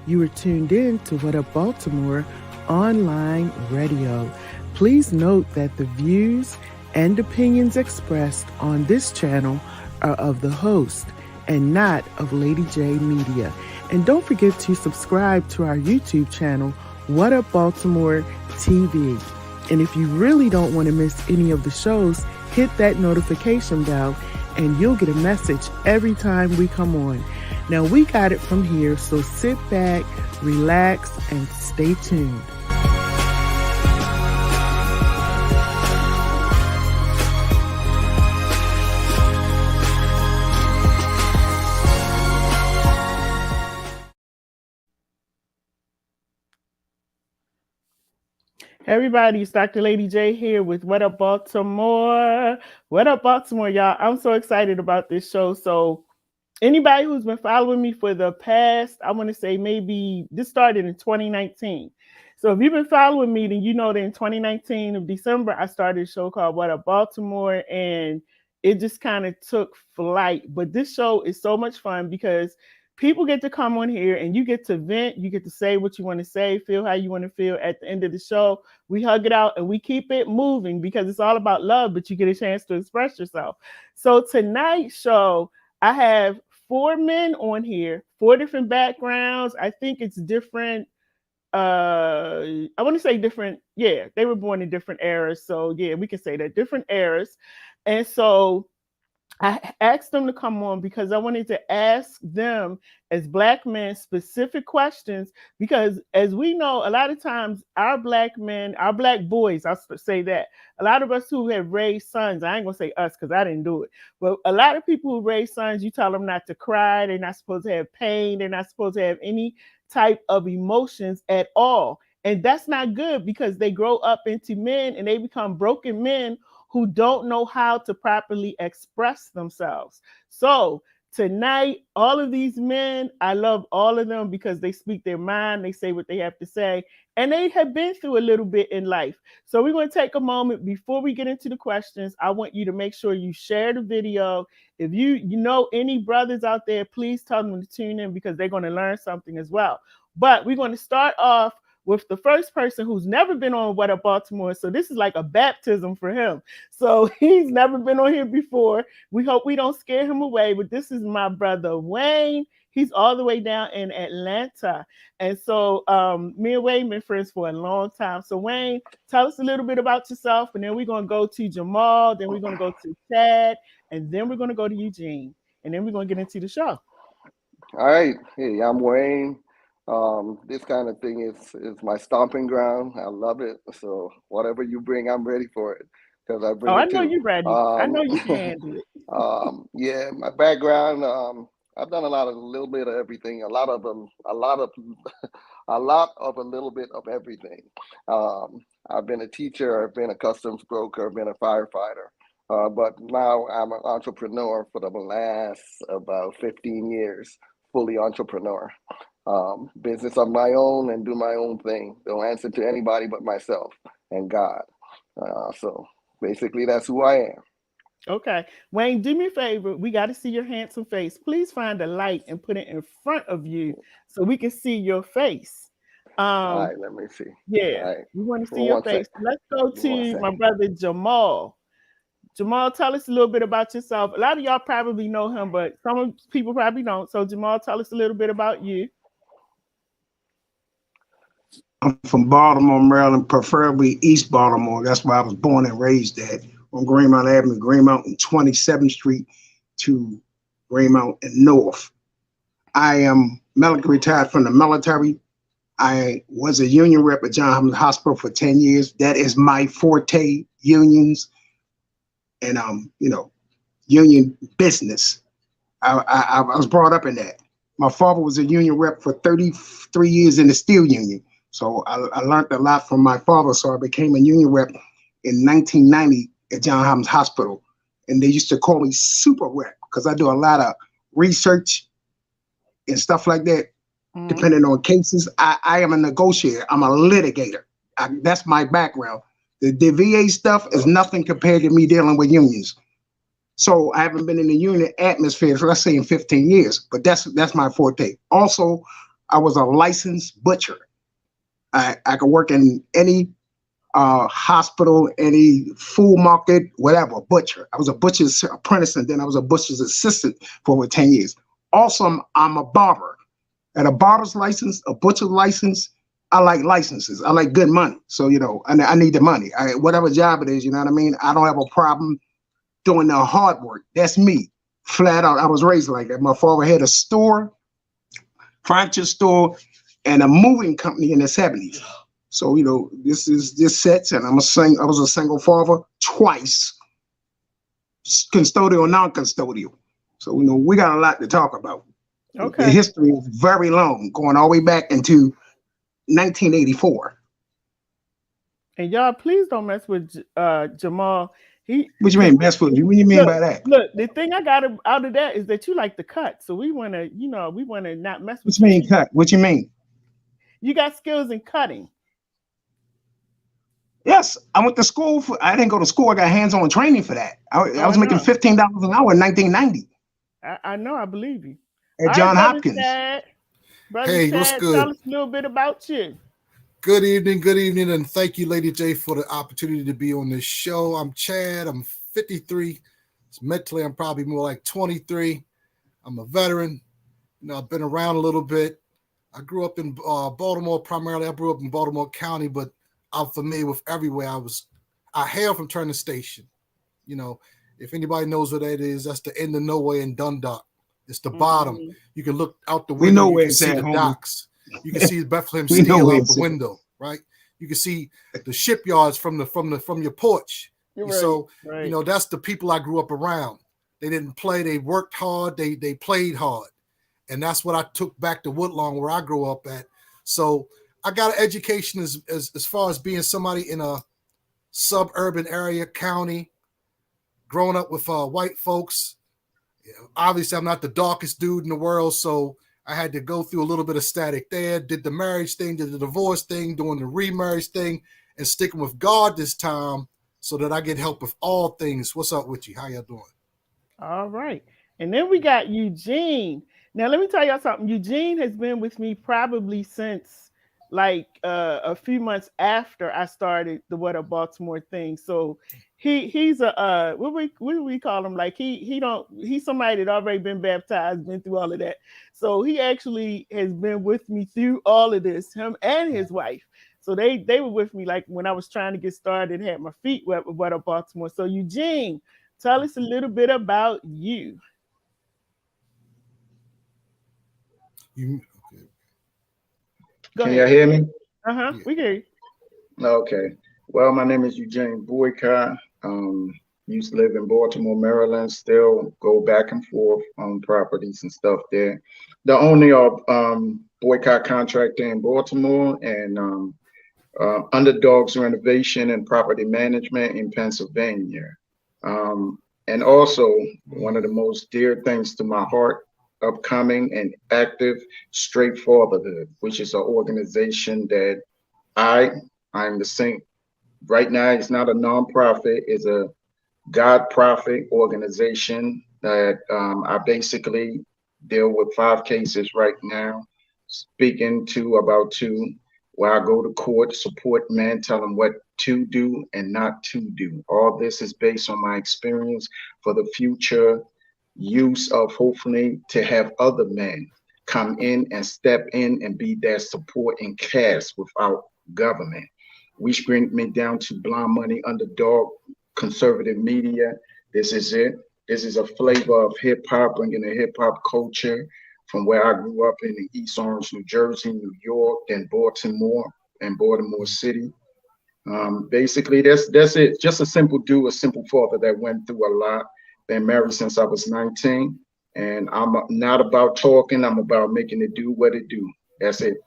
You are tuned in to What Up Baltimore online radio. Please note that the views and opinions expressed on this channel are of the host and not of LadyJ Media. And don't forget to subscribe to our YouTube channel, What Up Baltimore TV. And if you really don't want to miss any of the shows, hit that notification bell and you'll get a message every time we come on. Now, we got it from here, so sit back, relax, and stay tuned. Hey everybody, it's Dr. Lady J here with What Up Baltimore. What Up Baltimore, y'all. I'm so excited about this show. So anybody who's been following me for the past, I want to say maybe this started in 2019. So if you've been following me, then you know that in 2019 of December, I started a show called What Up Baltimore, and it just kind of took flight. But this show is so much fun because people get to come on here and you get to vent, you get to say what you want to say, feel how you want to feel. At the end of the show, we hug it out and we keep it moving because it's all about love, but you get a chance to express yourself. So tonight's show, I have 4 men on here, 4 different backgrounds. I think it's different. I want to say different. Yeah, they were born in different eras. So yeah, we can say that, different eras. And so I asked them to come on because I wanted to ask them as Black men specific questions, because as we know, a lot of times our Black men, our Black boys, I'll say that, a lot of us who have raised sons, I ain't gonna say us because I didn't do it, but a lot of people who raise sons, you tell them not to cry, they're not supposed to have pain, they're not supposed to have any type of emotions at all. And that's not good because they grow up into men and they become broken men who don't know how to properly express themselves. So tonight, all of these men, I love all of them because they speak their mind, they say what they have to say, and they have been through a little bit in life. So we're going to take a moment before we get into the questions. I want you to make sure you share the video. If you know any brothers out there, please tell them to tune in because they're going to learn something as well. But we're going to start off with the first person who's never been on What Up Baltimore. So this is like a baptism for him. So he's never been on here before. We hope we don't scare him away, but this is my brother, Wayne. He's all the way down in Atlanta. And so me and Wayne been friends for a long time. So Wayne, tell us a little bit about yourself, and then we're going to go to Jamal, then we're going to go to Chad, and then we're going to go to Eugene, and then we're going to get into the show. All right. Hey, I'm Wayne. This kind of thing is my stomping ground. I love it. So whatever you bring, I'm ready for it because I bring it I know too. you're ready. I know you can handle it. Yeah, my background. I've done a little bit of everything. A lot of a lot of a little bit of everything. I've been a teacher. I've been a customs broker. I've been a firefighter. But now I'm an entrepreneur for the last about 15 years, fully entrepreneur. Business of my own and do my own thing. Don't answer to anybody but myself and God. So basically, that's who I am. Okay. Wayne, do me a favor. We got to see your handsome face. Please find a light and put it in front of you so we can see your face. All right, let me see. Yeah, All right. we want to see your face. Let's go to my brother, Jamal. Jamal, tell us a little bit about yourself. A lot of y'all probably know him, but some people probably don't. So Jamal, tell us a little bit about you. I'm from Baltimore, Maryland, preferably East Baltimore. That's where I was born and raised at, on Greenmount Avenue, Greenmount and 27th Street to Greenmount and North. I am medically retired from the military. I was a union rep at Johns Hopkins Hospital for 10 years. That is my forte, unions and union business. I was brought up in that. My father was a union rep for 33 years in the steel union. So I learned a lot from my father. So I became a union rep in 1990 at Johns Hopkins Hospital. And they used to call me super rep because I do a lot of research and stuff like that, depending on cases. I am a negotiator. I'm a litigator. That's my background. The VA stuff is nothing compared to me dealing with unions. So I haven't been in the union atmosphere for, let's say, in 15 years, but that's my forte. Also, I was a licensed butcher. I could work in any hospital, any food market, whatever, butcher. I was a butcher's apprentice, and then I was a butcher's assistant for over 10 years. Also, I'm a barber. At a barber's license, a butcher's license, I like licenses. I like good money. So, I need the money. Whatever job it is, you know what I mean? I don't have a problem doing the hard work. That's me, flat out. I was raised like that. My father had a store, furniture store, and a moving company in the 70s. So, this sets, and I was a single father twice, custodial, non-custodial. So, we got a lot to talk about. Okay. The history is very long, going all the way back into 1984. And y'all, please don't mess with Jamal. What you mean mess with you? What do you mean by that? Look, the thing I got out of that is that you like to cut. So we want to, not mess with What you mean cut? What you mean? You got skills in cutting. Yes, I went to school I didn't go to school. I got hands-on training for that. I was making $15 an hour in 1990. I know. I believe you. At John Hopkins. Brother Hey, Chad, what's good? Tell us a little bit about you. Good evening, and thank you, LadyJ, for the opportunity to be on this show. I'm Chad. I'm 53. Mentally, I'm probably more like 23. I'm a veteran. I've been around a little bit. I grew up in Baltimore primarily. I grew up in Baltimore County, but I'm familiar with everywhere. I hail from Turner Station. If anybody knows what that is, that's the end of nowhere in Dundalk. It's the bottom. You can look out the window. We know you where can it's see at, the homie. docks. You can see Bethlehem Steel out the window, right? You can see the shipyards from your porch. Right, so right. That's the people I grew up around. They didn't play. They worked hard. They played hard, and that's what I took back to Woodlawn, where I grew up at. So I got an education as far as being somebody in a suburban area, county, growing up with white folks. Obviously, I'm not the darkest dude in the world, so I had to go through a little bit of static there. Did the marriage thing, did the divorce thing, doing the remarriage thing, and sticking with God this time so that I get help with all things. What's up with you? How y'all doing? All right. And then we got Eugene. Now, let me tell y'all something. Eugene has been with me probably since a few months after I started the What Up Baltimore thing. So he's a what do we call him? Like he's somebody that already been baptized, been through all of that. So he actually has been with me through all of this, him and his wife. So they were with me like when I was trying to get started, had my feet wet with What Up Baltimore. So Eugene, tell us a little bit about you. Can y'all hear me? We hear you. Okay. Well, my name is Eugene Boycott. Used to live in Baltimore, Maryland. Still go back and forth on properties and stuff there. The owner of Boycott Contractor in Baltimore and Underdogs Renovation and Property Management in Pennsylvania. And also one of the most dear things to my heart, upcoming and active, Straight Fatherhood, which is an organization that I'm the saint. Right now, it's not a nonprofit, it's a God profit organization that I basically deal with 5 cases right now, speaking to about 2, where I go to court, support men, tell them what to do and not to do. All this is based on my experience for the future use of hopefully to have other men come in and step in and be that support and cast without government. Which brings me down to Blind Money Underdog Conservative Media. This is it. This is a flavor of hip hop, bringing the hip hop culture from where I grew up in the East Orange, New Jersey, New York, then Baltimore and Baltimore City. Basically, that's it. Just a simple dude, a simple father that went through a lot. Been married since I was 19, and I'm not about talking. I'm about making it do what it do. That's it.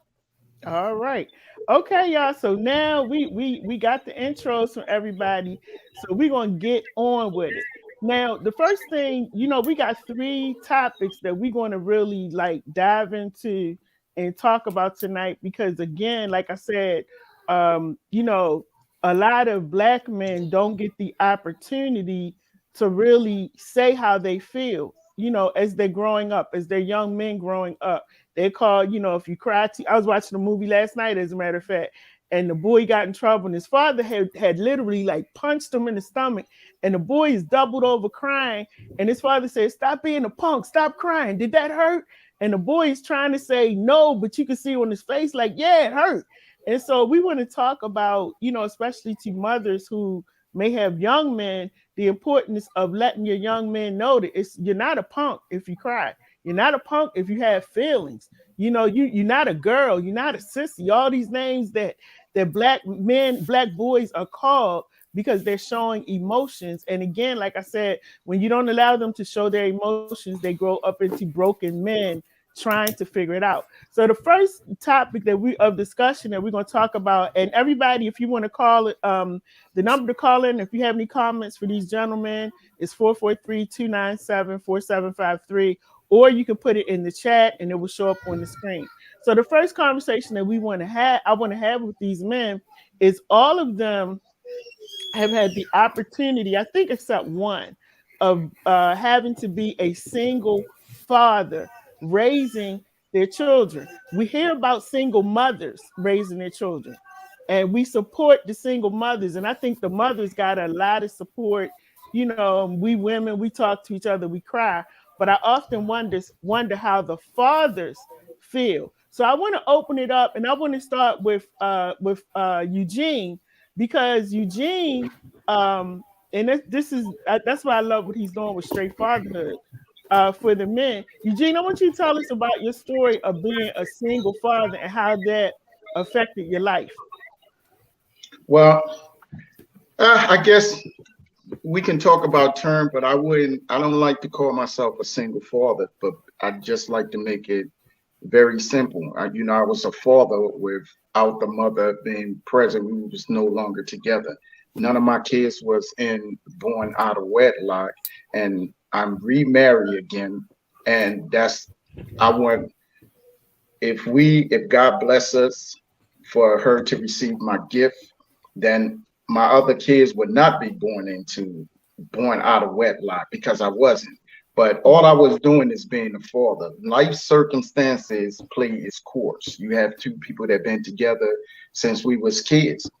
All right. Okay, y'all. So now we got the intros from everybody. So we're gonna get on with it. Now, the first thing, we got 3 topics that we're gonna really dive into and talk about tonight because again, like I said, a lot of Black men don't get the opportunity to really say how they feel, as they're growing up, as they're young men growing up. they call, if you cry, I was watching a movie last night, as a matter of fact, and the boy got in trouble, and his father had literally like punched him in the stomach, and the boy is doubled over crying, and his father said, "Stop being a punk, stop crying. Did that hurt?" And the boy is trying to say no, but you can see on his face like, yeah, it hurt. And so we want to talk about, especially to mothers who may have young men, the importance of letting your young men know that you're not a punk if you cry. You're not a punk if you have feelings. You're not a girl. You're not a sissy. All these names that black men, black boys are called because they're showing emotions. And again, like I said, when you don't allow them to show their emotions, they grow up into broken men trying to figure it out. So the first topic of discussion that we're going to talk about, and everybody, if you want to call it, the number to call in, if you have any comments for these gentlemen, is 443-297-4753, or you can put it in the chat and it will show up on the screen. So the first conversation that I want to have with these men is all of them have had the opportunity, I think except one, of having to be a single father raising their children. We hear about single mothers raising their children, and we support the single mothers. And I think the mothers got a lot of support. We women, we talk to each other, we cry, but I often wonder how the fathers feel. So I want to open it up, and I want to start with Eugene, because Eugene, and this is that's why I love what he's doing with straight fatherhood for the men. Eugene, I want you to tell us about your story of being a single father and how that affected your life. Well, I guess we can talk about term, but I don't like to call myself a single father, but I just like to make it very simple. I was a father without the mother being present. We were just no longer together. None of my kids was born out of wedlock, and I'm remarried again. And if God bless us for her to receive my gift, then my other kids would not be born out of wedlock, because I wasn't. But all I was doing is being a father. Life circumstances play its course. You have two people that have been together since we was kids,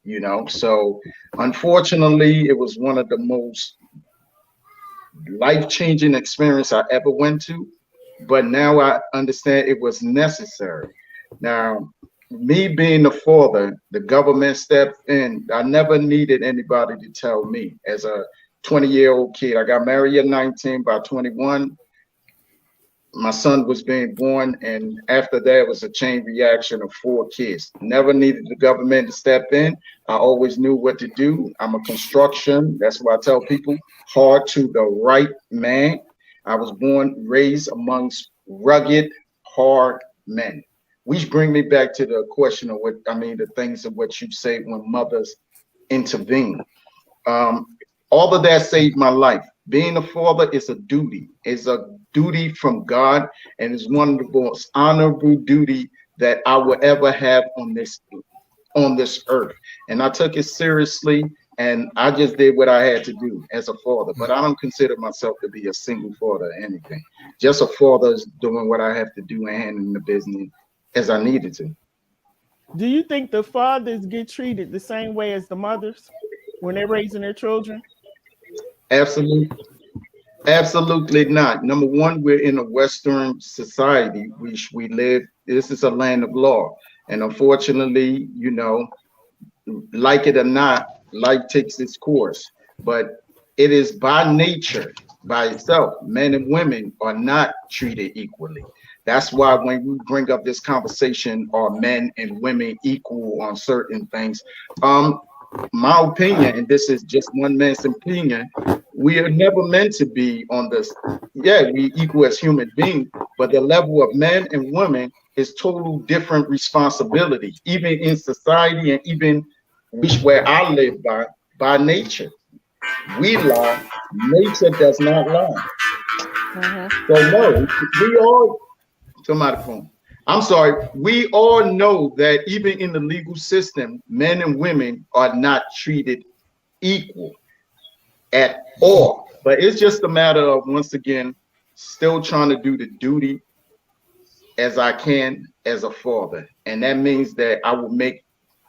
So unfortunately, it was one of the most life-changing experience I ever went to. But now I understand it was necessary. Now, me being the father, the government stepped in. I never needed anybody to tell me. As a 20-year-old kid, I got married at 19. By 21, my son was being born, and after that, it was a chain reaction of 4 kids. Never needed the government to step in. I always knew what to do. I'm a construction. That's why I tell people, hard to the right man. I was raised amongst rugged, hard men. Which bring me back to the question of the things of what you say when mothers intervene. All of that saved my life. Being a father is a duty. It's a duty from God, and it's one of the most honorable duty that I will ever have on this earth. And I took it seriously, and I just did what I had to do as a father. But I don't consider myself to be a single father or anything. Just a father is doing what I have to do and handling the business as I needed to. Do you think the fathers get treated the same way as the mothers when they're raising their children? Absolutely not. Number one, we're in a Western society, which we live. This is a land of law, and unfortunately, like it or not, life takes its course. But it is by nature, by itself, men and women are not treated equally. That's why when we bring up this conversation, are men and women equal on certain things? My opinion, and this is just one man's opinion, we are never meant to be on this. Yeah, we equal as human beings, but the level of men and women is total different responsibility, even in society and even where I live by nature. We lie, nature does not lie. So no, we all somebody phone. I'm sorry. We all know that even in the legal system, men and women are not treated equal at all. But it's just a matter of, once again, still trying to do the duty as I can as a father. And that means that I will make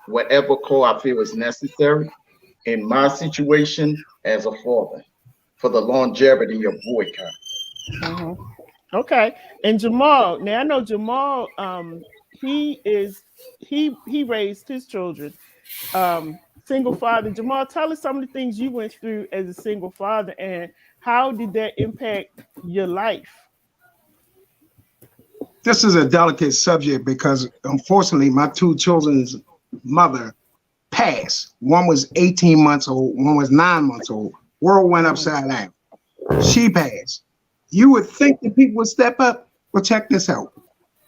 whatever call I feel is necessary in my situation as a father for the longevity of boycott. Mhm. Okay. And Jamal, now I know Jamal, he is he raised his children. Single father. Jamal, tell us some of the things you went through as a single father and how did that impact your life? This is a delicate subject because unfortunately my two children's mother passed. One was 18 months old, one was 9 months old. World went Mhm. upside down. She passed. You would think that people would step up. Well, check this out.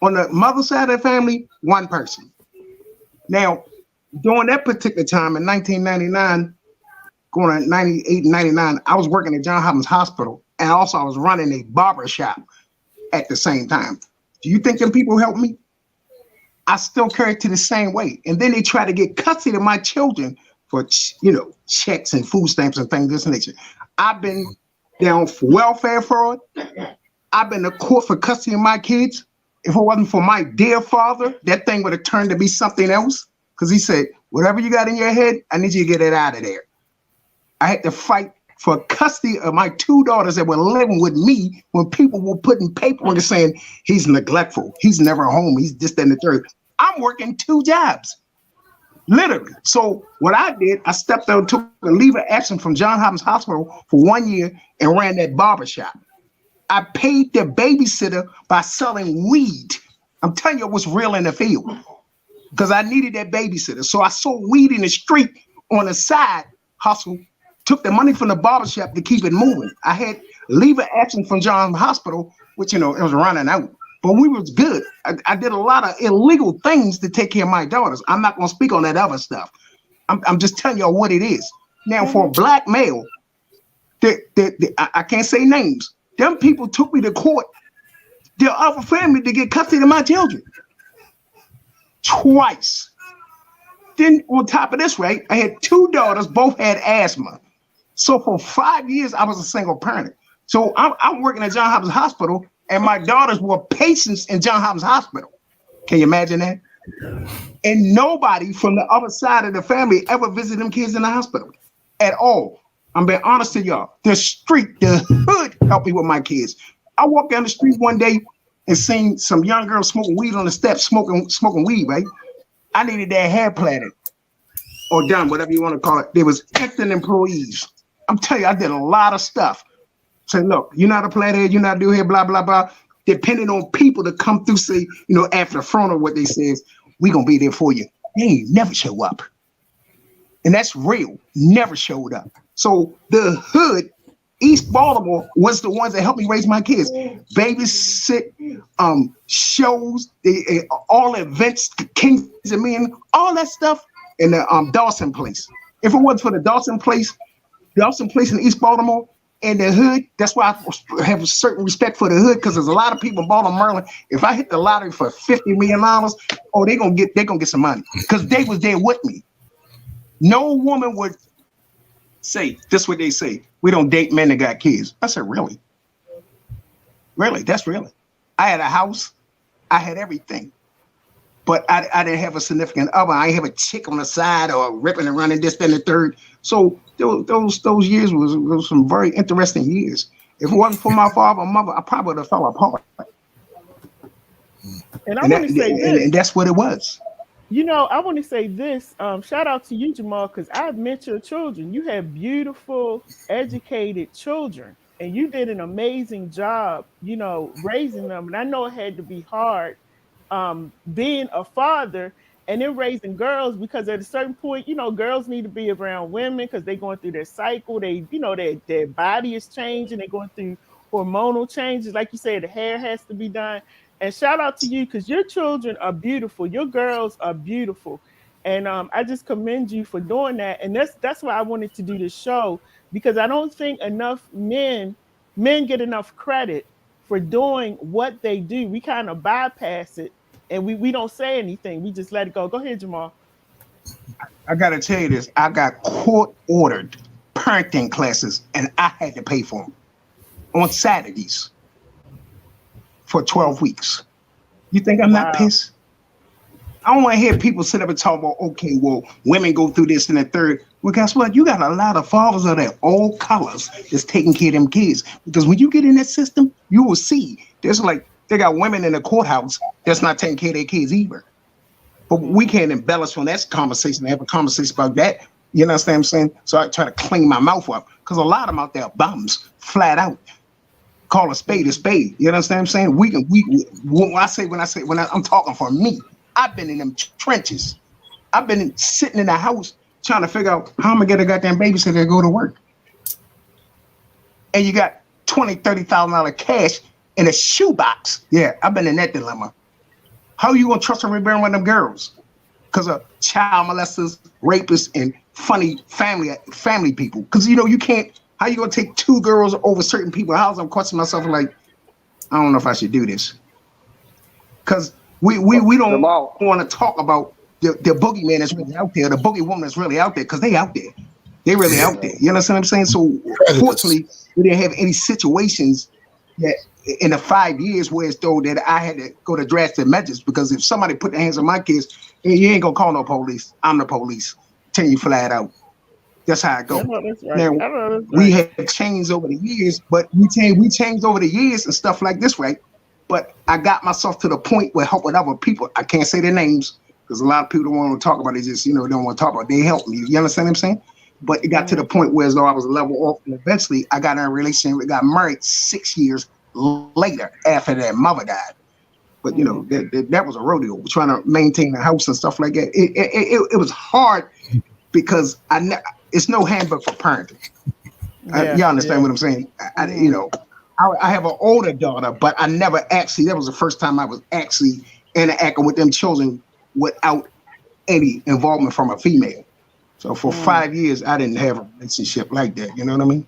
On the mother side of the family, one person. Now, during that particular time in 1999, going to 98 and 99, I was working at John Hopkins Hospital, and also I was running a barber shop at the same time. Do you think them people helped me? I still carry it to the same way. And then they try to get custody of my children for, checks and food stamps and things of this nature. I've been down for welfare fraud. I've been to court for custody of my kids. If it wasn't for my dear father, that thing would have turned to be something else. Because he said, whatever you got in your head, I need you to get it out of there. I had to fight for custody of my two daughters that were living with me when people were putting paperwork saying he's neglectful, he's never home, he's this, that, and the third. I'm working two jobs, literally. So what I did, I stepped out, took a leave of absence from John Hopkins Hospital for 1 year and ran that barbershop. I paid the babysitter by selling weed. I'm telling you what's real in the field because I needed that babysitter. So I sold weed in the street on the side hustle, took the money from the barbershop to keep it moving. I had leave of absence from John Hospital, which, it was running out. But we was good. I did a lot of illegal things to take care of my daughters. I'm not going to speak on that other stuff. I'm just telling y'all what it is. Now, for a Mhm. black male, I can't say names. Them people took me to court, their other family, to get custody of my children. Twice. Then on top of this, right, I had two daughters, both had asthma. So for 5 years, I was a single parent. So I'm working at John Hopkins Hospital, and my daughters were patients in John Hopkins Hospital. Can you imagine that? And nobody from the other side of the family ever visited them kids in the hospital at all. I'm being honest to y'all. The street, the hood helped me with my kids. I walked down the street one day and seen some young girls smoking weed on the steps, smoking weed, right? I needed their hair plaited or done, whatever you want to call it. There was acting employees. I'm telling you, I did a lot of stuff. Say, look, you're not a plathead, you're not do here, blah, blah, blah. Depending on people to come through, say, after the front of what they says, we gonna be there for you. They ain't never show up. And that's real. Never showed up. So the hood, East Baltimore, was the ones that helped me raise my kids. Babysit, shows, all events, Kings and Men, all that stuff in the Dawson place. If it wasn't for the Dawson place in East Baltimore and the hood, that's why I have a certain respect for the hood, because there's a lot of people in Baltimore, Maryland. If I hit the lottery for $50 million, oh, they're gonna get some money because they was there with me. No woman would say, this is what they say, we don't date men that got kids. I said, really? Really? That's really. I had a house, I had everything. But I didn't have a significant other. I didn't have a chick on the side or ripping and running this, then the third. So those years was some very interesting years. If it wasn't for my father and mother, I probably would have fell apart. And I And, want that, to say this. and that's what it was. I want to say this. Shout out to you, Jamal, because I've met your children. You have beautiful, educated children, and you did an amazing job, raising them. And I know it had to be hard, being a father and then raising girls, because at a certain point, girls need to be around women because they're going through their cycle. They, their body is changing. They're going through hormonal changes. Like you said, the hair has to be done. And shout out to you because your children are beautiful. Your girls are beautiful. And I just commend you for doing that. And that's why I wanted to do this show, because I don't think enough men get enough credit for doing what they do. We kind of bypass it and we don't say anything. We just let it go. Go ahead, Jamal. I got to tell you this. I got court-ordered parenting classes, and I had to pay for them on Saturdays for 12 weeks. You think I'm not Wow. pissed? I don't want to hear people sit up and talk about, okay, well, women go through this and the third. Well, guess what? You got a lot of fathers of that all colors that's taking care of them kids. Because when you get in that system, you will see there's like, they got women in the courthouse that's not taking care of their kids either. But we can't embellish on that conversation, have a conversation about that. You understand what I'm saying? So I try to clean my mouth up because a lot of them out there are bums, flat out. Call a spade a spade. You understand what I'm saying? I'm talking for me. I've been in them trenches. I've been sitting in the house trying to figure out how I'm gonna get a goddamn babysitter to go to work. And you got $20,000-$30,000 cash in a shoebox. Yeah, I've been in that dilemma. How are you gonna trust a rebellion with them girls? Because of child molesters, rapists, and funny family people. Because you can't. How you gonna take two girls over certain people? How's I'm questioning myself like, I don't know if I should do this. Because we don't want to talk about the boogeyman that's really out there, the boogie woman that's really out there, because they out there. They really out there. You understand what I'm saying? So fortunately, we didn't have any situations that in the 5 years where it's though that I had to go to drastic measures, because if somebody put their hands on my kids, you ain't gonna call no police. I'm the police. Tell you flat out. That's how I go. That's right. Now, we have changed over the years, but we changed over the years and stuff like this, right? But I got myself to the point where helping other people. I can't say their names because a lot of people don't want to talk about it. Just don't want to talk about it. They help me. You understand what I'm saying? But it got to the point where as though I was level off, and eventually I got in a relationship. We got married 6 years later after that mother died. But that was a rodeo. Trying to maintain the house and stuff like that. It was hard because it's no handbook for parenting. You understand what I'm saying? I have an older daughter, but I never actually. That was the first time I was actually interacting with them children without any involvement from a female. So for 5 years, I didn't have a relationship like that. You know what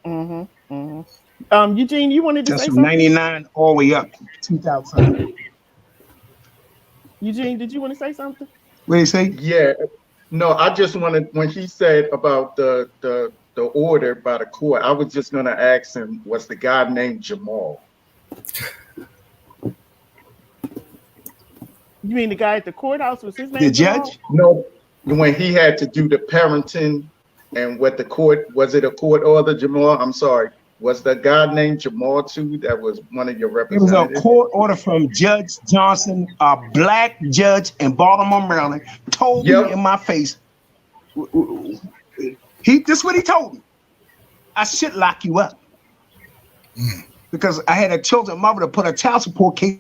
I mean? Eugene, you wanted to say from something? 99 all the way up to 2000. Eugene, did you want to say something? What did you say? Yeah. No, I just wanted, when he said about the order by the court, I was just gonna ask him, was the guy named Jamal? You mean the guy at the courthouse? Was his name The Jamal? judge? No, when he had to do the parenting and what the court, was it a court order, Jamal? I'm sorry. Was the guy named Jamal too? That was one of your It was representatives? a court order from Judge Johnson, a black judge in Baltimore, Maryland, told me in my face. This is what he told me. I should lock you up. Because I had a children's mother to put a child support case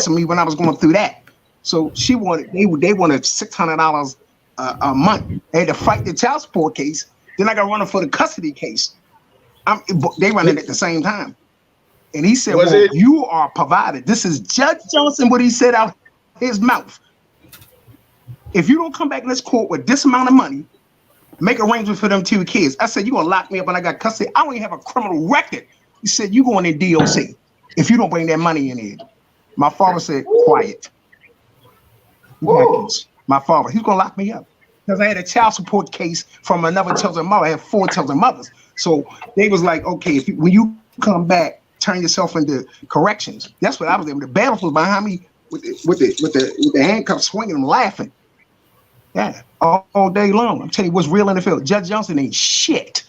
on me when I was going through that. So they wanted $600 a month. They had to fight the child support case. Then I got running for the custody case. They run it at the same time. And he said, you are provided. This is Judge Johnson, what he said out his mouth. If you don't come back in this court with this amount of money, make arrangements for them 2 kids. I said, you're going to lock me up when I got custody. I don't even have a criminal record. He said, you're going in DOC if you don't bring that money in here. My father said, quiet. My father, he's going to lock me up. Because I had a child support case from another children's mother. I had 4 children's mothers. So they was like, okay, when you come back, turn yourself into corrections. That's what I was doing. The bailiff was behind me with the handcuffs swinging and laughing. Yeah, all day long. I'm telling you what's real in the field. Judge Johnson ain't shit.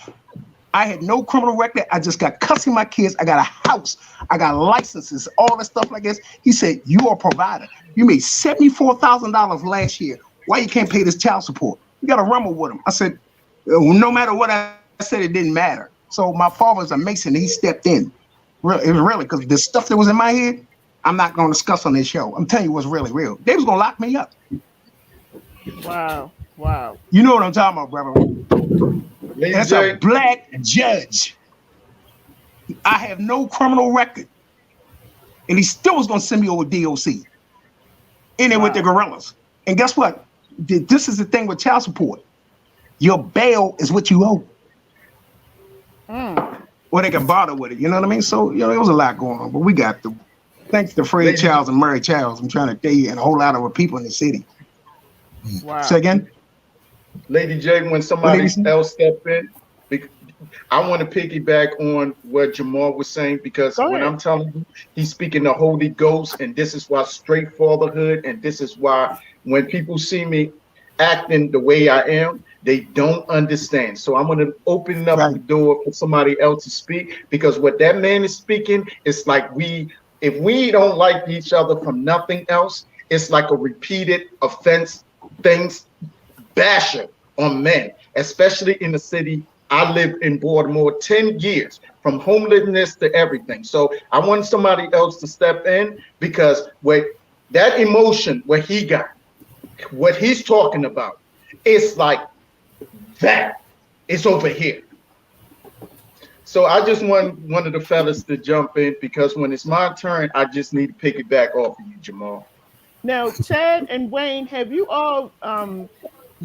I had no criminal record. I just got custody of my kids. I got a house. I got licenses, all that stuff like this. He said, you are a provider. You made $74,000 last year. Why you can't pay this child support? You got to rumble with him. I said, no matter what I said, it didn't matter. So my father's a Mason. He stepped in. It was really, because the stuff that was in my head, I'm not going to discuss on this show. I'm telling you what's really real. They was going to lock me up. Wow. You know what I'm talking about, brother. That's a black judge. I have no criminal record. And he still was going to send me over DOC. In there with the gorillas. And guess what? This is the thing with child support. Your bail is what you owe. Or they can bother with it. You know what I mean? So, there was a lot going on. But we got thanks to Fred Childs and Murray Childs, I'm trying to tell you, and a whole lot of people in the city. Wow. Say again? Lady J, when somebody else step in, I want to piggyback on what Jamal was saying, because when I'm telling you, he's speaking the Holy Ghost, and this is why straight fatherhood, and this is why when people see me acting the way I am, they don't understand. So I'm going to open up the door for somebody else to speak, because what that man is speaking is like if we don't like each other from nothing else, it's like a repeated offense things basher on men, especially in the city. I lived in Baltimore 10 years, from homelessness to everything. So I want somebody else to step in, because what that emotion, what he got, what he's talking about, it's like that. It's over here. So I just want one of the fellas to jump in, because when it's my turn, I just need to piggyback off of you, Jamal. Now, Chad and Wayne, have you all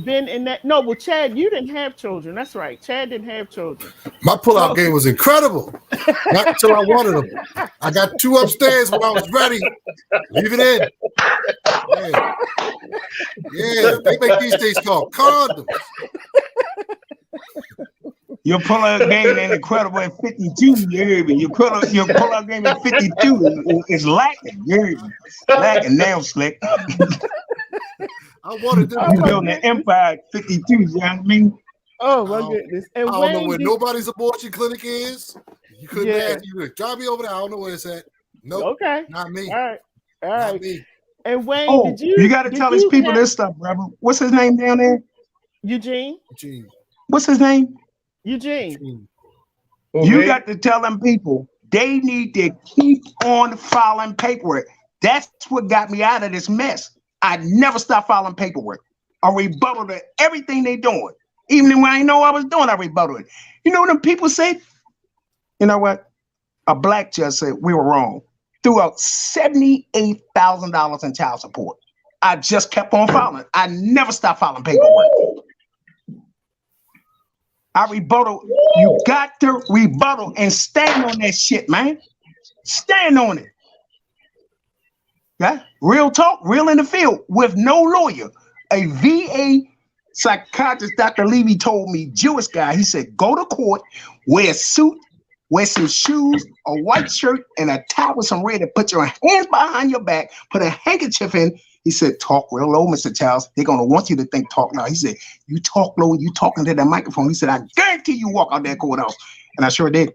been in that? No, well, Chad, you didn't have children. That's right. Chad didn't have children. My pullout game was incredible. Not until I wanted them. I got 2 upstairs when I was ready. Leave it in. Yeah, they make these things called condoms. Your pull-out game ain't incredible at 52, you hear me? Your pull-out game at 52 is lacking, you hear me? Lacking now, Slick. I wanted them to build an empire at 52, you know what I mean? Oh, my goodness. And I don't know where nobody's abortion clinic is. You couldn't ask you. Drive me over there. I don't know where it's at. Nope. Okay. Not me. All right. All right. Not me. And Wayne, did you got to tell these people this stuff, brother. What's his name down there? Eugene. What's his name? Eugene. You got to tell them people they need to keep on filing paperwork. That's what got me out of this mess. I never stopped filing paperwork. I rebuttal to everything they doing. Even when I know I was doing, I rebuttal it. You know what them people say? You know what? A black judge said we were wrong. Threw out $78,000 in child support. I just kept on filing. I never stopped filing paperwork. I rebuttal. You got to rebuttal and stand on that shit, man. Stand on it. Yeah, real talk, real in the field, with no lawyer. A VA psychiatrist, Dr. Levy, told me, Jewish guy, he said, go to court, wear a suit, wear some shoes, a white shirt, and a tie with some red, and put your hands behind your back, put a handkerchief in. He said, talk real low, Mr. Charles. They're going to want you to think talk loud. He said, you talk low, you talking to that microphone. He said, I guarantee you walk out that courthouse. And I sure did.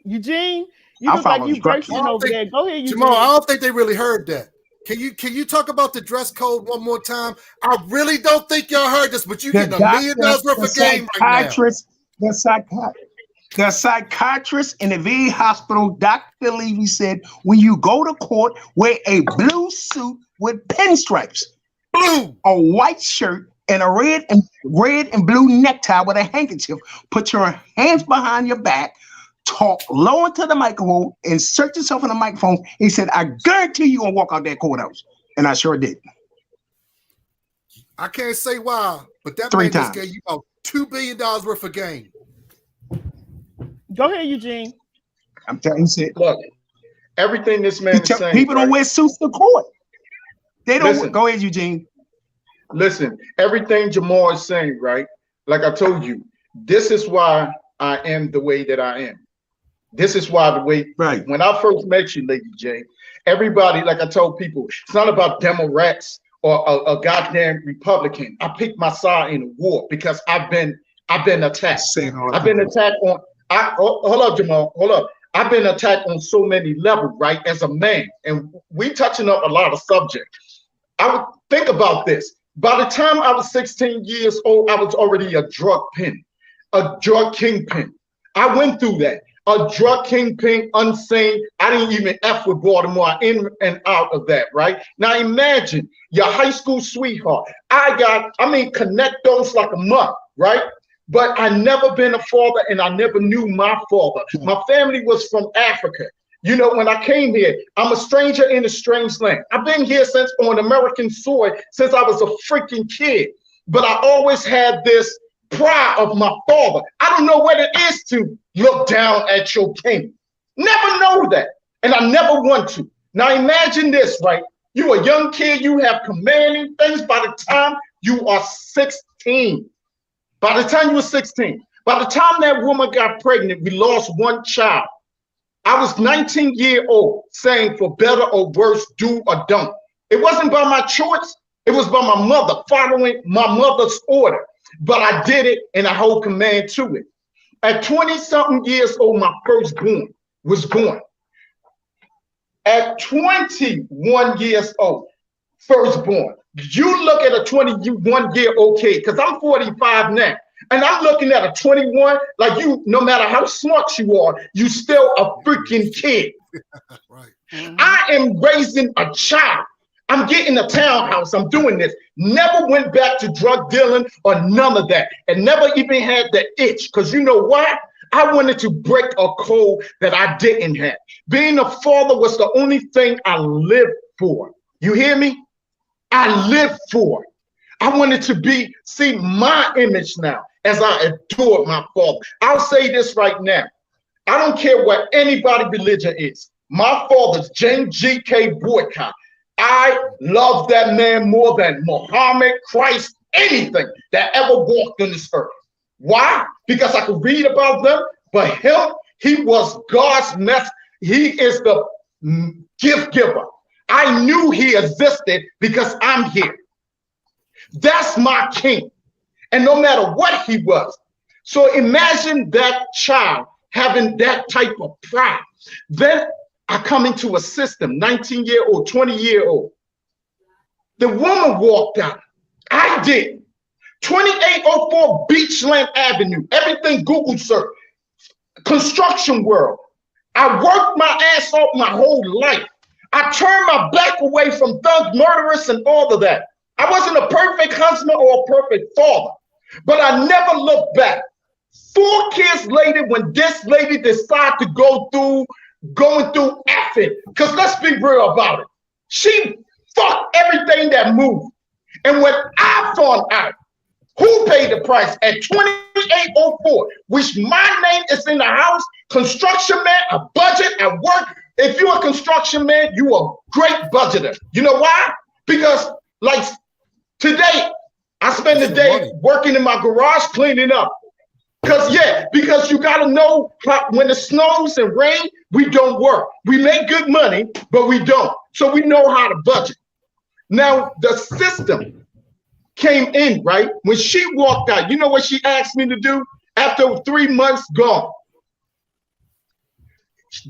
Eugene, you look like you bursting over there. Go ahead, Eugene. Jamal, I don't think they really heard that. Can you talk about the dress code one more time? I really don't think y'all heard this, but you getting $1 million worth of game right now. The psychiatrist in the VA hospital, Dr. Levy, said, when you go to court, wear a blue suit with pinstripes, a white shirt, and a red and blue necktie with a handkerchief. Put your hands behind your back, talk low into the microphone, insert yourself in the microphone. He said, I guarantee you gonna walk out that courthouse. And I sure did. I can't say why, but that man just gave you about $2 billion worth of game. Go ahead, Eugene. I'm telling you, said, look, everything this man is saying. People don't wear suits to court. They don't. Go ahead, Eugene. Listen, everything Jamal is saying, right? Like I told you, this is why I am the way that I am. This is why when I first met you, Lady J, everybody, like I told people, it's not about Democrats or a goddamn Republican. I picked my side in the war because I've been attacked. I've been attacked on. Hold up, Jamal. Hold up. I've been attacked on so many levels, right? As a man, and we touching up a lot of subjects. I would think about this. By the time I was 16 years old, I was already a drug kingpin. I went through that. A drug kingpin, unsane. I didn't even F with Baltimore, in and out of that, right? Now imagine your high school sweetheart. Connect those like a month, right? But I never been a father, and I never knew my father. My family was from Africa. You know, when I came here, I'm a stranger in a strange land. I've been here since on American soil since I was a freaking kid. But I always had this pride of my father. I don't know what it is to look down at your king. Never know that. And I never want to. Now imagine this, right? You a young kid, you have commanding things by the time you are 16. By the time you were 16. By the time that woman got pregnant, we lost one child. I was 19 years old, saying for better or worse, do or don't. It wasn't by my choice. It was by my mother, following my mother's order. But I did it, and I hold command to it. At 20-something years old, my firstborn was born. At 21 years old, firstborn. You look at a 21-year-old kid, because I'm 45 now, and I'm looking at a 21, like you, no matter how smart you are, you still a freaking kid. Right. I am raising a child. I'm getting a townhouse. I'm doing this. Never went back to drug dealing or none of that. And never even had the itch. Because you know why? I wanted to break a code that I didn't have. Being a father was the only thing I lived for. You hear me? I lived for. I wanted to see my image now as I adored my father. I'll say this right now. I don't care what anybody religion is. My father's James G.K. Boycott. I love that man more than Muhammad, Christ, anything that ever walked on this earth. Why? Because I could read about them, but him, he was God's mess. He is the gift giver. I knew he existed because I'm here. That's my king. And no matter what he was. So imagine that child having that type of pride. Then I come into a system, 19-year-old, 20-year-old. The woman walked out. I did. 2804 Beachland Avenue. Everything Google search. Construction world. I worked my ass off my whole life. I turned my back away from thugs, murderers, and all of that. I wasn't a perfect husband or a perfect father, but I never looked back. 4 kids later, when this lady decided to going through effing, because let's be real about it. She fucked everything that moved. And when I found out who paid the price at 2804, which my name is in the house, construction man, a budget at work. If you're a construction man, you are a great budgeter. You know why? Because like today, I spend the day working in my garage cleaning up. Because you got to know when it snows and rain, we don't work. We make good money, but we don't. So we know how to budget. Now, the system came in, right? When she walked out, you know what she asked me to do after 3 months gone?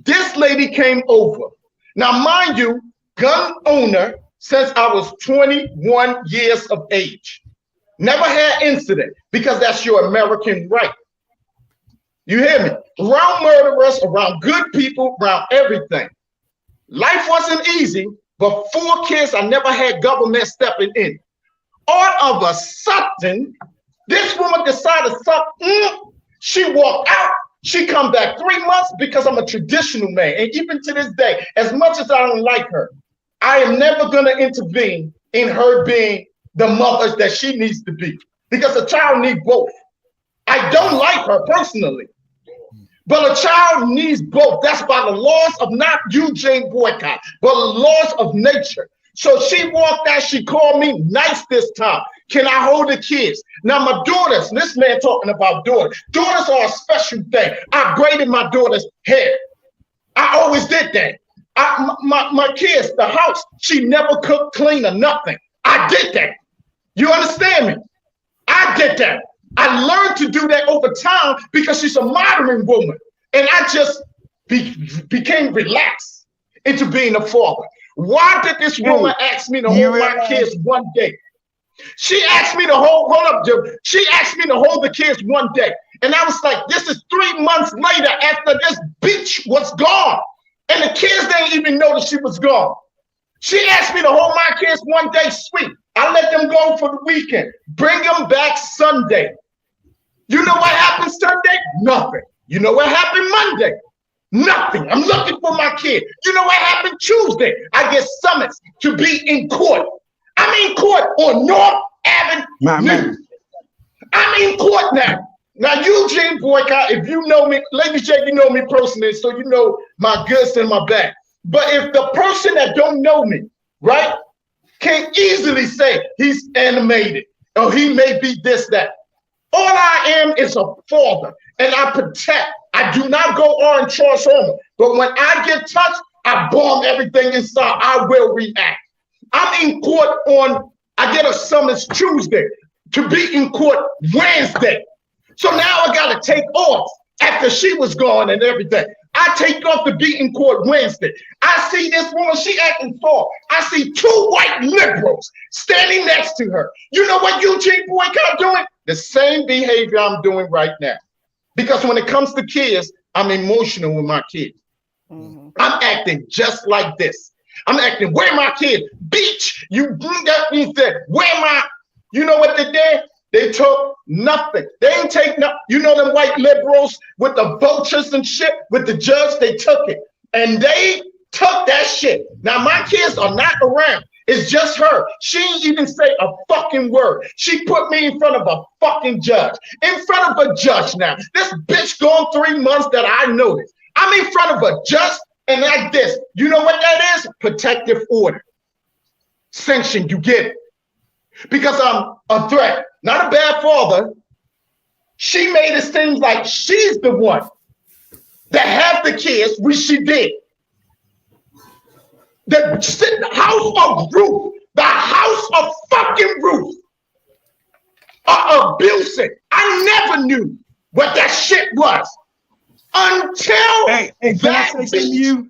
This lady came over. Now, mind you, gun owner since I was 21 years of age. Never had incident because that's your American right. You hear me? Around murderers, around good people, around everything. Life wasn't easy, but 4 kids, I never had government stepping in. All of a sudden, this woman decided something. She walked out. She come back 3 months because I'm a traditional man. And even to this day, as much as I don't like her, I am never going to intervene in her being the mother that she needs to be. Because a child needs both. I don't like her personally. But a child needs both. That's by the laws of not Eugene Boycott, but the laws of nature. So she walked out, she called me nice this time. Can I hold the kids? Now my daughters, this man talking about daughters. Daughters are a special thing. I braided my daughter's hair. I always did that. My kids, the house, she never cooked, clean, or nothing. I did that. You understand me? I did that. I learned to do that over time because she's a modern woman. And I just became relaxed into being a father. Why did this woman ask me to hold my kids one day? She asked me to hold She asked me to hold the kids one day. And I was like, this is 3 months later after this bitch was gone. And the kids didn't even know that she was gone. She asked me to hold my kids one day, sweet. I let them go for the weekend. Bring them back Sunday. You know what happened Sunday? Nothing. You know what happened Monday? Nothing. I'm looking for my kid. You know what happened Tuesday? I get summons to be in court. I'm in court on North Avenue. I'm in court now. Now, Eugene Boycott, if you know me, LadyJ, you know me personally, so you know my goods and my bad. But if the person that don't know me, right, can easily say he's animated or he may be this, that. All I am is a father, and I protect. I do not go on choice home. But when I get touched, I bomb everything inside. I will react. I'm in court I get a summons Tuesday to be in court Wednesday. So now I got to take off after she was gone and everything. I take off to be in court Wednesday. I see this woman, she acting soft. I see 2 white liberals standing next to her. You know what Eugene Boycott doing? The same behavior I'm doing right now. Because when it comes to kids, I'm emotional with my kids. I'm acting just like this. I'm acting, where my kids? Beach, you got me there. Where my, you know what they did? They took nothing. They ain't take nothing. You know them white liberals with the vultures and shit, with the judge, they took it. And they took that shit. Now my kids are not around. It's just her. She didn't even say a fucking word. She put me in front of a fucking judge. In front of a judge now. This bitch gone 3 months that I noticed. I'm in front of a judge and like this. You know what that is? Protective order. Sanction, you get it. Because I'm a threat, not a bad father. She made it seem like she's the one that had the kids, which she did. The house of Ruth, the house of fucking Ruth, are abusive. I never knew what that shit was until Hey, can I say something to you?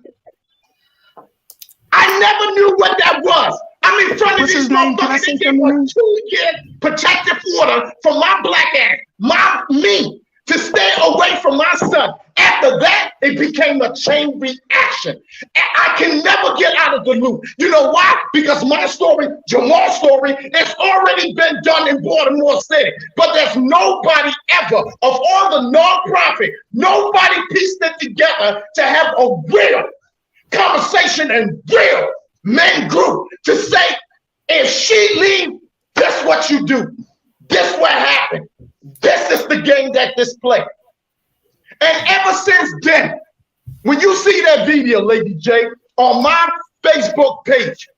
I never knew what that was. I'm in front of these motherfuckers and get a 2-year protective order from my black ass, me, to stay away from my son. After that, it became a chain reaction. And I can never get out of the loop. You know why? Because my story, Jamal's story, has already been done in Baltimore City. But there's nobody ever, of all the nonprofit, nobody pieced it together to have a real conversation and real men group to say, if she leave, this what you do. This what happened. This is the game that this play. And ever since then, when you see that video, Lady J, on my Facebook page,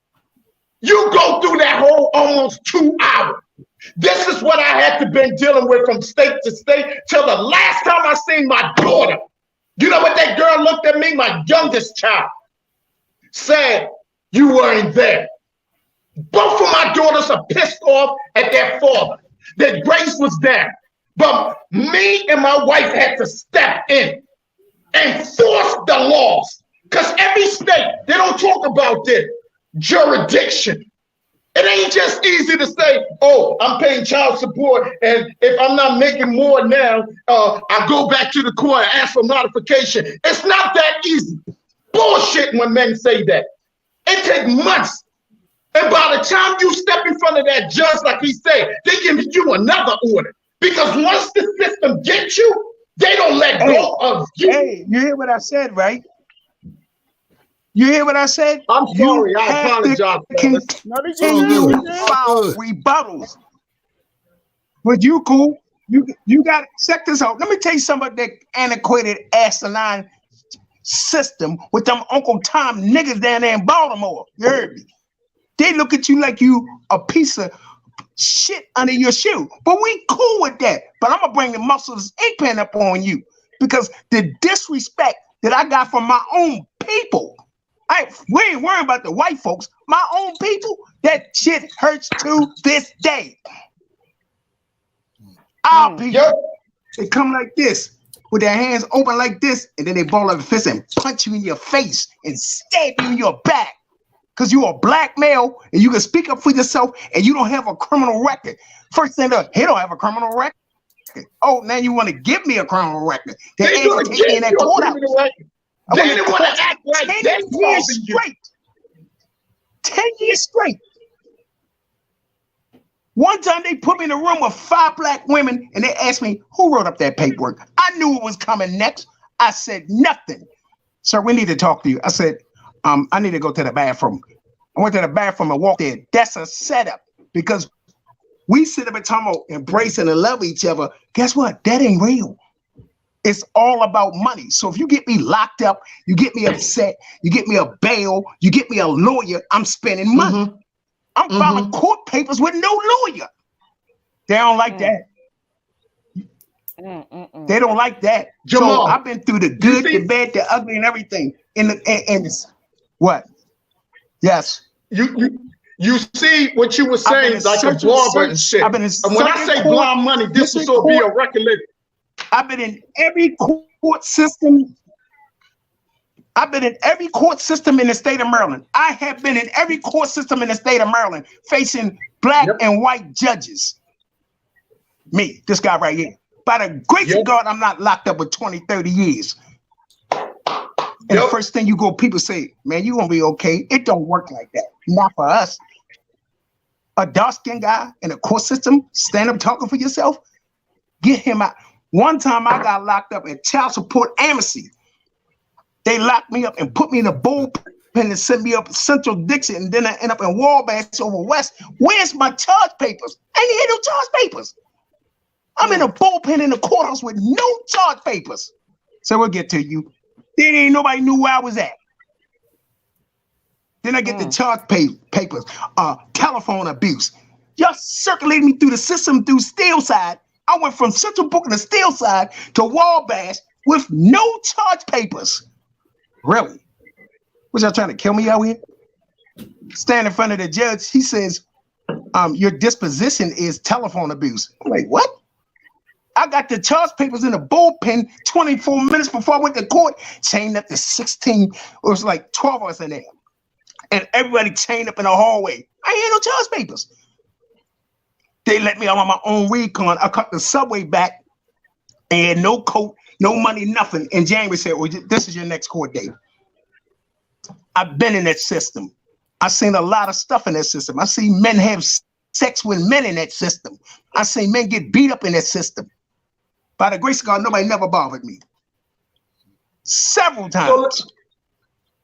you go through that whole almost 2 hours. This is what I had to been dealing with from state to state till the last time I seen my daughter. You know what that girl looked at me, my youngest child, said, you weren't there. Both of my daughters are pissed off at their father. That Grace was there. But me and my wife had to step in and force the laws. Because every state, they don't talk about this jurisdiction. It ain't just easy to say, oh, I'm paying child support, and if I'm not making more now, I go back to the court and ask for modification. It's not that easy. Bullshit when men say that. It takes months. And by the time you step in front of that judge, like he said, they give you another order. Because once the system gets you, they don't let go of you. Hey, you hear what I said, right? You hear what I said? I'm sorry, I apologize. Continue file rebuttals. But you cool. You got check this out. Let me tell you some of that antiquated asinine system with them Uncle Tom niggas down there in Baltimore. You heard me? They look at you like you a piece of shit under your shoe. But we cool with that. But I'm gonna bring the muscles ink pen up on you because the disrespect that I got from my own people. We ain't worrying about the white folks. My own people, that shit hurts to this day. Our people, they come like this with their hands open like this, and then they ball up a fist and punch you in your face and stab you in your back. Because you're a black male and you can speak up for yourself and you don't have a criminal record. First thing, he don't have a criminal record. Oh, now you want to give me a criminal record. They ain't taking that court out. They didn't want to act like 10 years straight. 10 years straight. One time they put me in a room with 5 black women and they asked me, who wrote up that paperwork? I knew it was coming next. I said, nothing. Sir, we need to talk to you. I said, I need to go to the bathroom. I went to the bathroom and walked in. That's a setup because we sit up and talk about embracing and love each other. Guess what? That ain't real. It's all about money. So if you get me locked up, you get me upset, you get me a bail, you get me a lawyer, I'm spending money. I'm filing court papers with no lawyer. They don't like that. They don't like that. Jamal, so I've been through the good, the bad, the ugly, and everything. And what? Yes. You see what you were saying, like a barber and shit. And when I say blonde money, this is so be a record label. I've been in every court system. I've been in every court system in the state of Maryland. I have been in every court system in the state of Maryland facing black and white judges. Me, this guy right here. By the grace of God, I'm not locked up with 20, 30 years. And the first thing people say, man, you're going to be okay. It don't work like that. Not for us. A dark-skinned guy in a court system, stand up talking for yourself, get him out. One time I got locked up at child support amnesty. They locked me up and put me in a bullpen and sent me up to Central Dixon, and then I end up in Wabash over West. Where's my charge papers? I ain't had no charge papers. I'm in a bullpen in the courthouse with no charge papers. So we'll get to you. Then ain't nobody knew where I was at. Then I get the charge papers, telephone abuse. Y'all circulated me through the system through Steelside. I went from Central Booking to Steelside to Wabash with no charge papers. Really? Was y'all trying to kill me out here? Stand in front of the judge. He says, your disposition is telephone abuse. I'm like, what? I got the charge papers in the bullpen 24 minutes before I went to court, chained up to 16. It was like 12 of us in there. And everybody chained up in the hallway. I ain't had no charge papers. They let me out on my own recon. I cut the subway back and had no coat, no money, nothing. And January said, well, this is your next court date. I've been in that system. I've seen a lot of stuff in that system. I see men have sex with men in that system. I see men get beat up in that system. By the grace of God, nobody never bothered me. Several times. So,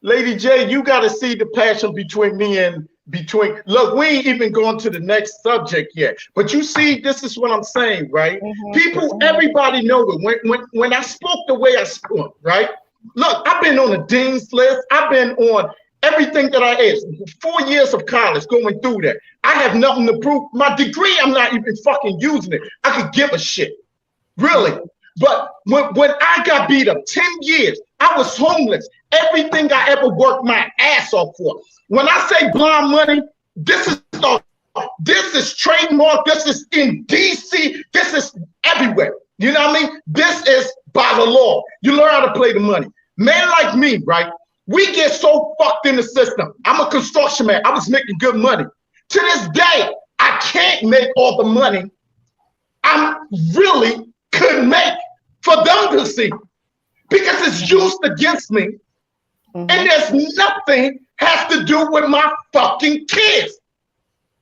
Lady J, you got to see the passion between me and look, we ain't even going to the next subject yet. But you see, this is what I'm saying, right? People, everybody know it. When I spoke the way I spoke, right? Look, I've been on the dean's list. I've been on everything that I asked. 4 years of college going through that. I have nothing to prove. My degree, I'm not even fucking using it. I could give a shit. Really. But when I got beat up 10 years, I was homeless. Everything I ever worked my ass off for. When I say blonde money, this is trademark. This is in DC. This is everywhere. You know what I mean? This is by the law. You learn how to play the money. Men like me, right? We get so fucked in the system. I'm a construction man. I was making good money. To this day, I can't make all the money I really could make for them to see, because it's used against me. And there's nothing has to do with my fucking kids.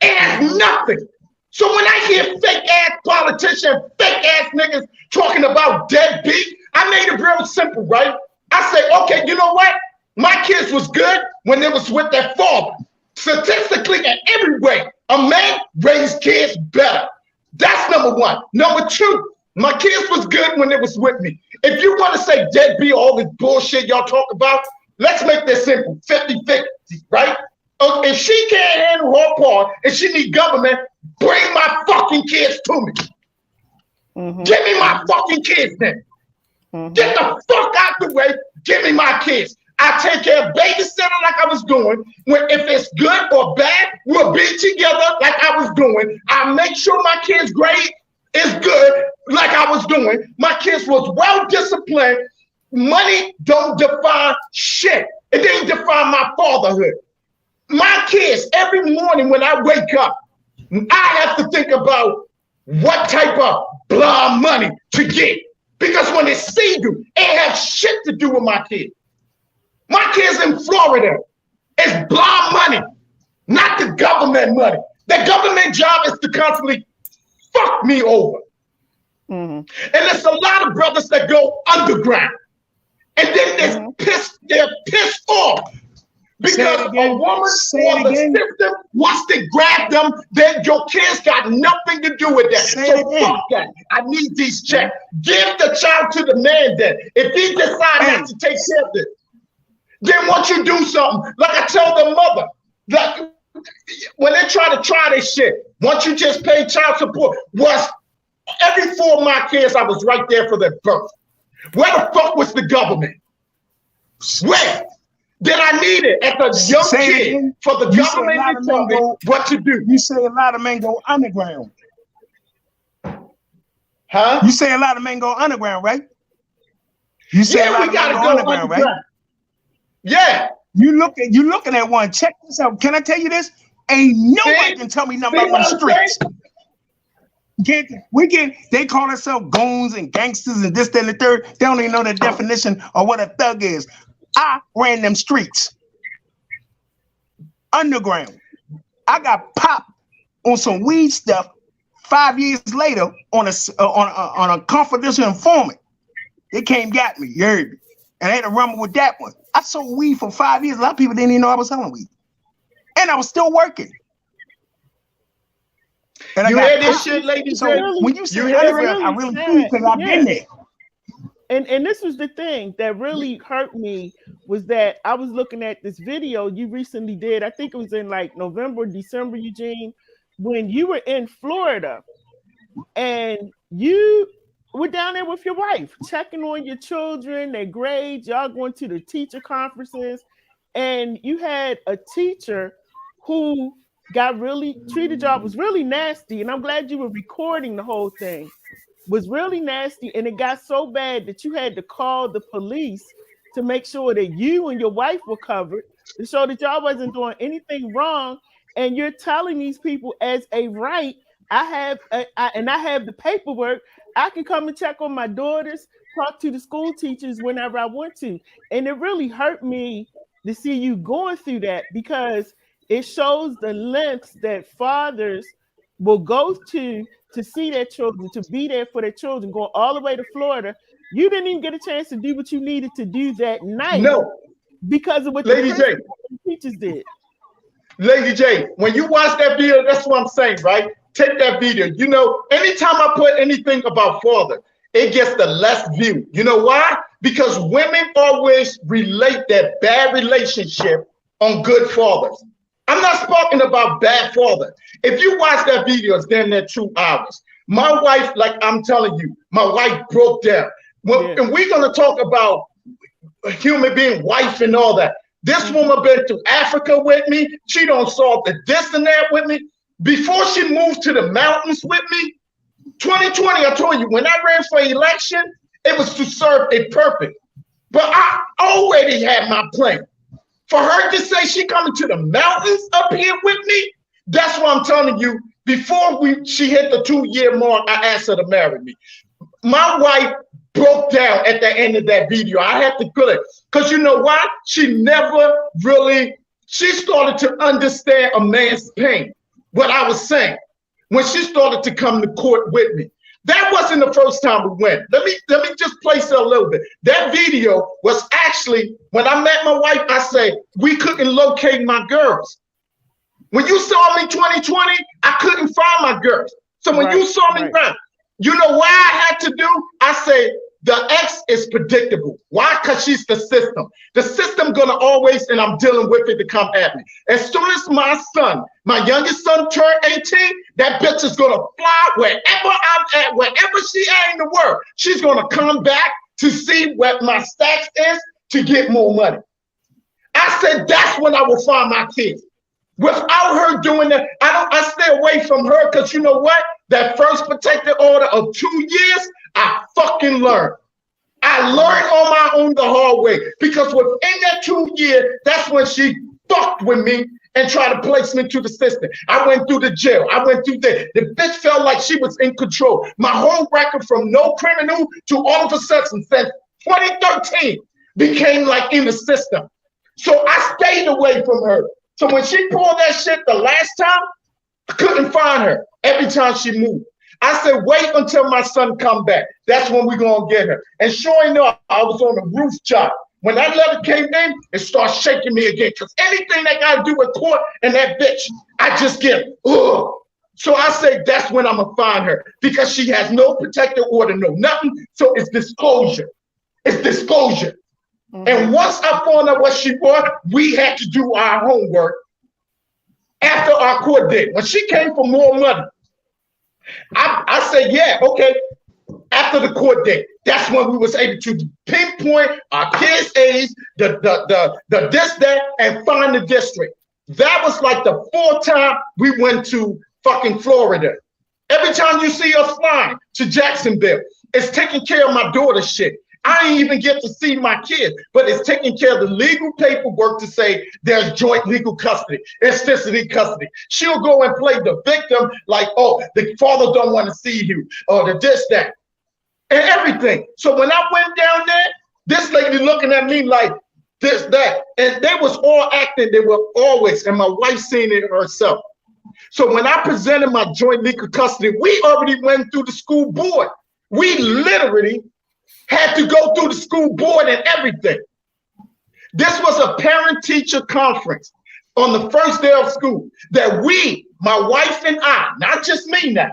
It has nothing. So when I hear fake ass politicians, fake ass niggas talking about deadbeat, I made it real simple, right? I say, okay, you know what? My kids was good when they was with their father. Statistically and every way, a man raised kids better. That's number one. Number two, my kids was good when they was with me. If you want to say deadbeat, all this bullshit y'all talk about, let's make this simple, 50-50, right? If she can't handle her part and she need government, bring my fucking kids to me. Give me my fucking kids then. Get the fuck out the way, give me my kids. I take care of babysitter like I was doing. If it's good or bad, we'll be together like I was doing. I make sure my kids' grade is good like I was doing. My kids was well disciplined. Money don't define shit. It didn't define my fatherhood. My kids, every morning when I wake up, I have to think about what type of blonde money to get. Because when they see you, it has shit to do with my kids. My kids in Florida, it's blonde money, not the government money. The government job is to constantly fuck me over. And there's a lot of brothers that go underground. And then they're pissed off because a woman or the system wants to grab them. Then your kids got nothing to do with that. So fuck that. I need these checks. Give the child to the man then. If he decides not to take care of this, then once you do something, like I tell the mother, like when they try this shit, once you just pay child support, was every 24 of my kids, I was right there for their birth. Where the fuck was the government? Where? Then I needed as a young kid for the government to tell me what to do. You say a lot of men go underground. Huh? You say a lot of men go underground, right? You say a lot of men go underground, right? Yeah. You looking at one. Check this out. Can I tell you this? Ain't nobody can tell me nothing about them streets. They call themselves goons and gangsters and this, that, and the third. They don't even know the definition of what a thug is. I ran them streets. Underground. I got popped on some weed stuff 5 years later on a confidential informant. They came got me, you heard me. And I had to rumble with that one. I sold weed for 5 years. A lot of people didn't even know I was selling weed. And I was still working. And you hear this shit, ladies? So when you say underground, I really do because I've been there. And this was the thing that really hurt me was that I was looking at this video you recently did. I think it was in like November, December, Eugene, when you were in Florida and you were down there with your wife, checking on your children, their grades, y'all going to the teacher conferences, and you had a teacher who got really treated y'all was really nasty. And I'm glad you were recording the whole thing. Was really nasty, and it got so bad that you had to call the police to make sure that you and your wife were covered, to show that y'all wasn't doing anything wrong. And you're telling these people as a right, I have the paperwork. I can come and check on my daughters, talk to the school teachers whenever I want to. And it really hurt me to see you going through that, because it shows the lengths that fathers will go to see their children, to be there for their children, going all the way to Florida. You didn't even get a chance to do what you needed to do that night. No. Because of what Lady J, the teachers did. Lady J, when you watch that video, that's what I'm saying, right? Take that video. You know, anytime I put anything about father, it gets the less view. You know why? Because women always relate that bad relationship on good fathers. I'm not talking about bad father. If you watch that video, it's damn near 2 hours. My wife, like I'm telling you, my wife broke down. And we're going to talk about a human being, wife and all that. This woman been to Africa with me. She don't solve the this and that with me. Before she moved to the mountains with me, 2020, I told you, when I ran for election, it was to serve a purpose. But I already had my plan. For her to say she coming to the mountains up here with me, that's what I'm telling you. Before she hit the 2-year mark, I asked her to marry me. My wife broke down at the end of that video. I had to put it, because you know why? She started to understand a man's pain, what I was saying, when she started to come to court with me. That wasn't the first time we went. Let me just place it a little bit. That video was actually, when I met my wife, I said, we couldn't locate my girls. When you saw me 2020, I couldn't find my girls. So when you saw me run, you know what I had to do? I said, the ex is predictable. Why? Because she's the system. The system gonna always, and I'm dealing with it, to come at me. As soon as my youngest son turned 18, that bitch is gonna fly wherever I'm at, wherever she at in the world. She's gonna come back to see what my stacks is to get more money. I said, that's when I will find my kids. Without her doing that, I stay away from her, because you know what? That first protective order of 2 years, I fucking learned. I learned on my own the hard way, because within that 2 years, that's when she fucked with me and tried to place me into the system. I went through the jail. I went through the bitch felt like she was in control. My whole record from no criminal to all of a sudden since 2013 became like in the system. So I stayed away from her. So when she pulled that shit the last time, I couldn't find her every time she moved. I said, wait until my son come back. That's when we're going to get her. And sure enough, I was on the roof job. When that letter came in, it started shaking me again. Because anything that got to do with court and that bitch, I just get, ugh. So I say that's when I'm going to find her. Because she has no protective order, no nothing. So it's disclosure. It's disclosure. Mm-hmm. And once I found out what she was, we had to do our homework after our court date. When she came for more money, I said, yeah, okay, after the court date. That's when we was able to pinpoint our kids' age, the this, that, and find the district. That was like the 4th time we went to fucking Florida. Every time you see us flying to Jacksonville, it's taking care of my daughter's shit. I didn't even get to see my kids, but it's taking care of the legal paperwork to say there's joint legal custody. It's custody custody. She'll go and play the victim like, oh, the father don't want to see you, or the this, that, and everything. So when I went down there, this lady looking at me like this, that, and they was all acting. They were always, and my wife seen it herself. So when I presented my joint legal custody, we already went through the school board. We literally had to go through the school board and everything. This was a parent-teacher conference on the first day of school that we, my wife and I, not just me now,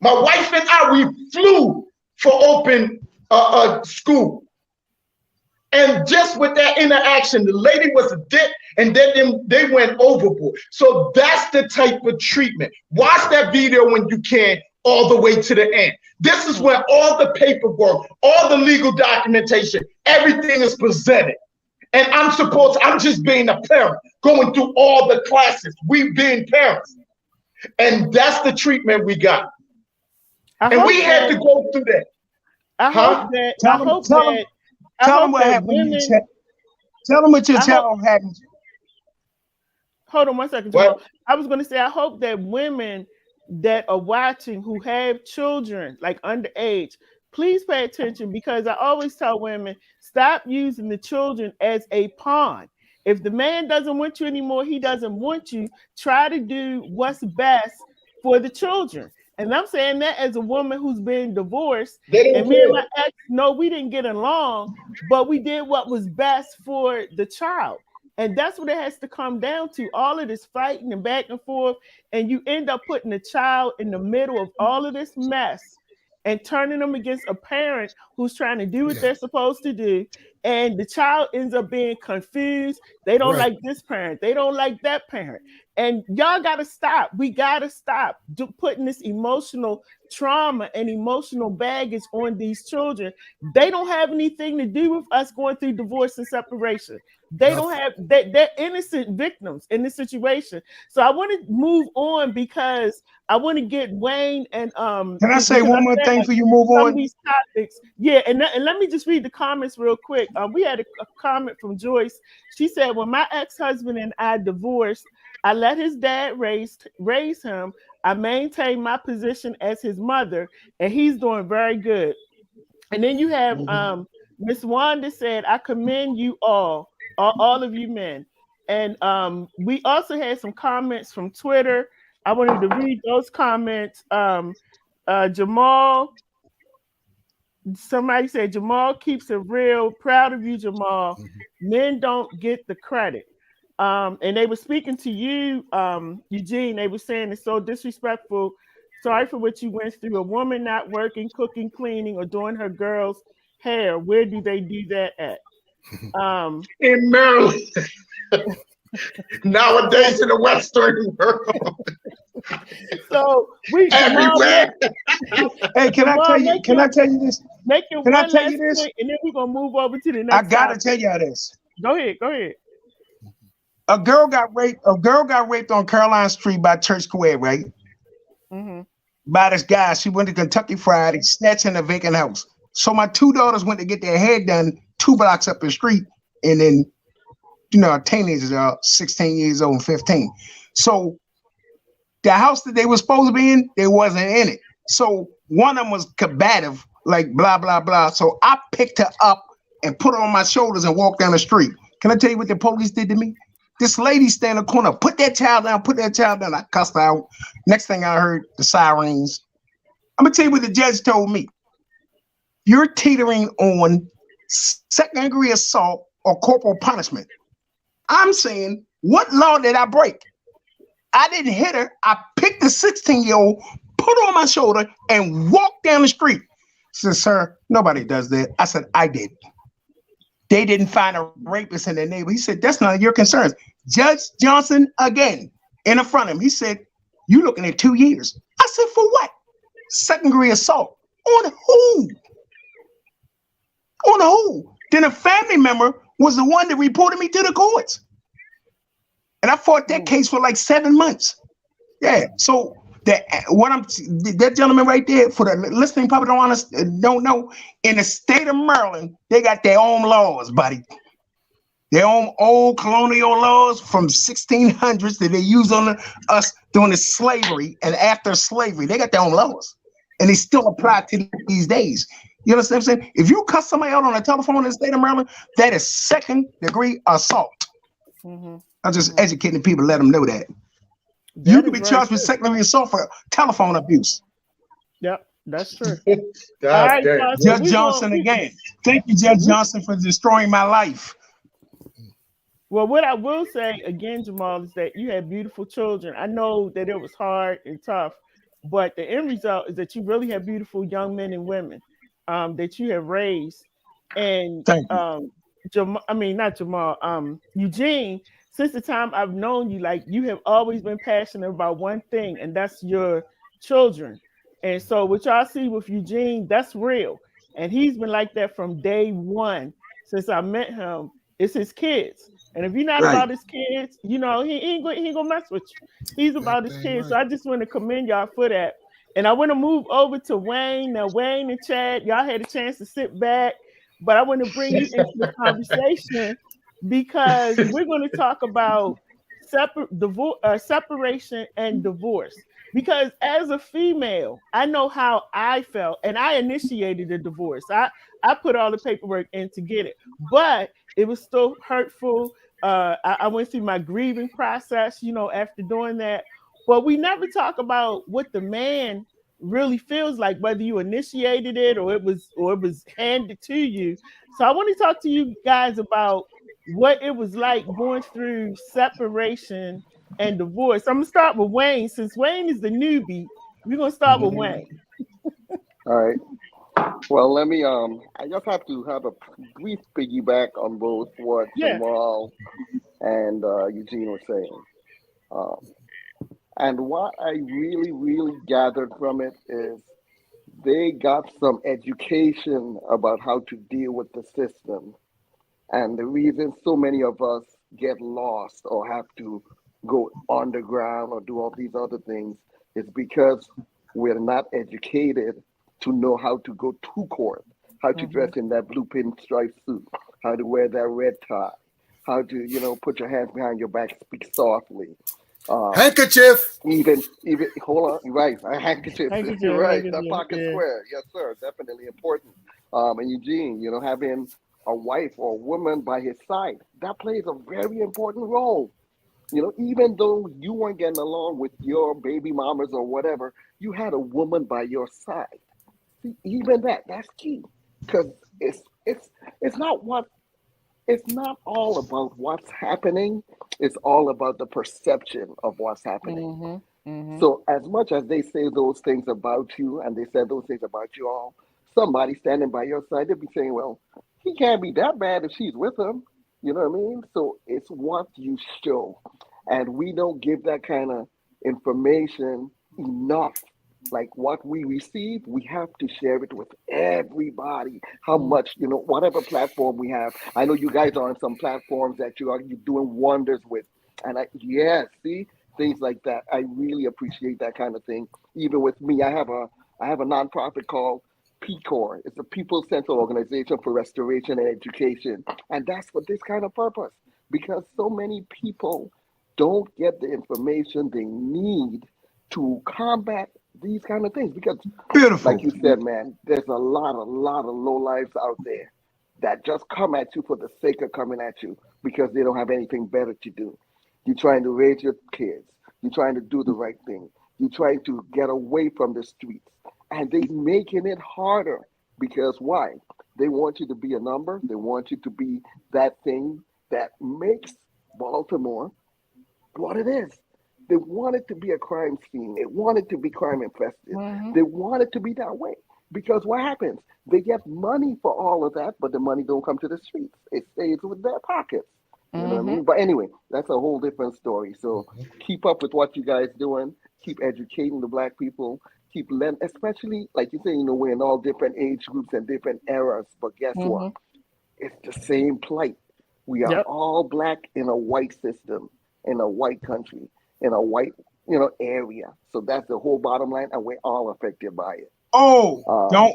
my wife and I, we flew for open school. And just with that interaction, the lady was a dick, and then they went overboard. So that's the type of treatment. Watch that video when you can, all the way to the end. This is where all the paperwork, all the legal documentation, everything is presented. And I'm just being a parent, going through all the classes, we being parents. And that's the treatment we got. And we had to go through that. Tell them what happened. Tell them what you tell them happened. Hold on 1 second. Well, I was going to say, I hope that women that are watching who have children like underage, please pay attention, because I always tell women, stop using the children as a pawn. If the man doesn't want you anymore, he doesn't want you. Try to do what's best for the children. And I'm saying that as a woman who's been divorced, and me and my ex, no, we didn't get along, but we did what was best for the child. And that's what it has to come down to. All of this fighting and back and forth, and you end up putting the child in the middle of all of this mess and turning them against a parent who's trying to do what they're supposed to do. And the child ends up being confused. They don't like this parent. They don't like that parent. And y'all got to stop. We got to stop putting this emotional trauma and emotional baggage on these children. They don't have anything to do with us going through divorce and separation. They don't have, they're innocent victims in this situation. So I want to move on, because I want to get Wayne and Can I say one more thing for you move on? Of these topics. Yeah, and let me just read the comments real quick. We had a comment from Joyce. She said, when my ex-husband and I divorced, I let his dad raise him. I maintained my position as his mother, and he's doing very good. And then you have Miss Wanda said, I commend you all of you men. And we also had some comments from Twitter. I wanted to read those comments. Jamal, somebody said, Jamal keeps it real. Proud of you, Jamal. Men don't get the credit. And they were speaking to you, Eugene. They were saying it's so disrespectful. Sorry for what you went through. A woman not working, cooking, cleaning, or doing her girl's hair. Where do they do that at? In Maryland. Nowadays in the Western world. So we everywhere. Hey, can I tell you this? Make it can I tell you this? And then we're gonna move over to the next. I gotta tell y'all this. Go ahead. A girl got raped on Caroline Street by Church Square, right? By this guy. She went to Kentucky Fried, snatching a vacant house. So my 2 daughters went to get their hair done 2 blocks up the street, and then, teenagers are 16 years old and 15. So the house that they were supposed to be in, they wasn't in it. So one of them was combative, like blah, blah, blah. So I picked her up and put her on my shoulders and walked down the street. Can I tell you what the police did to me? This lady stand in the corner, put that child down. I cussed her out. Next thing I heard, the sirens. I'm gonna tell you what the judge told me. You're teetering on second-degree assault or corporal punishment. I'm saying, what law did I break? I didn't hit her. I picked the 16-year-old, put her on my shoulder, and walked down the street. She said, sir, nobody does that. I said, I did. They didn't find a rapist in their neighbor. He said, that's none of your concerns. Judge Johnson, again, in front of him, he said, you looking at 2 years. I said, for what? Second-degree assault. On who? On the who? Then a family member was the one that reported me to the courts. And I fought that case for like 7 months. Yeah. So that gentleman right there, for the listening public don't know, in the state of Maryland, they got their own laws, buddy. Their own old colonial laws from 1600s that they used on us during the slavery and after slavery. They got their own laws, and they still apply to these days. You understand what I'm saying? If you cuss somebody out on a telephone in the state of Maryland, that is second-degree assault. I'm just educating people, let them know that. You can be charged with second-degree assault for telephone abuse. Yep, that's true. All right, Judge Johnson again. Thank you, Judge Johnson, for destroying my life. Well, what I will say again, Jamal, is that you had beautiful children. I know that it was hard and tough, but the end result is that you really have beautiful young men and women that you have raised. And not Jamal, Eugene, since the time I've known you, like, you have always been passionate about one thing, and that's your children. And so what y'all see with Eugene, that's real. And he's been like that from day one since I met him. It's his kids. And if you're not about his kids, he ain't gonna mess with you. He's about his kids. So I just want to commend y'all for that. And I want to move over to Wayne. Now, Wayne and Chad, y'all had a chance to sit back, but I want to bring you into the conversation because we're going to talk about separation and divorce. Because as a female, I know how I felt, and I initiated a divorce. I put all the paperwork in to get it, but it was still hurtful. I went through my grieving process, after doing that. But we never talk about what the man really feels like, whether you initiated it or it was handed to you. So I want to talk to you guys about what it was like going through separation and divorce. I'm gonna start with Wayne. Since Wayne is the newbie, we're gonna start with Wayne. All right. Well, let me. I just have to have a brief piggyback on both what Jamal and Eugene were saying. And what I really, really gathered from it is they got some education about how to deal with the system. And the reason so many of us get lost or have to go underground or do all these other things is because we're not educated to know how to go to court, how to dress in that blue pinstripe suit, how to wear that red tie, how to, put your hands behind your back, speak softly. Handkerchief. Even hold on, right? A handkerchief, right? That pocket square, yes, sir. Definitely important. And Eugene, having a wife or a woman by his side, that plays a very important role. Even though you weren't getting along with your baby mamas or whatever, you had a woman by your side. See, even that's key, because it's not all about what's happening. It's all about the perception of what's happening. So as much as they say those things about you, and they said those things about you all, somebody standing by your side, they'll be saying, well, he can't be that bad if she's with him. You know what I mean? So it's what you show. And we don't give that kind of information enough. Like what we receive, we have to share it with everybody. How much, whatever platform we have. I know you guys are on some platforms that you're doing wonders with. And see, things like that. I really appreciate that kind of thing. Even with me, I have a nonprofit called PCOR. It's a People Central Organization for Restoration and Education. And that's for this kind of purpose, because so many people don't get the information they need to combat these kind of things. Because like you said, man, there's a lot of low lives out there that just come at you for the sake of coming at you because they don't have anything better to do. You're trying to raise your kids. You're trying to do the right thing. You're trying to get away from the streets. And they're making it harder because why? They want you to be a number. They want you to be that thing that makes Baltimore what it is. They want it to be a crime scene. They want it to be crime infested. They want it to be that way. Because what happens? They get money for all of that, but the money don't come to the streets. It stays with their pockets. You know what I mean? But anyway, that's a whole different story. So keep up with what you guys doing. Keep educating the Black people. keep learning, especially like you say, we're in all different age groups and different eras. But guess what? Mm-hmm. It's the same plight. We are Yep. all black in a white system, in a white country, in a white, area. So that's the whole bottom line, and we're all affected by it. Oh, Um,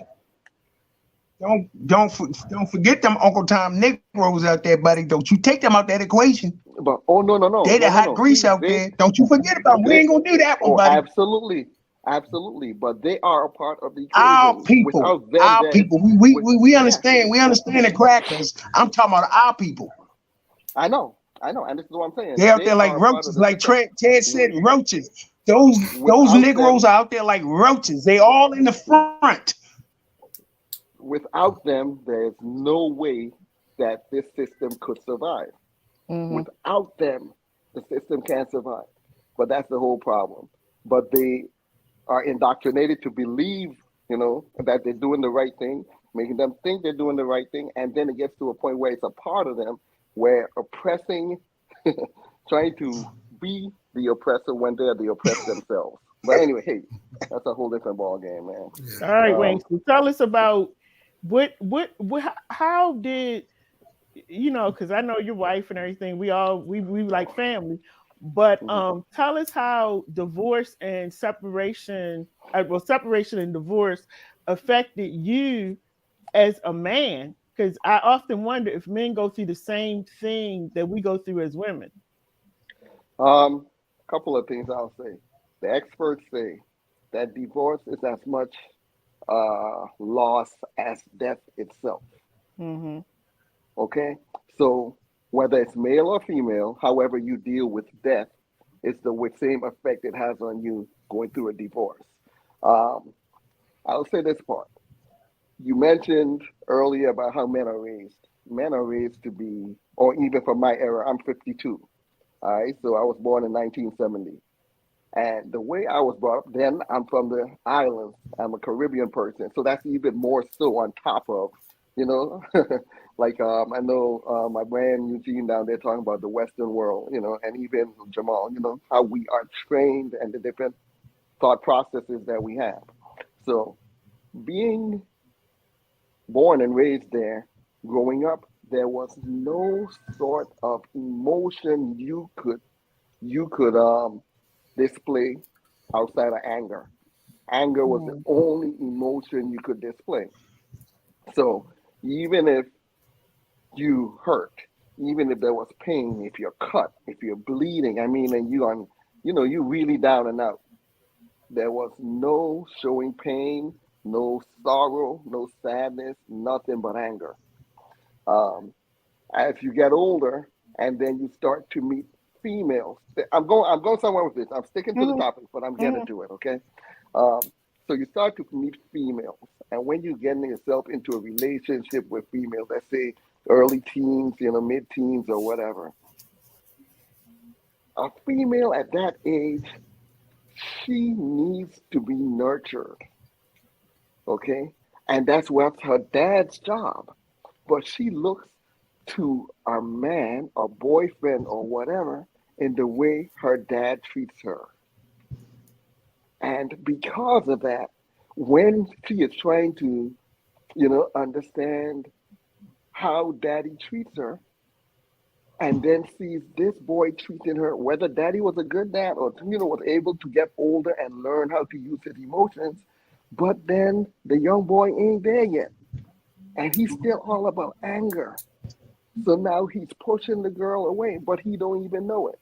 don't forget them Uncle Tom Negroes out there, buddy. Don't you take them out that equation. but oh no no no They no the no hot no. grease See, out there. Don't you forget about them. We they ain't gonna do that one, oh buddy. absolutely, absolutely. But they are a part of the Our equation. people, Without them, our there's people. We with we, we yeah. understand. We understand the crackers. I'm talking about our people. I know, and this is what I'm saying. They out They there like are a part of roaches, the like system. Ted said, roaches. Those Without Negroes them, are out there like roaches. They all in the front. without them, there's no way that this system could survive. Mm-hmm. Without them, the system can't survive. But that's the whole problem. But they are indoctrinated to believe, that they're doing the right thing, making them think they're doing the right thing, and then it gets to a point where it's a part of them where oppressing, trying to be the oppressor when they're the oppressed themselves. But anyway, hey, that's a whole different ball game, man. All right, Wayne. Um, So tell us about how did because I know your wife and everything. We like family, but mhm. tell us how divorce and separation, separation and divorce affected you as a man. Because I often wonder if men go through the same thing that we go through as women. Couple of things I'll say. The experts say that divorce is as much loss as death itself. Mm-hmm. Okay, so whether it's male or female, however you deal with death, it's the same effect it has on you going through a divorce. Um, I'll say this part. You mentioned earlier about how men are raised. Men are raised to be, or even from my era, I'm 52. All right, so I was born in 1970. And the way I was brought up, then I'm from the islands. I'm a Caribbean person, so that's even more so on top of, you know, like I know my man Eugene down there talking about the Western world, and even Jamal, how we are trained and the different thought processes that we have. So being born and raised there, growing up, there was no sort of emotion you could display outside of anger. Anger was the Mm-hmm. only emotion you could display. So even if you hurt, even if there was pain, if you're cut, if you're bleeding, I mean, and you really down and out, there was no showing pain, no sorrow, no sadness, nothing but anger. Um, as you get older, and then you start to meet females. I'm going somewhere with this. I'm sticking to the topic, but I'm getting to it. Okay. Um, so you start to meet females, and when you get yourself into a relationship with females, let's say early teens, mid-teens or whatever, a female at that age, she needs to be nurtured. Okay, and that's what's her dad's job. But she looks to a man, a boyfriend, or whatever in the way her dad treats her. And because of that, when she is trying to, understand how daddy treats her, and then sees this boy treating her, whether daddy was a good dad or, was able to get older and learn how to use his emotions, but then the young boy ain't there yet. And he's still all about anger. So now he's pushing the girl away, but he don't even know it.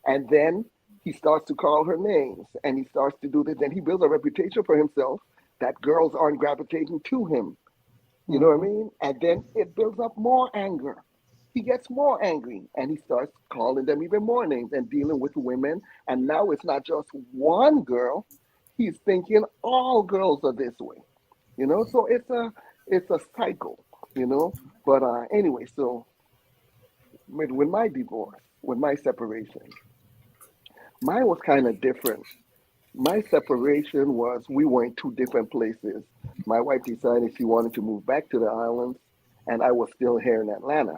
And then he starts to call her names and he starts to do this. Then he builds a reputation for himself that girls aren't gravitating to him. You know what I Mm-hmm. mean? And then it builds up more anger. He gets more angry and he starts calling them even more names and dealing with women. And now it's not just one girl. He's thinking all girls are this way. So it's a cycle, you know. But anyway, so with my divorce, with my separation, mine was kind of different. My separation was we were in two different places. My wife decided she wanted to move back to the islands, and I was still here in Atlanta.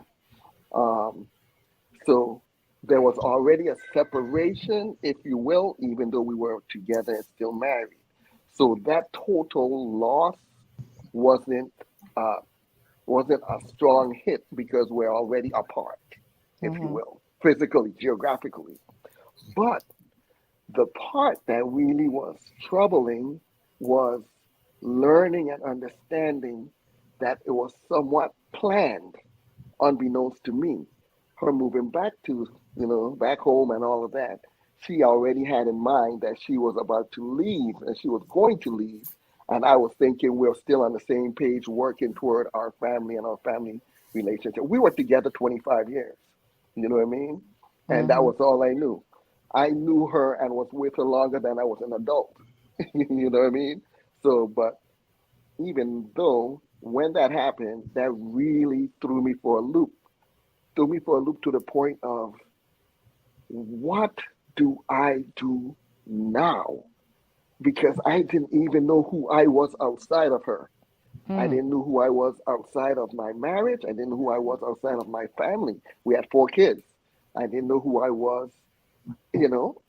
Um, so there was already a separation, if you will, even though we were together and still married. So that total loss wasn't uh, wasn't a strong hit because we're already apart, if you Mm-hmm. will, physically, geographically. But the part that really was troubling was learning and understanding that it was somewhat planned, unbeknownst to me. Her moving back to, back home and all of that, she already had in mind that she was about to leave and she was going to leave. And I was thinking we're still on the same page, working toward our family and our family relationship. We were together 25 years. You know what I mean? And that Mm-hmm. was all I knew. I knew her and was with her longer than I was an adult. You know what I mean? So, but even though when that happened, that really threw me for a loop to the point of what do I do now? Because I didn't even know who I was outside of her. I Mm. didn't know who I was outside of my marriage. I didn't know who I was outside of my family. We had 4 kids. I didn't know who I was,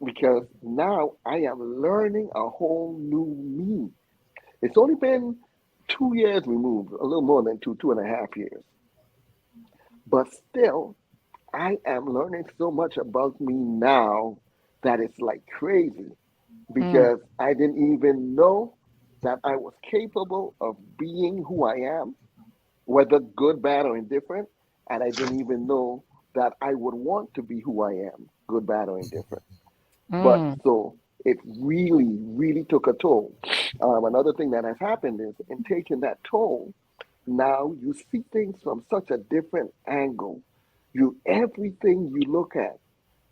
because now I am learning a whole new me. It's only been 2 years removed, a little more than 2.5 years. But still, I am learning so much about me now that it's like crazy Mm. because I didn't even know that I was capable of being who I am, whether good, bad, or indifferent. And I didn't even know that I would want to be who I am, good, bad, or indifferent. But Mm. so it really, really took a toll. Another thing that has happened is in taking that toll, now you see things from such a different angle. Everything you look at,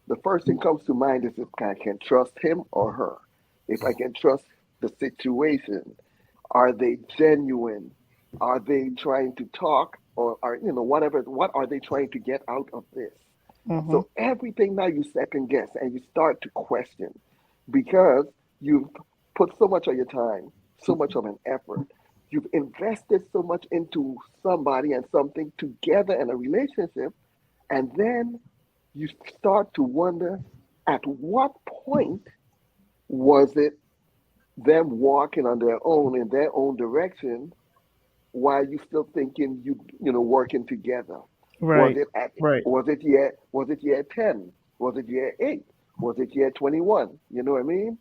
the first thing comes to mind is if I can trust him or her, if I can trust the situation. Are they genuine? Are they trying to talk or are whatever? What are they trying to get out of this? Mm-hmm. So everything now you second guess and you start to question because you've put so much of your time, so much of an effort. You've invested so much into somebody and something together in a relationship, and then you start to wonder at what point was it them walking on their own in their own direction while you still thinking working together? Was Right. it at Right. was it year 10? Was it year 8? Was it year 21? You know what I mean?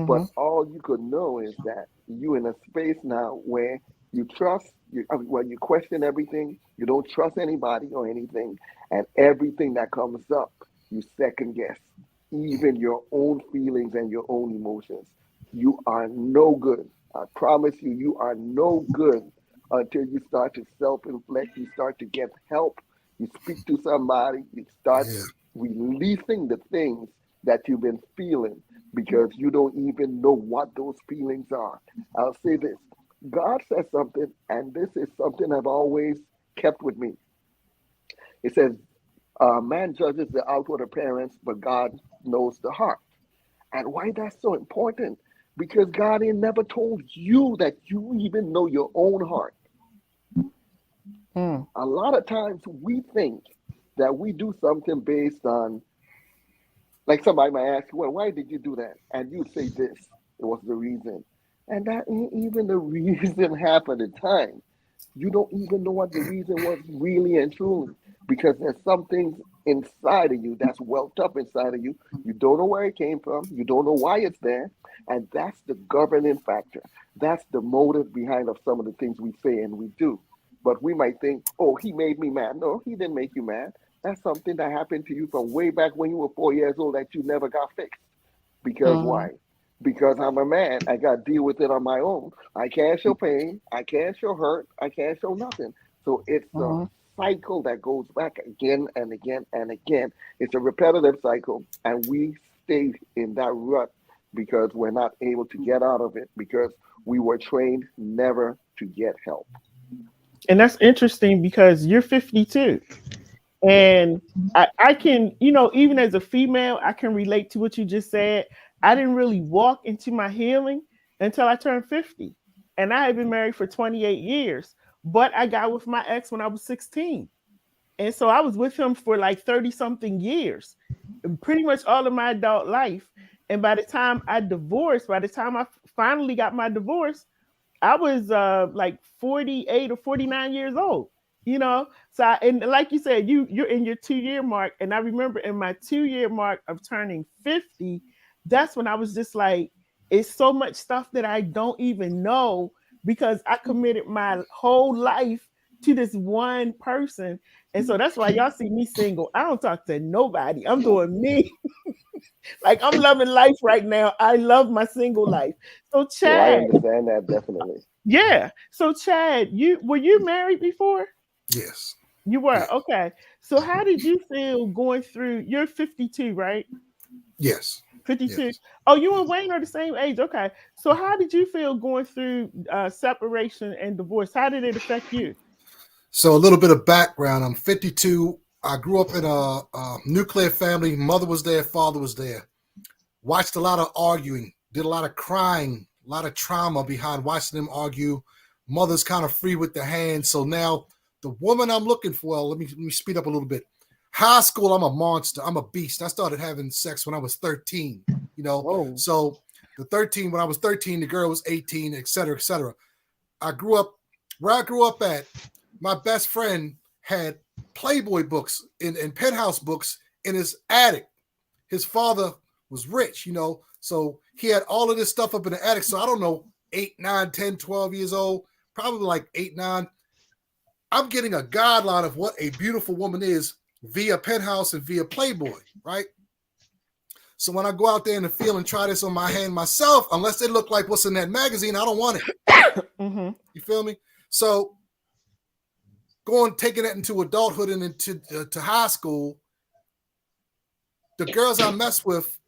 But Mm-hmm. all you could know is that you in a space now where you trust well, you question everything, you don't trust anybody or anything, and everything that comes up, you second guess, even your own feelings and your own emotions. You are no good. I promise you, you are no good until you start to self-inflict, you start to get help, you speak to somebody, you start Yeah. releasing the things that you've been feeling because you don't even know what those feelings are. I'll say this. God says something, and this is something I've always kept with me. It says, man judges the outward appearance, but God knows the heart. And why that's so important? Because God ain't never told you that you even know your own heart. Mm. A lot of times we think that we do something based on, like somebody might ask you, well, why did you do that? And you say this, it was the reason. And that ain't even the reason half of the time. You don't even know what the reason was really and truly because there's some things inside of you that's welt up inside of you. You don't know where it came from. You don't know why it's there. And that's the governing factor. That's the motive behind of some of the things we say and we do. But we might think, oh, he made me mad. No, he didn't make you mad. That's something that happened to you from way back when you were 4 years old that you never got fixed. Because Mm-hmm. why? Because I'm a man. I got to deal with it on my own. I can't show pain. I can't show hurt. I can't show nothing. So it's a Mm-hmm. cycle that goes back again and again and again. It's a repetitive cycle. And we stay in that rut because we're not able to get out of it because we were trained never to get help. And that's interesting because you're 52. And I can, even as a female, I can relate to what you just said. I didn't really walk into my healing until I turned 50. And I had been married for 28 years, but I got with my ex when I was 16. And so I was with him for like 30 something years, pretty much all of my adult life. And by the time I divorced, by the time I finally got my divorce, I was like 48 or 49 years old, you know. So and like you said, you're in your 2 year mark, and I remember in my 2 year mark of turning 50, that's when I was just like, it's so much stuff that I don't even know because I committed my whole life to this one person. And so that's why y'all see me single. I don't talk to nobody. I'm doing me. Like I'm loving life right now. I love my single life. So Yeah, I Chad, understand that definitely. yeah. So Chad, you were you married before? Yes. You were. Yeah. Okay. So how did you feel going through you're 52, right? Yes. 52. Yes. Oh, you and Wayne are the same age. Okay. So how did you feel going through separation and divorce? How did it affect you? So a little bit of background. I'm 52. I grew up in a nuclear family. Mother was there, father was there. Watched a lot of arguing, did a lot of crying, a lot of trauma behind watching them argue. Mother's kind of free with the hand. So now the woman I'm looking for, let me speed up a little bit. High school, I'm a monster. I'm a beast. I started having sex when I was 13, you know. Whoa. So when I was 13, the girl was 18, et cetera, et cetera. Where I grew up at, my best friend had Playboy books and penthouse books in his attic. His father was rich, you know, so he had all of this stuff up in the attic. So I don't know, 8, 9, 10, 12 years old, probably like 8, 9. I'm getting a guideline of what a beautiful woman is via penthouse and via Playboy, right? So when I go out there in the field and try this on my hand myself, unless they look like what's in that magazine, I don't want it. Mm-hmm. You feel me? So taking that into adulthood and into to high school, the girls I mess with,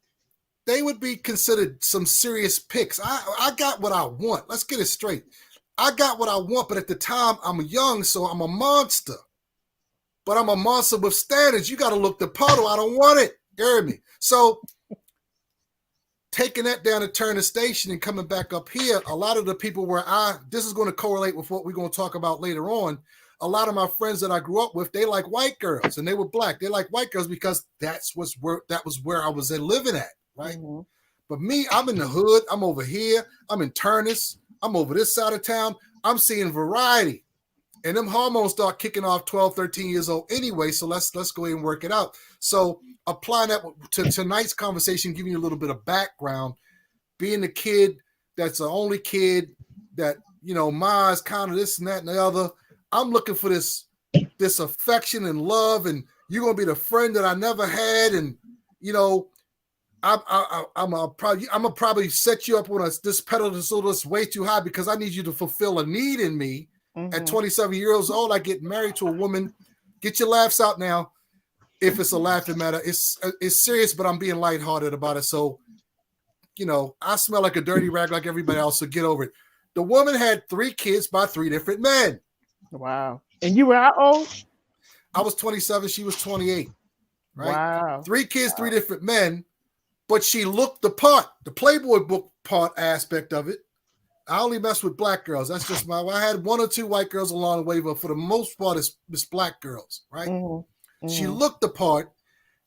they would be considered some serious picks. I got what I want. Let's get it straight. I got what I want, but at the time I'm young, so I'm a monster. But I'm a monster with standards. You got to look the puddle. I don't want it. You hear me? So taking that down to Turner Station and coming back up here, a lot of the people this is going to correlate with what we're going to talk about later on. A lot of my friends that I grew up with, they like white girls, and they were black. They like white girls because that was where I was living at, right? Mm-hmm. But me, I'm in the hood. I'm over here. I'm in Turnus. I'm over this side of town. I'm seeing variety. And them hormones start kicking off 12, 13 years old anyway. So let's go ahead and work it out. So applying that to tonight's conversation, giving you a little bit of background, being the kid that's the only kid that, you know, Ma's kind of this and that and the other. I'm looking for this affection and love, and you're going to be the friend that I never had. And, you know, I'm gonna probably set you up on this pedestal that's way too high because I need you to fulfill a need in me. Mm-hmm. At 27 years old, I get married to a woman. Get your laughs out now. If it's a laughing matter, it's serious, but I'm being lighthearted about it. So, you know, I smell like a dirty rag like everybody else. So get over it. The woman had 3 kids by 3 different men. Wow. And you were how old? I was 27. She was 28. Right. Wow. 3 kids, 3 different men. But she looked the part, the Playboy book part aspect of it. I only mess with black girls. That's just I had 1 or 2 white girls along the way, but for the most part, it's black girls, right? Mm-hmm. She looked the part,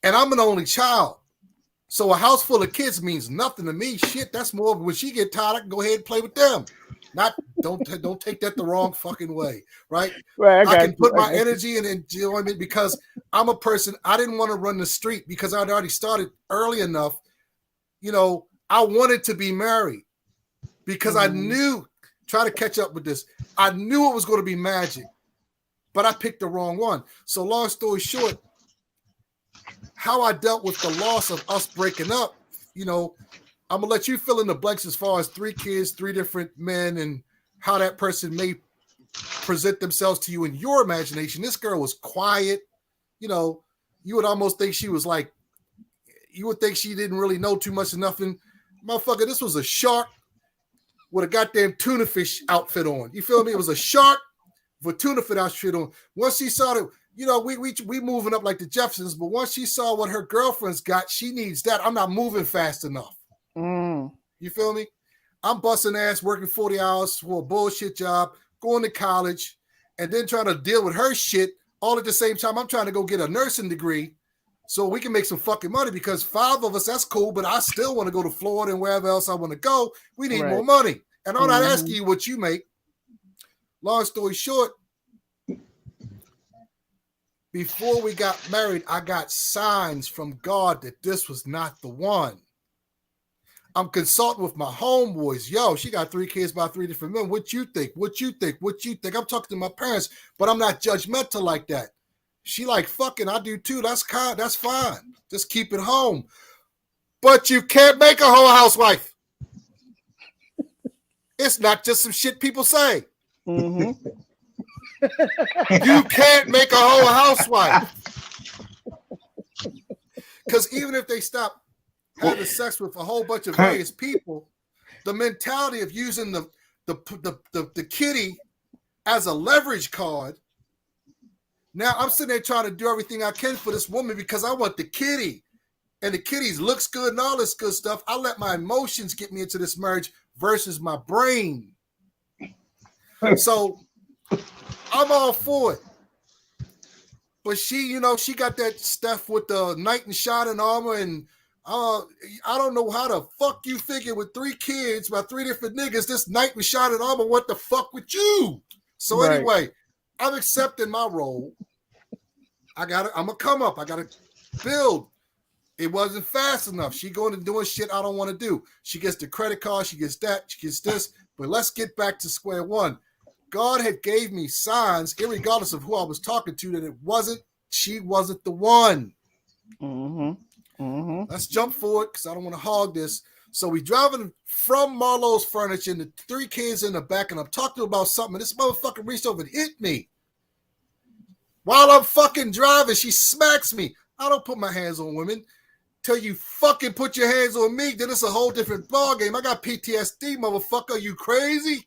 and I'm an only child. So a house full of kids means nothing to me. Shit, that's more when she get tired, I can go ahead and play with them. Don't take that the wrong fucking way, right? Right, I can put my energy in enjoyment because I'm a person, I didn't want to run the street because I'd already started early enough. You know, I wanted to be married because I knew, try to catch up with this, I knew it was going to be magic, but I picked the wrong one. So long story short, how I dealt with the loss of us breaking up, you know, I'm going to let you fill in the blanks as far as 3 kids, 3 different men, and how that person may present themselves to you in your imagination. This girl was quiet. You know, you would almost think she was like, you would think she didn't really know too much of nothing. Motherfucker, this was a shark with a goddamn tuna fish outfit on. You feel me? It was a shark with tuna fish outfit on. Once she saw that, you know, we moving up like the Jeffersons, but once she saw what her girlfriend's got, she needs that. I'm not moving fast enough. You feel me? I'm busting ass, working 40 hours for a bullshit job, going to college, and then trying to deal with her shit all at the same time. I'm trying to go get a nursing degree So we can make some fucking money because 5 of us, that's cool, but I still want to go to Florida and wherever else I want to go. We need more money. And I'm not asking you what you make. Long story short, before we got married, I got signs from God that this was not the one. I'm consulting with my homeboys. Yo, she got 3 kids by 3 different men. What you think? What you think? What you think? I'm talking to my parents, but I'm not judgmental like that. She like, fucking, I do too. That's fine. Just keep it home. But you can't make a whole housewife. It's not just some shit people say. You can't make a whole housewife. Because even if they stop having sex with a whole bunch of various people, the mentality of using the kitty as a leverage card. Now I'm sitting there trying to do everything I can for this woman because I want the kitty. And the kitty looks good and all this good stuff. I let my emotions get me into this marriage versus my brain. So I'm all for it. But she, she got that stuff with the knight in shining armor, and I don't know how the fuck you figure with 3 kids by 3 different niggas, this knight in shining armor, what the fuck with you? So anyway, I'm accepting my role. I'm gonna come up. I gotta build. It wasn't fast enough. She going to doing shit I don't want to do. She gets the credit card. She gets that. She gets this. But let's get back to square one. God had gave me signs, irregardless of who I was talking to, that she wasn't the one. Let's jump forward because I don't want to hog this. So we driving from Marlowe's Furniture and the 3 kids in the back, and I'm talking about something, and this motherfucker reached over and hit me. While I'm fucking driving, she smacks me. I don't put my hands on women. Till you fucking put your hands on me, then it's a whole different ballgame. I got PTSD, motherfucker. Are you crazy?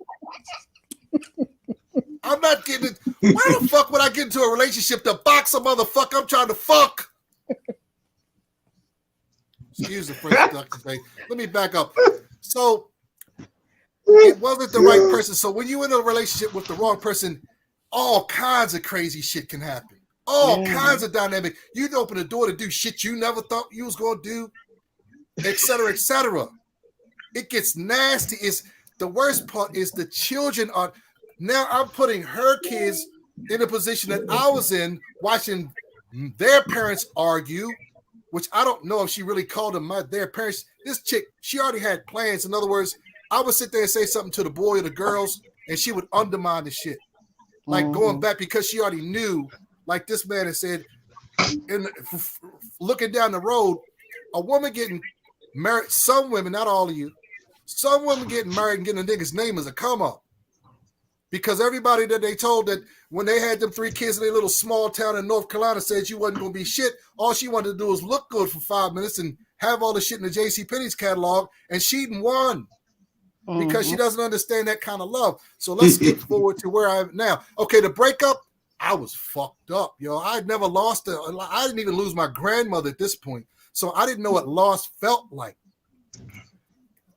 I'm not getting it. Why the fuck would I get into a relationship to box a motherfucker I'm trying to fuck? Excuse the first let me back up. So it wasn't the right person. So when you're in a relationship with the wrong person, all kinds of crazy shit can happen. All kinds of dynamic. You'd open the door to do shit you never thought you was going to do, et cetera, et cetera. It gets nasty. The worst part is the children are, now I'm putting her kids in a position that I was in, watching their parents argue, which I don't know if she really called them their parents. This chick, she already had plans. In other words, I would sit there and say something to the boy or the girls, and she would undermine the shit. Like going back because she already knew. Like this man has said, looking down the road, a woman getting married, some women, not all of you, some women getting married and getting a nigga's name as a come up. Because everybody that they told that when they had them 3 kids in a little small town in North Carolina said you wasn't going to be shit, all she wanted to do was look good for 5 minutes and have all the shit in the JCPenney's catalog, and she won. Because she doesn't understand that kind of love. So let's skip forward to where I am now. Okay, the breakup, I was fucked up, yo. I had never lost I didn't even lose my grandmother at this point. So I didn't know what loss felt like.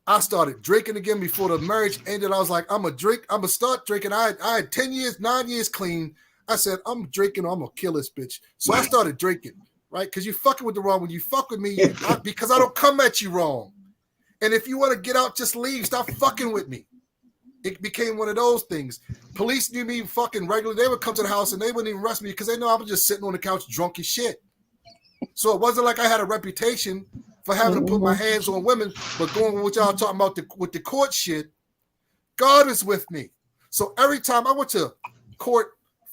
I started drinking again before the marriage ended. I was like, I'm going to start drinking. I had 9 years clean. I said, I'm drinking, I'm going to kill this bitch. So I started drinking, right? Because you fucking with the wrong. When you fuck with me, because I don't come at you wrong. And if you want to get out, just leave. Stop fucking with me. It became one of those things. Police knew me fucking regularly. They would come to the house and they wouldn't even arrest me because they know I was just sitting on the couch drunk as shit. So it wasn't like I had a reputation for having to put my hands on women, but going with what y'all talking about with the court shit, God is with me. So every time I went to court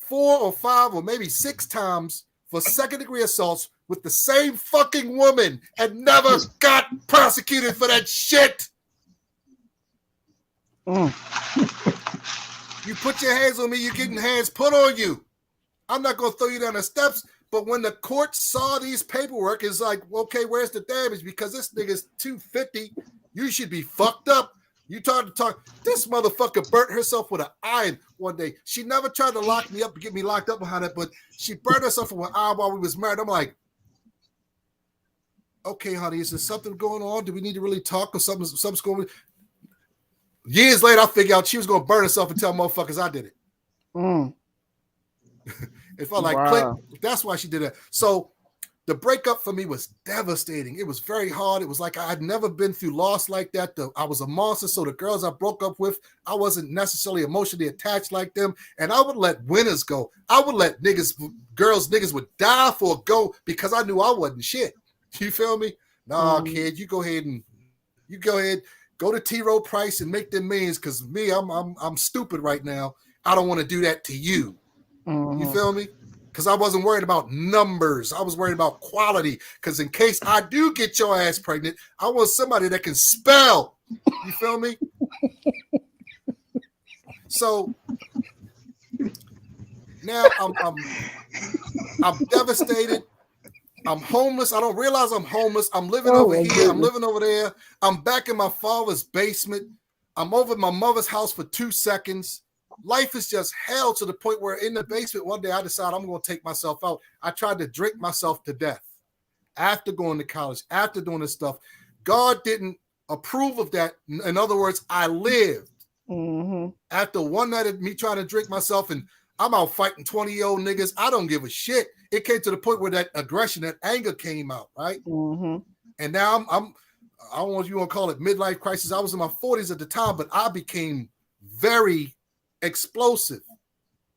4 or 5 or maybe 6 times for 2nd-degree assaults with the same fucking woman and never got prosecuted for that shit. You put your hands on me, you're getting hands put on you. I'm not going to throw you down the steps, but when the court saw these paperwork, it's like, okay, where's the damage? Because this nigga's 250. You should be fucked up. You tried to talk. This motherfucker burnt herself with an iron one day. She never tried to lock me up and get me locked up behind it, but she burnt herself with an iron while we was married. I'm like, okay, honey, is there something going on? Do we need to really talk or something's going on? Years later, I figured out she was going to burn herself and tell motherfuckers I did it. It felt like click. That's why she did that. So the breakup for me was devastating. It was very hard. It was like I had never been through loss like that. I was a monster. So the girls I broke up with, I wasn't necessarily emotionally attached like them. And I would let winners go. I would let niggas would die for a go because I knew I wasn't shit. You feel me? Nah, kid, you go ahead, go to T. Rowe Price and make them millions. Because me, I'm stupid right now. I don't want to do that to you. You feel me? Because I wasn't worried about numbers. I was worried about quality. Because in case I do get your ass pregnant, I want somebody that can spell. You feel me? So now I'm devastated. I'm homeless. I don't realize I'm homeless. I'm living over here. Goodness. I'm living over there. I'm back in my father's basement. I'm over at my mother's house for 2 seconds. Life is just hell to the point where in the basement one day I decided I'm going to take myself out. I tried to drink myself to death after going to college, after doing this stuff. God didn't approve of that. In other words, I lived. After one night of me trying to drink myself, and I'm out fighting 20-year-old niggas. I don't give a shit. It came to the point where that aggression, that anger came out, right? And now I'm I don't know if you want to call it midlife crisis. I was in my 40s at the time, but I became very explosive,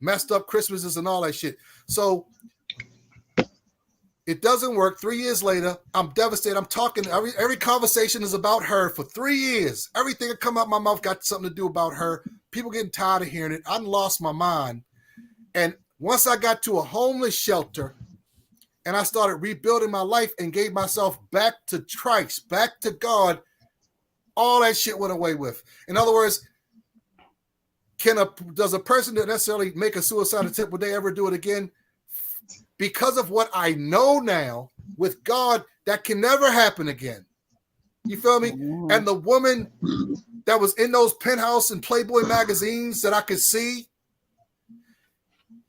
messed up Christmases and all that shit. So it doesn't work. 3 years later, I'm devastated. I'm talking, every conversation is about her for 3 years. Everything that come out my mouth got something to do about her. People getting tired of hearing it. I lost my mind. And once I got to a homeless shelter and I started rebuilding my life and gave myself back to Christ, back to God, all that shit went away with. In other words, does a person that necessarily make a suicide attempt, would they ever do it again? Because of what I know now with God, that can never happen again. You feel me? And the woman that was in those Penthouse and Playboy magazines that I could see,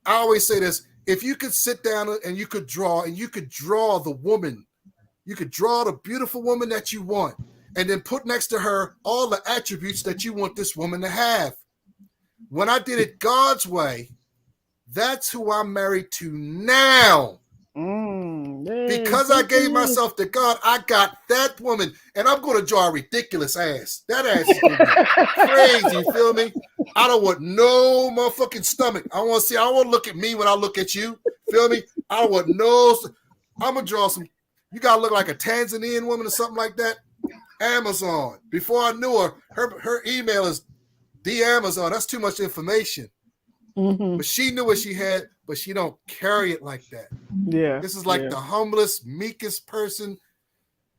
I always say this, if you could sit down and you could draw the woman, you could draw the beautiful woman that you want, and then put next to her all the attributes that you want this woman to have. When I did it God's way, that's who I'm married to now. Because I gave myself to God, I got that woman, and I'm going to draw a ridiculous ass. That ass is going to be crazy, you feel me? I don't want no motherfucking stomach. I want to look at me when I look at you, feel me? I don't want I'm going to draw some, you got to look like a Tanzanian woman or something like that. Amazon. Before I knew her email is the Amazon. That's too much information. But she knew what she had, but she don't carry it like that. Yeah. This is like the humblest, meekest person.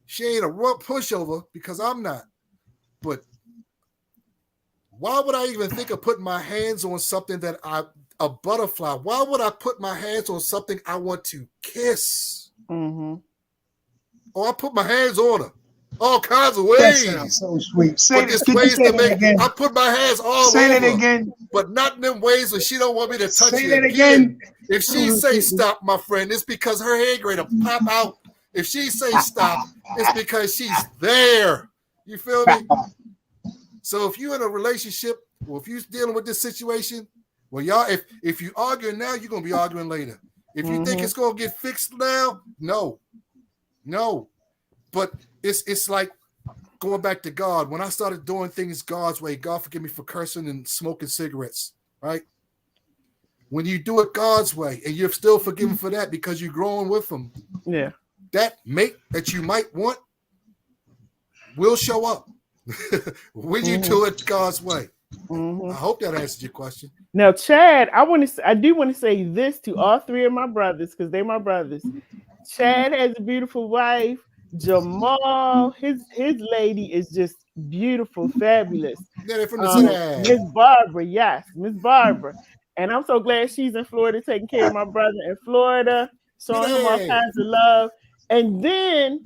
She ain't a pushover because I'm not. But why would I even think of putting my hands on something a butterfly? Why would I put my hands on something I want to kiss? Or I put my hands on her. All kinds of ways. That sounds so sweet. I put my hands all over. Say that again. But not in them ways where she don't want me to touch Say it that again. If she say stop, my friend, it's because her head grade will pop out. If she say stop, it's because she's there. You feel me? So if you're in a relationship, or if you're dealing with this situation, well, y'all, if you arguing now, you're gonna be arguing later. If you think it's gonna get fixed now, no. But it's like going back to God. When I started doing things God's way, God forgive me for cursing and smoking cigarettes, right? When you do it God's way and you're still forgiven for that because you're growing with him, that mate that you might want will show up when you do it God's way. I hope that answers your question. Now, Chad, I do want to say this to all three of my brothers because they're my brothers. Chad has a beautiful wife. Jamal, his lady is just beautiful, fabulous. Miss Barbara, yes, Miss Barbara. And I'm so glad she's in Florida taking care of my brother in Florida, showing him all kinds of love. And then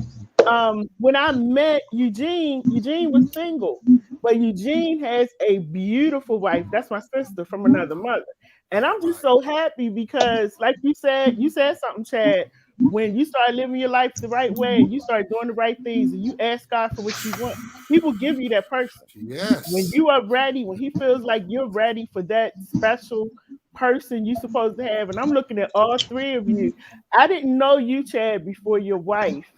when I met Eugene was single, but Eugene has a beautiful wife. That's my sister from another mother. And I'm just so happy because, like you said something, Chad. When you start living your life the right way, you start doing the right things, and you ask God for what you want, He will give you that person. Yes. When you are ready, when He feels like you're ready for that special person you supposed to have. And I'm looking at all three of you. I didn't know you, Chad, before your wife,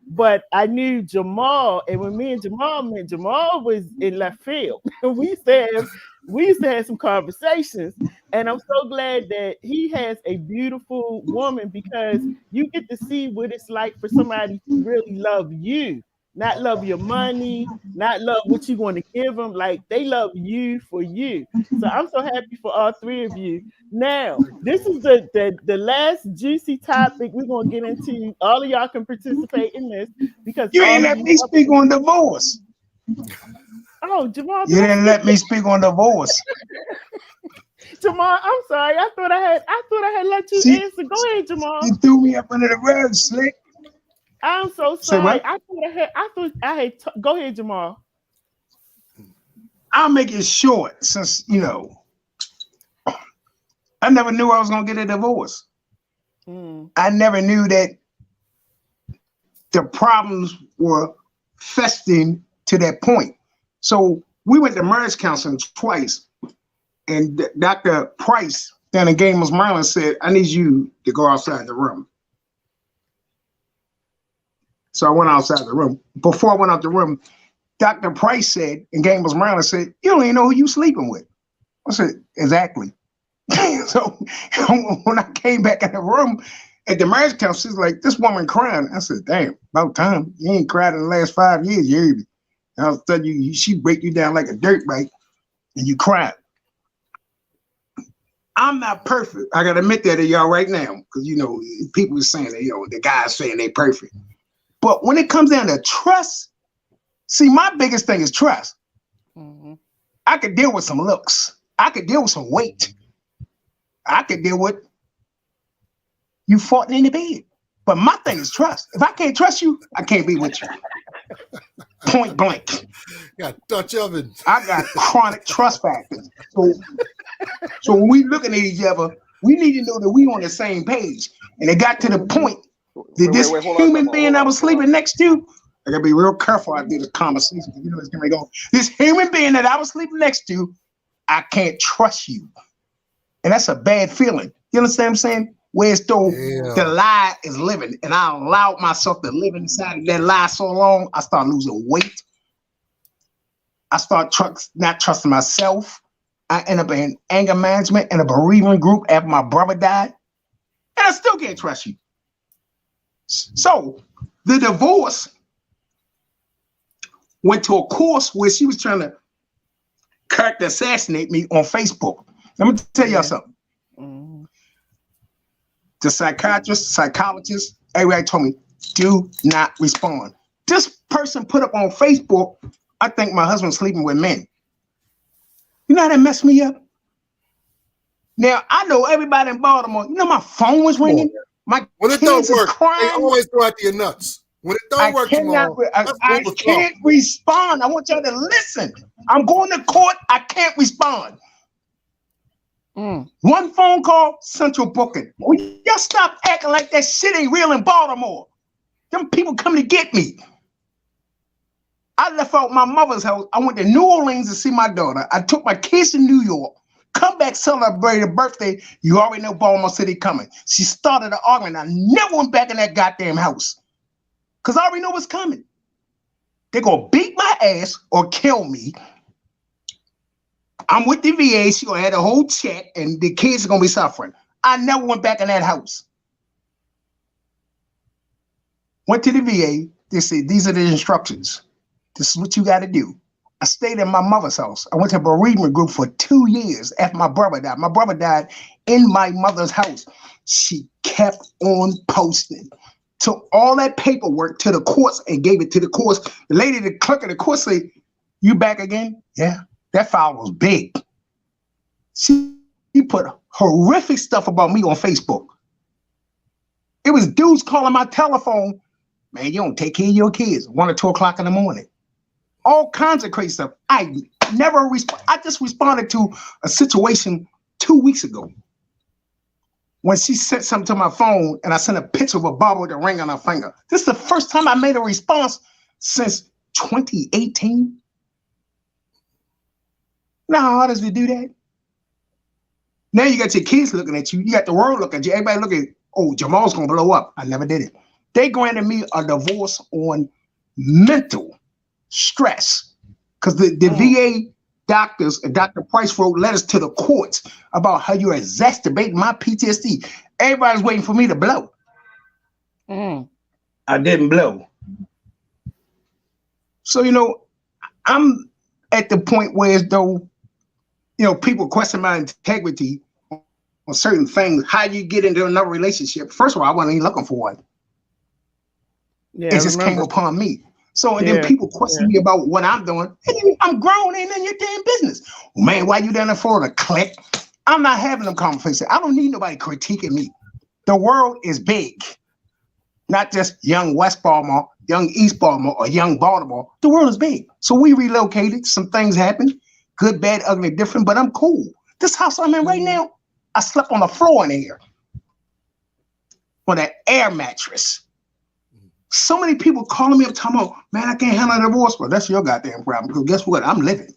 but I knew Jamal. And when me and Jamal met, Jamal was in left field. We used to have some conversations. And I'm so glad that he has a beautiful woman, because you get to see what it's like for somebody to really love you, not love your money, not love what you want to give them. Like, they love you for you. So I'm so happy for all three of you. Now, this is the last juicy topic we're gonna get into. All of y'all can participate in this, because You all ain't of let you. me speak on divorce. Oh, Jamal, You didn't let me speak on divorce. Jamal, I'm sorry. I thought I had let you See, answer. Go ahead, Jamal. you threw me up under the rug, Slick. I'm so Say sorry. what? I had. Go ahead, Jamal. I'll make it short, since I never knew I was gonna get a divorce. I never knew that the problems were festering to that point. So we went to marriage counseling twice, and Dr. Price down in Gamers, Maryland said, "I need you to go outside the room." So I went outside the room. Before I went out the room, Dr. Price said in Gamers, Maryland, said, "You don't even know who you sleeping with." I said, "Exactly." So when I came back in the room at the marriage council, she's like, "This woman crying." I said, "Damn, about time. You ain't cried in the last 5 years, you hear me?" And I was telling you, she break you down like a dirt bike, and you cry. I'm not perfect. I gotta admit that to y'all right now, because people are saying that the guys saying they perfect. But when it comes down to trust, see, my biggest thing is trust. I could deal with some looks. I could deal with some weight. I could deal with you farting in the bed. But my thing is trust. If I can't trust you, I can't be with you. Point blank. Got Dutch oven. I got chronic trust factors. So when we looking at each other, we need to know that we on the same page. And it got to the point that this human being I was sleeping next to, I gotta be real careful I do this conversation. It's gonna go. This human being that I was sleeping next to, I can't trust you. And that's a bad feeling. You understand what I'm saying? Where it's though the lie is living, and I allowed myself to live inside of that lie so long, I start losing weight. I start not trusting myself. I end up in anger management and a bereavement group after my brother died, and I still can't trust you. So the divorce went to a course where she was trying to character assassinate me on Facebook. Let me tell y'all something. The psychiatrist, psychologist, everybody told me, do not respond. This person put up on Facebook, I think my husband's sleeping with men. You know how that messed me up? Now, I know everybody in Baltimore, my phone was ringing. My kids is crying. They always go after your nuts. When it don't work, I can't respond. I want y'all to listen. I'm going to court. I can't respond. One phone call, central booking. Y'all stop acting like that shit ain't real in Baltimore. Them people come to get me. I left out my mother's house. I went to New Orleans to see my daughter. I took my kids to New York. Come back, celebrate her birthday. You already know Baltimore City coming. She started an argument. I never went back in that goddamn house, because I already know what's coming. They're going to beat my ass or kill me. I'm with the VA. She going to have a whole check, and the kids are going to be suffering. I never went back in that house. Went to the VA. They said, these are the instructions. This is what you got to do. I stayed in my mother's house. I went to a bereavement group for 2 years after my brother died. My brother died in my mother's house. She kept on posting. Took all that paperwork to the courts and gave it to the courts. The lady, the clerk of the court said, you back again? Yeah. That file was big. She put horrific stuff about me on Facebook. It was dudes calling my telephone. Man, you don't take care of your kids. 1 or 2 o'clock in the morning. All kinds of crazy stuff. I just responded to a situation 2 weeks ago when she sent something to my phone, and I sent a picture of a bobble with a ring on her finger. This is the first time I made a response since 2018. Now, how hard is it to do that? Now you got your kids looking at you. You got the world looking at you. Everybody looking, oh, Jamal's going to blow up. I never did it. They granted me a divorce on mental stress because the VA doctors, Dr. Price wrote letters to the courts about how you're exacerbating my PTSD. Everybody's waiting for me to blow. I didn't blow. So, you know, I'm at the point where as though, you know, people question my integrity on certain things. How you get into another relationship? First of all, I wasn't even looking for one. Yeah, it just came upon me. So, and then people question me about what I'm doing. Hey, I'm grown, ain't in your damn business. Well, man, why you down there for the click? I'm not having them conversations. I don't need nobody critiquing me. The world is big. Not just young West Baltimore, young East Baltimore, or young Baltimore. The world is big. So we relocated. Some things happened. Good, bad, ugly, different, but I'm cool. This house I'm in right now, I slept on the floor in here on an air mattress. So many people calling me up talking about, man, I can't handle a divorce. Well, that's your goddamn problem. Because guess what? I'm living.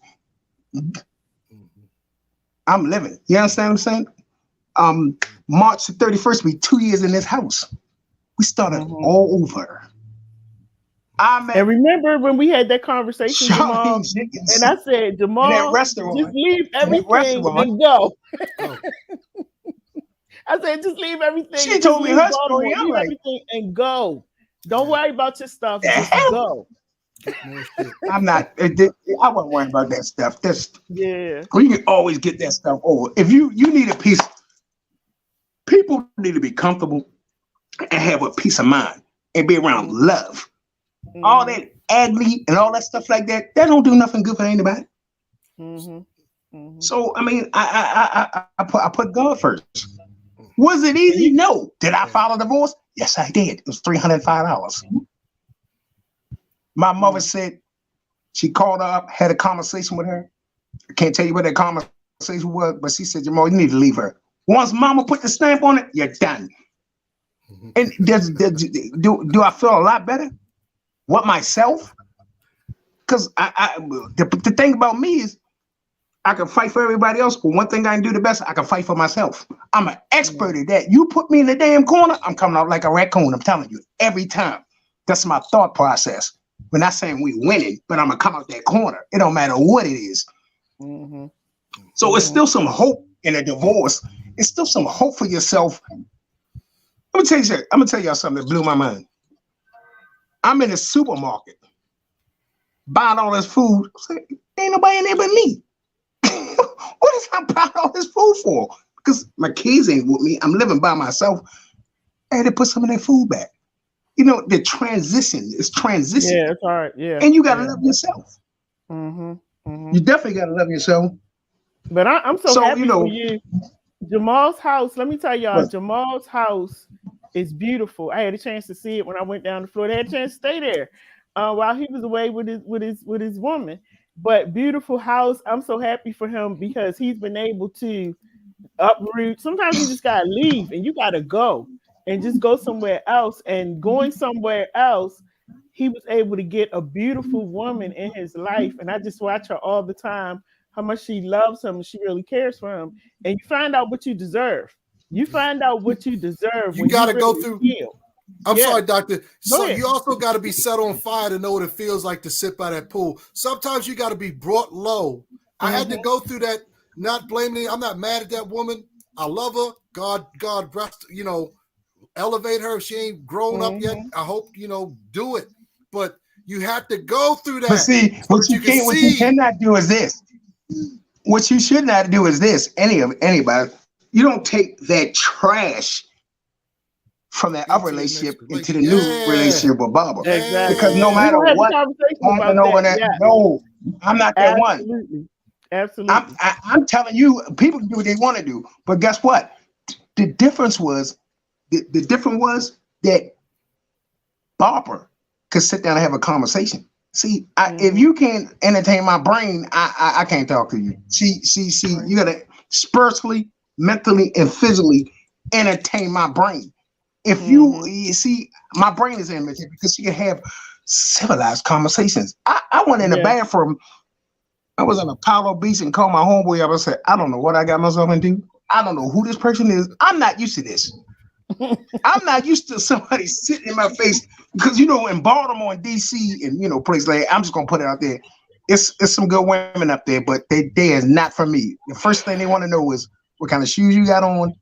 I'm living. You understand what I'm saying? March the 31st will be 2 years in this house. We started all over. And remember when we had that conversation, Jamal, and I said, Jamal, just leave everything and go. I said, just leave everything. She told me her story. Leave everything and go. Don't worry about your stuff. Just go. I'm not. I wasn't worrying about that stuff. You can always get that stuff over. If you need a peace, people need to be comfortable and have a peace of mind and be around love. All that ugly and all that stuff like that don't do nothing good for anybody. So I mean, I put God first. Was it easy? No. Did I file a divorce? Yes, I did. It was $305. My mother said she called her up, had a conversation with her. I can't tell you what that conversation was, but she said, Jamal, you need to leave her. Once mama put the stamp on it, you're done. And do I feel a lot better? What, myself? Because the thing about me is I can fight for everybody else, but one thing I can do the best, I can fight for myself. I'm an expert at that. You put me in the damn corner, I'm coming out like a raccoon. I'm telling you, every time. That's my thought process. We're not saying we winning, but I'm gonna come out that corner. It don't matter what it is. So it's still some hope in a divorce. It's still some hope for yourself. I'm gonna tell y'all something that blew my mind. I'm in a supermarket buying all this food. Ain't nobody in there but me. What is I buying all this food for? Because my kids ain't with me. I'm living by myself. I had to put some of that food back. You know, the transition is transition. Yeah, it's hard. Yeah. And you gotta love yourself. You definitely gotta love yourself. But I'm so happy for you. Jamal's house, let me tell y'all, Jamal's house is beautiful. I had a chance to see it when I went down to Florida. I had a chance to stay there while he was away with his woman. But beautiful house. I'm so happy for him because he's been able to uproot. Sometimes you just gotta leave and you gotta go and just go somewhere else. And going somewhere else, he was able to get a beautiful woman in his life. And I just watch her all the time, how much she loves him and she really cares for him. And you find out what you deserve. You find out what you deserve. You got to go through. Feel. I'm sorry, doctor. So you also got to be set on fire to know what it feels like to sit by that pool. Sometimes you got to be brought low. I had to go through that, not blaming. I'm not mad at that woman. I love her. God rest, elevate her. If she ain't grown up yet, I hope, do it. But you have to go through that. But see, what you cannot do is this. What you should not do is this. Anybody, you don't take that trash from that other relationship into the new relationship with Baba. Exactly. Because no matter what, no, I'm not that one. Absolutely. I'm telling you, people can do what they want to do. But guess what? The difference was that Barbara could sit down and have a conversation. See, if you can't entertain my brain, I can't talk to you. See, you gotta spiritually, mentally, and physically entertain my brain. If you see, my brain is immature because she can have civilized conversations. I went in the bathroom. I was on Apollo Beach and called my homeboy up and said, I don't know what I got myself into. I don't know who this person is. I'm not used to this. I'm not used to somebody sitting in my face because in Baltimore and DC and places like that, I'm just gonna put it out there. It's some good women up there, but they is not for me. The first thing they want to know is what kind of shoes you got on,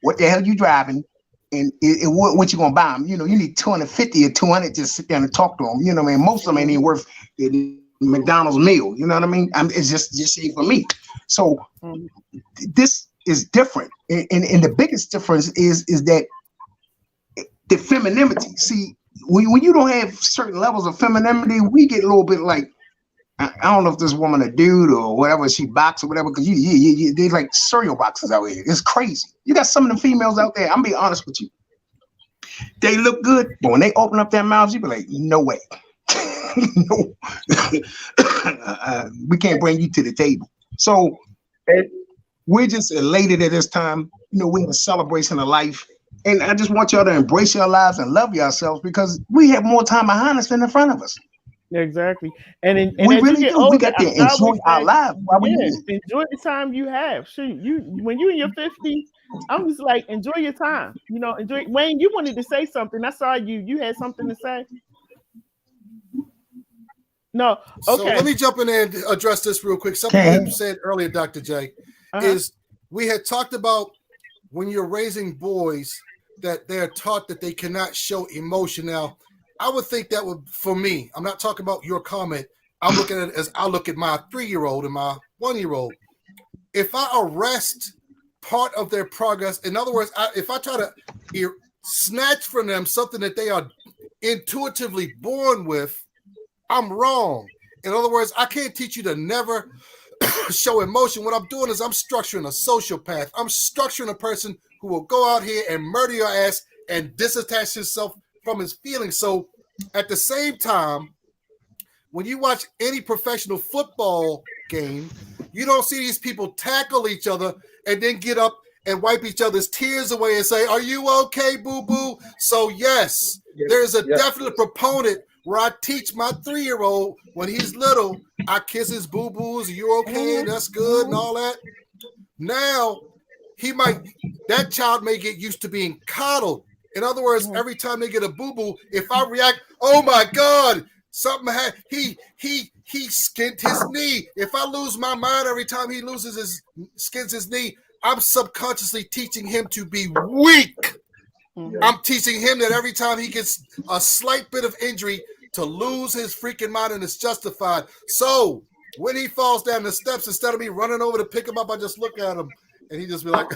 what the hell you driving, and what you gonna buy them. You need 250 or 200 just sit down and talk to them. You know what I mean? Most of them ain't even worth the McDonald's meal. You know what I mean? It's just ain't for me. So this is different, and the biggest difference is that the femininity. See, when you don't have certain levels of femininity, we get a little bit like, I don't know if this woman a dude or whatever, she box or whatever, because they like cereal boxes out here. It's crazy. You got some of the females out there, I'm being honest with you. They look good, but when they open up their mouths, you be like, no way. No. We can't bring you to the table. So we're just elated at this time. We're in a celebration of life. And I just want y'all to embrace your lives and love yourselves because we have more time behind us than in front of us. Exactly. And we really do. Older, we got to enjoy our lives while we live. Enjoy the time you have. Shoot, when you're in your 50s, I'm just like, enjoy your time. Enjoy. Wayne, you wanted to say something. I saw you. You had something to say? No. Okay. So let me jump in there and address this real quick. Something you said earlier, Dr. J, is we had talked about when you're raising boys that they're taught that they cannot show emotion. Now, I would think that would, for me, I'm not talking about your comment. I'm looking at it as I look at my 3-year-old and my 1-year-old. If I arrest part of their progress, in other words, if I try to snatch from them something that they are intuitively born with, I'm wrong. In other words, I can't teach you to never show emotion. What I'm doing is I'm structuring a social path. I'm structuring a person who will go out here and murder your ass and disattach himself from his feelings. So at the same time, when you watch any professional football game, you don't see these people tackle each other and then get up and wipe each other's tears away and say, "Are you okay, boo-boo?" So yes, there's a definite proponent where I teach my 3-year-old when he's little, I kiss his boo-boos, "Are you okay? That's good," and all that. Now, that child may get used to being coddled. In other words, every time they get a boo-boo, if I react, "Oh my God, something he skinned his knee." If I lose my mind every time he skins his knee, I'm subconsciously teaching him to be weak. I'm teaching him that every time he gets a slight bit of injury, to lose his freaking mind, and it's justified. So when he falls down the steps, instead of me running over to pick him up, I just look at him and he just be like,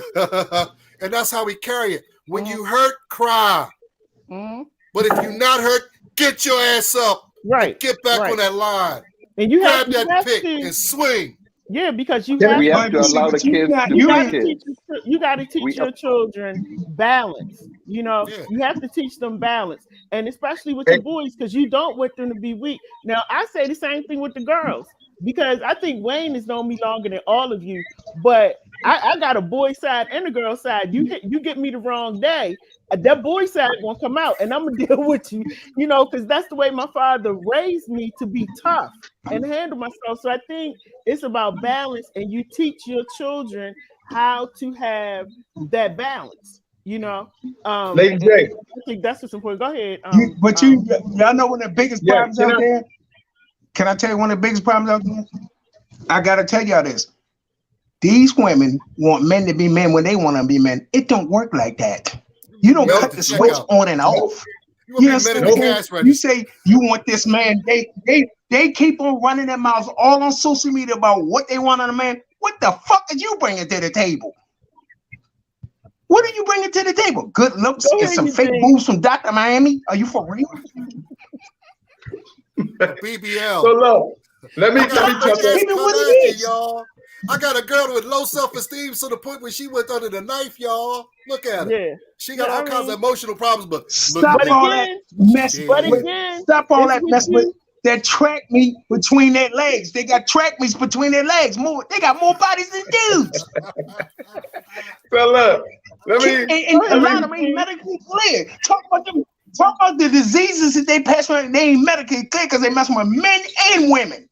and that's how we carry it. When you hurt, cry. But if you're not hurt, get your ass up. Right. Get back on that line. And you grab that pick and swing. Yeah, because we have to allow the kids to be kids. You got to teach your children balance. You have to teach them balance, and especially with the boys, because you don't want them to be weak. Now, I say the same thing with the girls, because I think Wayne has known me longer than all of you, but I got a boy side and a girl side. You get me the wrong day, that boy side won't come out, and I'm gonna deal with you, because that's the way my father raised me, to be tough and handle myself. So I think it's about balance, and you teach your children how to have that balance. LadyJ, I think that's what's important. Go ahead. Y'all know one of the biggest problems out there? Can I tell you one of the biggest problems out there? I gotta tell y'all this. These women want men to be men when they want to be men. It don't work like that. You don't cut the switch on and off. You say you want this man. They keep on running their mouths all on social media about what they want on a man. What the fuck did you bring to the table? What are you bringing to the table? Good looks and some fake boobs from Dr. Miami? Are you for real? BBL. So look, let me jump in, y'all. I got a girl with low self-esteem to the point where she went under the knife, y'all. Look at her. Yeah. She got all kinds of emotional problems, but stop all that mess. Stop all that mess with that track meet between their legs. They got track meets between their legs. They got more bodies than dudes. So look, and a lot of them ain't medically clear. Talk about the diseases that they pass on. They ain't medically clear because they messing with men and women.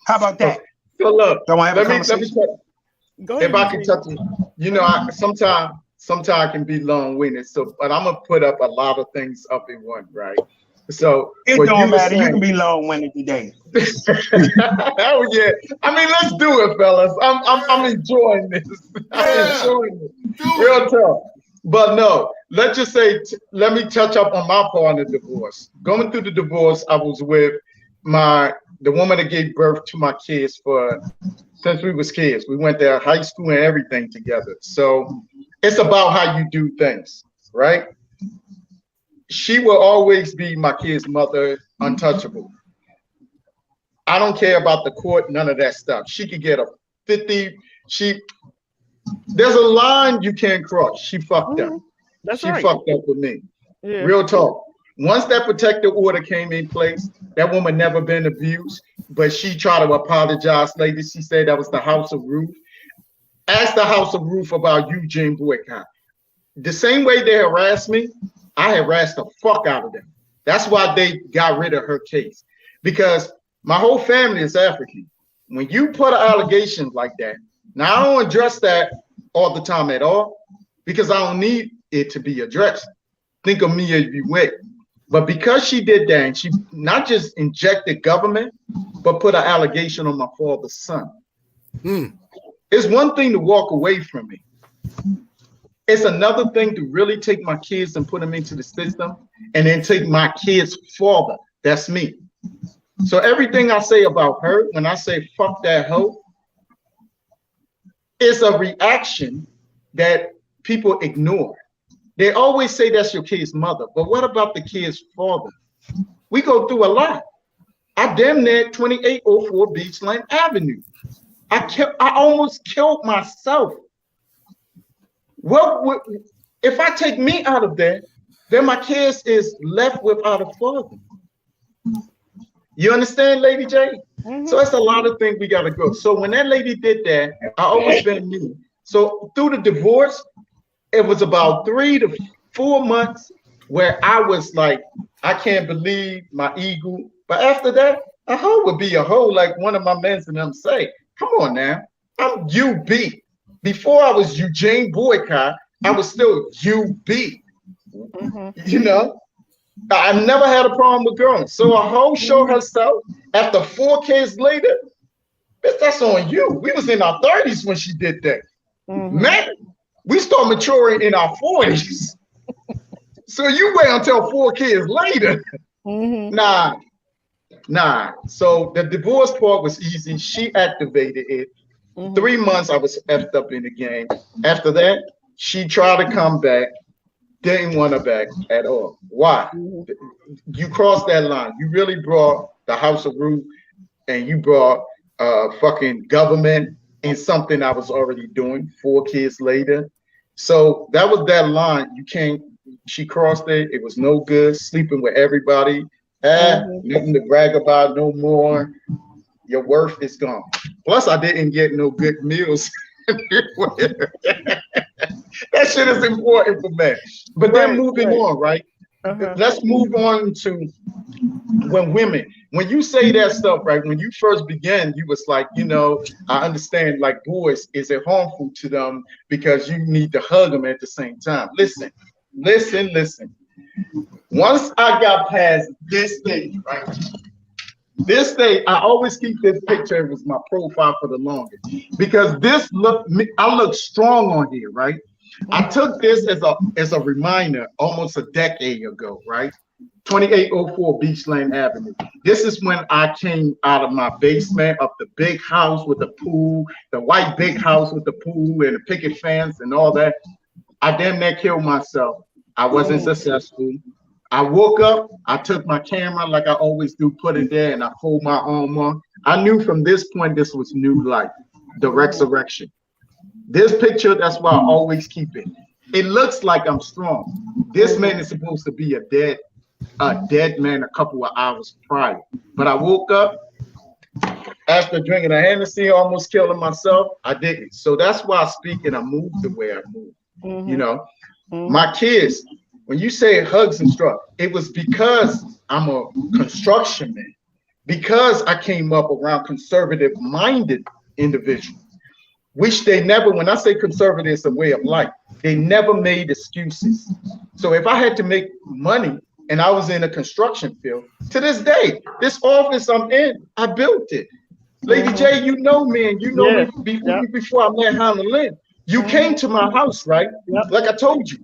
How about that? So look, don't have let me Go ahead. If I can touch it, you know, I sometimes I can be long-winded. So, but I'm gonna put up a lot of things up in one, right? So It what don't you were matter. You saying, can be long-winded today. oh yeah. I mean, let's do it, fellas. I'm enjoying this. I'm enjoying it. Real talk. But no, let's just say, let me touch up on my part of the divorce. Going through the divorce, I was with the woman that gave birth to my kids since we was kids. We went to high school and everything together. So it's about how you do things, right? She will always be my kid's mother, untouchable. I don't care about the court, none of that stuff. She could get a 50. There's a line you can't cross. She fucked up. She fucked up with me. Yeah. Real talk. Once that protective order came in place, that woman never been abused, but she tried to apologize later. She said that was the House of Ruth. Ask the House of Ruth about Eugene Boycott. The same way they harassed me, I harassed the fuck out of them. That's why they got rid of her case. Because my whole family is African. When you put an allegation like that, now I don't address that all the time at all, because I don't need it to be addressed. Think of me as you wait. But because she did that, and she not just injected government, but put an allegation on my father's son. It's one thing to walk away from me. It's another thing to really take my kids and put them into the system, and then take my kid's father. That's me. So everything I say about her, when I say fuck that hoe, it's a reaction that people ignore. They always say that's your kid's mother, but what about the kid's father? We go through a lot. I damn near 2804 Beachland Avenue. I almost killed myself. Well, if I take me out of there, then my kids is left without a father. You understand, Lady J? So it's a lot of things we gotta go. So when that lady did that, I always been new. So through the divorce, it was about 3 to 4 months where I was like, I can't believe my ego. But after that, a hoe would be a hoe, like one of my men and them say. Come on now, I'm UB. Before I was Eugene Boycott, I was still UB. You know, I never had a problem with girls. So a hoe show herself after 4 kids later, that's on you. We was in our 30s when she did that. Man, we start maturing in our 40s. So you wait until 4 kids later. Nah. So the divorce part was easy. She activated it. 3 months I was effed up in the game. After that, she tried to come back. Didn't want her back at all. Why? You crossed that line. You really brought the House of Ruth, and you brought fucking government in something I was already doing 4 kids later. So that was that line. You can't. She crossed it. It was no good. Sleeping with everybody. Nothing to brag about no more. Your worth is gone. Plus, I didn't get no good meals. That shit is important for me. But then moving on, right? Let's move on to when you say that stuff, right? When you first began, you was like, you know, I understand, like, boys, is it harmful to them because you need to hug them at the same time? Listen. Once I got past this stage, right? This stage, I always keep this picture as my profile for the longest, because I look strong on here, right? I took this as a reminder almost a decade ago, right? 2804 Beachland Avenue. This is when I came out of my basement of the big house with the pool, the white big house with the pool and the picket fence and all that. I damn near killed myself. I wasn't successful. I woke up, I took my camera like I always do, put it there, and I pulled my arm on. I knew from this point this was new life, the resurrection. This picture, that's why I always keep it. It looks like I'm strong. This man is supposed to be a dead man a couple of hours prior. But I woke up after drinking a Hennessy, almost killing myself. I didn't. So that's why I speak and I move the way I move. You know, my kids, when you say hugs and stuff, it was because I'm a construction man, because I came up around conservative-minded individuals. which they never, when I say conservative, it's a way of life. They never made excuses. So if I had to make money and I was in a construction field, to this day, this office I'm in, I built it. Lady J, you know me, and you know me before I met Hannah Lynn. You came to my house, right? Like I told you.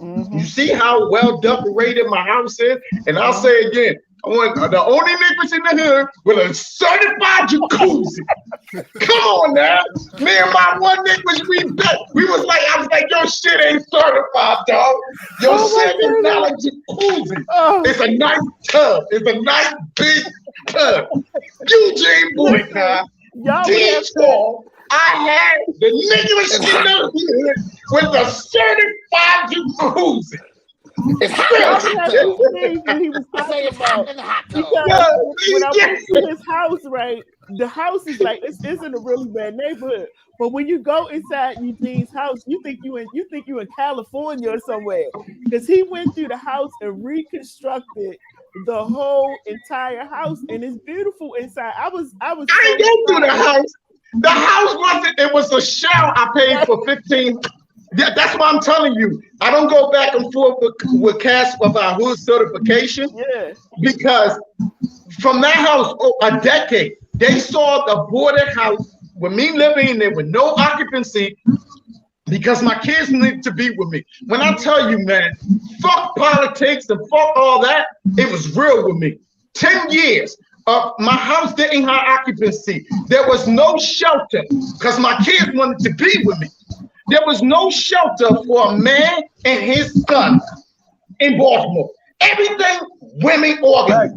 You see how well decorated my house is? And I'll say again, I want the only niggas in the hood with a certified jacuzzi. Come on now. Me and my one niggas, we was like, I was like, your shit ain't certified, dog. Your shit is not a jacuzzi. It's a nice tub. It's a nice big tub. Eugene Boycott, D4, I had the niggas in the hood with a certified jacuzzi. It's when he was talking about, because when I went to his house, right, the house is like it's in a really bad neighborhood. But when you go inside Eugene's house, you think you in California or somewhere, because he went through the house and reconstructed the whole entire house, and it's beautiful inside. I didn't go through the house. The house wasn't. It was a shell I paid for 15. Yeah, that's what I'm telling you. I don't go back and forth with Cass of our hood certification. Yeah. Because from that house, a decade, they saw the boarded house with me living in there with no occupancy because my kids needed to be with me. When I tell you, man, fuck politics and fuck all that, it was real with me. 10 years. My house didn't have occupancy. There was no shelter because my kids wanted to be with me. There was no shelter for a man and his son in Baltimore. Everything women organized.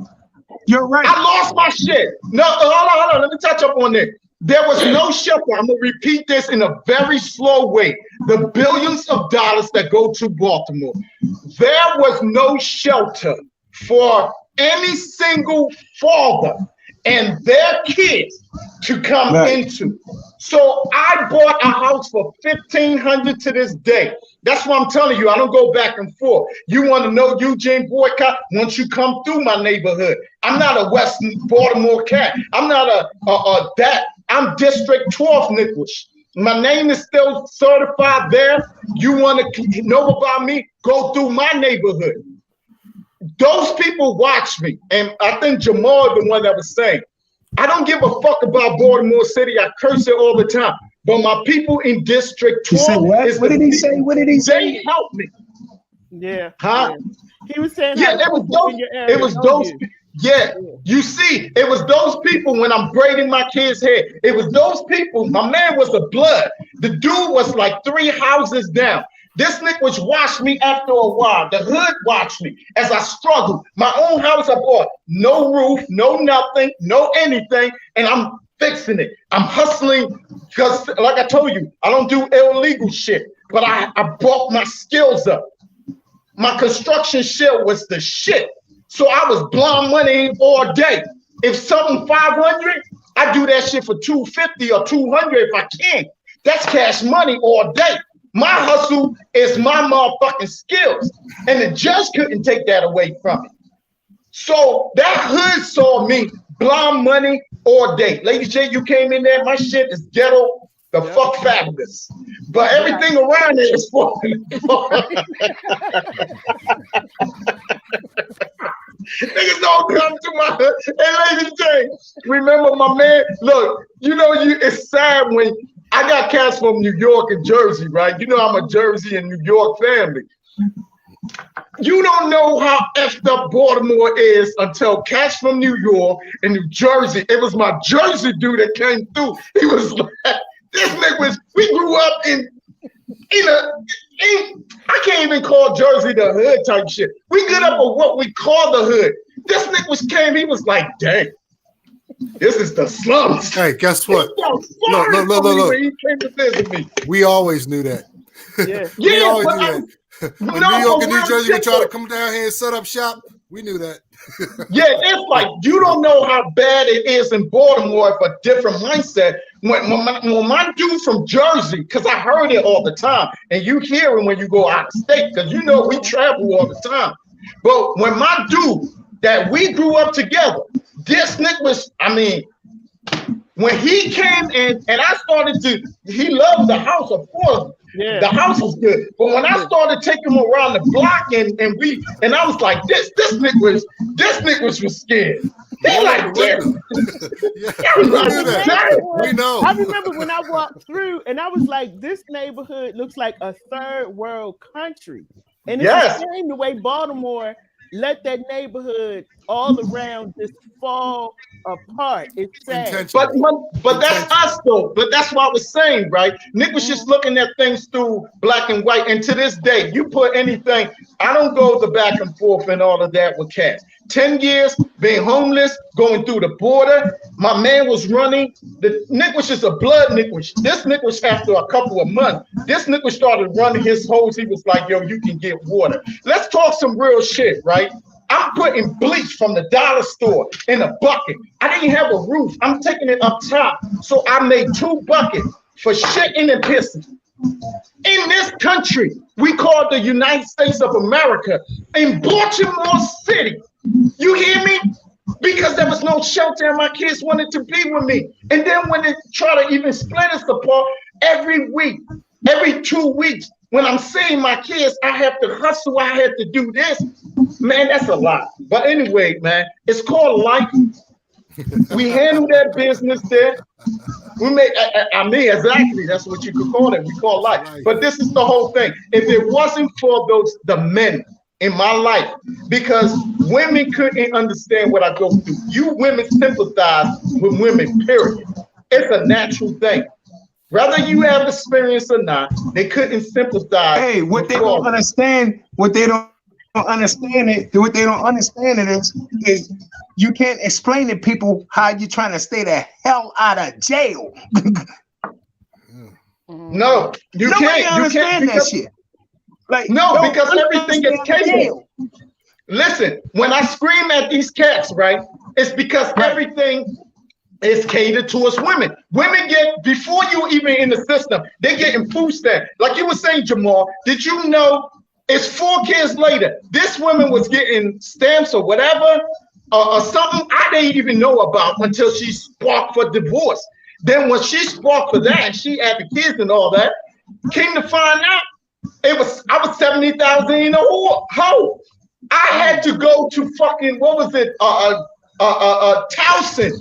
You're right. I lost my shit. No, hold on. Let me touch up on that. There was no shelter. I'm going to repeat this in a very slow way. The billions of dollars that go to Baltimore. There was no shelter for any single father and their kids to come into. So I bought a house for $1,500 to this day. That's what I'm telling you. I don't go back and forth. You want to know Eugene Boycott? Once you come through my neighborhood, I'm not a West Baltimore cat. I'm not a that. I'm District 12 Nicholas. My name is still certified there. You want to know about me? Go through my neighborhood. Those people watch me, and I think Jamal, the one that was saying, I don't give a fuck about Baltimore City. I curse it all the time. But my people in District 12, what did he say? What did he say? They help me. Yeah. Huh? He was saying, yeah, it was those. Yeah, you see, it was those people when I'm braiding my kid's hair. It was those people. My man was a blood. The dude was like 3 houses down. This nigga was watched me after a while. The hood watched me as I struggled. My own house I bought. No roof, no nothing, no anything. And I'm fixing it. I'm hustling because, like I told you, I don't do illegal shit. But I brought my skills up. My construction shit was the shit. So I was blowing money all day. If something 500, I do that shit for 250 or 200 if I can. That's cash money all day. My hustle is my motherfucking skills. And the judge couldn't take that away from me. So that hood saw me blowing money all day. Lady J, you came in there, my shit is ghetto, the fuck fabulous. But everything around it is for niggas don't come to my hood. Hey, Lady J, remember my man, look, it's sad when I got cats from New York and Jersey, right? You know I'm a Jersey and New York family. You don't know how effed up Baltimore is until cats from New York and New Jersey. It was my Jersey dude that came through. He was like, this nigga was, we grew up in I can't even call Jersey the hood type shit. We good up with what we call the hood. This nigga came, he was like, dang. This is the slums. Hey, guess what? Look. He came to visit me. We always knew that. Yeah. We always knew that. When New York and New Jersey would try to come down here and set up shop, we knew that. Yeah, it's like you don't know how bad it is in Baltimore for a different mindset. When my dude from Jersey, because I heard it all the time, and you hear it when you go out of state, because we travel all the time. But when my dude that we grew up together, this nigga was, When he came in and I started he loved the house, of course. Yeah. The house was good. But when I started taking him around the block and I was like, this nigga was scared. He like, yeah, we knew that. We know. I remember when I walked through and I was like, this neighborhood looks like a third world country. And it's the same the way Baltimore let that neighborhood all around just fall apart. It's sad. But that's us though. But that's what I was saying, right? Nick was just looking at things through black and white. And to this day, you put anything, I don't go the back and forth and all of that with cats. 10 years being homeless, going through the border. My man was running. Nick was just a blood Nick. This Nick was after a couple of months. This Nick was started running his hose. He was like, yo, you can get water. Let's talk some real shit, right? I'm putting bleach from the dollar store in a bucket. I didn't have a roof. I'm taking it up top. So I made 2 buckets for shitting and pissing. In this country, we call the United States of America, in Baltimore City. You hear me? Because there was no shelter and my kids wanted to be with me. And then when they try to even split us apart, every week, every 2 weeks, when I'm seeing my kids, I have to hustle. I have to do this. Man, that's a lot. But anyway, man, it's called life. We handle that business there. We make, exactly. That's what you could call it. We call life. But this is the whole thing. If it wasn't for the men in my life, because women couldn't understand what I go through. You women sympathize with women, period. It's a natural thing. Whether you have experience or not, they couldn't sympathize. Hey, what they don't understand is you can't explain to people how you're trying to stay the hell out of jail. No, you can't. You can't that shit. Like because everything is catered. Listen, when I scream at these cats, right, it's because everything is catered to us women. Women get, before you even in the system, they getting food stamps. Like you were saying, Jamal, did you know it's 4 kids later, this woman was getting stamps or whatever, or something I didn't even know about until she sparked for divorce. Then when she sparked for that, and she had the kids and all that, came to find out, I was 70,000 in a hole. I had to go to fucking, what was it, Towson.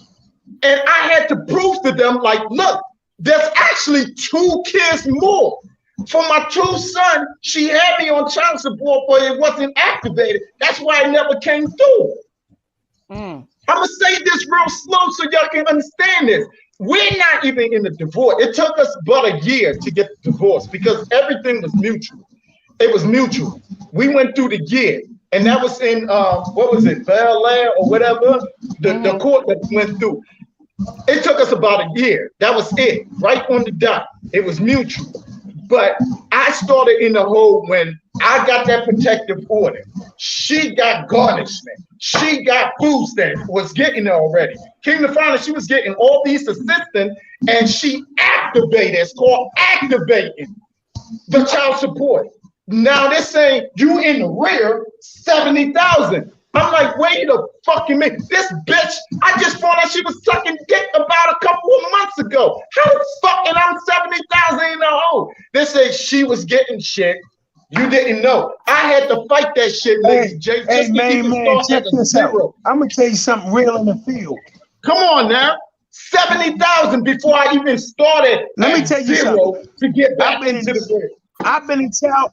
And I had to prove to them, like, look, there's actually 2 kids more. For my 2 sons, she had me on child support, but it wasn't activated. That's why it never came through. I'm going to say this real slow so y'all can understand this. We're not even in the divorce. It took us but a year to get the divorce because everything was mutual. It was mutual. We went through the year. And that was in, what was it, Bel Air or whatever, the court that went through. It took us about a year. That was it, right on the dot. It was mutual. But I started in the hole when I got that protective order. She got garnishment. She got food stamps, was getting it already. Came to find out she was getting all these assistants, and she activated, it's called activating the child support. Now they're saying you in the rear, 70,000. I'm like, wait a fucking minute. This bitch, I just found out she was sucking dick about a couple of months ago. How the fuck and I'm 70,000 in the hole? They said she was getting shit. You didn't know. I had to fight that shit, LadyJ. Hey, man, check this out. I'm gonna tell you something real in the field. Come on now. 70,000 before I even started. Let me tell you something. To get back into the game. I've been in town.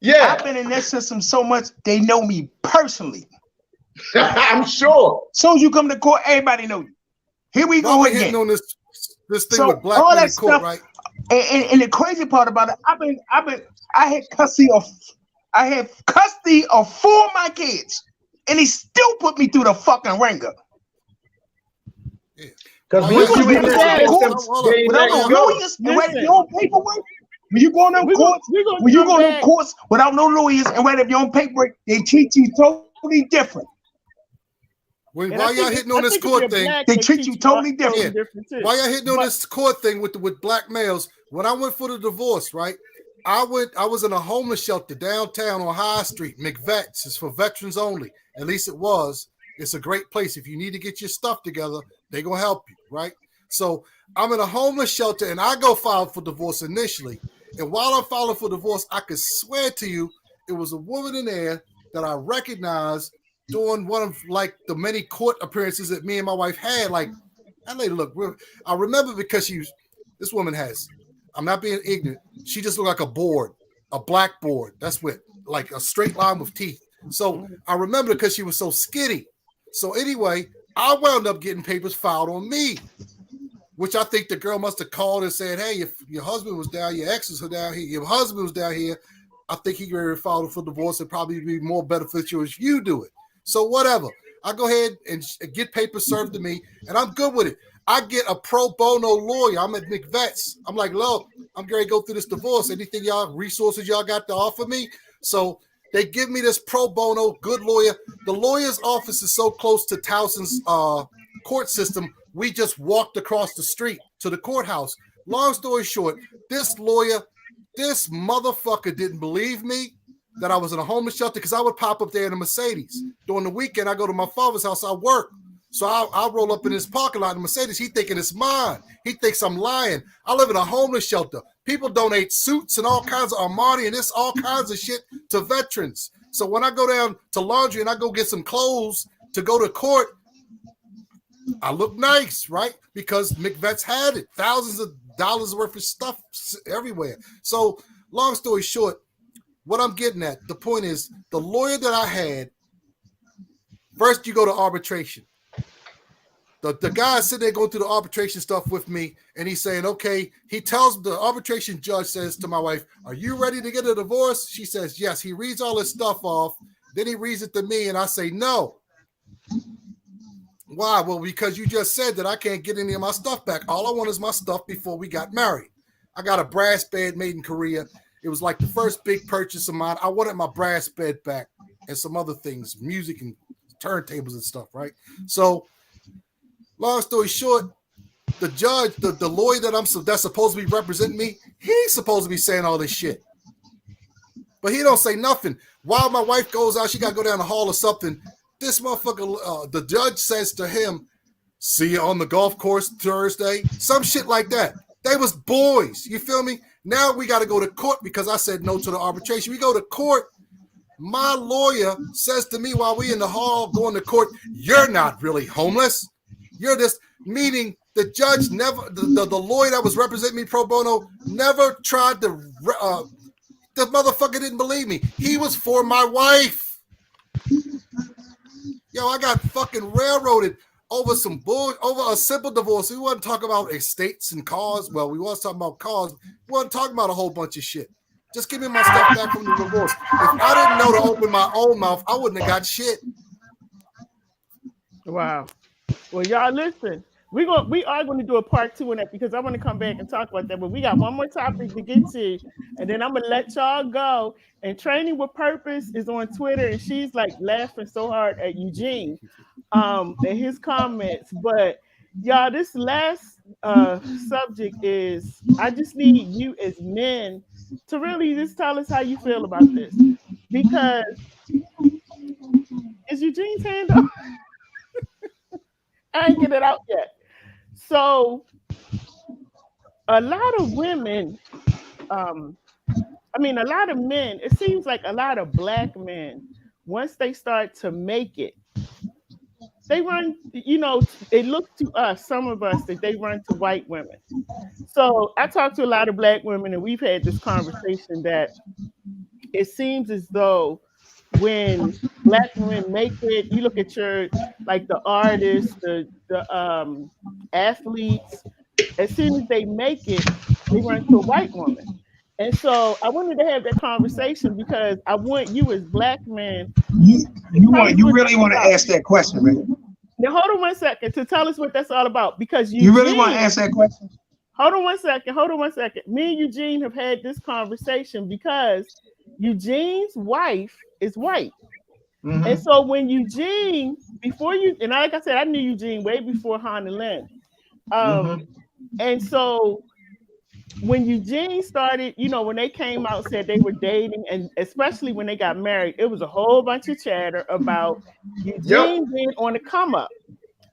Yeah, I've been in that system so much they know me personally. I'm sure. So you come to court, everybody know you. Here we go again. Hitting on this thing So with black all men that in court, stuff, right? And the crazy part about it, I had custody of 4 of my kids, and he still put me through the fucking ringer. Because we was in the without no lawyers and write your own paperwork. When you go on them courts without no lawyers and write up your own paperwork, they treat you totally different. Why y'all hitting on this court thing? They treat you totally different. Why y'all hitting on this court thing with black males? When I went for the divorce, right? I was in a homeless shelter downtown on High Street. McVets is for veterans only. At least it was. It's a great place. If you need to get your stuff together, they're going to help you, right? So I'm in a homeless shelter, and I go file for divorce initially. And while I'm filing for divorce, I could swear to you, it was a woman in there that I recognized during one of like the many court appearances that me and my wife had. Like, that lady, look, I remember because this woman has, I'm not being ignorant, she just looked like a board, a blackboard. That's what, like a straight line with teeth. So I remember because she was so skinny. So anyway, I wound up getting papers filed on me, which I think the girl must have called and said, hey, if your husband was down, your exes were down here, your husband was down here, I think he could file for divorce. It'd probably be more beneficial if you do it. So whatever. I go ahead and get papers served to me, and I'm good with it. I get a pro bono lawyer. I'm at McVet's. I'm like, look, I'm going to go through this divorce. Anything resources y'all got to offer me? So they give me this pro bono, good lawyer. The lawyer's office is so close to Towson's court system, we just walked across the street to the courthouse. Long story short, this motherfucker didn't believe me that I was in a homeless shelter because I would pop up there in a Mercedes. During the weekend, I go to my father's house, I work. So I'll roll up in his parking lot in a Mercedes. He thinking it's mine. He thinks I'm lying. I live in a homeless shelter. People donate suits and all kinds of Armani and all kinds of shit to veterans. So when I go down to laundry and I go get some clothes to go to court, I look nice, right? Because McVet's had it. Thousands of dollars worth of stuff everywhere. So long story short, what I'm getting at, the point is, the lawyer that I had, first you go to arbitration. The guy sitting there going through the arbitration stuff with me, and he's saying, okay, he tells the arbitration judge, says to my wife, are you ready to get a divorce? She says, yes. He reads all his stuff off. Then he reads it to me, and I say, no. Why? Well, because you just said that I can't get any of my stuff back. All I want is my stuff before we got married. I got a brass bed made in Korea. It was like the first big purchase of mine. I wanted my brass bed back and some other things, music and turntables and stuff, right? So, long story short, the judge, the lawyer that's supposed to be representing me, he's supposed to be saying all this shit. But he don't say nothing. While my wife goes out, she got to go down the hall or something. This motherfucker, the judge says to him, see you on the golf course Thursday. Some shit like that. They was boys. You feel me? Now we got to go to court because I said no to the arbitration. We go to court. My lawyer says to me while we in the hall going to court, you're not really homeless. You're this, meaning the judge never, the lawyer that was representing me pro bono never tried to, the motherfucker didn't believe me. He was for my wife. Yo, I got fucking railroaded over some bull, over a simple divorce. We wasn't talking about estates and cars. Well, we was talking about cars. We wasn't talking about a whole bunch of shit. Just give me my stuff back from the divorce. If I didn't know to open my own mouth, I wouldn't have got shit. Wow. Well, y'all listen. We are going to do a part 2 on that because I want to come back and talk about that. But we got one more topic to get to, and then I'm gonna let y'all go. And Training with Purpose is on Twitter, and she's like laughing so hard at Eugene, and his comments. But y'all, this last subject is I just need you as men to really just tell us how you feel about this, because is Eugene's hand up? I ain't get it out yet. So a lot of women, a lot of men, it seems like a lot of black men, once they start to make it, they run, it looks to us, some of us, that they run to white women. So I talk to a lot of black women, and we've had this conversation that it seems as though when black women make it, you look at the artists, the athletes, as soon as they make it, they run to a white woman. And so I wanted to have that conversation because I want you as black men. You really want to ask that question, man? Now hold on 1 second to tell us what that's all about, because you really want to ask that question? Hold on one second. Me and Eugene have had this conversation because Eugene's wife is white. Mm-hmm. And so when Eugene, and like I said, I knew Eugene way before Han and Lynn. And so when Eugene started, you know, when they came out, said they were dating, and especially when they got married, it was a whole bunch of chatter about Yep. Eugene being on the come up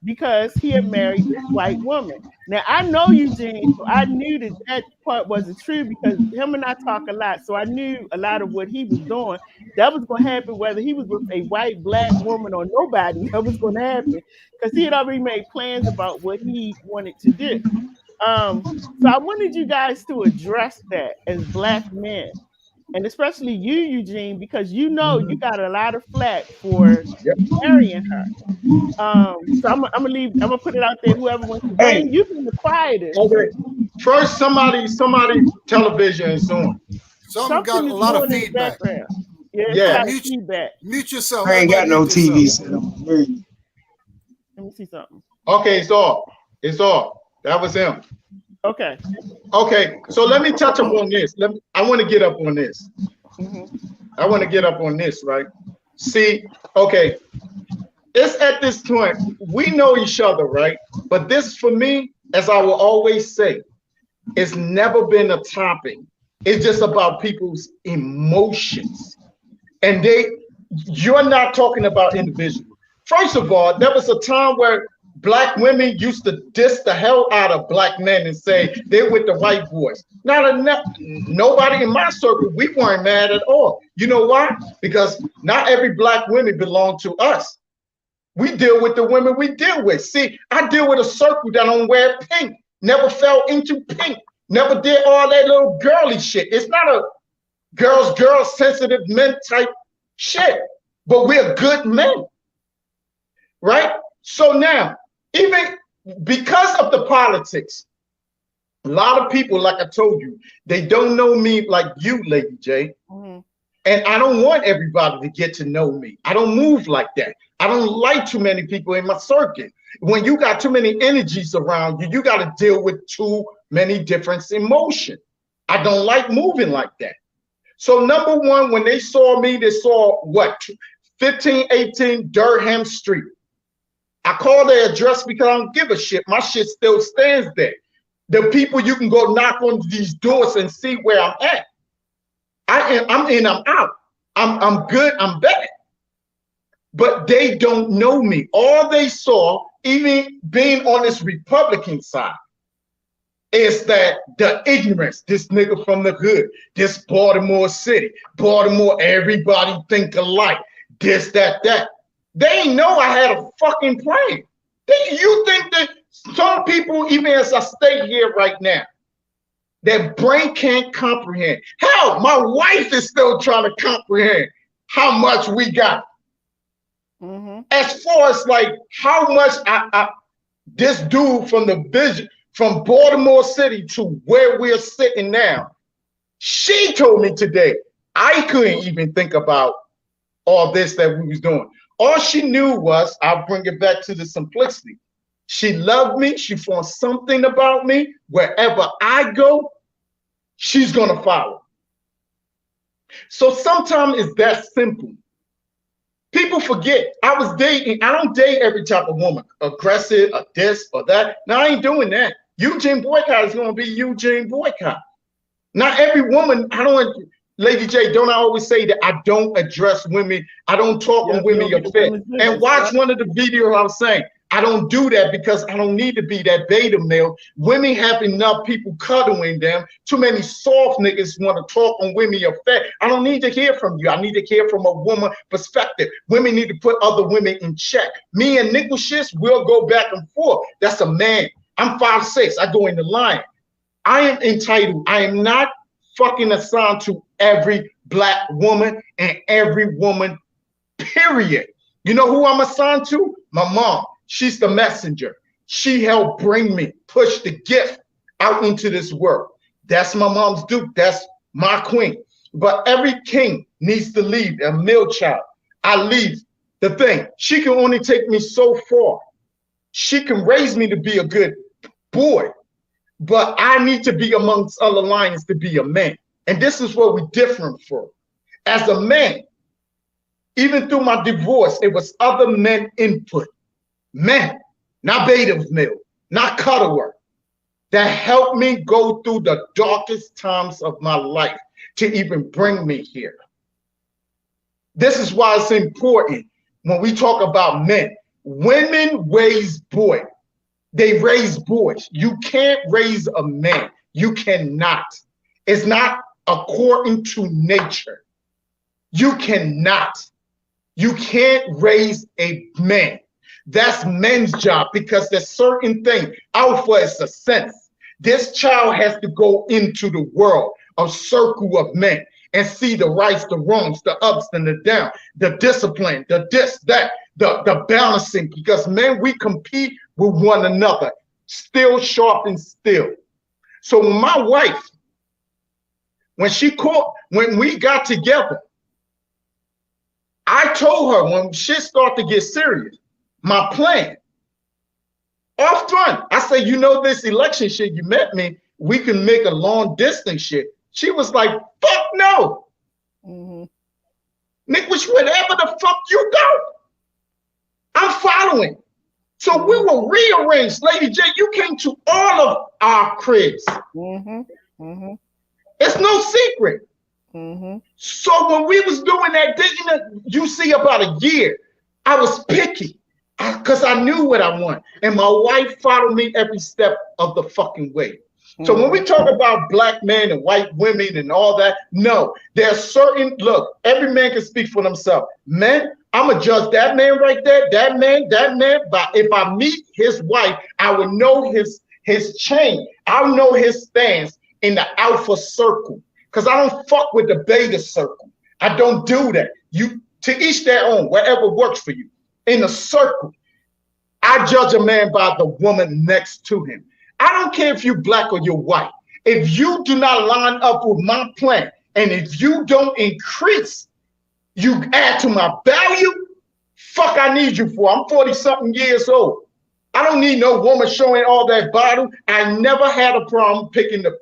because he had married this white woman. Now I know Eugene, so I knew that that part wasn't true because him and I talk a lot, so I knew a lot of what he was doing. That was going to happen whether he was with a white, black woman or nobody. That was going to happen because he had already made plans about what he wanted to do. So I wanted you guys to address that as black men, and especially you, Eugene, because you know you got a lot of flack for Yep. marrying her. So I'm gonna put it out there. Whoever wants to Hey, Wayne, you've been the quietest. Okay. First, somebody television is on. Some got Something a is lot of going in the feedback. background. Yeah, it's a Yeah. lot of feedback. Mute yourself. I ain't got Everybody no mute yourself. TV set up. Let me see something. Okay, it's off. It's off. That was him. Okay. Okay, so let me touch up on this. I want to get up on this. I want to get up on this, right? See, okay, it's at this point, we know each other, right? But this, for me, as I will always say, it's never been a topic. It's just about people's emotions. And you're not talking about individuals. First of all, there was a time where black women used to diss the hell out of black men and say they're with the white boys. Nobody in my circle, we weren't mad at all. You know why? Because not every black woman belong to us. We deal with the women we deal with. See, I deal with a circle that don't wear pink, never fell into pink, never did all that little girly shit. It's not a girls, sensitive men type shit, but we're good men, right? So now, even because of the politics, a lot of people, like I told you, they don't know me like you, Lady J. And I don't want everybody to get to know me. I don't move like that. I don't like too many people in my circuit. When you got too many energies around you, you got to deal with too many different emotions. I don't like moving like that. So number one, when they saw me, they saw what? 1518 Durham Street. I call their address because I don't give a shit. My shit still stands there. The people, you can go knock on these doors and see where I'm at. I'm in, I'm out. I'm good, I'm bad. But they don't know me. All they saw, even being on this Republican side, is that the ignorance, this nigga from the hood, this Baltimore city, Baltimore, everybody think alike, this, that. They ain't know I had a fucking plan. You think that some people, even as I stay here right now, their brain can't comprehend. Hell, my wife is still trying to comprehend how much we got. As far as like how much this dude from the vision, from Baltimore City to where we're sitting now, she told me today, I couldn't even think about all this that we was doing. All she knew was, I'll bring it back to the simplicity. She loved me. She found something about me. Wherever I go, she's going to follow. So sometimes it's that simple. People forget I was dating. I don't date every type of woman, aggressive or this or that. No, I ain't doing that. Eugene Boycott is going to be Eugene Boycott. Not every woman, Lady J, don't I always say that I don't address women, I don't talk on women you're fit. And watch one of the videos I was saying, I don't do that because I don't need to be that beta male. Women have enough people cuddling them. Too many soft niggas want to talk on women you're fat. I don't need to hear from you. I need to hear from a woman perspective. Women need to put other women in check. Me and Nickel Shits will go back and forth. That's a man. I'm 5'6". I go in the line. I am entitled. I am not fucking assigned to every black woman and every woman, period. You know who I'm assigned to? My mom. She's the messenger. She helped bring me, push the gift out into this world. That's my mom's duke. That's my queen. But every king needs to leave a male child. I leave the thing. She can only take me so far. She can raise me to be a good boy, but I need to be amongst other lions to be a man. And this is where we're different from. As a man, even through my divorce, it was other men input. Men, not beta male, not cuddle work. that helped me go through the darkest times of my life to even bring me here. This is why it's important when we talk about men. Women raise boys. They raise boys. You can't raise a man. You cannot. It's not according to nature. You cannot. You can't raise a man. That's men's job because there's certain things. Alpha is a sense. This child has to go into the world, a circle of men, and see the rights, the wrongs, the ups and the downs, the discipline, the this, that, the balancing. Because men, we compete with one another, still sharp and still. So when my wife, when we got together, I told her when shit started to get serious, my plan. Off front, I said, you know, this election shit, you met me, we can make a long distance shit. She was like, fuck no. Nick, which whatever the fuck you go, I'm following. So we will rearrange. Lady J, you came to all of our cribs. It's no secret. So when we was doing that, didn't you see about a year, I was picky because I knew what I want. And my wife followed me every step of the fucking way. So when we talk about black men and white women and all that, no, there's certain, look, every man can speak for themselves. Men, I'm going to judge that man right there, that man, but if I meet his wife, I will know his chain. I'll know his stance in the alpha circle because I don't fuck with the beta circle. I don't do that. You, to each their own, whatever works for you. In the circle, I judge a man by the woman next to him. I don't care if you're black or you're white. If you do not line up with my plan, and if you don't increase, you add to my value, fuck I need you for. I'm 40-something years old. I don't need no woman showing all that bottle. I never had a problem picking a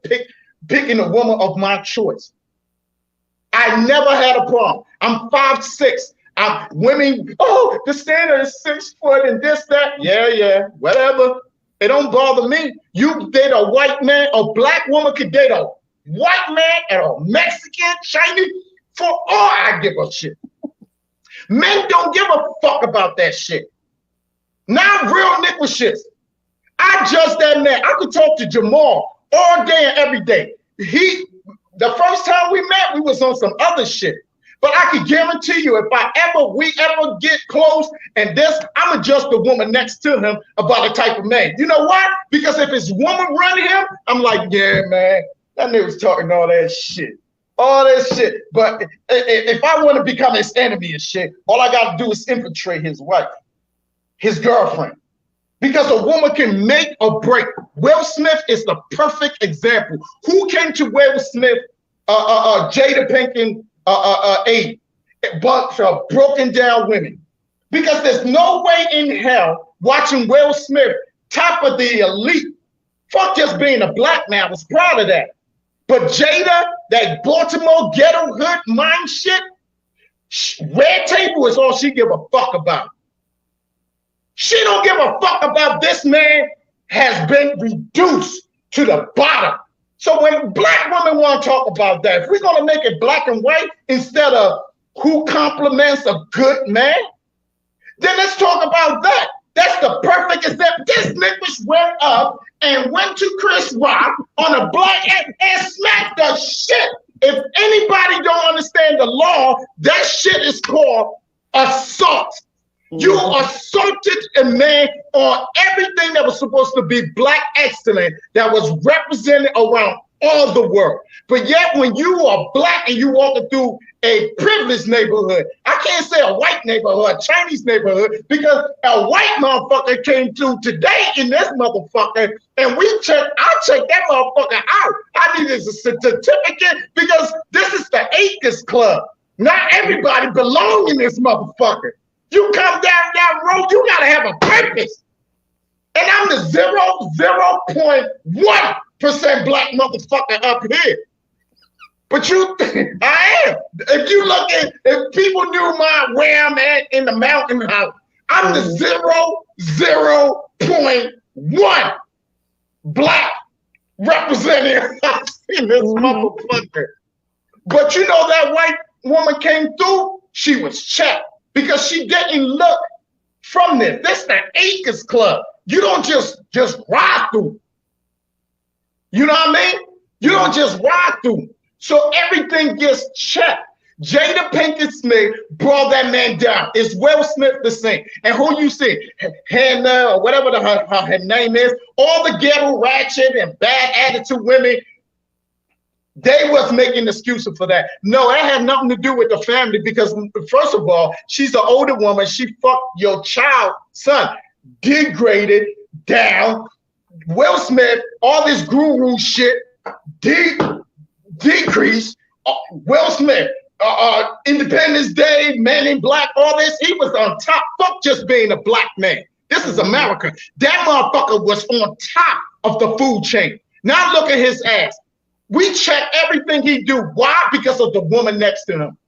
woman of my choice. I never had a problem. I'm 5'6". Women, oh, the standard is 6 foot and this, that. Yeah, whatever. It don't bother me. You date a white man, a black woman could date a white man and a Mexican, Chinese, for all I give a shit. Men don't give a fuck about that shit. Now real nigga shit. I judge that man. I could talk to Jamal all day and every day. The first time we met, we was on some other shit. But I can guarantee you, if we ever get close and this, I'm gonna judge the woman next to him about the type of man. You know why? Because if his woman running him, I'm like, yeah, man, that nigga's talking all that shit. All that shit. But if I want to become his enemy and shit, all I gotta do is infiltrate his wife, his girlfriend. Because a woman can make or break. Will Smith is the perfect example. Who came to Will Smith, Jada Pinkett, a bunch of broken down women, because there's no way in hell watching Will Smith, top of the elite, fuck just being a black man, I was proud of that. But Jada, that Baltimore ghetto hood mind shit, red table is all she give a fuck about. She don't give a fuck about this man has been reduced to the bottom. So when black women want to talk about that, if we're going to make it black and white instead of who compliments a good man, then let's talk about that. That's the perfect example. This nigga went up and went to Chris Rock on a black and smacked the shit. If anybody don't understand the law, that shit is called assault. You assaulted a man on everything that was supposed to be black excellence that was represented around all the world. But yet when you are black and you walking through a privileged neighborhood, I can't say a white neighborhood, a Chinese neighborhood, because a white motherfucker came through today in this motherfucker and I checked that motherfucker out. I needed a certificate because this is the Acres Club. Not everybody belong in this motherfucker. You come down that road, you gotta have a purpose. And I'm the 0.1% black motherfucker up here. But I am. If you look at, if people knew where I'm at in the mountain house, I'm the 0.1 black representing us in this motherfucker. But you know that white woman came through, she was checked because she didn't look from this. This is the Acres Club. You don't just ride through. You know what I mean? You don't just ride through. So everything gets checked. Jada Pinkett Smith brought that man down. Is Will Smith the same? And who you see? Hannah or whatever her name is, all the ghetto ratchet and bad attitude women, they was making excuses for that. No, that had nothing to do with the family because first of all, she's an older woman. She fucked your child, son, degraded down. Will Smith, all this guru shit, decreased. Will Smith, Independence Day, Men in Black, all this, he was on top. Fuck just being a black man. This is America. That motherfucker was on top of the food chain. Now look at his ass. We check everything he do. Why? Because of the woman next to him.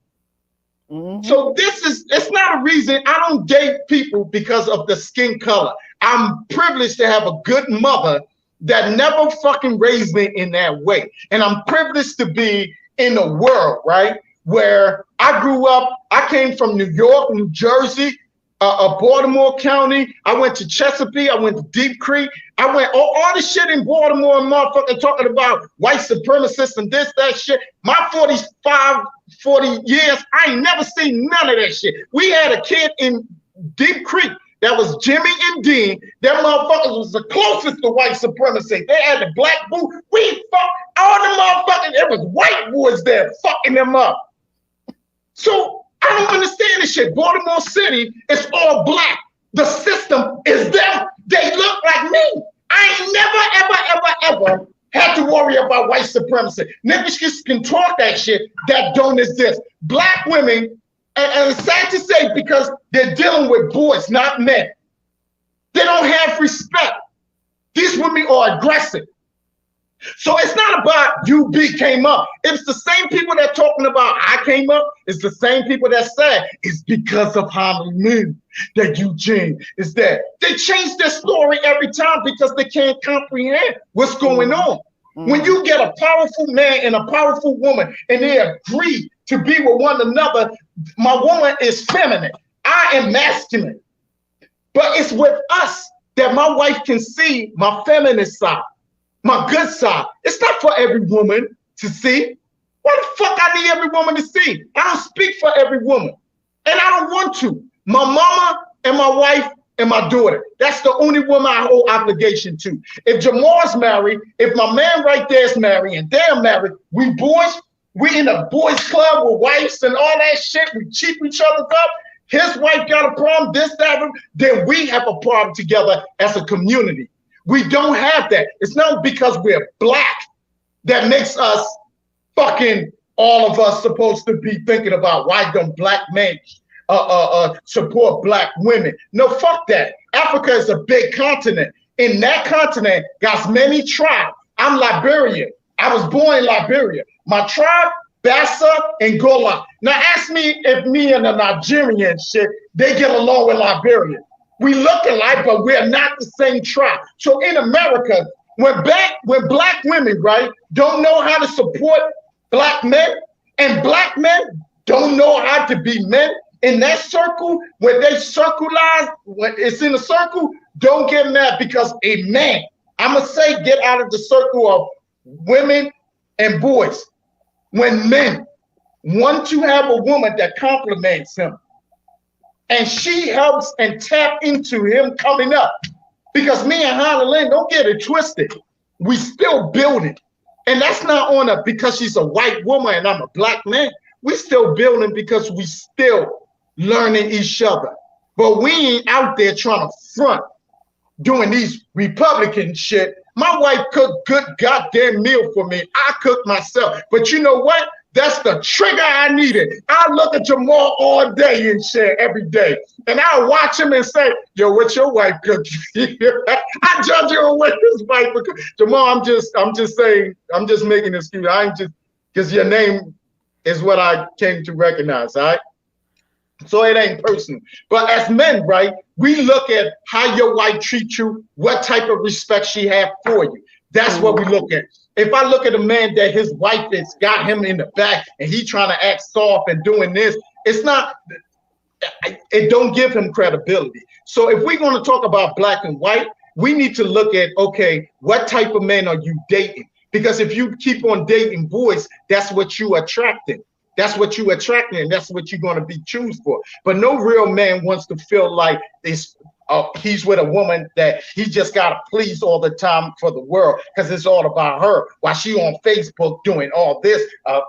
So it's not a reason. I don't date people because of the skin color. I'm privileged to have a good mother that never fucking raised me in that way. And I'm privileged to be in a world, right, where I grew up. I came from New York, New Jersey, Baltimore County. I went to Chesapeake. I went to Deep Creek. I went all the shit in Baltimore and motherfucking talking about white supremacists and this, that shit. My 40 years, I ain't never seen none of that shit. We had a kid in Deep Creek that was Jimmy and Dean. That motherfuckers was the closest to white supremacy. They had the black boo. We fucked all the motherfuckers. There was white boys there fucking them up. So I don't understand this shit. Baltimore City is all black. The system is them. They look like me. I ain't never, ever had to worry about white supremacy. Niggas can talk that shit that don't exist. Black women, and it's sad to say because they're dealing with boys, not men. They don't have respect. These women are aggressive. So it's not about UB came up. It's the same people that talking about I came up. It's the same people that said it's because of Harlem that Eugene is that. They change their story every time because they can't comprehend what's going on. When you get a powerful man and a powerful woman and they agree to be with one another, my woman is feminine. I am masculine. But it's with us that my wife can see my feminine side. My good side. It's not for every woman to see. What the fuck I need every woman to see? I don't speak for every woman. And I don't want to. My mama and my wife and my daughter. That's the only woman I owe obligation to. If Jamal's married, if my man right there is married and they're married, we boys, we in a boys club with wives and all that shit. We cheat each other up. His wife got a problem, this, that, then we have a problem together as a community. We don't have that. It's not because we're black that makes us fucking all of us supposed to be thinking about why don't black men support black women. No, fuck that. Africa is a big continent. In that continent, got many tribes. I'm Liberian. I was born in Liberia. My tribe, Bassa and Gola. Now ask me if me and the Nigerian shit, they get along with Liberia. We look alike, but we're not the same tribe. So in America, when black women, right, don't know how to support black men, and black men don't know how to be men, in that circle, when they circleize, when it's in a circle, don't get mad because a man, I'm gonna say get out of the circle of women and boys. When men want to have a woman that compliments him, and she helps and tap into him coming up. Because me and Holland, don't get it twisted. We still building. And that's not on her because she's a white woman and I'm a black man. We still building because we still learning each other. But we ain't out there trying to front doing these Republican shit. My wife cooked good goddamn meal for me. I cooked myself. But you know what? That's the trigger I needed. I look at Jamal all day and shit every day. And I'll watch him and say, yo, what's your wife cooked? I judge you on what his wife cooked. Jamal, I'm just saying, I'm just making an excuse. I ain't just, because your name is what I came to recognize, all right? So it ain't personal. But as men, right, we look at how your wife treats you, what type of respect she have for you. That's what we look at. If I look at a man that his wife has got him in the back and he trying to act soft and doing this, it's not, it don't give him credibility. So if we're going to talk about black and white, we need to look at, okay, what type of men are you dating? Because if you keep on dating boys, that's what you attracting. That's what you attracting, and that's what you're going to be choose for. But no real man wants to feel like he's with a woman that he just got to please all the time for the world because it's all about her while she on Facebook doing all this,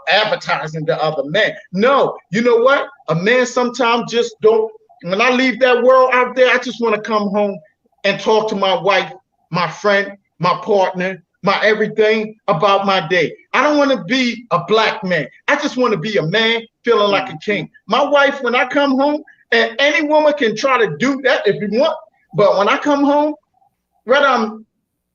advertising to other men. No, you know what? A man sometimes just don't, when I leave that world out there, I just want to come home and talk to my wife, my friend, my partner, my everything about my day. I don't want to be a black man. I just want to be a man feeling like a king. My wife, when I come home, and any woman can try to do that if you want, but when I come home, whether I'm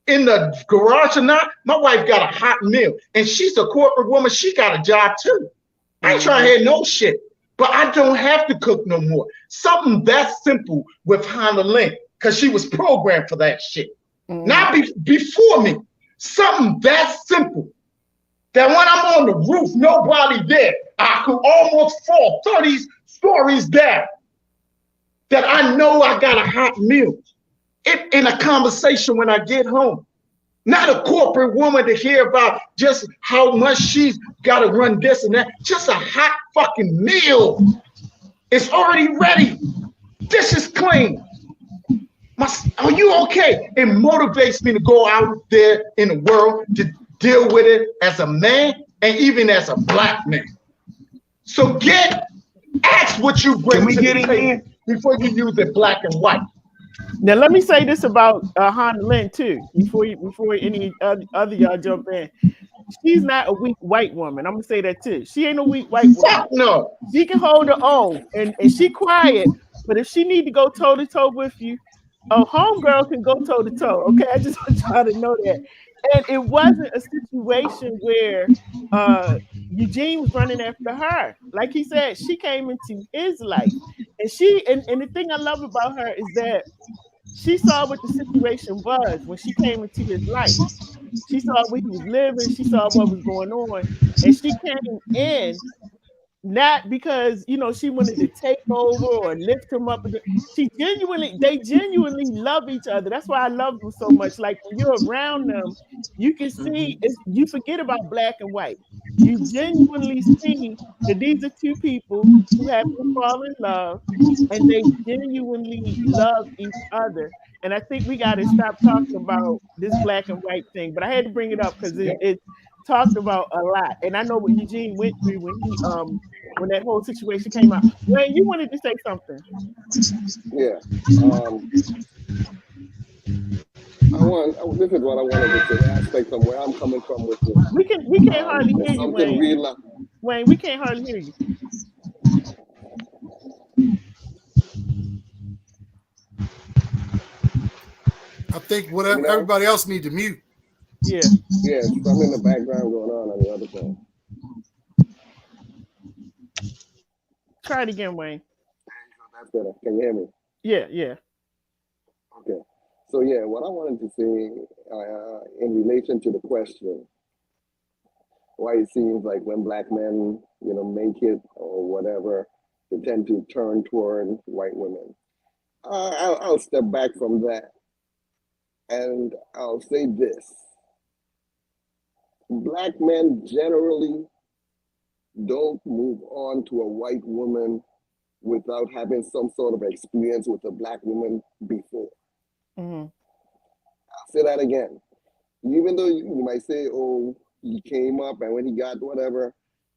in the garage or not, my wife got a hot meal, and she's a corporate woman. She got a job too. I ain't trying to hear no shit, but I don't have to cook no more. Something that simple with Hannah Lynn, because she was programmed for that shit. Not before me. Something that simple that when I'm on the roof, nobody there, I could almost fall 30 stories down. That I know I got a hot meal in a conversation when I get home. Not a corporate woman to hear about just how much she's got to run this and that. Just a hot fucking meal. It's already ready. This is clean. Are you okay? It motivates me to go out there in the world to deal with it as a man and even as a black man. So ask what you bring to the table before you use it black and white. Now let me say this about Hannah Lynn too. Before any other y'all jump in, she's not a weak white woman. I'm gonna say that too. She ain't a weak white woman. No, she can hold her own, and she quiet. But if she need to go toe to toe with you, a homegirl can go toe to toe. Okay, I just want y'all to know that. And it wasn't a situation where Eugene was running after her. Like he said, she came into his life, and and the thing I love about her is that she saw what the situation was when she came into his life. She saw what he was living. She saw what was going on, and she came in not because she wanted to take over or lift him up. They genuinely love each other. That's why I love them so much. Like when you're around them, you can see you forget about black and white. You genuinely see that these are two people who happen to fall in love, and they genuinely love each other. And I think we got to stop talking about this black and white thing. But I had to bring it up because it's talked about a lot. And I know what Eugene went through when that whole situation came out. Wayne, you wanted to say something. Yeah. This is what I wanted to say. Aspect from where I'm coming from with this. We can't hardly hear you, Wayne. Wayne, we can't hardly hear you. I think whatever everybody else need to mute. Yeah. Yeah, something in the background going on the other thing. Try it again, Wayne. That's better. Can you hear me? Yeah. Okay. So yeah, what I wanted to say in relation to the question, why it seems like when black men, make it or whatever, they tend to turn toward white women. I'll step back from that, and I'll say this: black men generally don't move on to a white woman without having some sort of experience with a black woman before. Mm-hmm. I'll say that again. Even though you might say, oh, he came up and when he got whatever,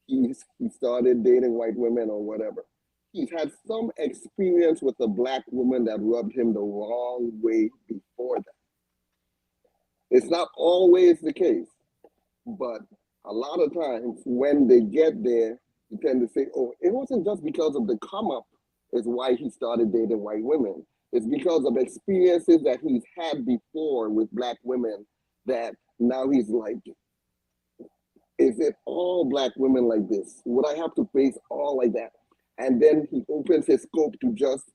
he started dating white women or whatever. He's had some experience with a black woman that rubbed him the wrong way before that. It's not always the case, but a lot of times when they get there, you tend to say, oh, it wasn't just because of the come up is why he started dating white women. It's because of experiences that he's had before with black women that now he's like, is it all black women like this? Would I have to face all like that? And then he opens his scope to just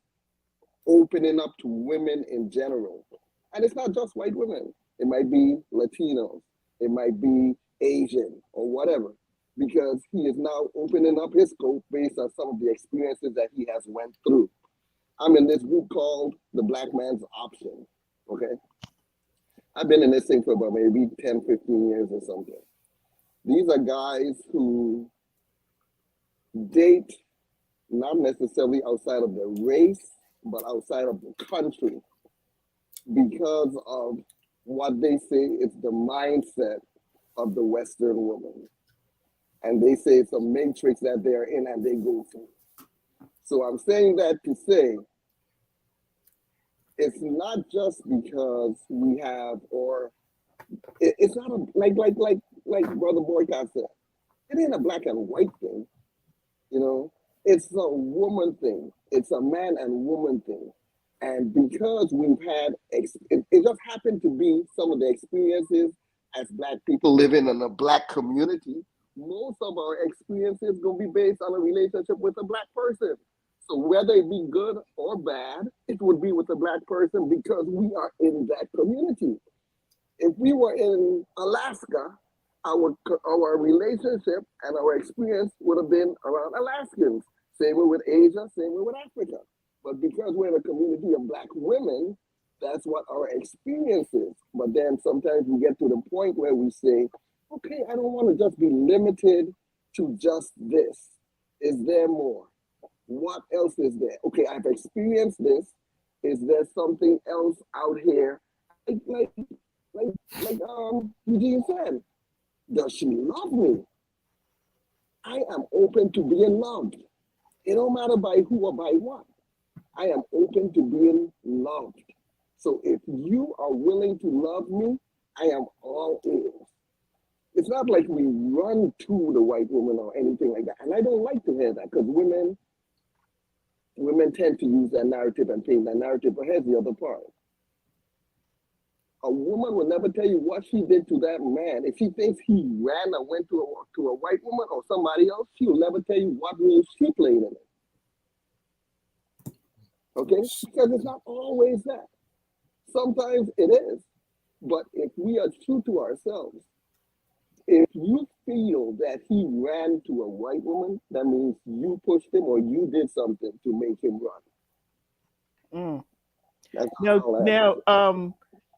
opening up to women in general. And it's not just white women. It might be Latinos. It might be Asian or whatever, because he is now opening up his scope based on some of the experiences that he has went through. I'm in this group called the Black Man's Option. Okay. I've been in this thing for about maybe 10, 15 years or something. These are guys who date not necessarily outside of the race, but outside of the country because of what they say is the mindset of the Western woman. And they say it's a matrix that they're in and they go through. So I'm saying that to say, it's not just because we have, or it's not a, like Brother Boycott said, it ain't a black and white thing, you know? It's a woman thing. It's a man and woman thing. And because we've had, it just happened to be some of the experiences as Black people living in a Black community, most of our experiences going to be based on a relationship with a Black person. So whether it be good or bad, it would be with a Black person because we are in that community. If we were in Alaska, our relationship and our experience would have been around Alaskans. Same way with Asia, same way with Africa. But because we're in a community of Black women, that's what our experience is. But then sometimes we get to the point where we say, okay, I don't want to just be limited to just this. Is there more? What else is there? Okay, I've experienced this. Is there something else out here? Like Eugene said, does she love me? I am open to being loved. It don't matter by who or by what. I am open to being loved. So if you are willing to love me, I am all ears. It's not like we run to the white woman or anything like that. And I don't like to hear that because women tend to use that narrative and paint that narrative. But here's the other part. A woman will never tell you what she did to that man. If she thinks he ran and went to a white woman or somebody else, she will never tell you what role she played in it. Okay? Because it's not always that. Sometimes it is. But if we are true to ourselves, if you feel that he ran to a white woman, that means you pushed him or you did something to make him run.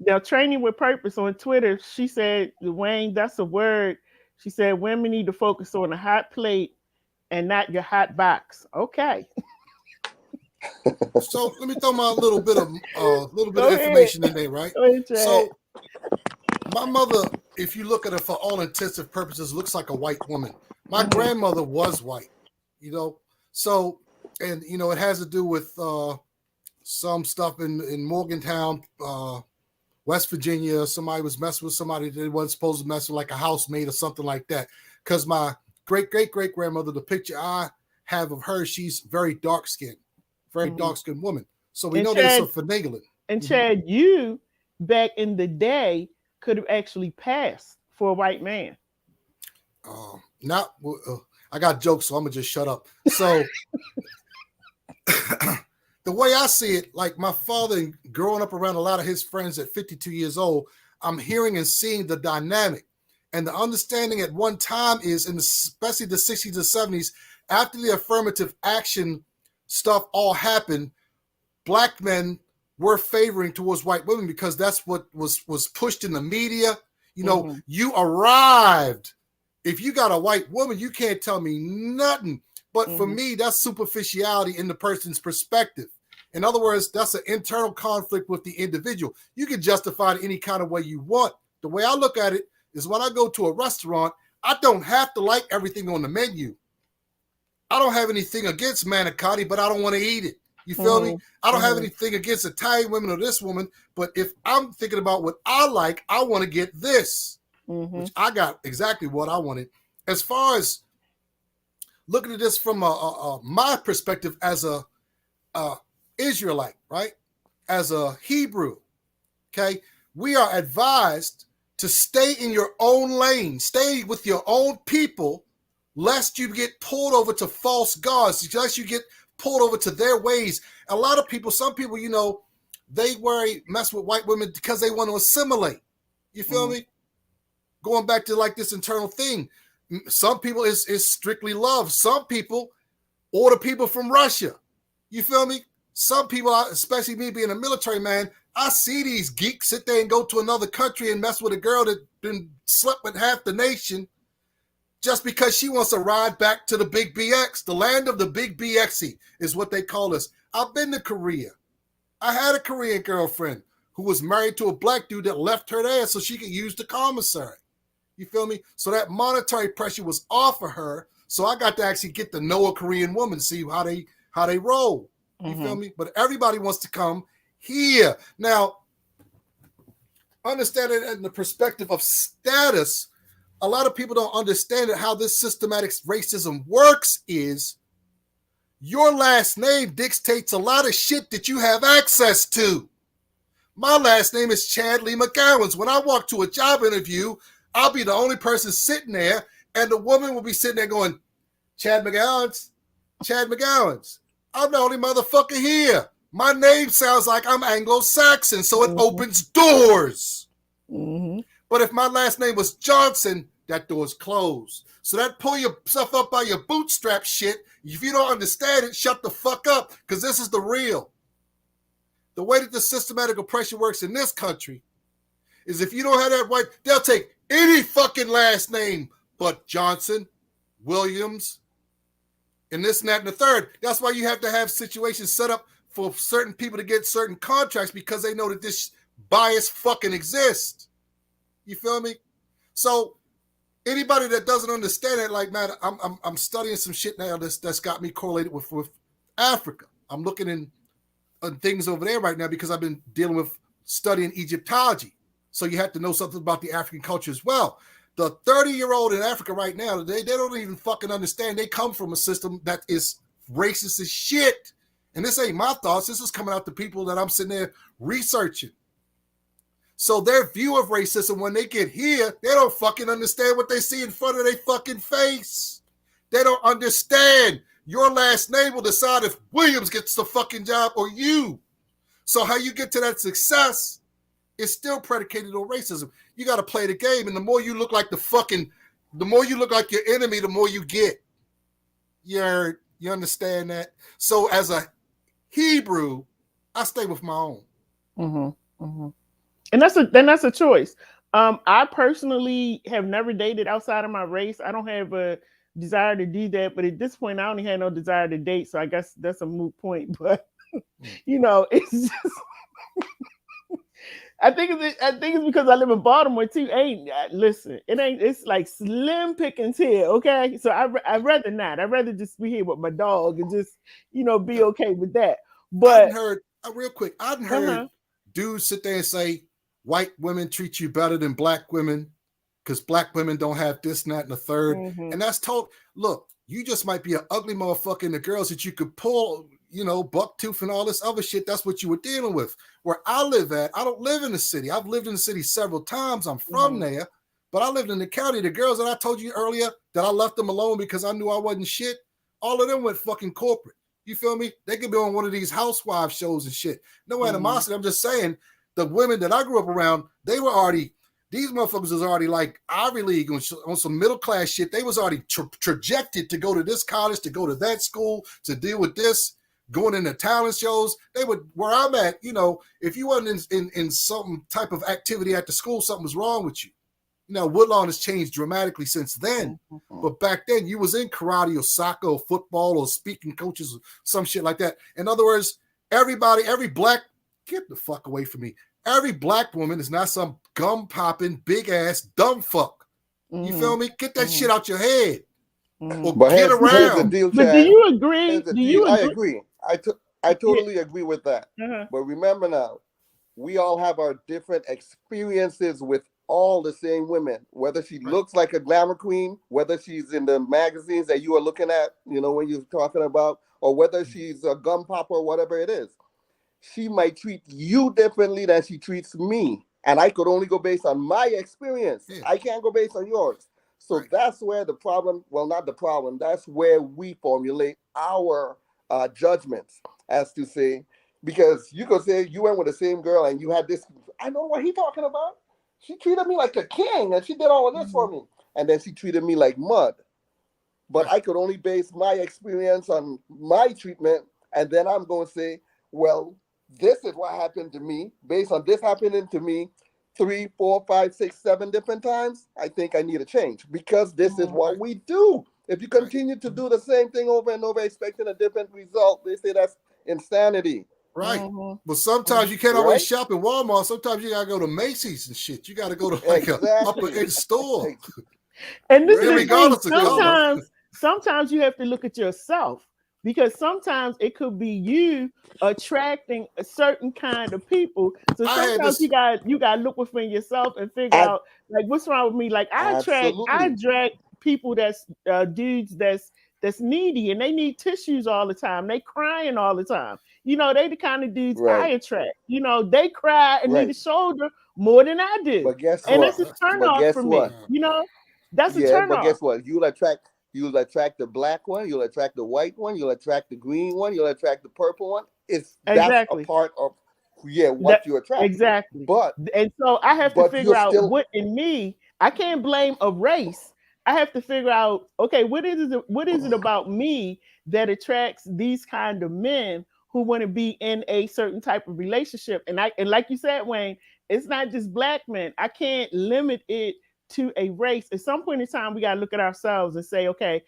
Now, Training with Purpose on Twitter, she said, Wayne, that's a word. She said, women need to focus on the hot plate and not your hot box. Okay. So let me throw my little bit of information in there, right? Go ahead, Trey. So my mother, if you look at it for all intensive purposes, looks like a white woman. My grandmother was white, you know. So, and you know, it has to do with some stuff in Morgantown, West Virginia. Somebody was messing with somebody they wasn't supposed to mess with, like a housemaid or something like that. Because my great grandmother, the picture I have of her, she's very dark skinned, dark skinned woman. So we know there's some finagling. And Chad, you back in the day could have actually passed for a white man. I got jokes, so I'm gonna just shut up. So the way I see it, like my father growing up around a lot of his friends at 52 years old, I'm hearing and seeing the dynamic. And the understanding at one time is, in especially the 60s and 70s, after the affirmative action stuff all happened, Black men were favoring towards white women because that's what was pushed in the media. You know, you arrived. If you got a white woman, you can't tell me nothing. But for me, that's superficiality in the person's perspective. In other words, that's an internal conflict with the individual. You can justify it any kind of way you want. The way I look at it is when I go to a restaurant, I don't have to like everything on the menu. I don't have anything against manicotti, but I don't want to eat it. You feel me? I don't have anything against Italian women or this woman, but if I'm thinking about what I like, I want to get this, which I got exactly what I wanted. As far as looking at this from my perspective as a Israelite, right? As a Hebrew, okay? We are advised to stay in your own lane, stay with your own people, lest you get pulled over to false gods, lest you get pulled over to their ways. Some people, you know, they mess with white women because they want to assimilate. You feel me? Going back to like this internal thing. Some people is strictly love. Some people order people from Russia. You feel me? Some people, especially me being a military man, I see these geeks sit there and go to another country and mess with a girl that been slept with half the nation just because she wants to ride back to the big BX. The land of the big BXy is what they call us. I've been to Korea. I had a Korean girlfriend who was married to a black dude that left her there so she could use the commissary. You feel me? So that monetary pressure was off of her. So I got to actually get to know a Korean woman, see how they roll. You feel me? But everybody wants to come here. Now, understand it in the perspective of status, a lot of people don't understand it, how this systematic racism works is your last name dictates a lot of shit that you have access to. My last name is Chad Lee McGowans. When I walk to a job interview, I'll be the only person sitting there, and the woman will be sitting there going, Chad McGowans, Chad McGowans. I'm the only motherfucker here. My name sounds like I'm Anglo-Saxon, so it opens doors. But if my last name was Johnson, that door's closed. So that pull yourself up by your bootstrap shit, if you don't understand it, shut the fuck up, because this is the real. The way that the systematic oppression works in this country is if you don't have that right, they'll take any fucking last name but Johnson, Williams, and this and that and the third. That's why you have to have situations set up for certain people to get certain contracts because they know that this bias fucking exists. You feel me? So anybody that doesn't understand it, like, man, I'm studying some shit now that's got me correlated with Africa. I'm looking in things over there right now because I've been dealing with studying Egyptology. So you have to know something about the African culture as well. The 30-year-old in Africa right now, they don't even fucking understand. They come from a system that is racist as shit. And this ain't my thoughts. This is coming out to people that I'm sitting there researching. So their view of racism, when they get here, they don't fucking understand what they see in front of their fucking face. They don't understand. Your last name will decide if Williams gets the fucking job or you. So how you get to that success is still predicated on racism. You got to play the game, and the more you look like the more you look like your enemy, the more you get. You understand that? So as a Hebrew, I stay with my own. And that's a choice. I personally have never dated outside of my race. I don't have a desire to do that, but at this point, I only had no desire to date. So I guess that's a moot point. But it's just. I think it's because I live in Baltimore too. Listen, it's like slim pickings here. Okay, so I'd rather not. I'd rather just be here with my dog and just be okay with that. But I've heard real quick. I've heard dudes sit there and say white women treat you better than black women because black women don't have this and that and the third. And that's told. Look, you just might be an ugly motherfucker, and the girls that you could pull, buck tooth and all this other shit, that's what you were dealing with. Where I live at, I don't live in the city. I've lived in the city several times. I'm from there, but I lived in the county. The girls that I told you earlier that I left them alone because I knew I wasn't shit, all of them went fucking corporate. You feel me? They could be on one of these housewife shows and shit. No animosity. I'm just saying the women that I grew up around, these motherfuckers was already like Ivy League on some middle class shit. They was already trajected to go to this college, to go to that school, to deal with this, going into talent shows. They would, where I'm at, if you wasn't in some type of activity at the school, something was wrong with you. Woodlawn has changed dramatically since then. But back then, you was in karate or soccer or football or speaking coaches or some shit like that. In other words, every black, get the fuck away from me. Every black woman is not some gum-popping, big-ass, dumb fuck. You feel me? Get that shit out your head. But get here's around. the deal, But Chad. do you agree? I agree. I totally agree with that. But remember now, we all have our different experiences with all the same women, whether she looks like a glamour queen, whether she's in the magazines that you are looking at, when you're talking about, or whether she's a gum popper or whatever it is. She might treat you differently than she treats me. And I could only go based on my experience. Yeah. I can't go based on yours. So that's where the problem, well, not the problem, that's where we formulate our judgments as to say, because you could say you went with the same girl and you had this, I know what he's talking about. She treated me like a king, and she did all of this for me. And then she treated me like mud. But I could only base my experience on my treatment, and then I'm going to say, well, this is what happened to me. Based on this happening to me 3, 4, 5, 6, 7 different times, I think I need a change because this is what we do. If you continue to do the same thing over and over, expecting a different result, they say that's insanity. Right. But sometimes you can't always shop at Walmart. Sometimes you gotta go to Macy's and shit. You gotta go to like a upper end store. And this is regardless of color. Sometimes you have to look at yourself, because sometimes it could be you attracting a certain kind of people. So sometimes you got to look within yourself and figure out like what's wrong with me. Like I attract people that's dudes that's needy and they need tissues all the time. They crying all the time. You know, they the kind of dudes I attract. You know, they cry and need a shoulder more than I do. But guess and what? That's a turn off for me. You know, that's a turn off. But guess what? You'll attract the black one, you'll attract the white one, you'll attract the green one, you'll attract the purple one. That's a part of what you attract. Exactly. And so I have to figure out what in me. I can't blame a race. I have to figure out, okay, what is it about me that attracts these kind of men who want to be in a certain type of relationship? And like you said, Wayne, it's not just black men. I can't limit it to a race. At some point in time, we got to look at ourselves and say, okay,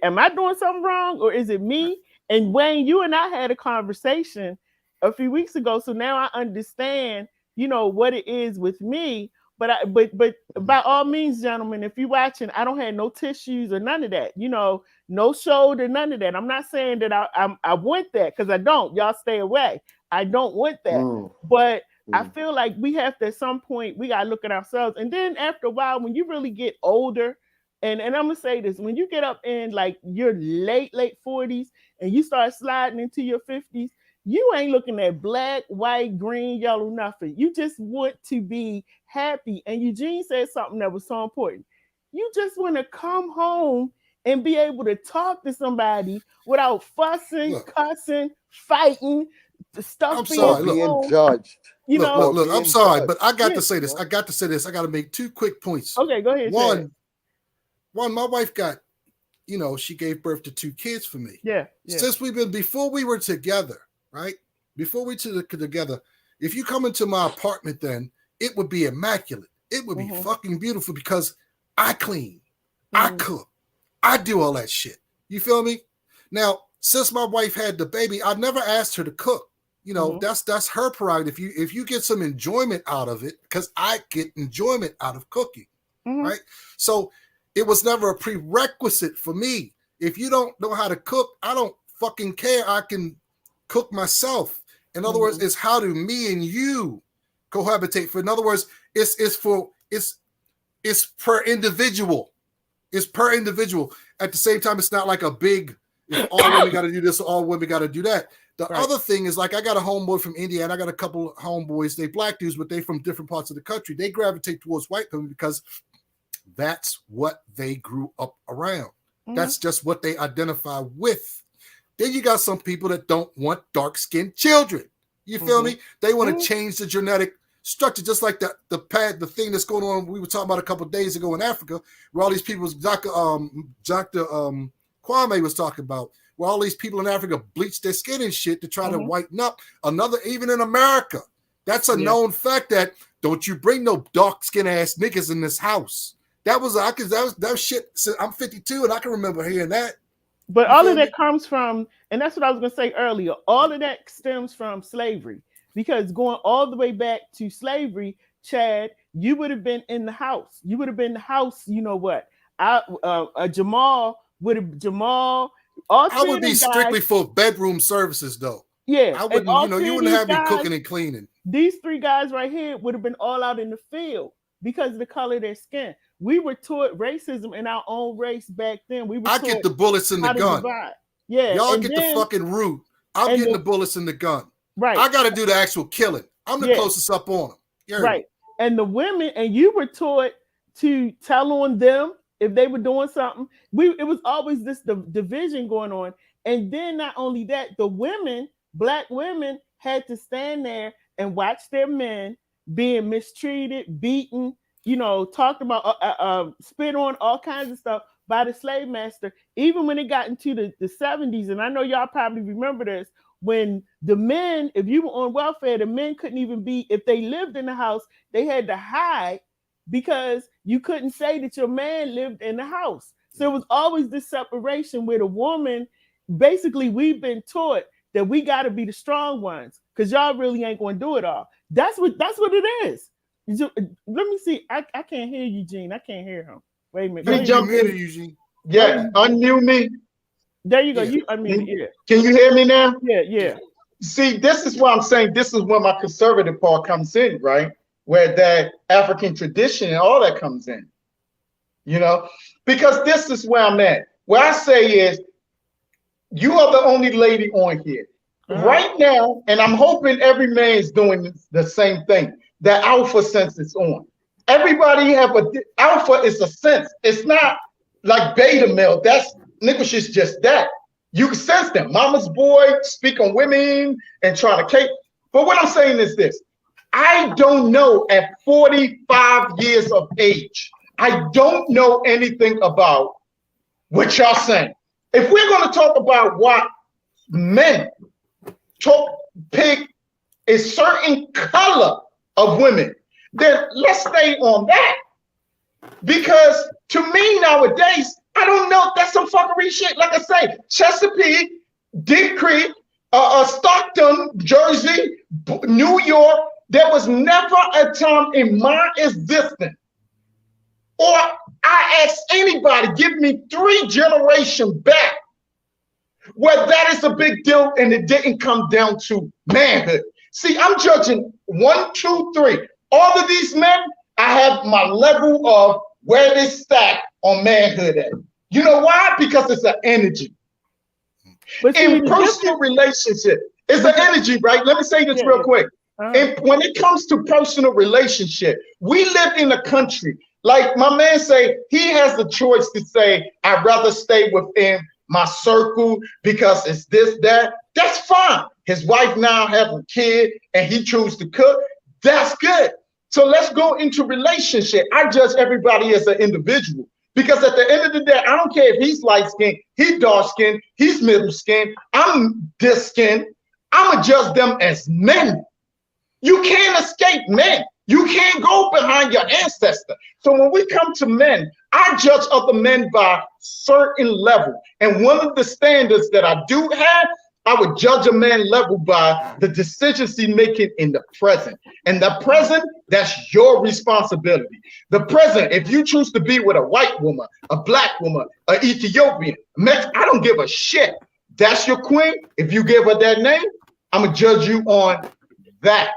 am I doing something wrong or is it me? And Wayne, you and I had a conversation a few weeks ago. So now I understand, you know, what it is with me. But by all means, gentlemen, if you're watching, I don't have no tissues or none of that, you know, no shoulder, none of that. I'm not saying that I want that, because I don't. Y'all stay away. I don't want that. But I feel like we have to, at some point, we got to look at ourselves. And then after a while, when you really get older, and I'm going to say this, when you get up in like your late 40s and you start sliding into your 50s, you ain't looking at black, white, green, yellow, nothing. You just want to be happy. And Eugene said something that was so important. You just want to come home and be able to talk to somebody without fussing, cussing, fighting, stuff I'm sorry, being judged. You know, look, I'm sorry, but I got to say this. I got to make 2 quick points. Okay, go ahead. One, my wife got, you know, she gave birth to 2 kids for me. Yeah. Since before we were together, right? Before we were together, if you come into my apartment, then it would be immaculate. It would be fucking beautiful because I clean, I cook, I do all that shit. You feel me? Now, since my wife had the baby, I never asked her to cook. You know, that's her prerogative. If you get some enjoyment out of it, because I get enjoyment out of cooking, right? So it was never a prerequisite for me. If you don't know how to cook, I don't fucking care. I can cook myself. In other words, it's how do me and you cohabitate. In other words, it's per individual. It's per individual. At the same time, it's not like a big, if all women got to do this, or all women got to do that. The other thing is, like, I got a homeboy from Indiana. I got a couple of homeboys. They black dudes, but they from different parts of the country. They gravitate towards white women because that's what they grew up around. That's just what they identify with. Then you got some people that don't want dark-skinned children. You feel me? They want to change the genetic structure, just like the thing that's going on. We were talking about a couple of days ago in Africa, where all these people, Dr. Kwame was talking about, where all these people in Africa bleach their skin and shit to try to whiten up. Even in America, that's a known fact that don't you bring no dark skin ass niggas in this house. That was shit. I'm 52 and I can remember hearing that. But all of that comes from, and that's what I was going to say earlier, all of that stems from slavery. Because going all the way back to slavery, Chad, you would have been in the house. You would have been in the house, you know what? Jamal, I would be strictly for bedroom services, though. Yeah. I wouldn't, you wouldn't have me cooking and cleaning. These 3 guys right here would have been all out in the field because of the color of their skin. We were taught racism in our own race back then. I get the bullets in the gun. Yeah. Y'all get the fucking root. I'm getting the bullets in the gun. Right. I got to do the actual killing. I'm the closest up on them. Right. And the women, and you were taught to tell on them if they were doing something. It was always this division going on. And then not only that, the women, black women, had to stand there and watch their men being mistreated, beaten, talked about, spit on, all kinds of stuff by the slave master. Even when it got into the 70s, and I know y'all probably remember this, when the men, if you were on welfare, the men couldn't even be, if they lived in the house, they had to hide because you couldn't say that your man lived in the house. So it was always this separation where the woman, basically, we've been taught that we got to be the strong ones because y'all really ain't going to do it all. That's what it is. Let me see. I can't hear Eugene. I can't hear him. Wait a minute. Let me jump in, Eugene. Yeah, unmute me. There you go. You unmute it. Can you hear me now? Yeah. See, this is what I'm saying. This is where my conservative part comes in, right? Where that African tradition and all that comes in. Because this is where I'm at. What I say is, you are the only lady on here right now, and I'm hoping every man is doing the same thing. The alpha sense is on. Everybody have alpha is a sense. It's not like beta male. That's niggas is just that. You can sense them. Mama's boy speak on women and try to cape. But what I'm saying is this. I don't know at 45 years of age. I don't know anything about what y'all saying. If we're going to talk about what men pick a certain color of women, then let's stay on that. Because to me nowadays, I don't know. That's some fuckery shit. Like I say, Chesapeake, Deep Creek, Stockton, Jersey, New York. There was never a time in my existence, or I ask anybody, give me 3 generations back, where that is a big deal and it didn't come down to manhood. See, I'm judging 1, 2, 3. All of these men, I have my level of where they stack on manhood at. You know why? Because it's an energy. In personal relationship, it's an energy, right? Let me say this real quick. And when it comes to personal relationship, we live in a country, like my man say, he has the choice to say, I'd rather stay within my circle because it's this, that. That's fine. His wife now has a kid and he chooses to cook. That's good. So let's go into relationship. I judge everybody as an individual because at the end of the day, I don't care if he's light skinned, he's dark skinned, he's middle skinned, I'm this skinned. I'm gonna judge them as men. You can't escape men. You can't go behind your ancestor. So when we come to men, I judge other men by certain level. And one of the standards that I do have, I would judge a man level by the decisions he making in the present. And the present, that's your responsibility. The present, if you choose to be with a white woman, a black woman, an Ethiopian, I don't give a shit. That's your queen. If you give her that name, I'm gonna judge you on that,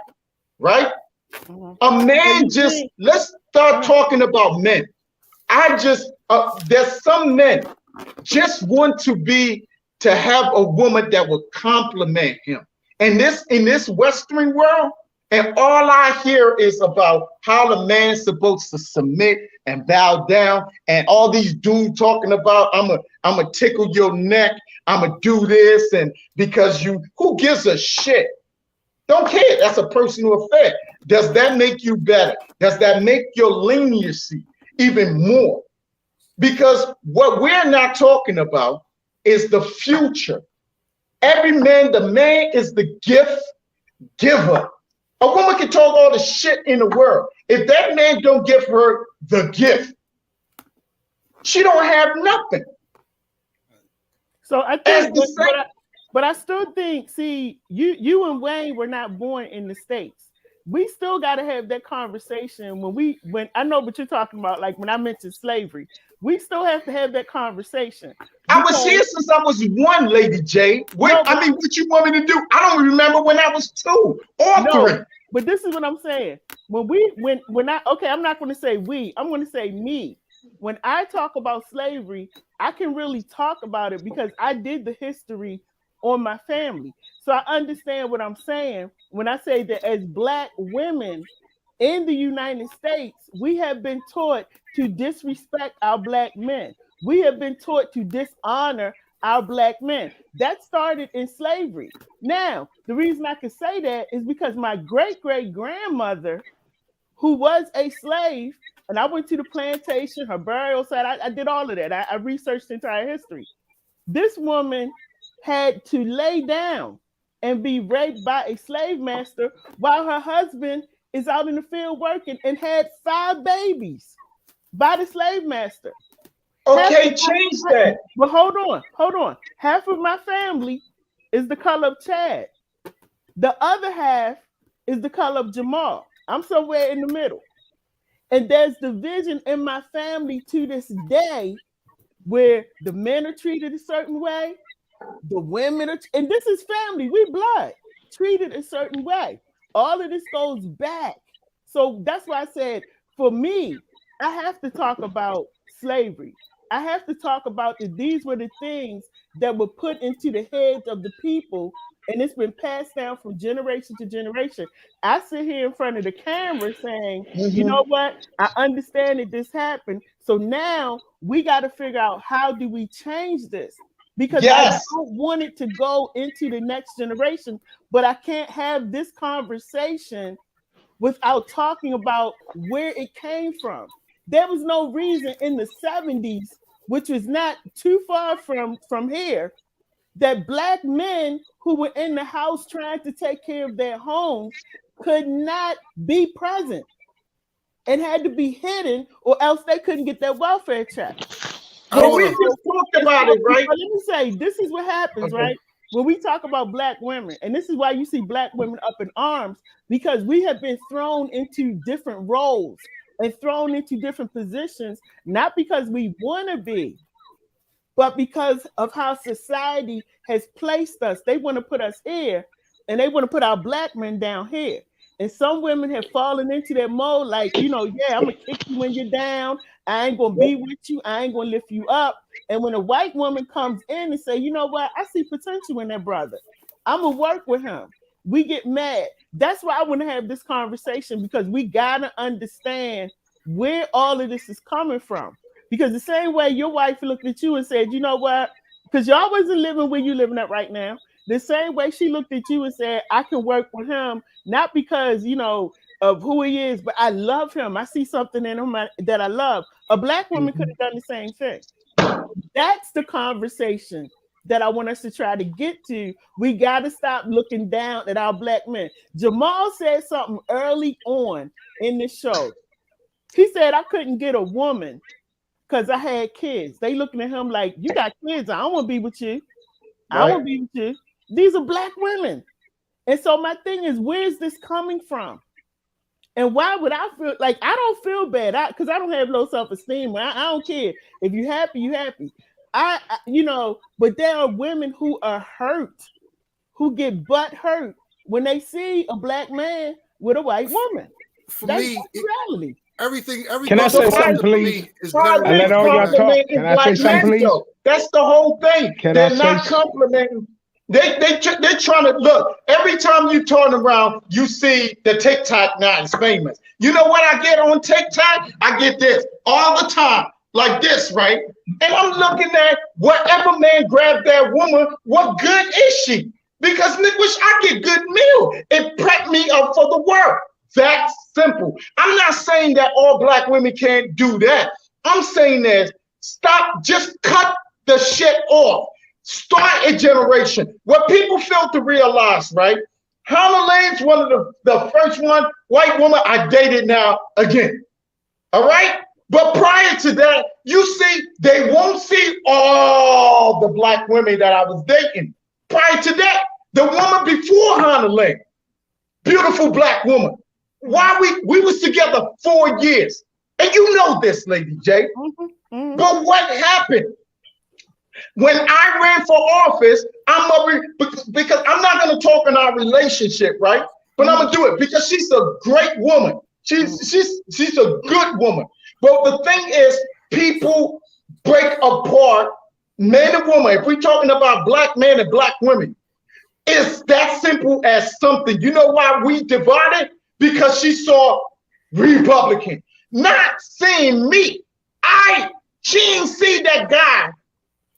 right? A man let's start talking about men. There's some men just want to have a woman that would compliment him. And in this Western world, and all I hear is about how the man's supposed to submit and bow down, and all these dudes talking about I'm a tickle your neck, I'm gonna do this, and because who gives a shit? Don't care. That's a personal affair. Does that make you better? Does that make your leniency even more? Because what we're not talking about is the future. Every man, the man is the gift giver. A woman can talk all the shit in the world. If that man don't give her the gift, she don't have nothing. So I think, but I still think, see, you and Wayne were not born in the States. We still got to have that conversation when I know what you're talking about, like when I mentioned slavery. We still have to have that conversation. I was here since I was 1, Lady J. What you want me to do? I don't remember when I was 2 or 3. But this is what I'm saying. I'm not going to say we, I'm going to say me. When I talk about slavery, I can really talk about it because I did the history on my family. So I understand what I'm saying when I say that as Black women in the United States, we have been taught to disrespect our Black men. We have been taught to dishonor our Black men. That started in slavery. Now, the reason I can say that is because my great-great-grandmother who was a slave, and I went to the plantation, her burial site. I did all of that. I researched the entire history. This woman had to lay down and be raped by a slave master while her husband is out in the field working, and had 5 babies by the slave master. Okay, change that. But hold on. Half of my family is the color of Chad. The other half is the color of Jamal. I'm somewhere in the middle. And there's division in my family to this day where the men are treated a certain way, the women are, and this is family, we blood, treated a certain way. All of this goes back. So that's why I said, for me, I have to talk about slavery. I have to talk about that these were the things that were put into the heads of the people, and it's been passed down from generation to generation. I sit here in front of the camera saying, you know what? I understand that this happened. So now we got to figure out, how do we change this? Because I don't want it to go into the next generation, but I can't have this conversation without talking about where it came from. There was no reason in the 70s, which was not too far from here, that Black men who were in the house trying to take care of their homes could not be present and had to be hidden, or else they couldn't get their welfare check. Well, we just talked about it, right? Let me say, this is what happens, right? When we talk about Black women, and this is why you see Black women up in arms, because we have been thrown into different roles and thrown into different positions, not because we want to be, but because of how society has placed us. They want to put us here, and they want to put our Black men down here. And some women have fallen into that mold, like, you know, yeah, I'm gonna kick you when you're down. I ain't gonna be with you. I ain't gonna lift you up. And when a white woman comes in and say, you know what, I see potential in that brother, I'm gonna work with him, we get mad. That's why I want to have this conversation, because we gotta understand where all of this is coming from. Because the same way your wife looked at you and said, you know what, because y'all wasn't living where you're living at right now. The same way she looked at you and said, I can work with him, not because, you know, of who he is, but I love him. I see something in him that I love. A Black woman could have done the same thing. That's the conversation that I want us to try to get to. We got to stop looking down at our Black men. Jamal said something early on in the show. He said, I couldn't get a woman because I had kids. They looking at him like, you got kids, I don't want to be with you. I don't want to be with you. These are Black women. And so my thing is, where's this coming from? And why would I feel like, I don't feel bad, because I don't have low self-esteem. I don't care. If you're happy, you're happy. I, you know, but there are women who are hurt, who get butt hurt when they see a Black man with a white woman. For That's me, reality. Everything. Can I say something, please? I let all y'all talk. Can I say something, please? That's the whole thing. They're not complimenting. They're trying to look. Every time you turn around, you see the TikTok now is famous. You know what I get on TikTok? I get this all the time, like this, right? And I'm looking at whatever man grabbed that woman. What good is she? Because niggas, I get good meal. It prep me up for the work. That's simple. I'm not saying that all Black women can't do that. I'm saying that stop, just cut the shit off. Start a generation. What people fail to realize, right? Hannah Lane's one of the first white woman I dated now again. All right? But prior to that, you see, they won't see all the Black women that I was dating. Prior to that, the woman before Hannah Lane, beautiful Black woman. Why we was together 4 years. And you know this, Lady J. But what happened? When I ran for office, because I'm not going to talk in our relationship, right? But I'm going to do it because she's a great woman. She's a good woman. But the thing is, people break apart man and woman. If we're talking about Black men and Black women, it's that simple as something. You know why we divided? Because she saw Republican, not seeing me. She didn't see that guy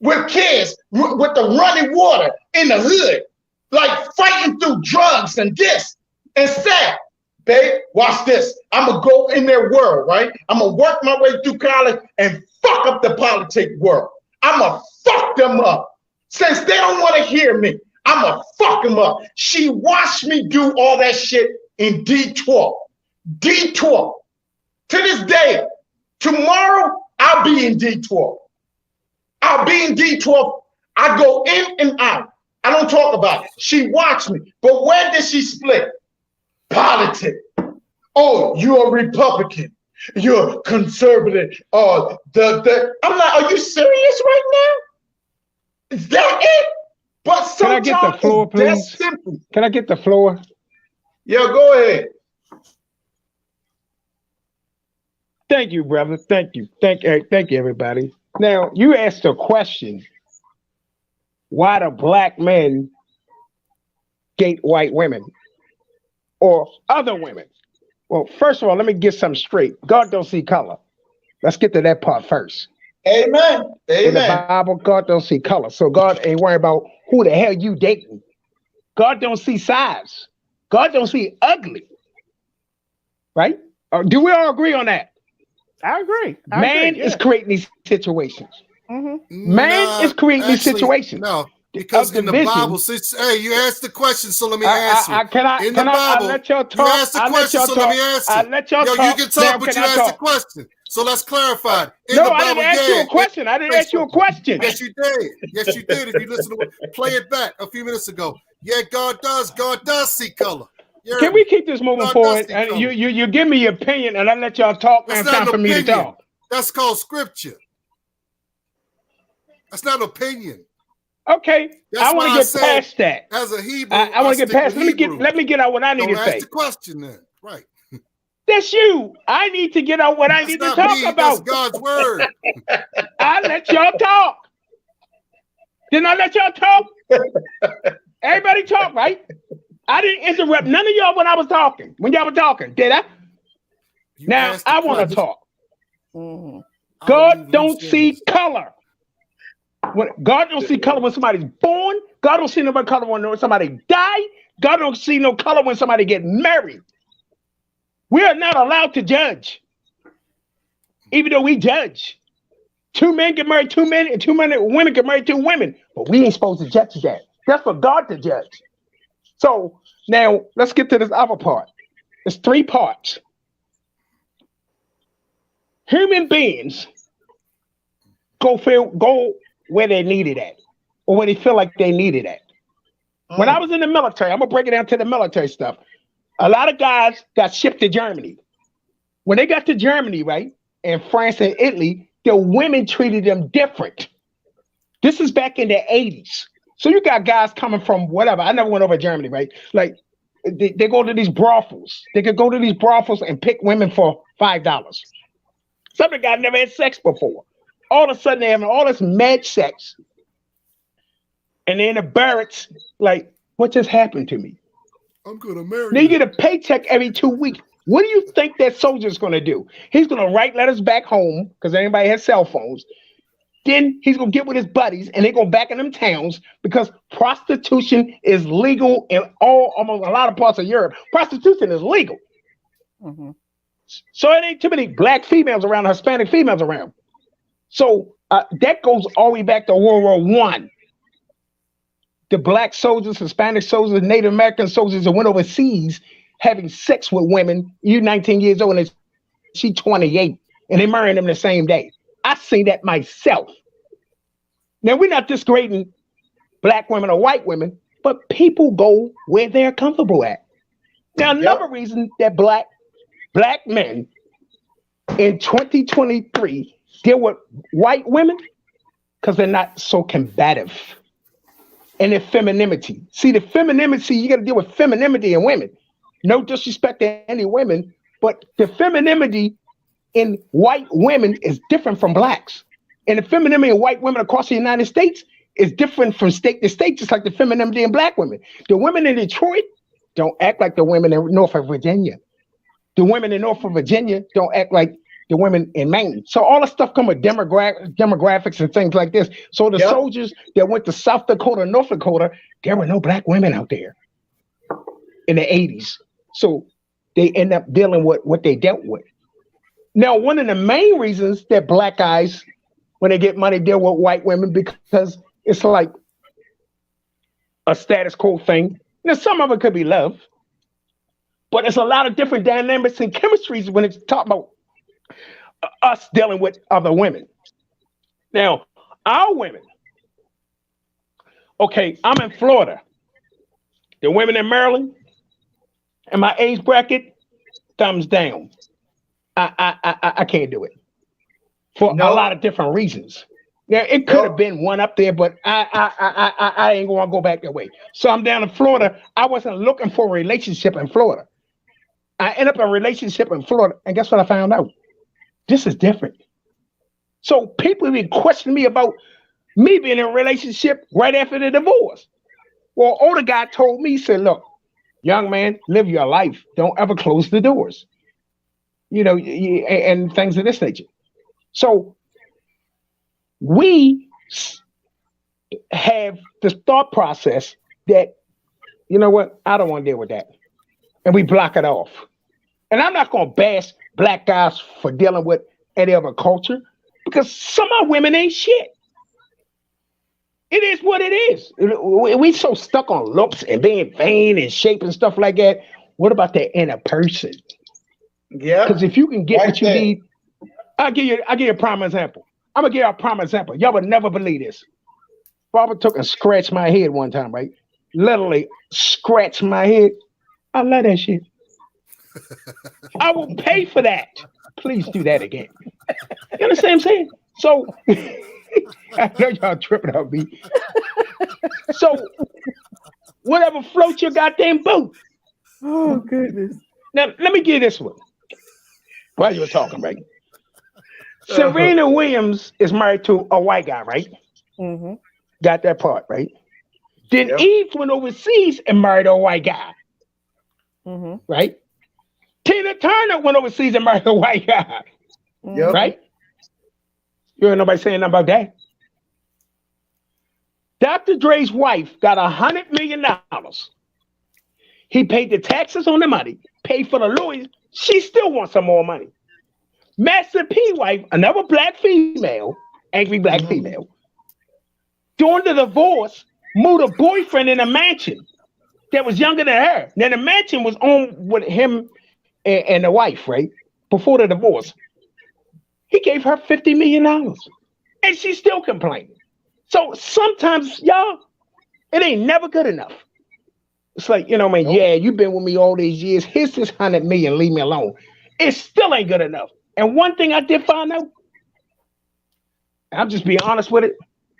with kids, with the running water in the hood, like fighting through drugs and this, and said, babe, watch this. I'm going to go in their world, right? I'm going to work my way through college and fuck up the politic world. I'm going to fuck them up. Since they don't want to hear me, I'm going to fuck them up. She watched me do all that shit in D12. D12. To this day, tomorrow, I'll be in D12. I'll be in D12. I go in and out. I don't talk about it. She watched me. But where did she split? Politics. Oh, you're a Republican. You're conservative. I'm like, are you serious right now? Is that it? But sometimes can I get the floor, please? That's simple. Can I get the floor? Yeah, go ahead. Thank you, brother. Thank you. Thank you, everybody. Now, you asked a question. Why do black men date white women or other women? Well, first of all, let me get something straight. God don't see color. Let's get to that part first. Amen. In the Bible, God don't see color. So God ain't worried about who the hell you dating. God don't see size. God don't see ugly. Right? Do we all agree on that? I agree. Man is creating these situations. Mm-hmm. Man is creating these situations. No, because in the Bible, hey, you asked the question, so let me answer. In the Bible, let y'all talk? You asked the question, so let me answer. I let y'all talk. You can talk, but you asked the question. So let's clarify. I didn't ask you a question. I didn't ask you a question. Yes, you did. Yes, you did. If you listen to it, play it back a few minutes ago. Yeah, God does see color. Can we keep this moving forward? And you give me your opinion, and I let y'all talk. Now it's time for me to talk. That's called scripture. That's not opinion. Okay, I want to get past that. As a Hebrew, I want to get past. Let me get out what I need to say. Ask the question then, right? That's you. I need to get out what I need to talk about. That's God's word. I let y'all talk. Didn't I let y'all talk? Everybody talk, right? I didn't interrupt none of y'all when I was talking. When y'all were talking, did I? Now I want to talk. Mm-hmm. God don't see color. God don't see color when somebody's born. God don't see no color when somebody die. God don't see no color when somebody get married. We are not allowed to judge, even though we judge. 2 men get married 2 men, and 2 women get married 2 women, but we ain't supposed to judge that. That's for God to judge. So now let's get to this other part. There's 3 parts. Human beings go where they need it at, or where they feel like they need it at. When I was in the military, I'm gonna break it down to the military stuff. A lot of guys got shipped to Germany. When they got to Germany, right, and France and Italy, the women treated them different. This is back in the 80s. So you got guys coming from whatever. I never went over to Germany, right? Like they go to these brothels. They could go to these brothels and pick women for $5. Some of the guys never had sex before. All of a sudden, they're having all this mad sex. And they're in the barracks, like, what just happened to me? I'm going to marry Now you get a paycheck every 2 weeks. What do you think that soldier's going to do? He's going to write letters back home, because anybody has cell phones. Then he's going to get with his buddies, and they go back in them towns, because prostitution is legal in almost a lot of parts of Europe. Prostitution is legal. Mm-hmm. So it ain't too many black females around, Hispanic females around. So that goes all the way back to World War I. The black soldiers, Hispanic soldiers, Native American soldiers that went overseas having sex with women. You 19 years old and she 28, and they marrying them the same day. I seen that myself. Now, we're not disgrading black women or white women, but people go where they're comfortable at. Now, another reason that black men in 2023 deal with white women, because they're not so combative. And their femininity. See, the femininity, you got to deal with femininity in women. No disrespect to any women, but the femininity in white women is different from blacks. And the femininity in white women across the United States is different from state to state, just like the femininity in black women. The women in Detroit don't act like the women in Norfolk, Virginia. The women in Norfolk, Virginia don't act like the women in Maine. So all the stuff come with demographics and things like this. So the soldiers that went to South Dakota, North Dakota, there were no black women out there in the 80s. So they end up dealing with what they dealt with. Now, one of the main reasons that black guys, when they get money, deal with white women because it's like a status quo thing. Now, some of it could be love, but it's a lot of different dynamics and chemistries when it's talking about us dealing with other women. Now, our women, okay, I'm in Florida. The women in Maryland, in my age bracket, thumbs down. I can't do it for a lot of different reasons. Now, it could have been one up there, but I ain't going to go back that way. So I'm down in Florida. I wasn't looking for a relationship in Florida. I ended up in a relationship in Florida, and guess what I found out? This is different. So people been questioning me about me being in a relationship right after the divorce. Well, older guy told me, he said, look, young man, live your life. Don't ever close the doors. You know, and things of this nature. So we have this thought process that, you know what, I don't want to deal with that. And we block it off. And I'm not going to bash black guys for dealing with any other culture because some of our women ain't shit. It is what it is. We so stuck on looks and being vain and shape and stuff like that. What about the inner person? Yeah. Because if you can get what you need, I'll give you a prime example. I'm gonna give you a prime example. Y'all would never believe this. Barbara took and scratched my head one time, right? Literally scratched my head. I love that shit. I will pay for that. Please do that again. You understand what I'm saying? So I know y'all tripping on me. So whatever floats your goddamn boat. Oh goodness. Now let me give you this one. While you were talking, right? Serena Williams is married to a white guy, right? Mm-hmm. Got that part, right? Then Eve went overseas and married a white guy. Mm-hmm. Right? Tina Turner went overseas and married a white guy. Yep. Right? You heard nobody saying nothing about that. Dr. Dre's wife got $100 million. He paid the taxes on the money, paid for the lawyers. She still wants some more money. Master P wife, another black female, angry black female, during the divorce, moved a boyfriend in a mansion that was younger than her. Now the mansion was owned with him and the wife, right? Before the divorce. He gave her $50 million. And she's still complaining. So sometimes, y'all, it ain't never good enough. It's like, you know, man, yeah, you've been with me all these years. Here's this $100 million, leave me alone. It still ain't good enough. And one thing I did find out, I'm just being honest with it.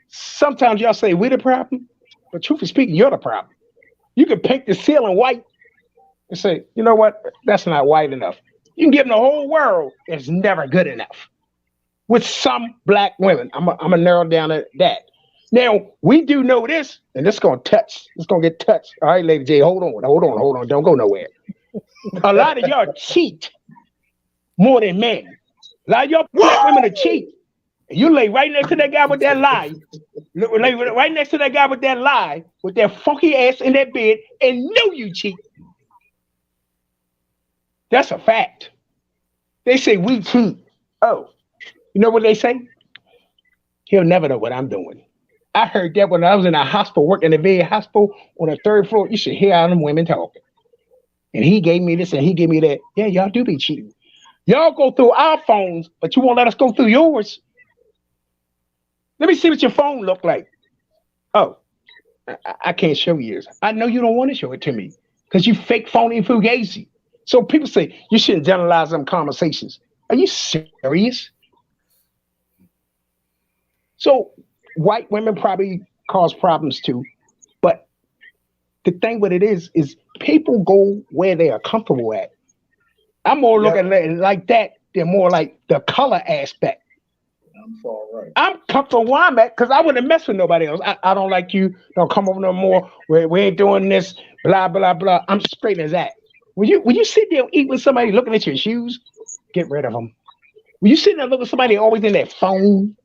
Sometimes y'all say we're the problem, but truthfully speaking, you're the problem. You can paint the ceiling white and say, you know what? That's not white enough. You can give them the whole world. It's never good enough. With some black women, I'm gonna narrow down to that. Now, we do know this, and it's gonna get touched. All right, Lady J, hold on. Don't go nowhere. A lot of y'all cheat more than men. A lot of y'all black women are cheat. You lay right next to that guy with that lie. Lay right next to that guy with that lie, with that funky ass in that bed, and know you cheat. That's a fact. They say we cheat. Oh, you know what they say? He'll never know what I'm doing. I heard that when I was in a hospital, working in a VA hospital on the 3rd floor. You should hear all them women talking. And he gave me this and he gave me that. Yeah, y'all do be cheating. Y'all go through our phones, but you won't let us go through yours. Let me see what your phone look like. Oh, I can't show you yours. I know you don't want to show it to me because you fake, phony, and fugazi. So people say you shouldn't generalize them conversations. Are you serious? So white women probably cause problems too. But the thing with it is people go where they are comfortable at. I'm more looking at it like that than more like the color aspect. I'm comfortable where I'm at because I wouldn't mess with nobody else. I don't like you. Don't come over no more. We ain't doing this. Blah, blah, blah. I'm straight as that. When you sit there and eat with somebody looking at your shoes, get rid of them. When you sit there and look at somebody always in their phone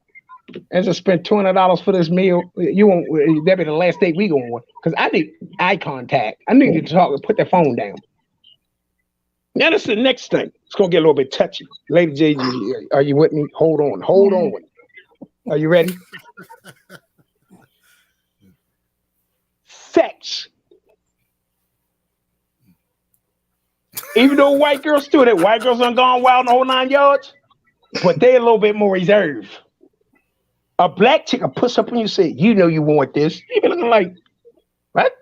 and just spend $200 for this meal, you won't. That'll be the last date we go on because I need eye contact. I need you to talk and put the phone down. Now this is the next thing. It's gonna get a little bit touchy. Lady J, are you with me? Hold on. Are you ready? Sex. Even though white girls do that, white girls done gone wild in the whole 9 yards, but they're a little bit more reserved. A black chick will push up on you and say, you know you want this. You be looking like, what?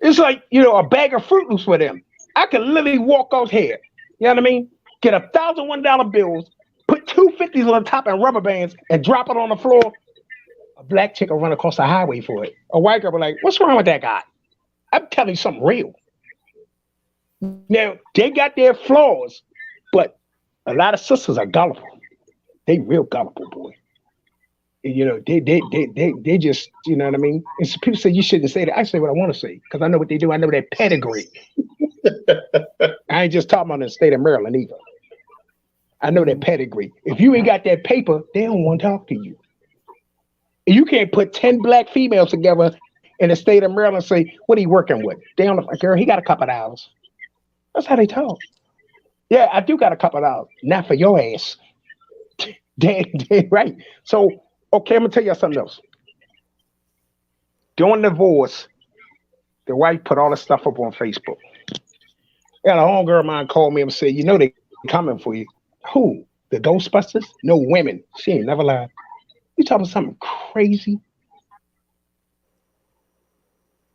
It's like, a bag of Fruit Loops for them. I could literally walk out here, you know what I mean? Get $1,001 bills, put 250s on the top and rubber bands and drop it on the floor. A black chick will run across the highway for it. A white girl will be like, what's wrong with that guy? I'm telling you something real. Now, they got their flaws, but a lot of sisters are gullible. They real gullible, boy. They just, you know what I mean? And so people say you shouldn't say that. I say what I want to say because I know what they do. I know their pedigree. I ain't just talking about the state of Maryland either. I know their pedigree. If you ain't got that paper, they don't want to talk to you. You can't put 10 black females together in the state of Maryland and say, what are you working with? They don't like, girl, he got a couple of hours. That's how they talk. Yeah, I do got a couple of hours. Not for your ass. Damn, right. So, okay, I'm going to tell you something else. During the divorce, the wife put all the stuff up on Facebook. And a homegirl of mine called me and said, they coming for you. Who? The Ghostbusters? No, women. She ain't never lied. You talking about something crazy?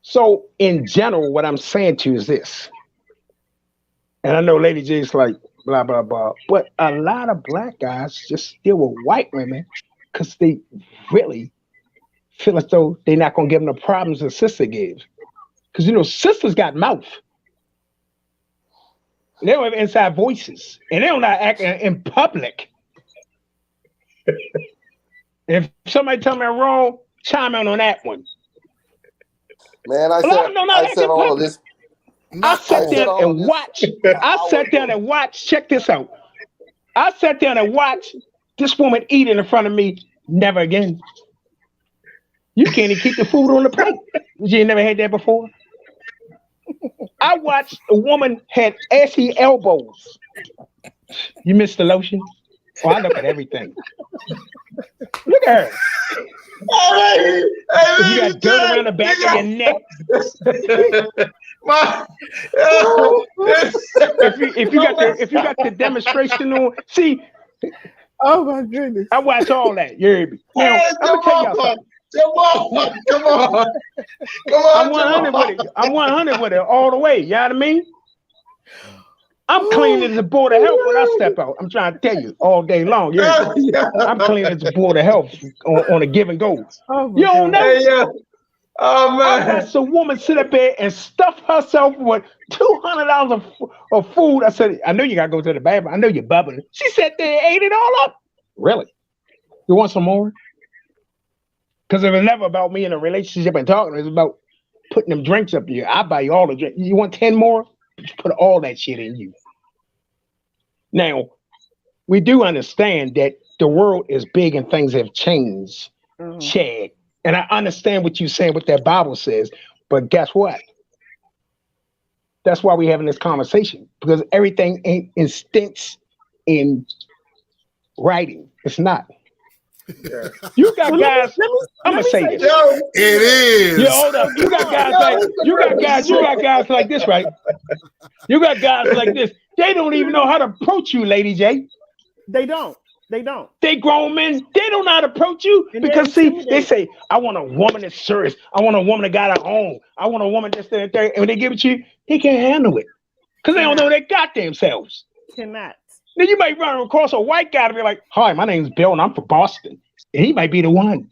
So, in general, what I'm saying to you is this. And I know Lady J is like, blah, blah, blah. But a lot of black guys just deal with white women because they really feel as though they're not going to give them the problems a sister gives. Because, sisters got mouth. They don't have inside voices. And they don't not act in public. If somebody tell me I'm wrong, chime in on that one. Man, I said all of this. I sat down and watched. I sat down and watched. Check this out. I sat down and watched this woman eating in front of me. Never again. You can't even keep the food on the plate. You ain't never had that before. I watched a woman had assy elbows. You missed the lotion? Oh, I look at everything. Look at her. You got dirt around the back of your neck. If you got the demonstration on, see. Oh my goodness! I watch all that. You hear me? Now, I'm gonna tell y'all something. Come on. I'm 100 with it. I'm 100 with it all the way. You know what I mean? I'm clean as a board of health when I step out. I'm trying to tell you all day long. Yeah. I'm clean as a board of health on a give and go. You don't know. Oh man! I watched a woman sit up there and stuff herself with $200 of food. I said, I know you gotta go to the bathroom. I know you're bubbling. She sat there and ate it all up. Really? You want some more? Because it was never about me in a relationship and talking. It was about putting them drinks up here. I buy you all the drinks. You want 10 more? Put all that shit in you. Now, we do understand that the world is big and things have changed, Chad. And I understand what you're saying, what that Bible says. But guess what? That's why we're having this conversation. Because everything ain't instance in writing. It's not. Yeah. You got guys. I'm gonna say this. It is. Yo, hold up. You got guys like this, right? You got guys like this. They don't even know how to approach you, Lady J. They don't. They grown men. They don't know how to approach you because see, they say, "I want a woman that's serious. I want a woman that got her own. I want a woman that's there." And when they give it to you, they can't handle it because they don't know their goddamn selves. Cannot. Then you might run across a white guy to be like, "Hi, my name's Bill, and I'm from Boston," and he might be the one.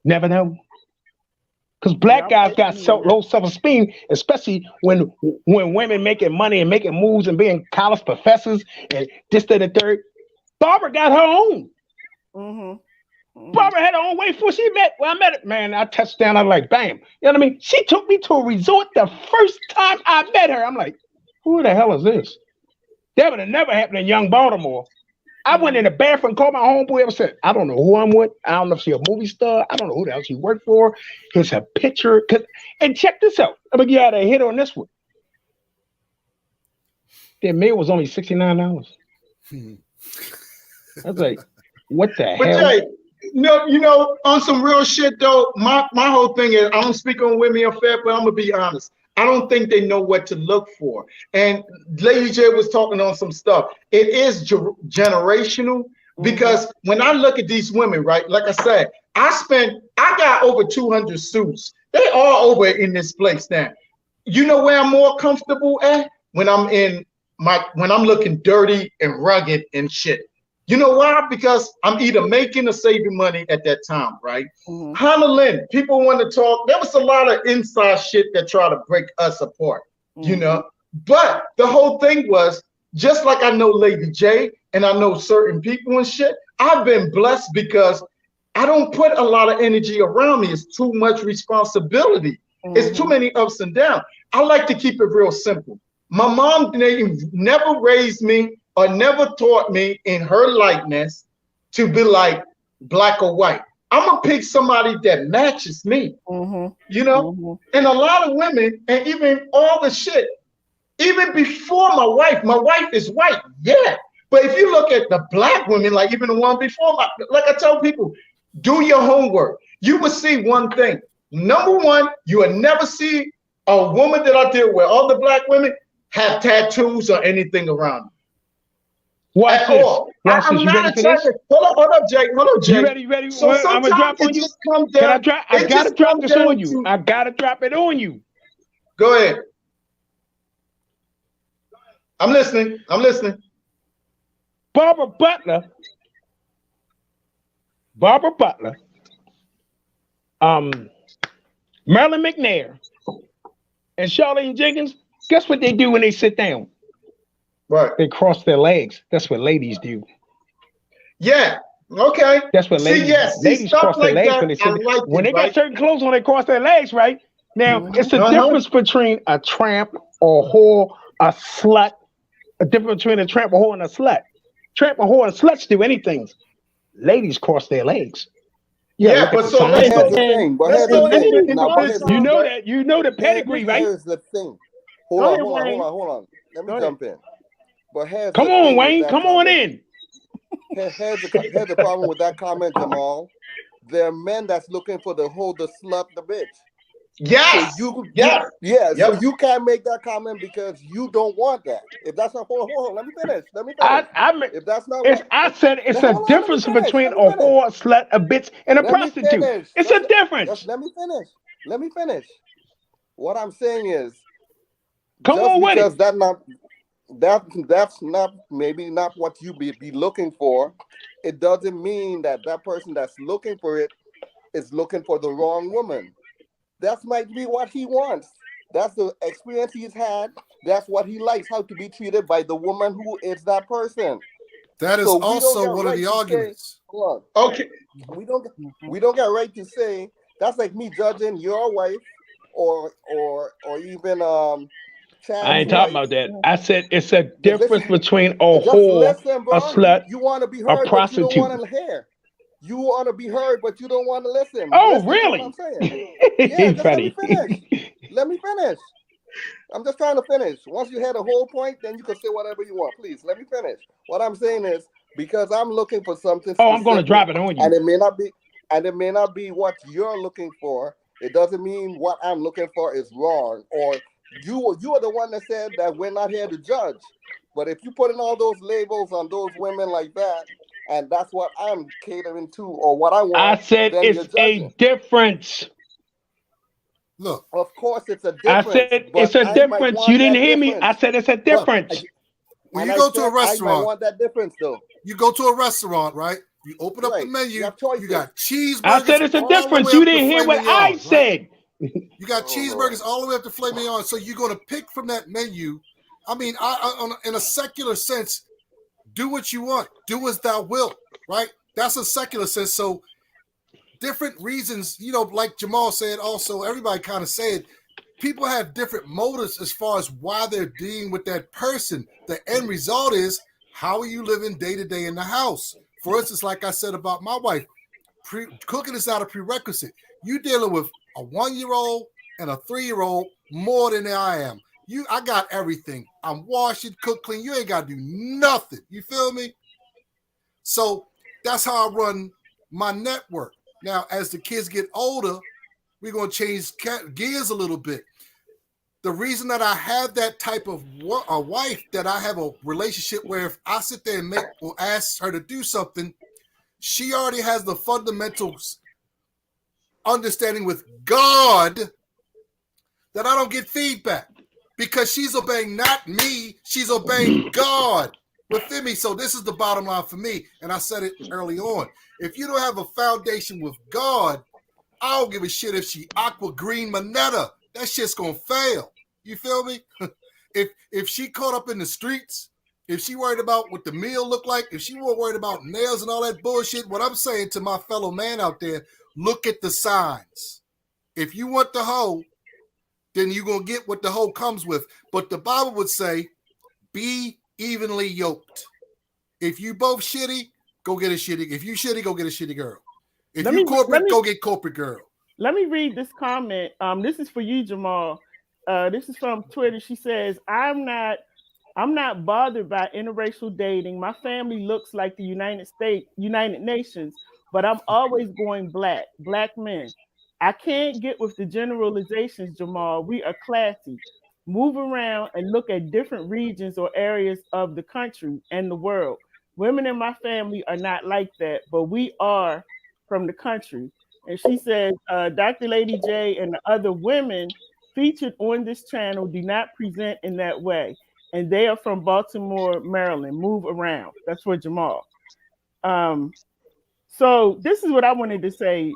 Never know. Because black guys got low self-esteem, especially when women making money and making moves and being college professors and this, that, and the third. Barbara got her own. Barbara had her own way before she met. Well, I met it, man. I touched down. I was like, bam. You know what I mean? She took me to a resort the first time I met her. I'm like, who the hell is this? That would have never happened in young Baltimore. I went in the bathroom, called my homeboy and said, I don't know who I'm with. I don't know if she's a movie star. I don't know who the hell she worked for. Here's a picture. And check this out. I'm going to get out a hit on this one. Their meal was only $69. I was like, what the But hell? Jay, on some real shit though, my whole thing is I don't speak on women affair, but I'm gonna be honest. I don't think they know what to look for. And Lady J was talking on some stuff. It is generational because when I look at these women, right, like I said, I got over 200 suits. They all over in this place now. You know where I'm more comfortable at? When I'm looking dirty and rugged and shit. You know why? Because I'm either making or saving money at that time, right? Honolulu, people want to talk. There was a lot of inside shit that try to break us apart, you know? But the whole thing was, just like I know Lady J and I know certain people and shit, I've been blessed because I don't put a lot of energy around me. It's too much responsibility. It's too many ups and downs. I like to keep it real simple. My mom never raised me or never taught me in her likeness to be like black or white. I'm gonna pick somebody that matches me, you know? And a lot of women, and even all the shit, even before my wife is white, yeah. But if you look at the black women, like even the one before, like I tell people, do your homework. You will see one thing. Number one, you will never see a woman that I deal with, all the black women, have tattoos or anything around them. Watch this. Watch this. You ready for this? Hold up, Jake. You ready? So I'm gonna drop on you. Can I drop? I gotta drop this on you. I gotta drop it on you. Go ahead. I'm listening. Barbara Butler, Marilyn McNair, and Charlene Jenkins, guess what they do when they sit down? Right. They cross their legs. That's what ladies do. Yeah. Okay. That's what ladies. Ladies cross their legs when they sit down. When they got certain clothes on, they cross their legs, right? Now, it's the difference between a tramp or whore, a slut. A difference between a tramp, a whore, and a slut. Tramp, a whore, and sluts do anything. Ladies cross their legs. Yeah, but so here's the thing. You know the pedigree, right? Here's the thing. Hold on. Let me jump in. But come on, Wayne. Come on in. Here's the problem with that comment, Jamal. There are men that's looking for the slut, the bitch. Yes. So So you can't make that comment because you don't want that. If that's not hold on, let me finish. If that's not I said it's a difference between a whore, a slut, a bitch, and a prostitute. It's a difference. Let me finish. What I'm saying is, come on with it. That's not maybe not what you be looking for. It doesn't mean that person that's looking for it is looking for the wrong woman. That might be what he wants. That's the experience he's had. That's what he likes, how to be treated by the woman who is that person. That is also one of the arguments. Hold on. Okay. We don't get right to say that's like me judging your wife or even I ain't talking about that. I said it's a difference between a whore, a slut, you want to be heard, a prostitute. But you don't want to hear. You want to be heard, but you don't want to listen. Oh, really? What I'm saying. Yeah, just let me finish. I'm just trying to finish. Once you had a whole point, then you can say whatever you want. Please, let me finish. What I'm saying is, because I'm looking for something specific, I'm going to drop it on you. And it may not be what you're looking for. It doesn't mean what I'm looking for is wrong. Or you are the one that said that we're not here to judge. But if you put in all those labels on those women like that, and that's what I'm catering to, or what I want. I said it's a difference. Look, of course it's a difference. I said it's a difference. You didn't hear me. I said it's a difference. When you go to a restaurant, I want that difference though. You go to a restaurant, right? You open up the menu. You got cheeseburgers. I said it's a difference. You didn't hear what I said. You got cheeseburgers all the way up to filet mignon. So you're going to pick from that menu. I mean, in a secular sense, do what you want. Do as thou wilt, right? That's a secular sense. So different reasons, like Jamal said also, everybody kind of said, people have different motives as far as why they're dealing with that person. The end result is, how are you living day to day in the house? For instance, like I said about my wife, cooking is not a prerequisite. You dealing with a 1-year-old and a 3-year-old more than I am. I got everything. I'm washing, cook, clean. You ain't got to do nothing. You feel me? So that's how I run my network. Now, as the kids get older, we're going to change gears a little bit. The reason that I have that type of a wife, that I have a relationship where if I sit there and make or ask her to do something, she already has the fundamentals understanding with God that I don't get feedback, because she's obeying not me, she's obeying God within me. So this is the bottom line for me, and I said it early on. If you don't have a foundation with God, I don't give a shit if she aqua green manetta. That shit's gonna fail. You feel me? if she caught up in the streets, if she worried about what the meal looked like, if she weren't worried about nails and all that bullshit, what I'm saying to my fellow man out there, look at the signs. If you want the hoe, then you're going to get what the hoe comes with. But the Bible would say, be evenly yoked. If you both shitty, go get a shitty. If you shitty, go get a shitty girl. If you corporate, go get corporate girl. Let me read this comment. This is for you, Jamal. This is from Twitter. She says, I'm not bothered by interracial dating. My family looks like the United Nations, but I'm always going black men. I can't get with the generalizations, Jamal. We are classy. Move around and look at different regions or areas of the country and the world. Women in my family are not like that, but we are from the country. And she says, Dr. Lady J and the other women featured on this channel do not present in that way. And they are from Baltimore, Maryland. Move around. That's for Jamal. So this is what I wanted to say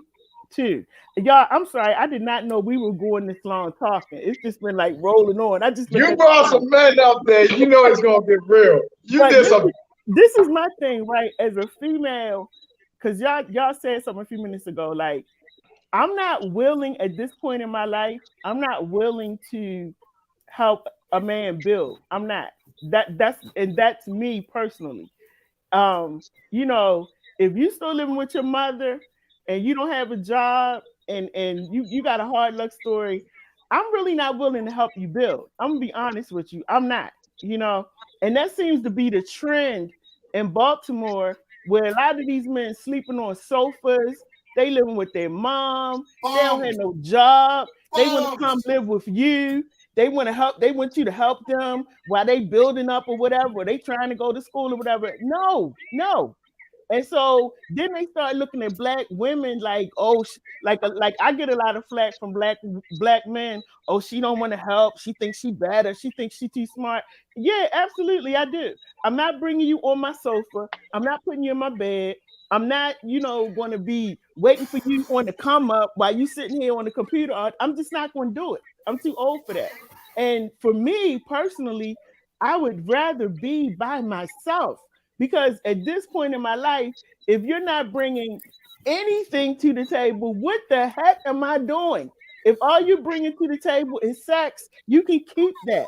too. Y'all, I'm sorry, I did not know we were going this long talking. It's just been like rolling on. You brought some men up there. You know it's gonna get real. This is my thing, right? As a female, because y'all said something a few minutes ago, like, I'm not willing at this point in my life, I'm not willing to help a man build. I'm not. That's me personally. You know, if you still living with your mother and you don't have a job and you got a hard luck story, I'm really not willing to help you build. I'm gonna be honest with you. I'm not, you know, and that seems to be the trend in Baltimore, where a lot of these men sleeping on sofas, they living with their mom, they don't have no job, they want to come live with you. They want to help. They want you to help them while they building up or whatever. Or they trying to go to school or whatever. No. And so then they start looking at black women like, oh, like I get a lot of flack from black men. Oh, she don't want to help. She thinks she better. She thinks she too smart. Yeah, absolutely, I do. I'm not bringing you on my sofa. I'm not putting you in my bed. I'm not, going to be waiting for you on the come up while you sitting here on the computer. I'm just not going to do it. I'm too old for that. And for me personally, I would rather be by myself, because at this point in my life, if you're not bringing anything to the table, what the heck am I doing? If all you bringing to the table is sex, you can keep that.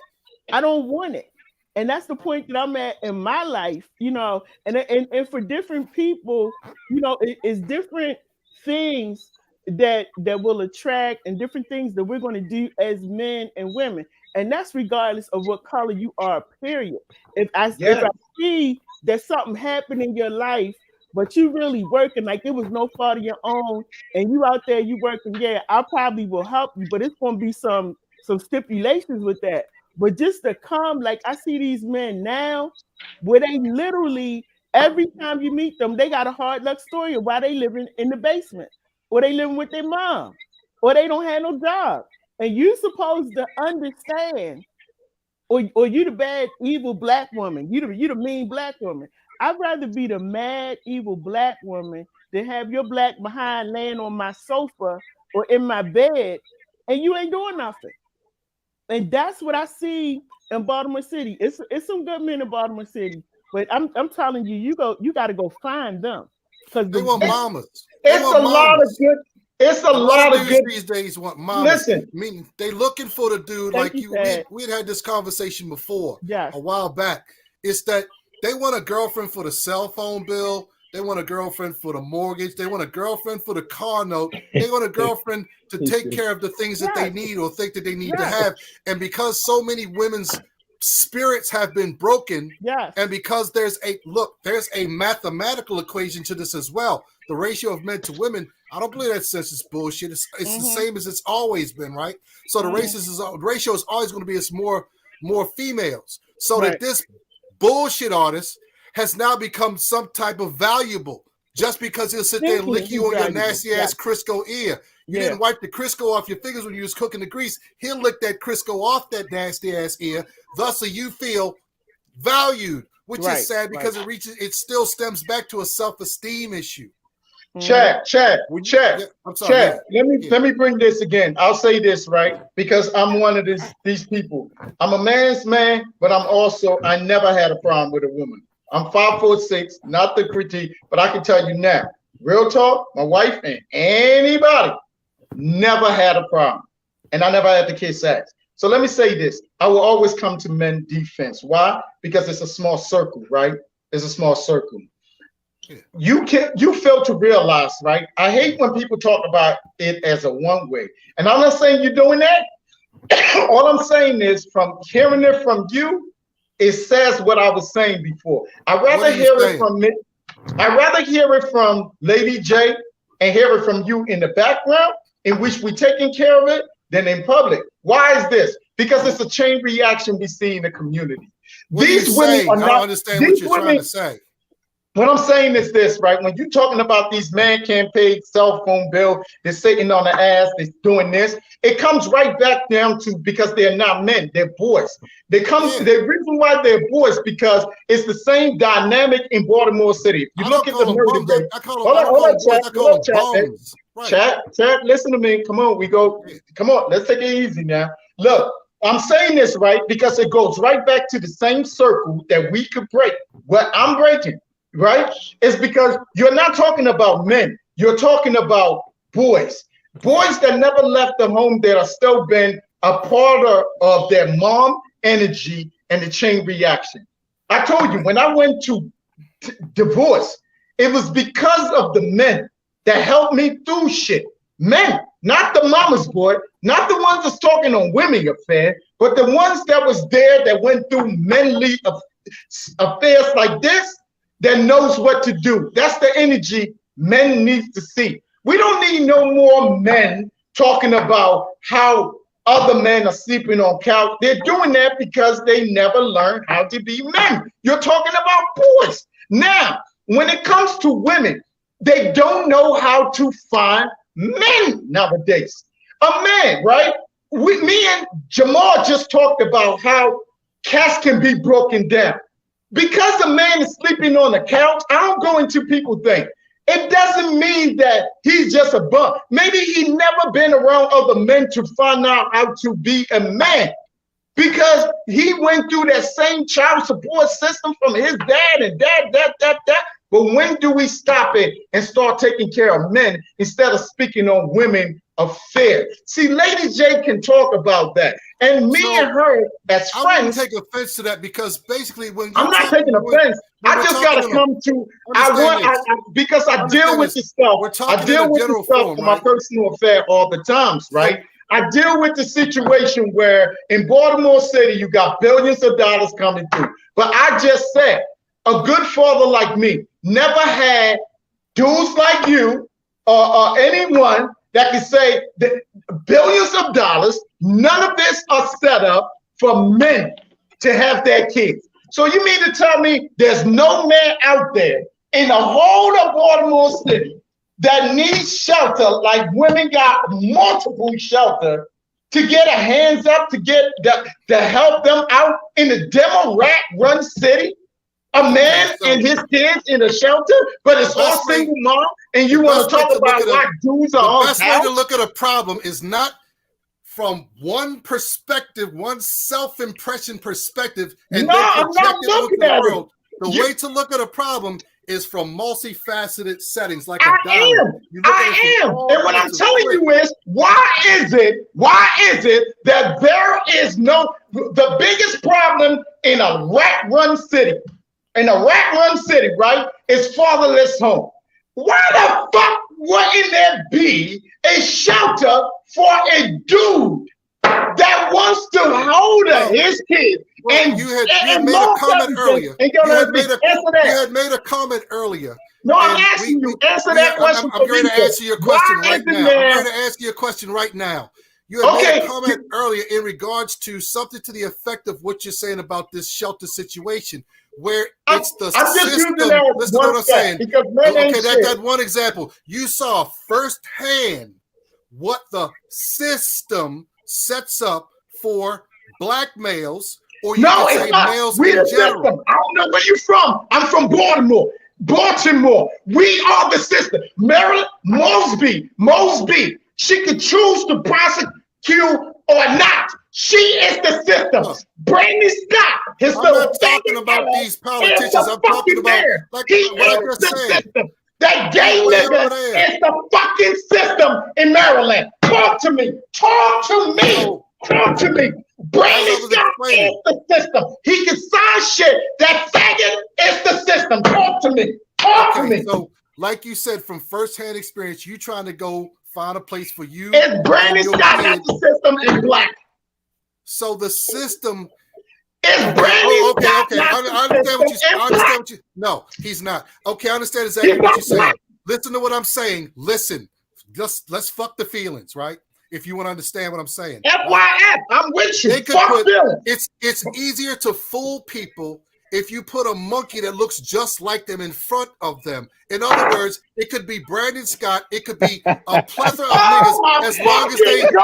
I don't want it. And that's the point that I'm at in my life, and for different people, it's different things that will attract, and different things that we're going to do as men and women. And that's regardless of what color you are, period. If I see that something happened in your life, but you really working like it was no fault of your own, and you out there, you working, I probably will help you, but it's going to be some stipulations with that. But just to come, like I see these men now, where they literally, every time you meet them, they got a hard luck story of why they living in the basement, or they living with their mom, or they don't have no job. And you supposed to understand, or you the bad, evil black woman, you the mean black woman. I'd rather be the mad, evil black woman than have your black behind laying on my sofa or in my bed, and you ain't doing nothing. And that's what I see in Baltimore City. It's some good men in Baltimore City, but I'm telling you, you got to go find them, because they want mamas. It's a lot of good these days want mamas. Listen, I mean, they looking for the dude. Like we'd had this conversation before, a while back. It's that they want a girlfriend for the cell phone bill, They want a girlfriend for the mortgage. They want a girlfriend for the car note. They want a girlfriend to take care of the things that they need or think that they need to have. And because so many women's spirits have been broken, and because there's a mathematical equation to this as well. The ratio of men to women, I don't believe that census bullshit. It's the same as it's always been, right? So the ratio is always going to be more females. So that this bullshit artist has now become some type of valuable just because he'll sit there and lick you on your nasty ass Crisco ear. You didn't wipe the Crisco off your fingers when you was cooking the grease. He'll lick that Crisco off that nasty ass ear. Thus, you feel valued, which is sad because it still stems back to a self-esteem issue. Chat. Let me bring this again. I'll say this, right? Because I'm one of these people. I'm a man's man, but I never had a problem with a woman. I'm 5'6", not the critique, but I can tell you now, real talk, my wife and anybody never had a problem. And I never had to kiss ass. So let me say this. I will always come to men defense. Why? Because it's a small circle, right? It's a small circle. You fail to realize, right? I hate when people talk about it as a one way. And I'm not saying you're doing that. All I'm saying is from hearing it from you, it says what I was saying before. I'd rather hear it from me. I'd rather hear it from Lady J and hear it from you in the background, in which we're taking care of it, than in public. Why is this? Because it's a chain reaction we see in the community. These women are not. I don't understand what you're trying to say. What I'm saying is this, right? When you're talking about these man can't pay cell phone bill, they're sitting on the ass, they're doing this. It comes right back down to because they're not men, they're boys. The reason why they're boys because it's the same dynamic in Baltimore City. You look at the murder rate. Hold on, chat. Listen to me. Come on, let's take it easy now. Look, I'm saying this, right? Because it goes right back to the same circle that we could break. What I'm breaking, right, is because you're not talking about men. You're talking about boys. Boys that never left the home, that are still been a part of their mom energy and the chain reaction. I told you, when I went to divorce, it was because of the men that helped me through shit. Men, not the mama's boy, not the ones that's talking on women affair, but the ones that was there that went through menly affairs like this, that knows what to do. That's the energy men need to see. We don't need no more men talking about how other men are sleeping on couch. They're doing that because they never learned how to be men. You're talking about boys. Now, when it comes to women, they don't know how to find men nowadays. A man, right? Me and Jamal just talked about how cats can be broken down. Because a man is sleeping on the couch, I don't go into people think. It doesn't mean that he's just a bum. Maybe he never been around other men to find out how to be a man. Because he went through that same child support system from his dad and dad. But when do we stop it and start taking care of men instead of speaking on women affairs? See, Lady J can talk about that. And me and her as friends. I take offense to that because basically when I'm not taking offense. I just gotta come to because I deal with this stuff. I deal with this stuff in my personal affair all the times, right? I deal with the situation where in Baltimore City you got billions of dollars coming through. But I just said a good father like me never had dudes like you or anyone that can say that billions of dollars, none of this are set up for men to have their kids. So you mean to tell me there's no man out there in the whole of Baltimore City that needs shelter like women got multiple shelter to get a hands up, to help them out in the Democrat run city? A man and his kids in a shelter, but it's all single mom, and you want to talk about why dudes are on house? The best way to look at a problem is not from one perspective, one self-impression perspective, and then project it onto the world. The way to look at a problem is from multifaceted settings, like a diamond. I am. And what I'm telling you is, why is it that there is the biggest problem in a rat-run city in a rat-run city, right, is fatherless home. Why the fuck wouldn't there be a shelter for a dude that wants to hold his kid? And you had made a comment earlier. You had made a comment earlier. No, I'm asking you. Answer that question. I'm going to answer your question right now. I'm going to answer your question right now. You had made a comment earlier in regards to something to the effect of what you're saying about this shelter situation, where it's the system. Listen to what I'm saying. Okay, that one example. You saw firsthand what the system sets up for black males, or you can say males in general. System. I don't know where you're from. I'm from Baltimore. We are the system. Marilyn Mosby. She could choose to prosecute or not. She is the system. Brandon Scott is I'm not talking about these politicians. I'm talking about like what I just said. System. That gay nigga is the fucking system in Maryland. Talk to me. Brandon Scott is the system. He can sign shit. That faggot is the system. Talk to me. So, like you said, from firsthand experience, you trying to go find a place for you. Is Brandon Scott not the system in black? So the system is Brandon Scott. I understand what you. No, he's not. Okay, I understand exactly what you're saying. Listen to what I'm saying. Listen, let's fuck the feelings, right? If you want to understand what I'm saying. FYF, I'm with you. It's easier to fool people if you put a monkey that looks just like them in front of them. In other words, it could be Brandon Scott. It could be a plethora of niggas.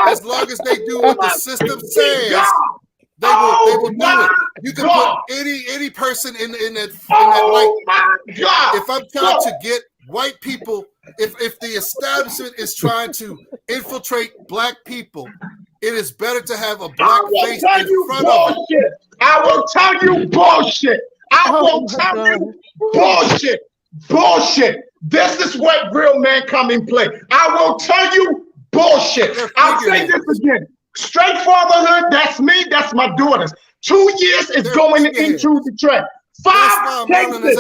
As long as they do what the system says, they will do it. You can put any person in that light. If I'm trying to get white people, if the establishment is trying to infiltrate black people, it is better to have a black face in front of it. I will tell you bullshit. Bullshit. This is what real men come in play. I will tell you bullshit. I'll say this again. Straight fatherhood, that's me, that's my daughters. 2 years is going into the trend. 5 cases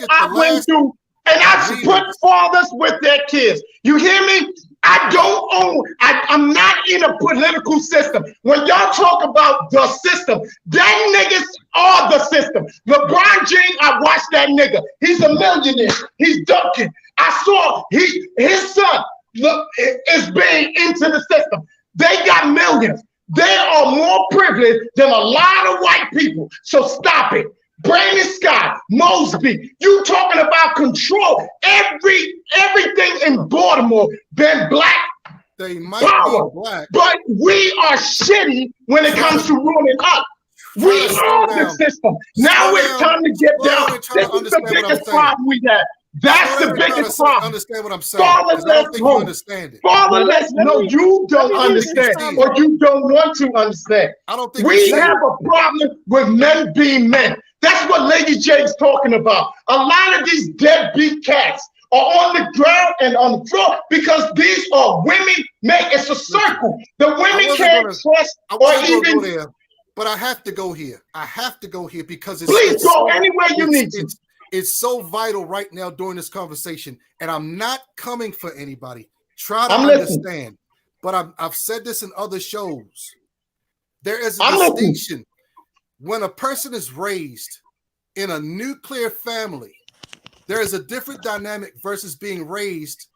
I went through, and I put fathers with their kids. You hear me? I'm not in a political system. When y'all talk about the system, that niggas are the system. LeBron James, I watched that nigga. He's a millionaire. He's dunking. I saw his son is being into the system. They got millions. They are more privileged than a lot of white people. So stop it. Brandon Scott, Mosby, you talking about control. Everything in Baltimore been black. They might be black, but we are shitty when it comes to ruling up. We are the system. Now it's time to get down. This is the biggest problem we have. That's the biggest problem. Understand what I'm saying? I don't think you understand it. Fatherless, no, you don't understand, or you don't want to understand. I don't think we have a problem with men being men. That's what Lady J is talking about. A lot of these deadbeat cats are on the ground and on the floor because these are women. It's a circle. The women can't trust or even. Go there, but I have to go here. Because please go anywhere you need to. It's so vital right now during this conversation, and I'm not coming for anybody. Try to understand. But I've said this in other shows. There is a distinction. When a person is raised in a nuclear family, there is a different dynamic versus being raised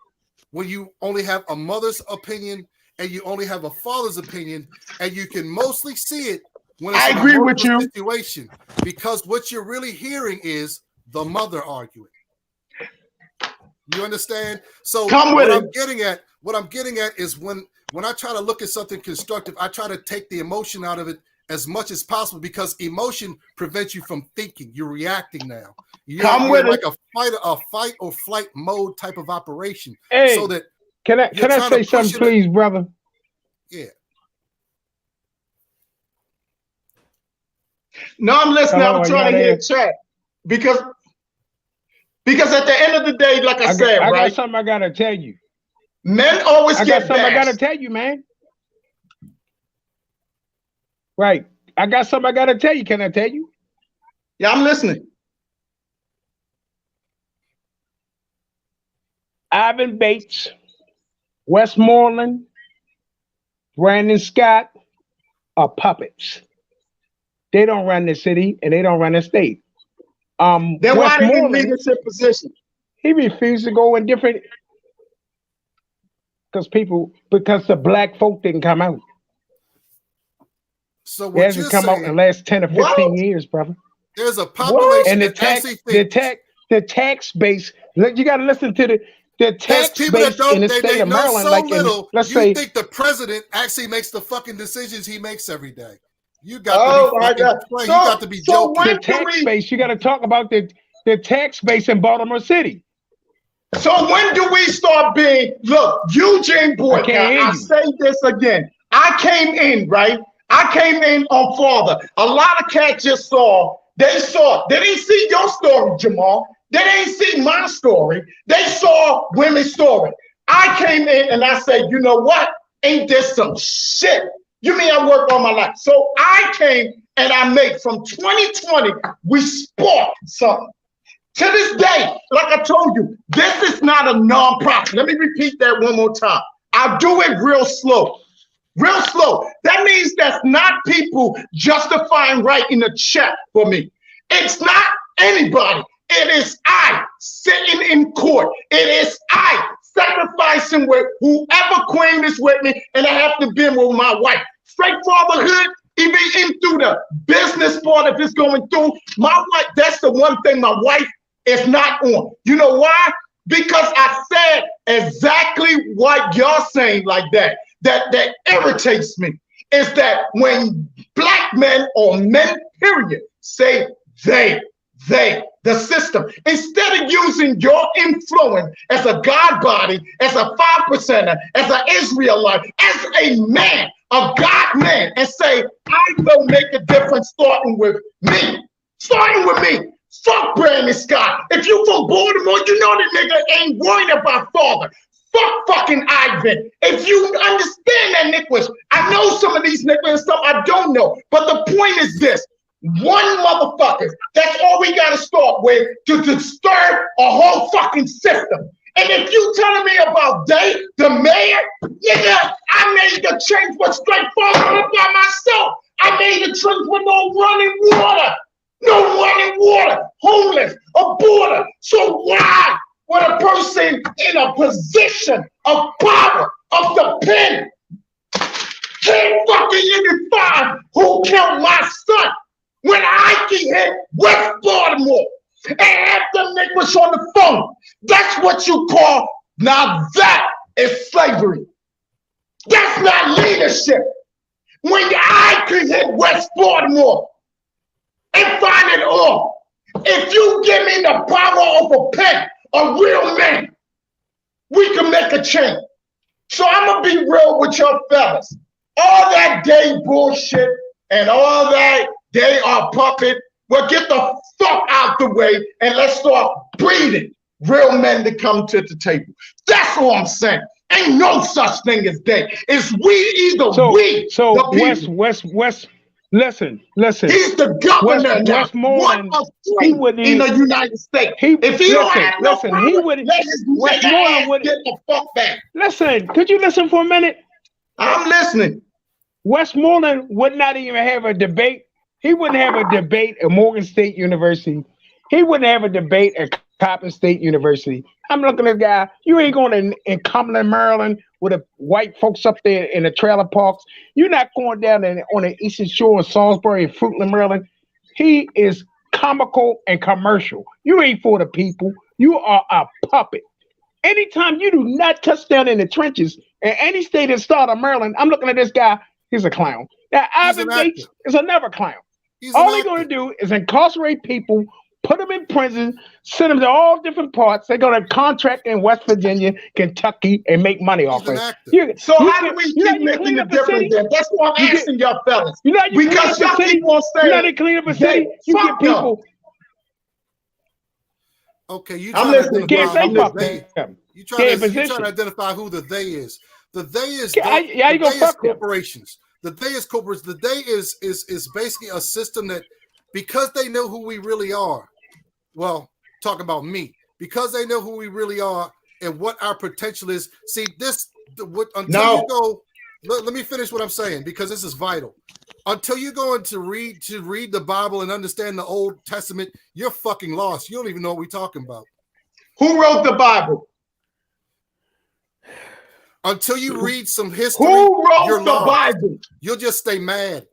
when you only have a mother's opinion and you only have a father's opinion, and you can mostly see it when it's I agree with you. Situation, because what you're really hearing is the mother arguing. You understand? So what I'm getting at is when I try to look at something constructive, I try to take the emotion out of it as much as possible, because emotion prevents you from thinking. You're reacting now. You're like a fight or flight mode type of operation. Hey, so that can I say something, please, brother? Yeah. No, I'm listening. I'm trying to hear chat because at the end of the day, like I said, I got something I gotta tell you. Men always get something I gotta tell you, man. Right. I got something I gotta tell you. Can I tell you? Yeah, I'm listening. Ivan Bates, Westmoreland, Brandon Scott are puppets. They don't run the city and they don't run the state. Then why they in Westmoreland, leadership position? he refused to go in different because the black folk didn't come out. So It what hasn't you're come out in the saying, last 10 or 15 What? years, brother. there's a population And that actually thinks the tax base. You got to listen to the there's tax people that base don't in the they state of know Maryland. so Like in, little. let's You say, think the president actually makes the fucking decisions he makes every day? You got to Oh be my fucking God. playing. So, You got to be so joking. when the do tax we? base. You got to talk about the tax base in Baltimore City. So when do we start being? Look, Eugene Boyd. I can't hear I you. say this again. I came in right. I came in on Father. A lot of cats just saw. They saw. They didn't see your story, Jamal. They didn't see my story. They saw women's story. I came in and I said, you know what? Ain't this some shit? You mean I work all my life? So I came and I made from 2020. We sparked something. To this day, like I told you, this is not a nonprofit. Let me repeat that one more time. I'll do it real slow. Real slow. That means that's not people justifying writing a check for me. It's not anybody. It is I sitting in court. It is I sacrificing with whoever queen is with me, and I have to be with my wife. Straight fatherhood, even in through the business part, if it's going through, my wife, that's the one thing my wife is not on. You know why? Because I said exactly what y'all saying like that. That irritates me is that when black men or men, period, say the system, instead of using your influence as a God body, as a 5%er, as an Israelite, as a man, a God man, and say, I will make a difference starting with me. Starting with me. Fuck Brandon Scott. If you from Baltimore, you know that nigga ain't worried about father. Fuck fucking Ivan. If you understand that, Nicholas, I know some of these niggas and some I don't know. But the point is this. One motherfucker, that's all we gotta start with to disturb a whole fucking system. And if you telling me about the mayor, nigga, I made the change with straightforward by myself. I made the change with no running water. No running water, homeless, a border. So why would a person in a position of power, of the pen, can't fucking identify who killed my son when I can hit West Baltimore and have them niggas on the phone? That's what you call, now that is slavery. That's not leadership. When I can hit West Baltimore and find it all. If you give me the power of a pen, a real man, we can make a change. So I'm gonna be real with your fellas. All that day bullshit and all that they are puppet, well, get the fuck out the way and let's start breeding real men to come to the table. That's all I'm saying. Ain't no such thing as they. It's we either we. So the people. West. Listen. He's the governor now. Westmoreland, One of he three wouldn't in even, the United States. he If he don't have no power, he would let his nigga Westmoreland ass would get the fuck back. listen. Could you listen for a minute? I'm listening. Westmoreland would not even have a debate. He wouldn't have a debate at Morgan State University. He wouldn't have a debate at Coppin State University. I'm looking at this guy. You ain't going in Cumberland, Maryland, with the white folks up there in the trailer parks. You're not going down on the Eastern Shore of Salisbury and Fruitland, Maryland. He is comical and commercial. You ain't for the people. You are a puppet. Anytime you do not touch down in the trenches in any state in the state of Maryland, I'm looking at this guy. He's a clown. Now, Ivan Bates is another clown. All he's going to do is incarcerate people, put them in prison, send them to all different parts. They're going to contract in West Virginia, Kentucky, and make money off it. So how do we keep making a difference there? That's what I'm asking y'all fellas. Because some people say, you know they clean up a city. You get people. Okay, you trying to identify who the they is. The they is corporations. The they is corporations. The they is basically a system that because they know who we really are. Well, talking about me, because they know who we really are and what our potential is. See, you go. Let me finish what I'm saying, because this is vital. Until you go into read the Bible and understand the Old Testament, you're fucking lost. You don't even know what we're talking about. Who wrote the Bible? Until you read some history, who wrote you're the lost. Bible? You'll just stay mad.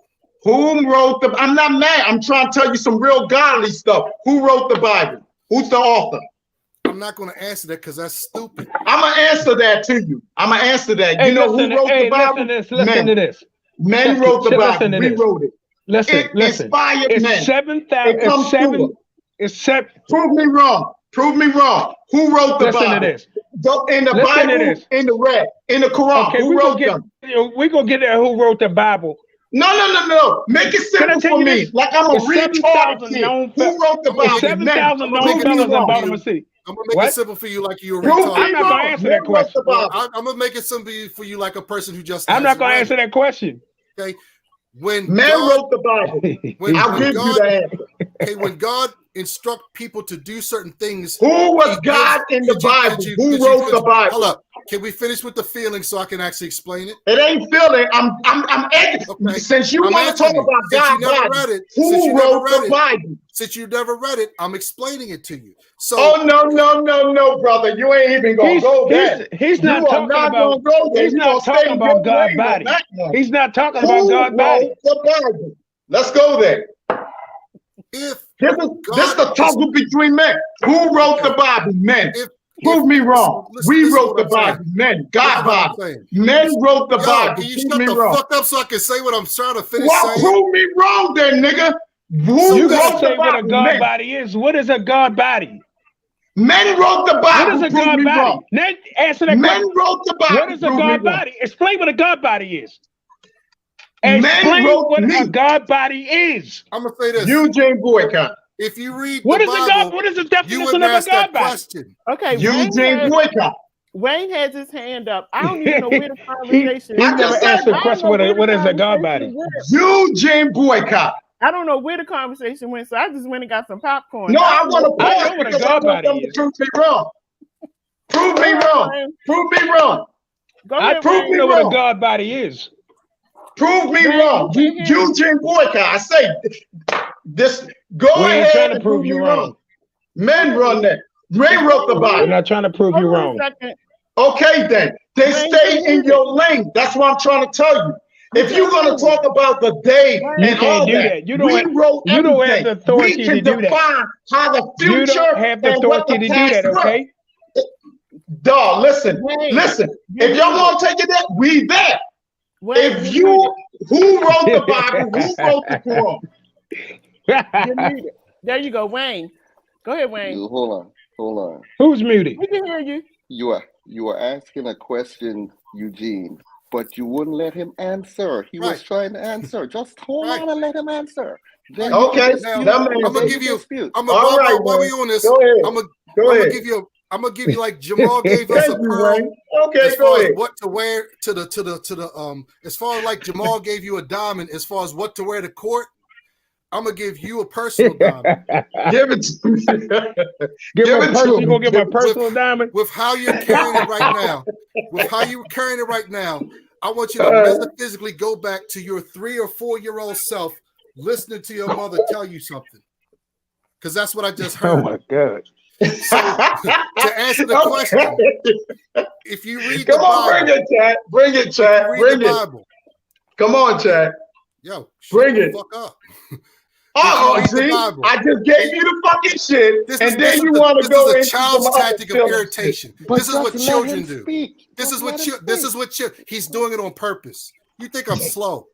Who wrote the? I'm not mad. I'm trying to tell you some real godly stuff. Who wrote the Bible? Who's the author? I'm not going to answer that because that's stupid. I'm gonna answer that to you. I'm gonna answer that. Hey, you know who wrote the Bible? Listen to this. Men wrote the Bible. We wrote it. Listen. Inspired It's men. 7,000. It's 7. Prove me wrong. Prove me wrong. Who wrote the Bible? Listen to this. In the Bible, in the red, in the Quran. Okay, who wrote them? We're gonna get there. Who wrote the Bible? No. Make it simple for me. Like I'm a retarded kid. Who wrote the Bible? 7,000 known fellas in Baltimore City. I'm gonna make it simple for you, like you're a Prove retard. I'm not gonna answer that question. I'm gonna make it simple for you, like a person who just. I'm not gonna answer that question. Okay, when men God, wrote the Bible, I'll give you the answer. Okay, when God instruct people to do certain things, who was God in the Bible? Who wrote the Bible? Hold up. Can we finish with the feeling so I can actually explain it? It ain't feeling. Okay. Since you want to talk about God, who wrote the Bible? Since you never read it, I'm explaining it to you. So, no, brother, you ain't even gonna go there. He's not talking about. He's not talking about God's body. He's not talking about God's body. The Bible. Let's go there. If this is the toggle between men. Who wrote the Bible? Men. Prove me wrong. We wrote the Bible. Men. God Bible. Men wrote the Bible. Can you shut the fuck up so I can say what I'm trying to finish saying? Prove me wrong then, nigga. You gotta say what a God body is. What is a God body? Men wrote the Bible. What is a God body? Now answer that question. Men wrote the Bible. What is a God body? Explain what a God body is. Explain what a God body is. I'm gonna say this. Eugene Boycott. If you read what the is Bible, a God? What is the definition of a God body? Okay, Eugene Boycott. Wayne has his hand up. I don't even know where the conversation. He never asked the question. What is a God body? Eugene Boycott. I don't know where the conversation went, so I just went and got some popcorn. No, I want to. I know what a God body is. Prove me wrong. Prove me wrong. Prove me wrong. I prove me what a God body is. Prove me wrong. Eugene Boycott. I say this. Go ahead. Trying to prove you wrong. Men run that. Men wrote the Bible. I'm not trying to prove you wrong. Okay, then. They stay in your lane. That's what I'm trying to tell you. If you're going to talk about the day and all that, you don't have the authority to do that. How the future you don't have the authority to do that, okay? Dog, listen. If y'all want to take it there, we there. If you, who wrote the Bible? Who wrote the Quran? There you go, Wayne. Go ahead, Wayne. Hold on. Who's muted? We can hear you. You are asking a question, Eugene, but you wouldn't let him answer. He was trying to answer. Just hold on and let him answer. Then okay, I'm gonna give you. While we on this, I'm gonna give you like Jamal gave us a pearl. Okay, go ahead. What to wear to the as far as like Jamal gave you a diamond as far as what to wear to court. I'm gonna give you a personal diamond. Give it to me. You gonna give a personal diamond? With how you're carrying it right now, I want you to metaphysically go back to your 3 or 4 year old self, listening to your mother tell you something, because that's what I just heard. Oh my God! So, to answer the question, if you read the Bible, bring it, Chad. Bring it. Bible. Come on, Chad. Yo, bring it. Fuck up. See, I just gave you the fucking shit, and then you want to go into a child's tactic of irritation. This is what children do. This is what he's doing it on purpose. You think I'm slow?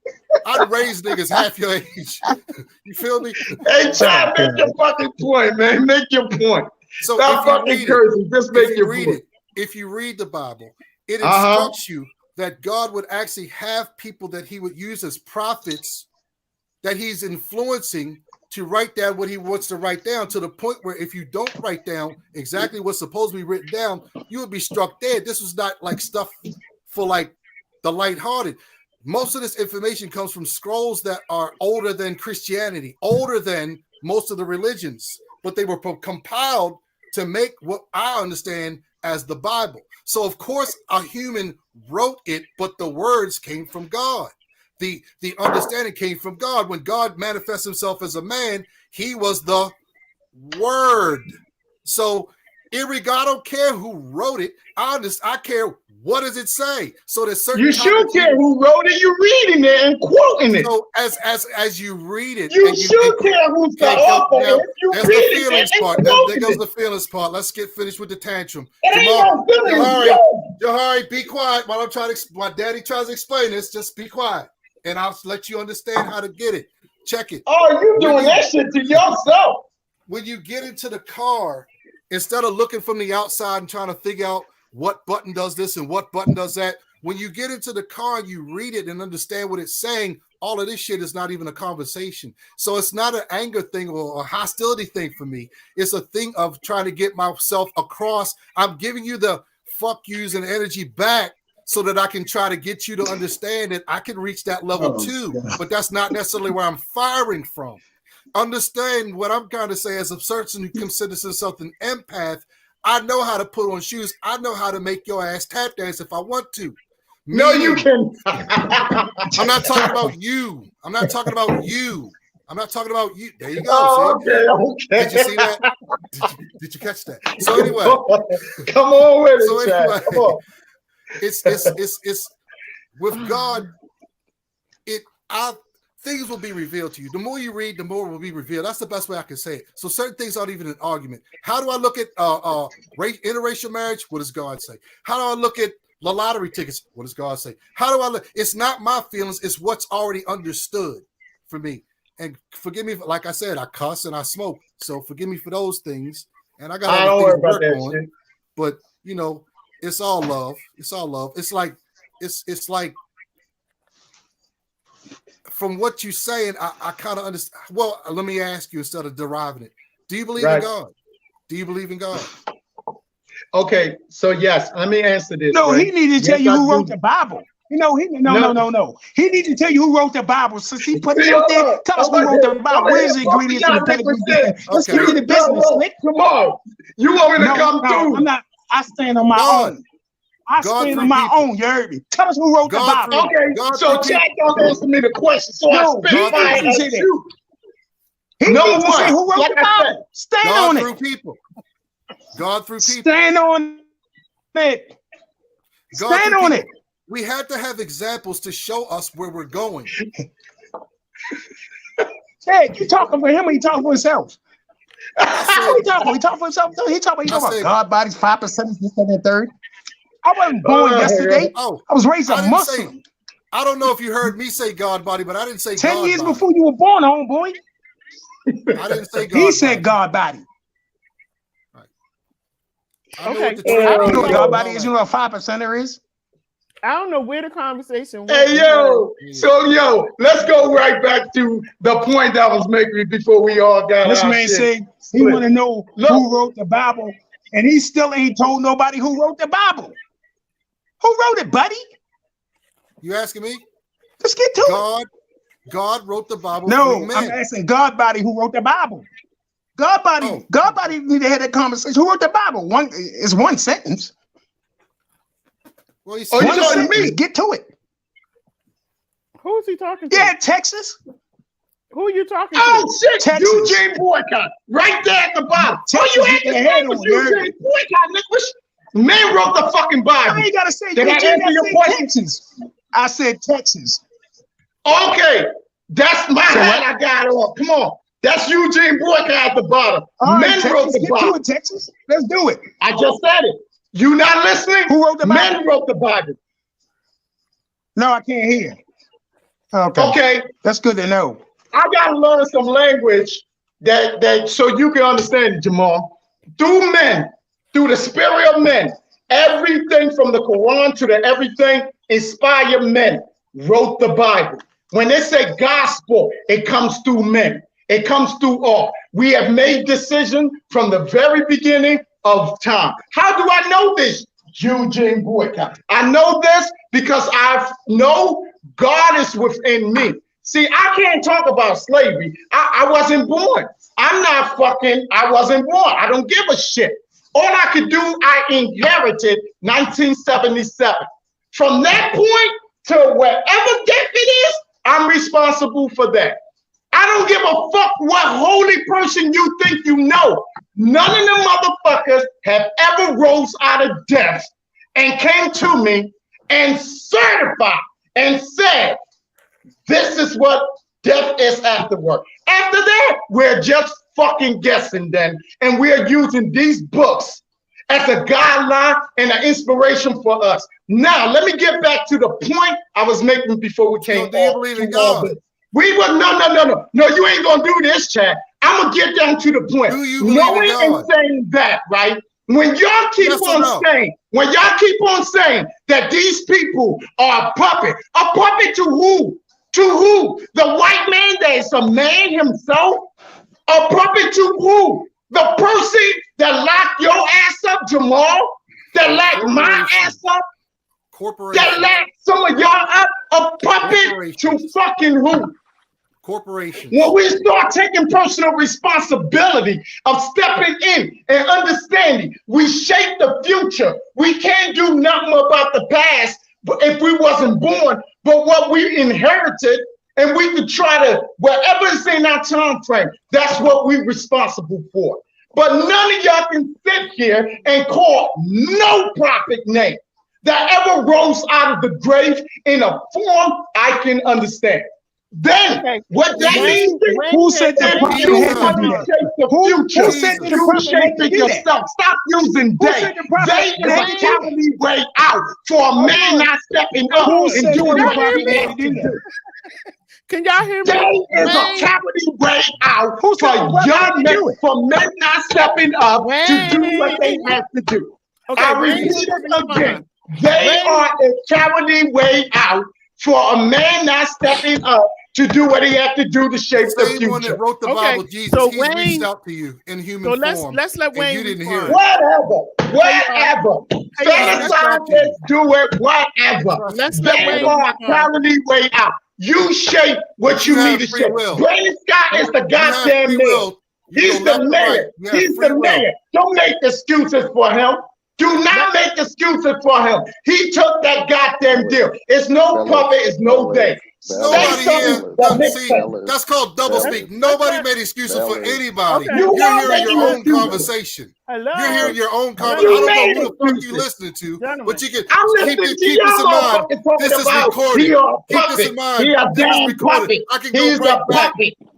I'd raise niggas half your age. You feel me? Hey, Chad, make your fucking point, man. Make your point. So stop fucking cursing. Just make your point. If you read the Bible, it instructs you that God would actually have people that he would use as prophets that he's influencing to write down what he wants to write down, to the point where if you don't write down exactly what's supposed to be written down, you would be struck dead. This was not like stuff for like the lighthearted. most of this information comes from scrolls that are older than Christianity, older than most of the religions, but they were compiled to make what I understand as the Bible. So of course a human wrote it, but the words came from God. The understanding came from God. When God manifests himself as a man, he was the word. So I don't care who wrote it. I care what does it say. So there's certain. You should care who wrote it. You're reading it and quoting it. So as you read it, you should care who's the author. If you there's read the feelings it part. and There goes it. the feelings part. Let's get finished with the tantrum. It ain't no feelings. Jahari, be quiet while I'm trying to. My daddy tries to explain this. Just be quiet, and I'll let you understand how to get it. Check it. Oh, you doing that shit to yourself. When you get into the car, instead of looking from the outside and trying to figure out what button does this and what button does that, when you get into the car and you read it and understand what it's saying, all of this shit is not even a conversation. So it's not an anger thing or a hostility thing for me. It's a thing of trying to get myself across. I'm giving you the fuck yous and energy back so that I can try to get you to understand that I can reach that level too. But that's not necessarily where I'm firing from. Understand what I'm trying to say as a person who considers himself an empath. I know how to put on shoes. I know how to make your ass tap dance if I want to. No, you can. I'm not talking about you. I'm not talking about you. I'm not talking about you. There you go. Oh, okay. Did you see that? Did you catch that? So anyway, come on with it, Chad. Come on. It's with God. Things will be revealed to you. The more you read, the more will be revealed. That's the best way I can say it. So certain things aren't even an argument. How do I look at interracial marriage? What does God say? How do I look at the lottery tickets? What does God say? How do I look? It's not my feelings. It's what's already understood for me. And forgive me, like I said, I cuss and I smoke. So forgive me for those things. And I got other things to work on. Shit. But you know, it's all love. It's all love. It's like from what you're saying, I kind of understand. Well, let me ask you instead of deriving it. Do you believe in God? Do you believe in God? Okay, so yes, let me answer this. No, he needed to tell you who wrote the Bible. You know, no. He needed to tell you who wrote the Bible. Since he put it out there, tell us who wrote the Bible. Where's the ingredients in the pedigree? Let's get to the business, Slick. Come on. You want me to come through? I'm not. I stand on my own. I stand on my own, you heard me. Tell us who wrote the Bible. Okay, so Chad don't answer me the question, so I spit fire at you. Number one, who wrote the Bible? Stand on it. God through people. God through people. Stand on it. Stand on it. We had to have examples to show us where we're going. Hey, you talking for him or you talking for himself? He talking for himself. He talking about God bodies, 5%, this, and the third. I wasn't born yesterday. I was raised a Muslim. I don't know if you heard me say God body, but I didn't say 10 God years body. before you were born, homeboy. I didn't say God He said God body. Right. Okay. You know what God body is? You know what 5%er is? I don't know where the conversation went. Hey, yo, let's go right back to the point that I was making before we all got this man said he want to know who wrote the Bible, and he still ain't told nobody who wrote the Bible. Who wrote it, buddy? You asking me? Let's get to it. God wrote the Bible. No, I'm asking God body who wrote the Bible. God body need to have that conversation. Who wrote the Bible? It's one sentence. Well, you talking to me? Get to it. Who is he talking to? Yeah, Texas. Who are you talking to? Oh shit, Texas. Eugene Boycott, right there at the bottom. Texas, you had to say was Eugene Boycott, Nicholas. Man wrote the fucking Bible. I ain't gotta say Did Eugene, I answer your question? Texas. I said Texas. Okay, that's my hat I got on. Come on. That's Eugene Boycott at the bottom. Men wrote the Bible. Get to it, Texas. Let's do it. I just said it. You not listening? Who wrote the Bible? Men wrote the Bible. No, I can't hear. Okay. That's good to know. I gotta learn some language that so you can understand it, Jamal. Through men, through the spirit of men, everything from the Quran to the everything inspired men wrote the Bible. When they say gospel, it comes through men. It comes through all. We have made decision from the very beginning of time. How do I know this? Eugene Boycott. I know this because I know God is within me. See, I can't talk about slavery. I wasn't born. I wasn't born. I don't give a shit. All I could do, I inherited 1977. From that point to wherever death it is, I'm responsible for that. I don't give a fuck what holy person you think you know. None of them motherfuckers have ever rose out of death and came to me and certified and said, this is what death is afterward. After that, we're just fucking guessing then. And we're using these books as a guideline and an inspiration for us. Now, let me get back to the point I was making before we came do you believe in God? We were, no, you ain't gonna do this, Chad. I'm gonna get down to the point. Do you believe in God? And saying that, right? When y'all keep on saying that these people are a puppet to who? To who? The white man that is a man himself? A puppet to who? The person that locked your ass up, Jamal? That locked my ass up? That locked some of y'all up? A puppet to fucking who? Corporations. When we start taking personal responsibility of stepping in and understanding, we shape the future. We can't do nothing about the past if we wasn't born, but what we inherited, and we could try to, whatever is in our time frame, that's what we're responsible for. But none of y'all can sit here and call no prophet name that ever rose out of the grave in a form I can understand. Then what that means? Who said the prophet had to do that? Who said the prophet had to do that? Stop using they. They is a cowardly way out for a man not stepping up and doing what he has to do. Can y'all hear me? They is a cowardly way out for men not stepping up to do what they have to do. I repeat it again. They are a cowardly way out for a man not stepping up to do what he had to do to shape the future. One that wrote the Bible, Jesus, so he's reached out to you in human form. Let's let Wayne. You didn't hear it. Whatever. Let's do it. Whatever. They are cowardly way out. You shape what you need to shape. Brandon Scott is the goddamn man. He's the mayor. He's the mayor. Don't make excuses for him. Do not make excuses for him. He took that goddamn deal. It's no puppet. It's no day. That's called double speak. Nobody made excuses for anybody. You're hearing your own conversation. You're hearing your own conversation. I don't know who the fuck you listening to, but you can keep this in mind. This is recorded. Keep this in mind. This is recorded. I can go right back.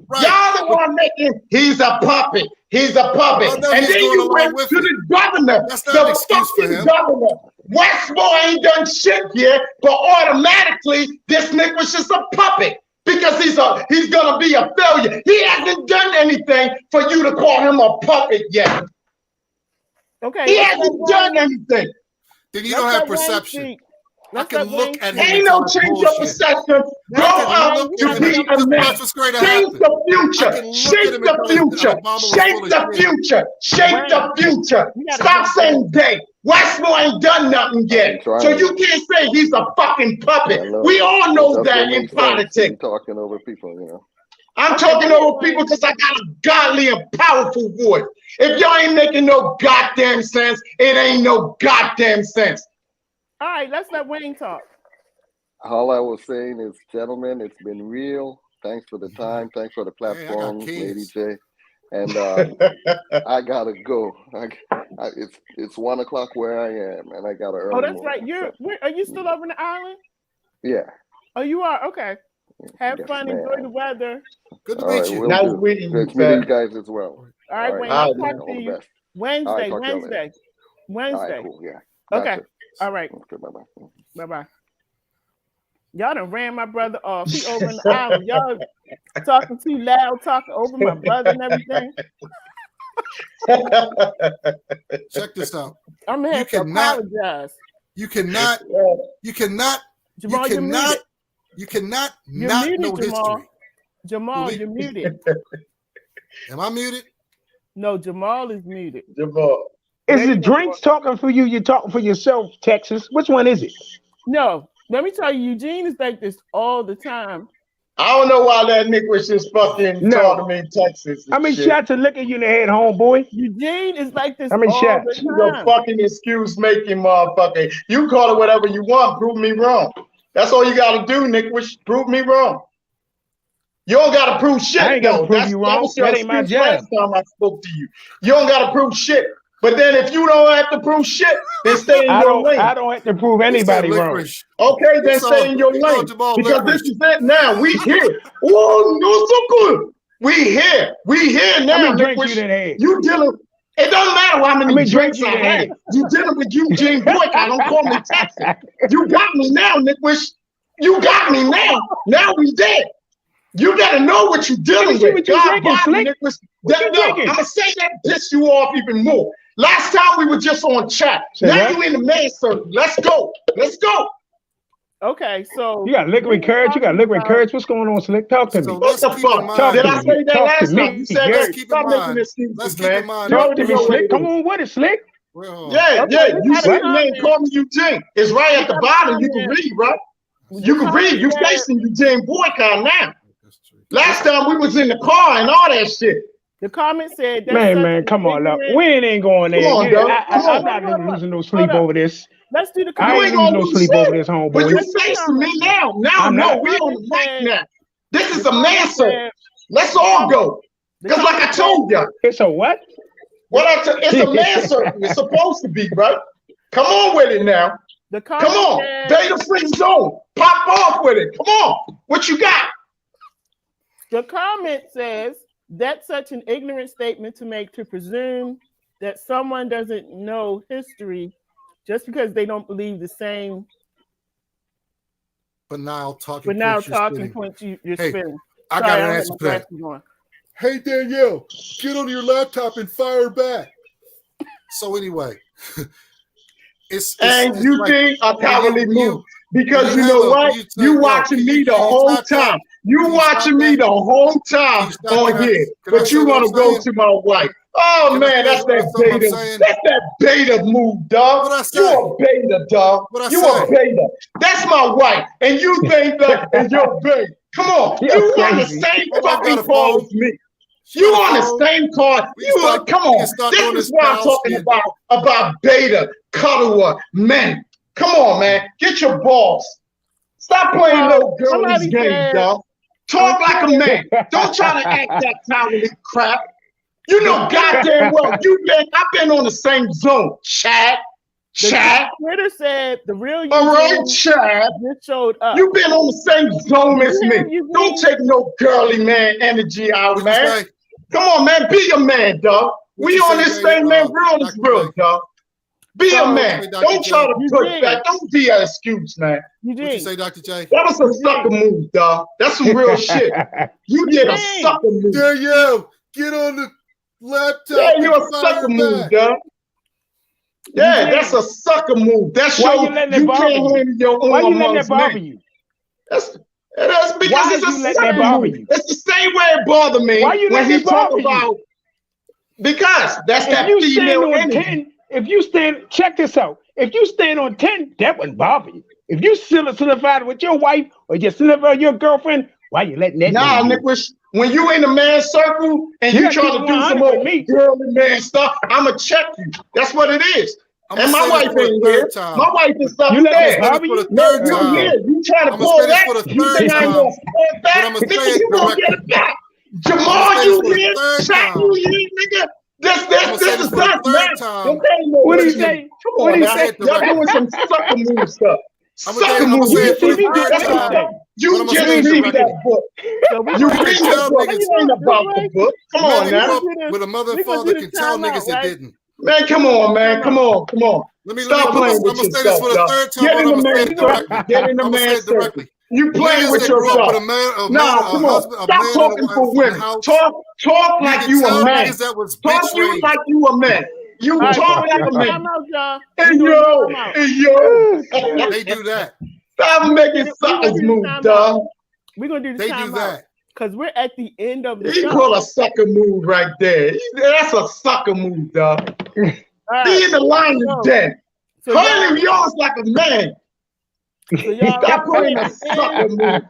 Right. Y'all the one making, he's a puppet. He's a puppet. And then you went to the governor. That's not an excuse for him. Governor. Westmore ain't done shit yet, but automatically this nigga was just a puppet because he's gonna be a failure. He hasn't done anything for you to call him a puppet yet. Okay. He hasn't done anything. Then you don't have perception. I can look at him. Ain't no change of perception. Grow up to be a man. Change the future. Shape the future. Shape the future. Shape the future. Stop saying they. Westmore ain't done nothing yet. So you can't say he's a fucking puppet. We all know that in politics. Talking over people, you know. I'm talking over people because I got a godly and powerful voice. If y'all ain't making no goddamn sense, it ain't no goddamn sense. All right, let's let Wayne talk. All I was saying is, gentlemen, it's been real. Thanks for the time. Thanks for the platform, LadyJ. And I gotta go. It's 1 o'clock where I am, and I gotta early. Oh, that's right. Are you still over in the island? Yeah. Oh, you are. Okay. Have fun. Enjoy the weather. Good to meet you. Nice meeting you. Good to meet you guys as well. All right, Wayne. I'll talk to you Wednesday. All right, cool. Yeah. Okay. All right. Okay, bye-bye. Bye-bye. Y'all done ran my brother off. He over in the island. Y'all talking too loud, talking over my brother and everything. Check this out. I'm gonna have to apologize. You cannot Jamal, not know history. Jamal, you're muted. Am I muted? No, Jamal is muted. Jamal. Is it Drinks talking for you? You're talking for yourself, Texas. Which one is it? No, Let me tell you, Eugene is like this all the time. I don't know why that nigga was just fucking talking to me in Texas. How many shots of liquor you in the head, homeboy? Eugene is like this How many all shots? the You a time. fucking excuse making motherfucker. You call it whatever you want. Prove me wrong. That's all you got to do, Nick. Prove me wrong. You don't got to prove shit, I ain't got to though. prove you wrong. That was your That ain't my excuse job. last time I spoke to you. You don't got to prove shit. But then if you don't have to prove shit, then stay in your lane. I don't have to prove anybody wrong. Okay, then stay in your lane. Because this is it now. We here. Oh, no, so good. We here. We here now. How many drinks you done had? You dealing. It doesn't matter how many drinks I had. You dealing with Eugene Boycott. Don't call me Texas. You got me now, Nick Wish. You got me now. Now we dead. You gotta know what you're dealing with. What you drinking, Slick? I'm gonna say that piss you off even more. Last time we were just on chat. Now you in the man circle. Let's go. Let's go. Okay, so you got liquor and courage. You got liquor and courage. What's going on, Slick? Talk to me. What the fuck? Did I say that last time? You said let's stop making excuses, man. Talk to me, Slick. Come on with it, Slick. Yeah. You see the name, call me Eugene. It's right at the bottom. You can read, right? You can read. You facing Eugene Boycott now. Last time we was in the car and all that shit. The comment said, man, come on, look. We ain't going there. Come on, I'm not losing no sleep over this. Let's do the comment. I ain't losing no sleep over this, homeboy. But you facing me now. Now, no, we on the mic now. This is a man circle. Let's all go. Because like I told you. It's a what? It's a man circle. It's supposed to be, right? Come on with it now. Come on. Beta free zone. Pop off with it. Come on. What you got? The comment says, that's such an ignorant statement to make, to presume that someone doesn't know history just because they don't believe the same banal talking points you're spinning. I got an answer for that. Hey, Danielle, get on your laptop and fire back. So anyway, and you think a cowardly move. Because you know what? You watching me the whole time. You watching me the whole time on here. But you want to go to my wife. Oh, man, that's that beta. That's that beta move, dog. You a beta, dog. You a beta. That's my wife. And you think that is your beta. Come on. You on the same fucking call as me. You on the same card. Come on. This is what I'm talking about beta, cuddler, men. Come on, man. Get your balls. Stop playing no girlies game, dog. Talk like a man. Don't try to act that cowardly crap. You know goddamn well I've been on the same zone. Chad. Twitter said the real all right, Chad. Just showed up. You've been on the same zone as me. Don't take no girly man energy out, man. Come on, man. Be a man, dog. We on this thing, man. We're on this road, dog. Be a man. Don't try to push back. Don't be an excuse, man. What you say, Dr. J? That was a sucker move, dog. That's some real shit. You did a sucker move. Danielle, get on the laptop. Yeah, you're a sucker move, dog. Yeah, that's a sucker move. That shows you can't handle your own. Why you letting that bother you? That's because it's a sucker move. It's the same way it bothered me when he talk about. Because that's that female energy. If you stand, check this out. If you stand on 10, that wouldn't bother you. If you solidified with your wife or just solidified with your girlfriend, why you letting that? Nah, Nick, when you in a man circle and you trying to do some more girly man stuff, I'ma check you. That's what it is. And my wife ain't here. My wife is upstairs. No, you here. You trying to pull that? You think I'm gonna stand back? Nigga, you gonna get it back. Jamal, you here? Shaq, you here, nigga? This is us, man. What do you say? Come on, man. Y'all doing some sucker move stuff. Sucker move. You just read that book. You read that book. You ain't about the book. Come on, now. With a mother and father can tell niggas that didn't. Man, come on, man. Come on. Stop playing with yourself, dog. Get in the man circle. Get in the man circle. You playing with yourself. Nah, come on. Stop talking for women. Talk like you a man. Talk you like you a man. You talk like a man. Hey, yo. They do that. Stop making suckers move, dog. We're going to do the They do that. Because we're at the end of the show. He call a sucker move right there. That's a sucker move, dog. Be in the line of death. Handle yours like a man. So y'all, Stop playing a sucker move.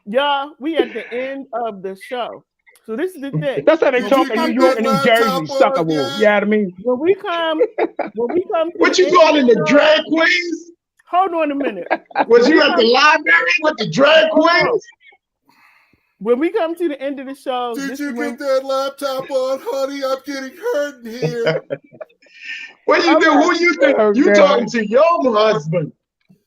y'all, we at the end of the show. So this is the thing. That's how they When talk we in come New to York the- and New Jersey, sucker move. You know what I mean? when we come to What the you end of calling the show- drag queens? Hold on a minute. Was you at the library with the drag Hold on. queens? When we come to the end of the show, Did this you is when, get that laptop on, honey? I'm getting hurt in here. What you do? Who you think? Oh, You God. talking to your husband?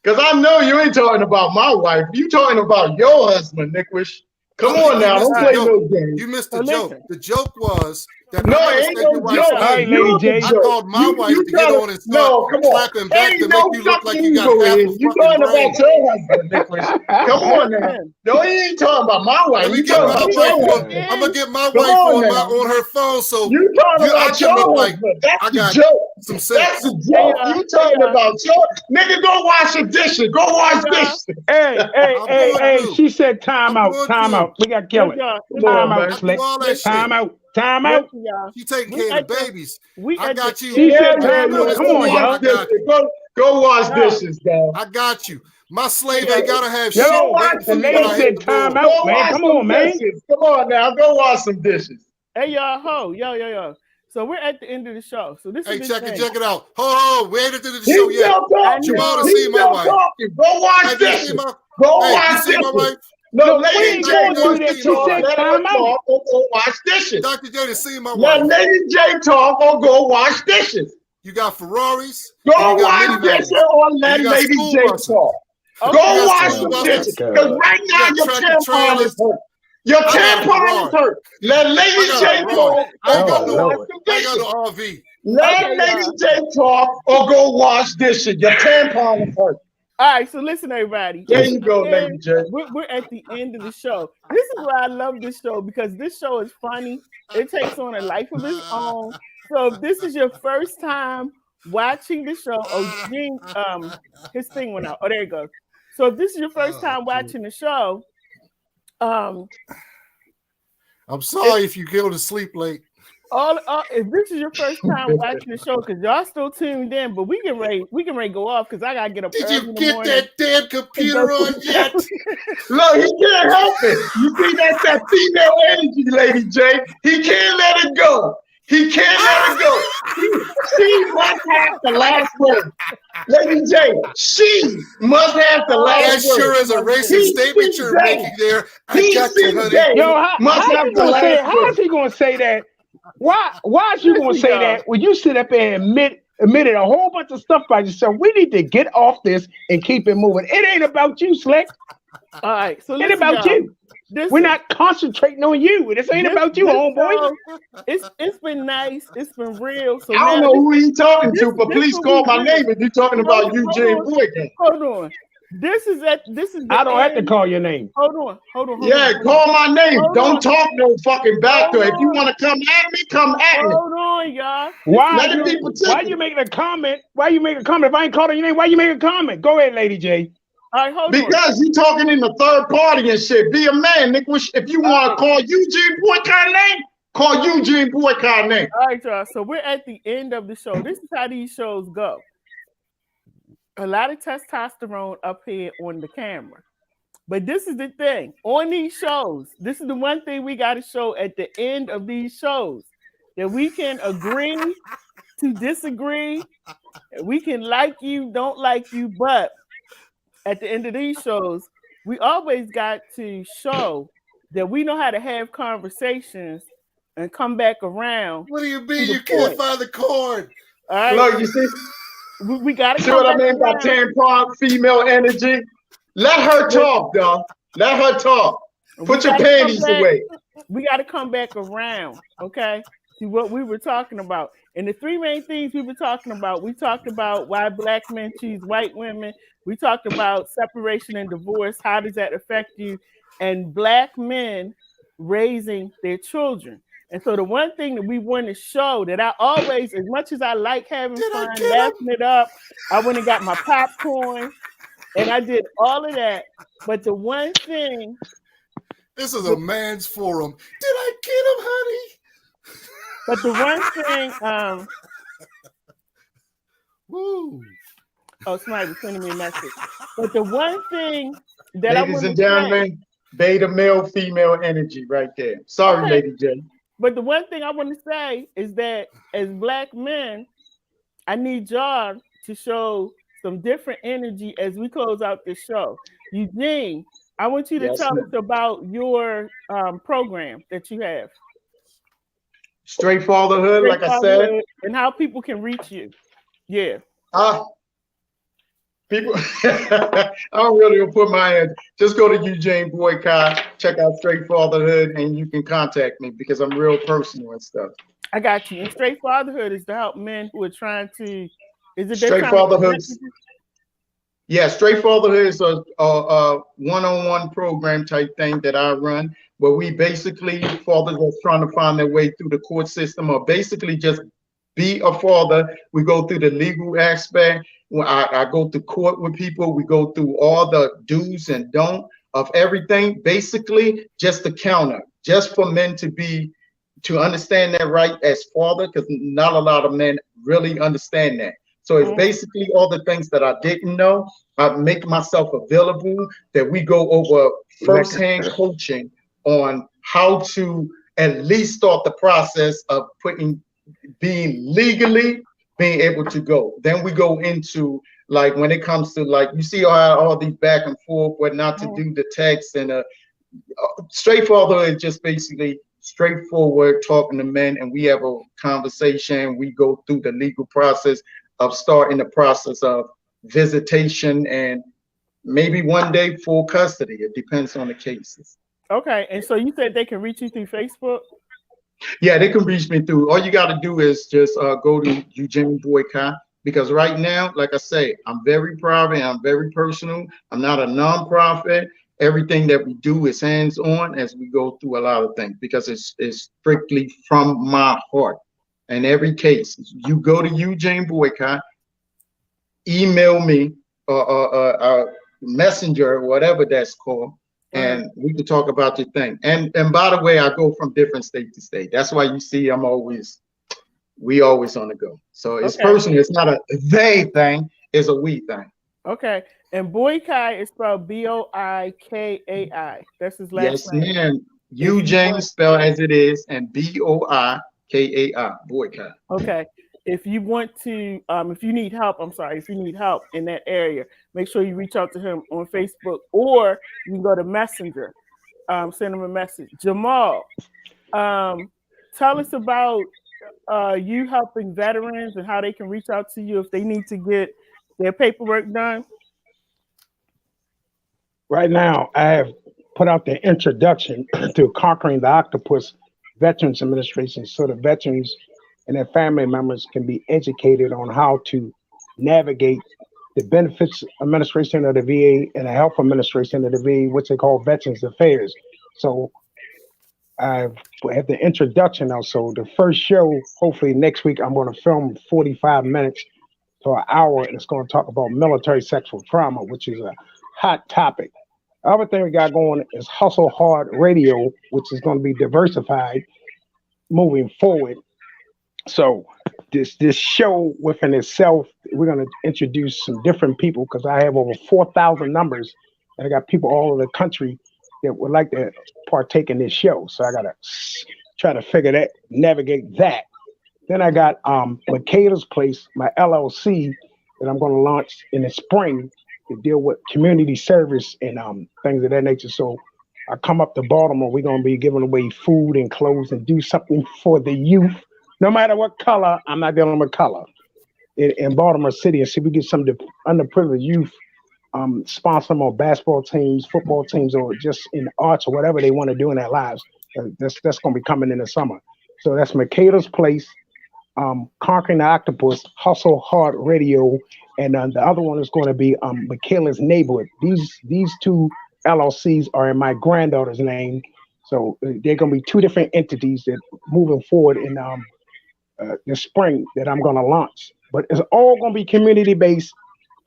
Because I know you ain't talking about my wife. You talking about your husband, Nickwish. Come on now, don't play no games. You missed So the joke. listen. The joke was that No, I never it said ain't your no wife's joke. All right, name. Lady You J. the I joke. called my wife to get on and start No, come on. clapping back Ain't to no make you look like fucking you got half ego a in. You fucking talking brain. about your husband, Nicholas. Come on now. Listen. No, he ain't talking about my wife. Let me You get talking my about wife your on. husband. I'm gonna get my Come wife on on now. on her phone so You talking I about can your look like husband. That's I the got joke. some That's sense. the joke. You talking about your nigga? Go wash your dishes. Go wash dishes. Hey, I'm going to. she said time I'm out, going time to. out. We got to kill Look, it. y'all, Come on, Time man. out, I do Slick. all that Time shit. out, time out. listen, y'all. She taking We care of at the the- babies. We I at got the you. She said end of time the out. Listen Come to on, me. y'all. I got you. Go wash No. dishes, dog. I got you. My slave Hey, ain't gotta have Yo, shit waiting the for me when lady I hit said the time door. out, Go man. wash Come some on, man. dishes. Come on now. Go wash some dishes. Hey, y'all, yo. So we're at the end of the show. So this Hey, is the check thing. it out. Ho, we ain't into the He's show yet. still talking. Jamal, He's see my still wife. talking. Go wash Have you seen dishes. my? Go Hey, you wash see my dishes. wife? No, No, we Lady ain't J going through wants that. to She talk. said Let her time out. talk or go wash dishes. Dr. J to see my Let wife. Lady J talk or go wash dishes. You got Ferraris. Go and you got wash minivans. dishes or let you got Lady school J buses. talk. Okay. Go got wash school some buses. dishes. Because right You now got your tractor tampon trailers. is hurt. Your I got a tampon is Ferrari. hurt. Let Lady I got a J Ferrari. talk I ain't or got go no- wash Lord. some I ain't got dishes. no RV. Let Okay, Lady y'all. J talk or go wash dishes. Your tampon is hurt. All right, so listen, everybody. There you go, Lady And J. we're at the end of the show. This is why I love this show because this show is funny. It takes on a life of its own. So if this is your first time watching the show, Gene, his thing went out. Oh, there it goes. So if this is your first time watching the show, I'm sorry if you go to sleep late. if this is your first time watching the show, because y'all still tuned in, but we can ready to go off because I gotta get up Did early you in the get morning. that damn computer on yet? Look, he can't help it. You see, that's that female energy, Lady J. He can't let it go. He can't let it go. She must have the last word. Lady J, she must have the That last word. sure is a racist He statement see you're Dave. making there. I He got you, see honey. Dave. Yo, Must how have you the gonna say? last How word. is he gonna say that? Why is you gonna Listen, say y'all. that when you sit up there and admitted a whole bunch of stuff by yourself? We need to get off this and keep it moving. It ain't about you, Slick. All right, so It listen, about y'all. you. We're not concentrating on you. This ain't about you, homeboy. show, it's been nice. It's been real. So I now don't know who he's talking to, this- but this please what call we my do. name if you're talking about Hold Eugene on. Boykin. Hold on. This is the I don't have to end. call your name. Hold on. Yeah, call my name. Hold Don't on. talk no fucking back to it. If you Hold on. want to come at me, come at me. Hold on, y'all. Why Let it you be particular. making a comment? Why you making a comment? If I ain't calling your name, why you making a comment? Go ahead, Lady J. All right, hold on. Because you talking in the third party and shit. Be a man, Nick. If you want to call Eugene Boycott name, call Eugene Boycott name. All right, y'all. So we're at the end of the show. This is how these shows go. A lot of testosterone up here on the camera. But this is the thing. On these shows, this is the one thing we got to show at the end of these shows. That we can agree to disagree. We can like you, don't like you, but at the end of these shows, we always got to show that we know how to have conversations and come back around. What do you mean you can't find the cord? All right. Look, you see? We got to See come what I back mean by around. tampon female energy? Let her talk, dog. Let her talk. We Put your gotta panties come back. away. We got to come back around, okay? See what we were talking about. And the three main things we were talking about, we talked about why black men choose white women. We talked about separation and divorce. How does that affect you? And black men raising their children. And so the one thing that we want to show that I always, as much as I like having fun, laughing it up, I went and got my popcorn and I did all of that. But the one thing, this is a man's forum. Did I get him, honey? but the one thing, Woo. Oh, somebody was sending me a message. But the one thing that I Ladies want and to say, gentlemen, beta male, female energy right there. Sorry, okay, Lady J. but the one thing I want to say is that as Black men, I need y'all to show some different energy as we close out this show. Eugene, I want you to Yes, tell ma'am. us about your program that you have, Straight fatherhood, Great like I said. Fatherhood, and how people can reach you. Yeah. Ah, people, I don't really gonna put my head. Just go to Eugene Boycott, check out Straight Fatherhood, and you can contact me because I'm real personal and stuff. I got you. And Straight Fatherhood is to help men who are trying to, is it they're Straight trying to Fatherhood. connect with you? Yeah, Straight Fatherhood is a one-on-one program type thing that I run, where we basically fathers are trying to find their way through the court system, or basically just be a father. We go through the legal aspect. When I go to court with people, we go through all the do's and don't of everything. Basically, just the counter, just for men to understand that right as father, because not a lot of men really understand that. So it's basically all the things that I didn't know. I make myself available, that we go over firsthand coaching on how to at least start the process of being legally being able to go. Then we go into, like, when it comes to, like, you see all these back and forth, what not to do, the text, and straightforward is just basically straightforward talking to men, and we have a conversation. We go through the legal process of starting the process of visitation, and maybe one day full custody. It depends on the cases. Okay. And so you said they can reach you through Facebook? Yeah, they can reach me through. All you got to do is just go to Eugene Boycott, because right now, like I say, I'm very private. I'm very personal. I'm not a nonprofit. Everything that we do is hands-on as we go through a lot of things, because it's strictly from my heart. In every case, you go to Eugene Boycott, email me, messenger, whatever that's called, and we can talk about your thing. And by the way, I go from different state to state. That's why you see we always on the go. So it's personal. It's not a they thing. It's a we thing. Okay. And Boykai is spelled Boikai. That's his last name. Yes, ma'am. Eugene spelled as it is, and Boikai. Boykai. Okay. If you want to, if you need help in that area, make sure you reach out to him on Facebook, or you can go to Messenger, send him a message. Jamal, tell us about you helping veterans and how they can reach out to you if they need to get their paperwork done. Right now, I have put out the introduction to Conquering the Octopus Veterans Administration, so the veterans and their family members can be educated on how to navigate the benefits administration of the VA and the health administration of the VA, which they call Veterans Affairs. So I have the introduction now. So the first show, hopefully next week, I'm going to film 45 minutes to an hour, and it's going to talk about military sexual trauma, which is a hot topic. The other thing we got going is Hustle Hard Radio, which is going to be diversified moving forward. So this show within itself, we're going to introduce some different people, because I have over 4,000 numbers, and I got people all over the country that would like to partake in this show. So I got to try to navigate that. Then I got Michaela's Place, my LLC, that I'm going to launch in the spring to deal with community service and things of that nature. So I come up to Baltimore, we're going to be giving away food and clothes and do something for the youth. No matter what color, I'm not dealing with color in Baltimore City, and see if we get some of the underprivileged youth, sponsor them on basketball teams, football teams, or just in arts or whatever they want to do in their lives. That's going to be coming in the summer. So that's Michaela's Place, Conquering the Octopus, Hustle Hard Radio, and the other one is going to be Michaela's Neighborhood. These two LLCs are in my granddaughter's name. So they're going to be two different entities that moving forward in the spring that I'm going to launch. But it's all going to be community based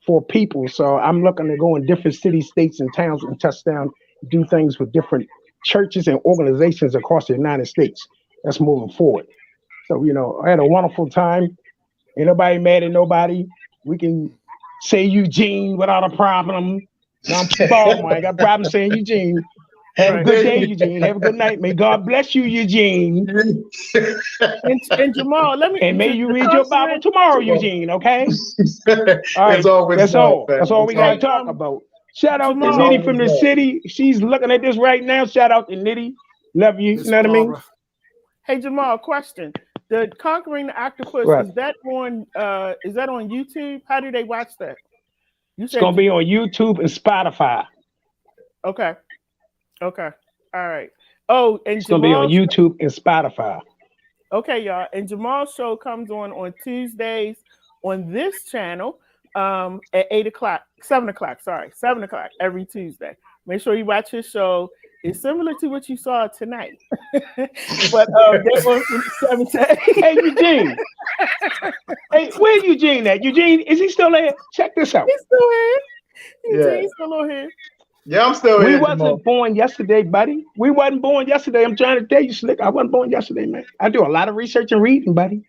for people. So I'm looking to go in different cities, states, and towns and touch down, do things with different churches and organizations across the United States. That's moving forward. So, I had a wonderful time. Ain't nobody mad at nobody. We can say Eugene without a problem. I'm from Baltimore. I ain't got a problem saying Eugene. Have a good day, Eugene. Have a good night. May God bless you, Eugene. And Jamal, let me. And may you read your Bible tomorrow, Eugene. Okay. All right. That's all. That's all we got to talk about. Shout out to Nitty from the city. She's looking at this right now. Shout out to Nitty. Love you. You know what I mean? Hey Jamal, question: the Conquering the Octopus is that on YouTube? How do they watch that? It's gonna be on YouTube and Spotify. Okay. All right. Oh, and it's gonna be on YouTube and Spotify. Okay, y'all. And Jamal's show comes on Tuesdays on this channel at 7 o'clock every Tuesday. Make sure you watch his show. It's similar to what you saw tonight. But they're on from 7 to 8. Hey, Eugene. Hey, where's Eugene at? Eugene, is he still there? Check this out. He's still here. Eugene's still on here. Yeah, I'm still here. We wasn't born yesterday, buddy. We wasn't born yesterday. I'm trying to tell you, Slick. I wasn't born yesterday, man. I do a lot of research and reading, buddy.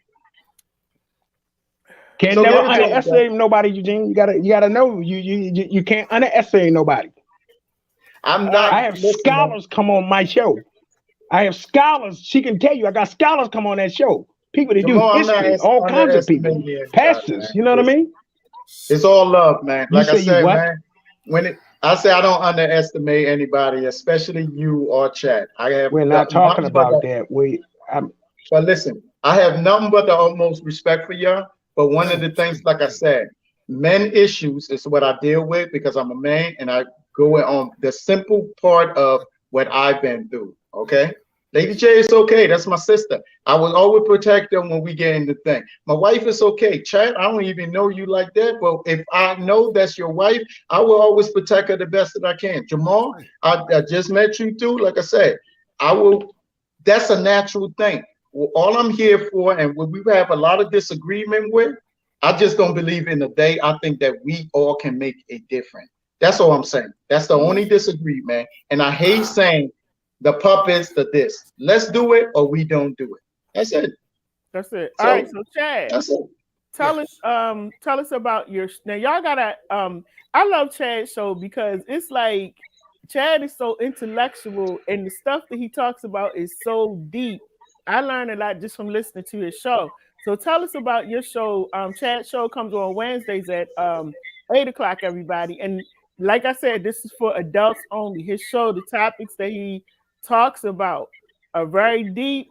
Can't never underestimate nobody, Eugene. You gotta know you can't underestimate nobody. I'm not. I have scholars come on my show. I have scholars. She can tell you. I got scholars come on that show. People that do history, all kinds of people, pastors. You know what I mean? It's all love, man. Like I said, man. I say I don't underestimate anybody, especially you or Chad. We're not talking about that. But listen, I have nothing but the utmost respect for y'all. But one of the things, like I said, men issues is what I deal with because I'm a man and I go on the simple part of what I've been through. Okay. Lady J is okay. That's my sister. I will always protect them when we get in the thing. My wife is okay. Chad, I don't even know you like that. But if I know that's your wife, I will always protect her the best that I can. Jamal, I just met you too. Like I said, I will. That's a natural thing. Well, all I'm here for, and when we have a lot of disagreement with, I just don't believe in the day. I think that we all can make a difference. That's all I'm saying. That's the only disagreement. And I hate saying the puppets, the this. Let's do it or we don't do it. That's it. All right, so Chad, tell us about your now. Y'all gotta I love Chad's show because it's like Chad is so intellectual and the stuff that he talks about is so deep. I learned a lot just from listening to his show. So tell us about your show. Chad's show comes on Wednesdays at 8 o'clock, everybody. And like I said, this is for adults only. His show, the topics that he talks about are very deep,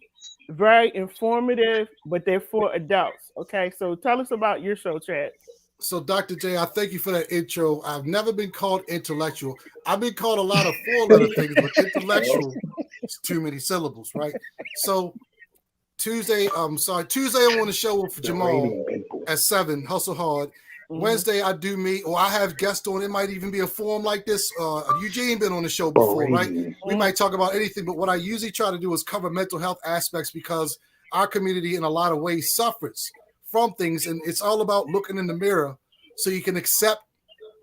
very informative, but they're for adults. Okay, so tell us about your show, Chad. So, Dr. J, I thank you for that intro. I've never been called intellectual. I've been called a lot of four-letter things, but intellectual is too many syllables, right? So, Tuesday I'm on the show with Jamal at 7, Hustle Hard. Wednesday, I do meet, or I have guests on. It might even be a forum like this. Eugene been on the show before, right? We might talk about anything, but what I usually try to do is cover mental health aspects because our community in a lot of ways suffers from things, and it's all about looking in the mirror so you can accept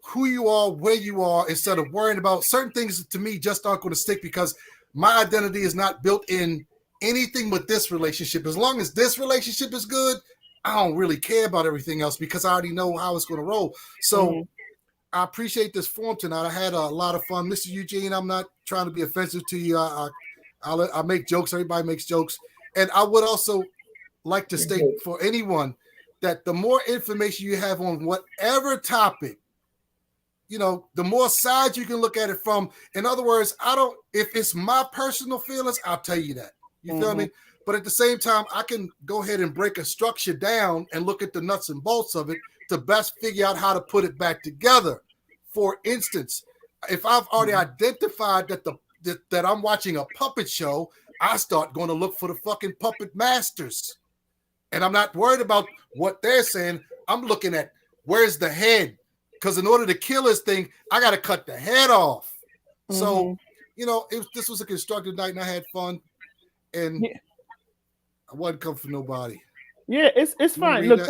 who you are, where you are, instead of worrying about certain things. To me, just aren't going to stick because my identity is not built in anything but this relationship. As long as this relationship is good, I don't really care about everything else because I already know how it's going to roll. So I appreciate this forum tonight. I had a lot of fun. Mr. Eugene, I'm not trying to be offensive to you. I make jokes. Everybody makes jokes. And I would also like to state for anyone that the more information you have on whatever topic, you know, the more sides you can look at it from. In other words, if it's my personal feelings, I'll tell you that. You feel me? But at the same time, I can go ahead and break a structure down and look at the nuts and bolts of it to best figure out how to put it back together. For instance, if I've already identified that I'm watching a puppet show, I start going to look for the fucking puppet masters. And I'm not worried about what they're saying. I'm looking at where's the head. Because in order to kill this thing, I got to cut the head off. So, you know, this was a constructive night and I had fun. And I wasn't come for nobody. Yeah, it's fine. Look,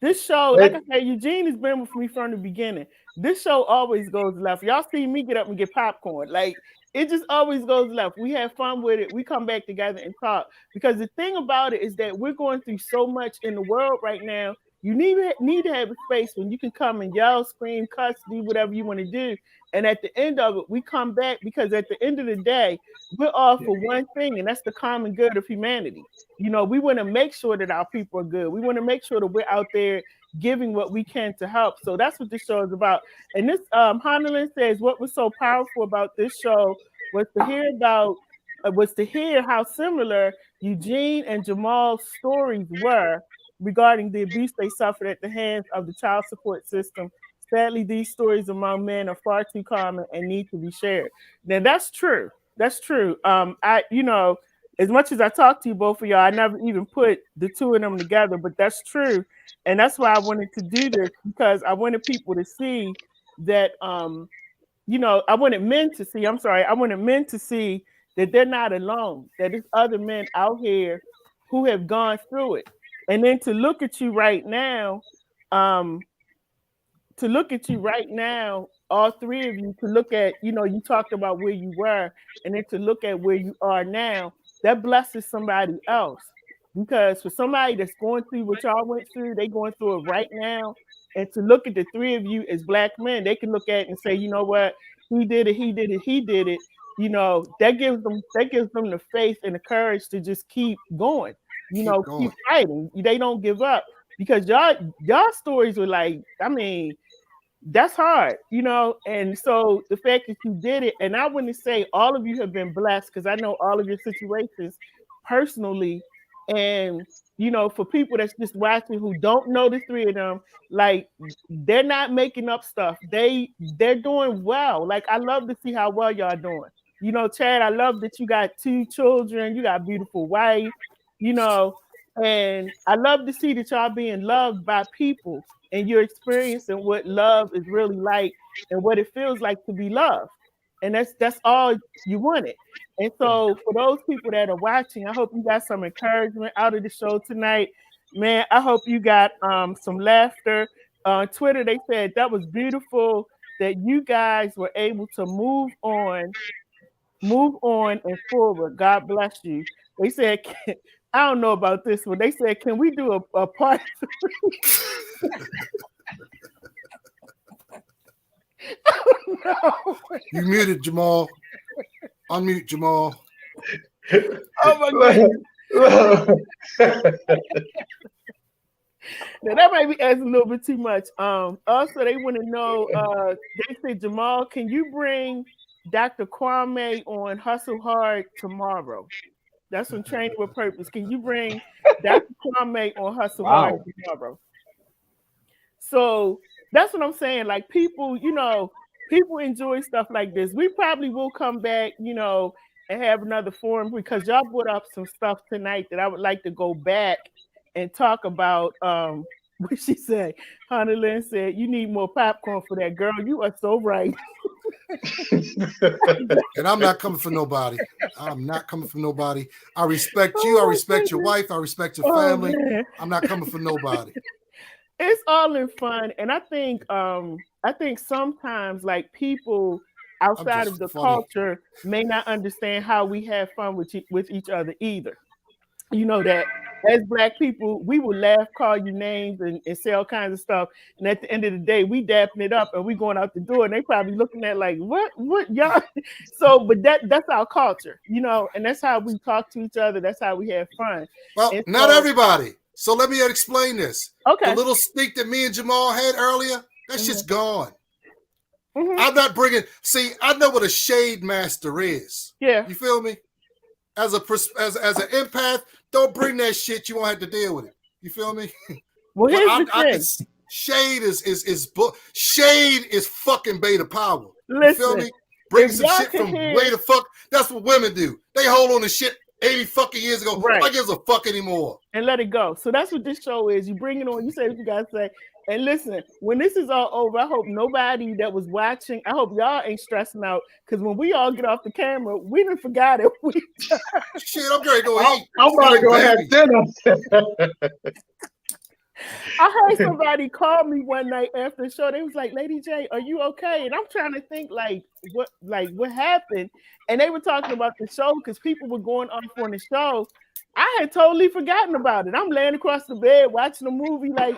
this show, like I said, Eugene has been with me from the beginning. This show always goes left. Y'all see me get up and get popcorn. Like, it just always goes left. We have fun with it. We come back together and talk. Because the thing about it is that we're going through so much in the world right now. You need to have a space when you can come and yell, scream, cuss, do whatever you want to do. And at the end of it, we come back, because at the end of the day, we're all for one thing, and that's the common good of humanity. You know, we want to make sure that our people are good. We want to make sure that we're out there giving what we can to help. So that's what this show is about. And this Honolyn says what was so powerful about this show was to hear how similar Eugene and Jamal's stories were regarding the abuse they suffered at the hands of the child support system. Sadly, these stories among men are far too common and need to be shared. Now that's true. That's true. As much as I talk to you both of y'all, I never even put the two of them together, but that's true. And that's why I wanted to do this, because I wanted people to see that, I wanted men to see that they're not alone, that there's other men out here who have gone through it. And then to look at you right now, all three of you, to look at, you talked about where you were, and then to look at where you are now, that blesses somebody else. Because for somebody that's going through what y'all went through, they going through it right now. And to look at the three of you as Black men, they can look at it and say, you know what, he did it. That gives them the faith and the courage to just keep going. Keep fighting. They don't give up, because y'all stories were like, I mean, that's hard, and so the fact that you did it, and I wouldn't say all of you have been blessed, because I know all of your situations personally, and for people that's just watching who don't know the three of them, like, they're not making up stuff. They're doing well. Like, I love to see how well y'all doing. Chad, I love that you got 2 children, you got a beautiful wife, and I love to see that y'all being loved by people, and you're experiencing what love is really like and what it feels like to be loved. And that's all you wanted. And so for those people that are watching, I hope you got some encouragement out of the show tonight. Man, I hope you got some laughter. On Twitter, they said that was beautiful, that you guys were able to move on and forward. God bless you. They said, I don't know about this one. They said, can we do a part 3? No. You muted, Jamal. Unmute, Jamal. Oh my God. Now that might be asking a little bit too much. Also, they want to know, they say, Jamal, can you bring Dr. Kwame on Hustle Hard tomorrow? That's from Training with Purpose. Can you bring Dr. Kwame on Hustle Hard tomorrow? So that's what I'm saying. Like, people enjoy stuff like this. We probably will come back, and have another forum, because y'all brought up some stuff tonight that I would like to go back and talk about. What she said, Honolyn said, you need more popcorn for that, girl. You are so right. And I'm not coming for nobody. I'm not coming for nobody. I respect you. I respect your wife. I respect your family. I'm not coming for nobody. It's all in fun. And I think sometimes, like, people outside of the culture may not understand how we have fun with each other either. That as Black people, we will laugh, call you names, and say all kinds of stuff. And at the end of the day, we dapping it up and we going out the door, and they probably looking at like, what y'all? So, but that's our culture, and that's how we talk to each other. That's how we have fun. Well, and not everybody. So let me explain this. Okay. The little sneak that me and Jamal had earlier, that shit's gone. Mm-hmm. I'm not bringing. See, I know what a shade master is. Yeah. You feel me? As an empath, don't bring that shit. You won't have to deal with it. You feel me? Well, here's the thing. Shade is fucking beta power. Listen, you feel me? Bring some shit from way the fuck. That's what women do. They hold on to shit 80 fucking years ago. Right. Nobody gives a fuck anymore. And let it go. So that's what this show is. You bring it on. You say what you gotta say. And listen, when this is all over, I hope nobody that was watching, I hope y'all ain't stressing out, because when we all get off the camera, we done forgot it. Shit, I'm ready to go eat. I'm about to go have dinner. I heard somebody call me one night after the show. They was like, "Lady J, are you okay?" And I'm trying to think what happened. And they were talking about the show because people were going off on the show. I had totally forgotten about it. I'm laying across the bed watching a movie. Like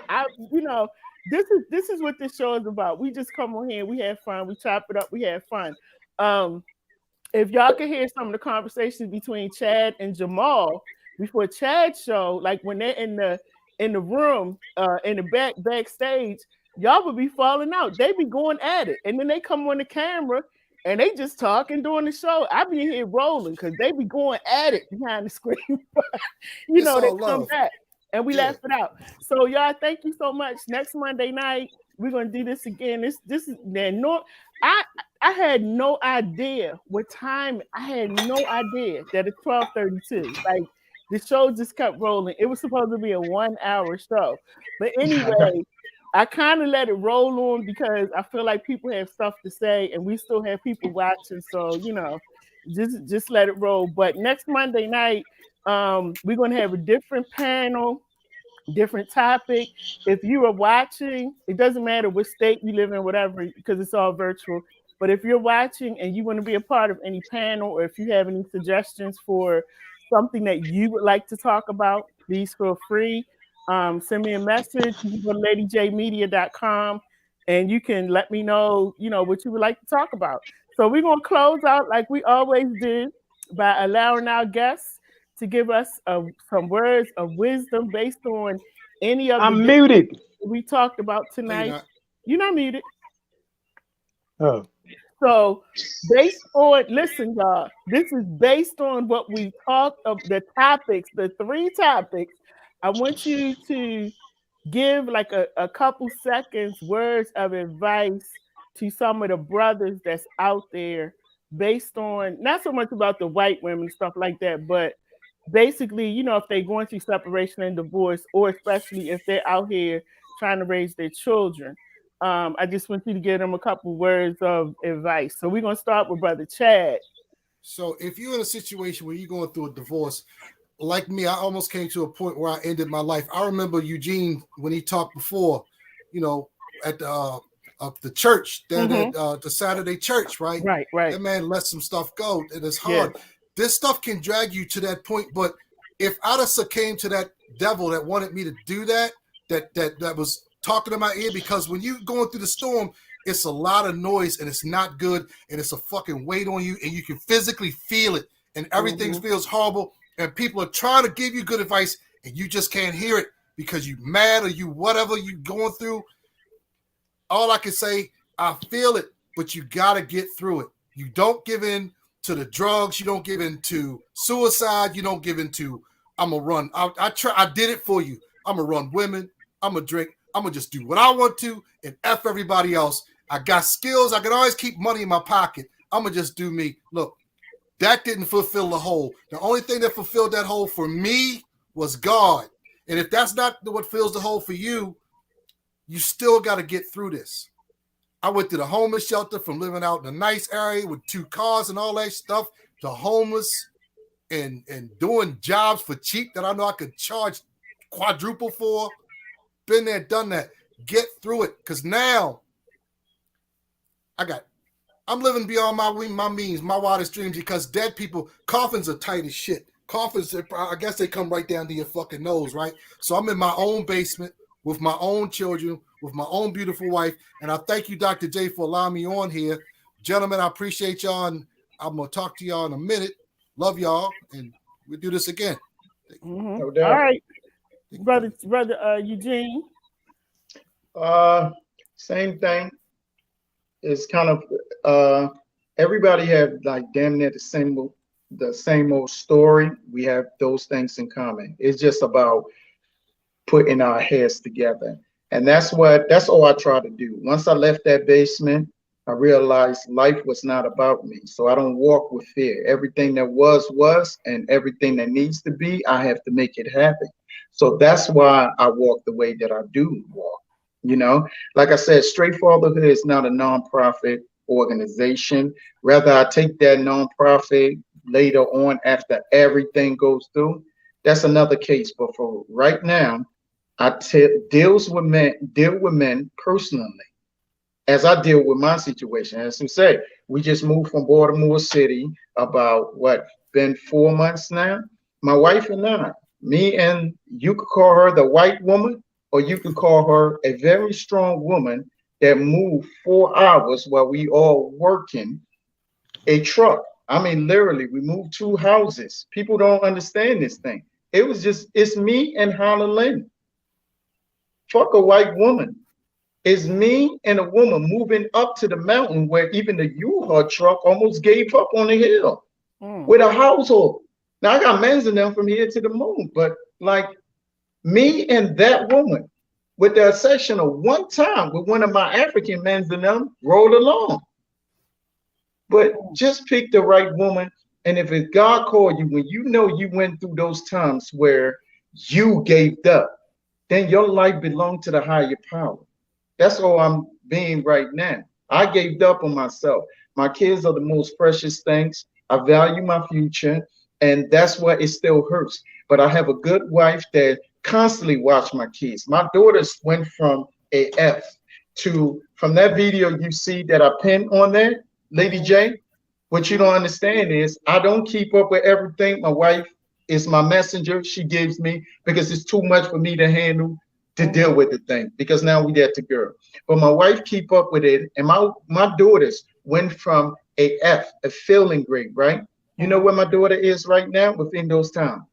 this is what this show is about. We just come on here, we have fun, we chop it up, we have fun. If y'all can hear some of the conversations between Chad and Jamal before Chad's show, like when they're in the room, in the backstage, y'all would be falling out. They be going at it, and then they come on the camera and they just talking during the show. I be here rolling because they be going at it behind the screen. They come back and we laugh it out. So y'all, thank you so much. Next Monday night, we're gonna do this again. This is no. I had no idea what time. I had no idea that it's 12:32. Like the show just kept rolling. It was supposed to be a 1-hour show, but anyway, I kind of let it roll on because I feel like people have stuff to say, and we still have people watching. So just let it roll. But next Monday night, we're gonna have a different panel. Different topic. If you are watching, it doesn't matter what state you live in, whatever, because it's all virtual. But if you're watching and you want to be a part of any panel, or if you have any suggestions for something that you would like to talk about, please feel free. Send me a message. You can go to ladyjmedia.com and you can let me know, what you would like to talk about. So we're going to close out like we always do by allowing our guests to give us some words of wisdom based on any of I'm muted. We talked about tonight. You're not muted. Oh. So based on, listen, y'all, this is based on what we talked of, the topics, the 3 topics. I want you to give like a couple seconds words of advice to some of the brothers that's out there based on, not so much about the white women and stuff like that, but basically, if they're going through separation and divorce, or especially if they're out here trying to raise their children. I just want you to give them a couple words of advice. So we're going to start with Brother Chad. So if you're in a situation where you're going through a divorce, like me, I almost came to a point where I ended my life. I remember Eugene when he talked before, at the church, the Saturday church, right? Right. That man let some stuff go. It is hard. Yeah. This stuff can drag you to that point. But if I just succumbed to that devil that wanted me to do that was talking in my ear, because when you're going through the storm, it's a lot of noise and it's not good, and it's a fucking weight on you, and you can physically feel it, and everything feels horrible, and people are trying to give you good advice, and you just can't hear it because you mad or you whatever you going through. All I can say, I feel it, but you got to get through it. You don't give in to the drugs. You don't give in to suicide. You don't give in to, I'm going to run. I did it for you. I'm going to run women. I'm going to drink. I'm going to just do what I want to and F everybody else. I got skills. I can always keep money in my pocket. I'm going to just do me. Look, that didn't fulfill the hole. The only thing that fulfilled that hole for me was God. And if that's not what fills the hole for you, you still got to get through this. I went to the homeless shelter, from living out in a nice area with 2 cars and all that stuff, to homeless and doing jobs for cheap that I know I could charge quadruple for. Been there, done that. Get through it, because now I'm living beyond my means, my wildest dreams, because dead people, coffins are tight as shit. Coffins, I guess they come right down to your fucking nose, right? So I'm in my own basement with my own children, with my own beautiful wife. And I thank you, Dr. J, for allowing me on here. Gentlemen, I appreciate y'all, and I'm going to talk to y'all in a minute. Love y'all, and we'll do this again. No doubt. All right. Brother Eugene. Same thing. It's kind of everybody have like damn near the same old story. We have those things in common. It's just about putting our heads together. And that's all I try to do. Once I left that basement, I realized life was not about me. So I don't walk with fear. Everything that was, and everything that needs to be, I have to make it happen. So that's why I walk the way that I do walk. Like I said, Straight Fatherhood is not a nonprofit organization. Rather, I take that nonprofit later on after everything goes through. That's another case. But for right now, deal with men personally, as I deal with my situation. As you say, we just moved from Baltimore City about been 4 months now. My wife and I, me and you could call her the white woman, or you could call her a very strong woman that moved 4 hours while we all working a truck. I mean, literally, we moved 2 houses. People don't understand this thing. It's me and Hannah Lynn. Fuck a white woman. It's me and a woman moving up to the mountain where even the U-Haul truck almost gave up on the hill with a household. Now I got men's in them from here to the moon, but like me and that woman, with the exception of one time with one of my African men's in them, rolled along. But just pick the right woman. And if it's God called you, when you know you went through those times where you gave up, then your life belonged to the higher power. That's all I'm being right now. I gave up on myself. My kids are the most precious things. I value my future, and that's why it still hurts. But I have a good wife that constantly watch my kids. My daughters went from a F to, from that video you see that I pinned on there, Lady J. What you don't understand is I don't keep up with everything. My wife is my messenger. She gives me, because it's too much for me to handle, to deal with the thing, because now we get the girl. But my wife keep up with it, and my daughters went from a F, a failing grade, right? You know where my daughter is right now within those times?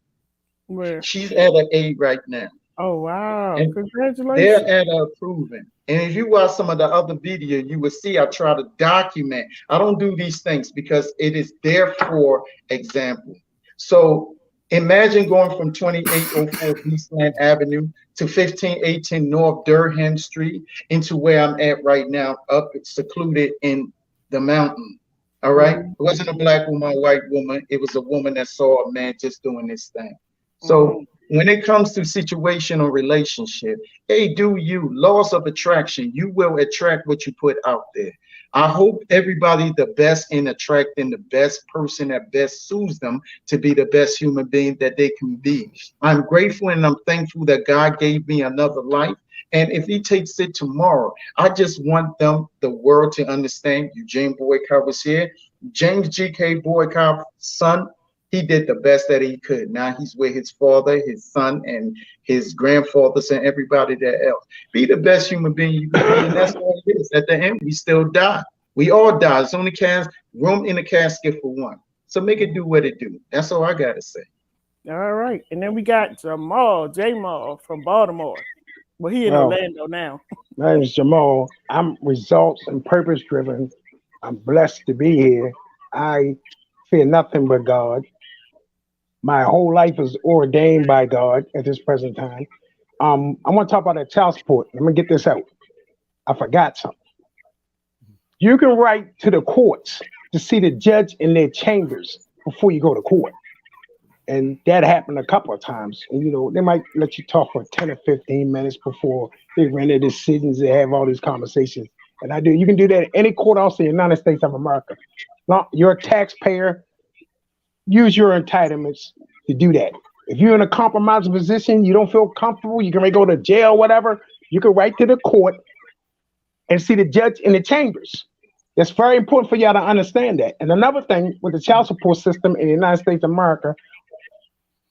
Where? She's at an A right now. Oh wow! And Congratulations. they're at a proven. And if you watch some of the other video, you will see I try to document. I don't do these things because it is there for example. So imagine going from 2804 Eastland Avenue to 1518 North Durham Street into where I'm at right now, up secluded in the mountain. All right. It wasn't a black woman, a white woman. It was a woman that saw a man just doing this thing. So when it comes to situation or relationship, hey, do you, laws of attraction, you will attract what you put out there. I hope everybody the best in attracting the best person that best suits them to be the best human being that they can be. I'm grateful and I'm thankful that God gave me another life. And if he takes it tomorrow, I just want them, the world, to understand. Eugene Boycott was here. James G.K. Boycott's son, he did the best that he could. Now he's with his father, his son, and his grandfathers and everybody that else. Be the best human being you can be, and that's all it is. At the end, we still die. We all die. It's only room in the casket for one. So make it do what it do. That's all I gotta say. All right, and then we got Jamal, J-Mal from Baltimore. Well, he in Orlando now. My name is Jamal. I'm results and purpose driven. I'm blessed to be here. I fear nothing but God. My whole life is ordained by God at this present time. I want to talk about that child support. Let me get this out. I forgot something. You can write to the courts to see the judge in their chambers before you go to court. And that happened a couple of times. And, you know, they might let you talk for 10 or 15 minutes before they render decisions. They have all these conversations. And you can do that at any courthouse in the United States of America. Now, you're a taxpayer. Use your entitlements to do that. If you're in a compromised position, you don't feel comfortable, you can go to jail, whatever, you can write to the court and see the judge in the chambers. It's very important for y'all to understand that. And another thing with the child support system in the United States of America,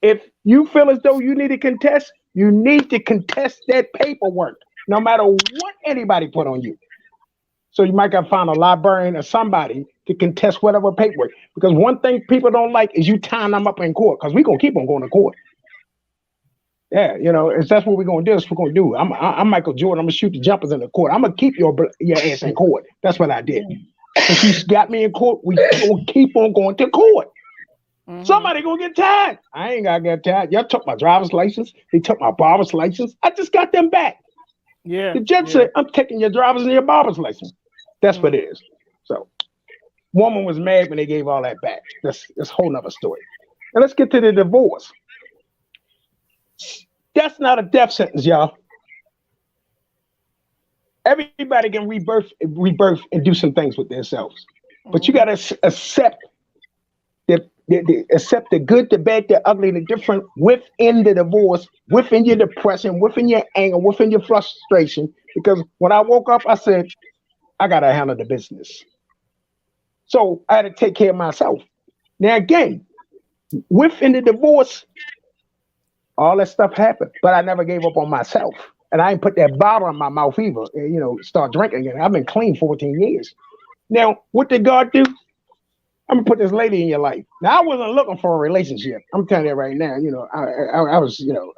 if you feel as though you need to contest, you need to contest that paperwork, no matter what anybody put on you. So you might gotta find a librarian or somebody to contest whatever paperwork. Because one thing people don't like is you tying them up in court, because we're gonna keep on going to court. Yeah, you know, that's what we're gonna do. That's what we're gonna do. I'm Michael Jordan. I'm gonna shoot the jumpers in the court. I'm gonna keep your ass in court. That's what I did. If you got me in court, we gonna keep on going to court. Somebody gonna get tired. I ain't gotta get tired. Y'all took my driver's license. They took my barber's license. I just got them back. Yeah. The judge said, I'm taking your driver's and your barber's license. That's what it is. So, woman was mad when they gave all that back. That's a whole nother story. And let's get to the divorce. That's not a death sentence, y'all. Everybody can rebirth and do some things with themselves. But you got to accept that accept the good, the bad, the ugly, the different within the divorce, within your depression, within your anger, within your frustration. Because when I woke up, I said, I got to handle the business. So I had to take care of myself. Now, again, within the divorce, all that stuff happened, but I never gave up on myself. And I ain't put that bottle in my mouth either, start drinking again. I've been clean 14 years. Now, what did God do? I'm gonna put this lady in your life. Now, I wasn't looking for a relationship. I'm telling you right now, I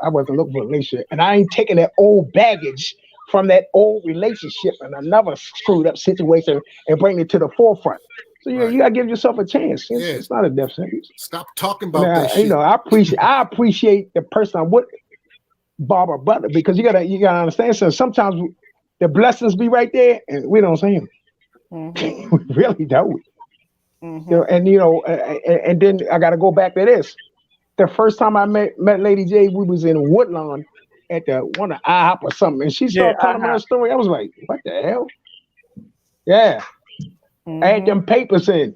wasn't looking for a relationship. And I ain't taking that old baggage from that old relationship and another screwed up situation and bring it to the forefront. So you gotta give yourself a chance. It's not a death sentence. Stop talking about that shit. I appreciate the person I'm with, Barbara Butler, because you gotta understand something. Sometimes the blessings be right there and we don't see them. Mm-hmm. We really don't. Mm-hmm. And then I gotta go back to this. The first time I met Lady J, we was in Woodlawn at one of IHOP or something, and she started telling me her story. I was like, what the hell? Yeah. Mm-hmm. I had them papers in.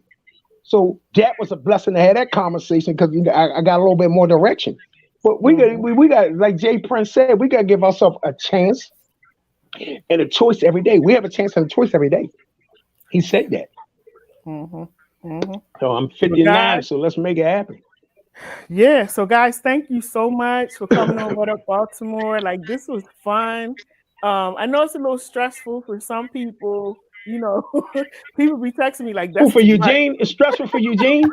So that was a blessing to have that conversation because I got a little bit more direction. But we got, like Jay Prince said, we got to give ourselves a chance and a choice every day. We have a chance and a choice every day. He said that. Mm-hmm. Mm-hmm. So I'm 59, so let's make it happen. Yeah, so guys, thank you so much for coming on What Up Baltimore. Like, this was fun. I know it's a little stressful for some people. People be texting me like, "That's for Eugene. It's stressful for Eugene."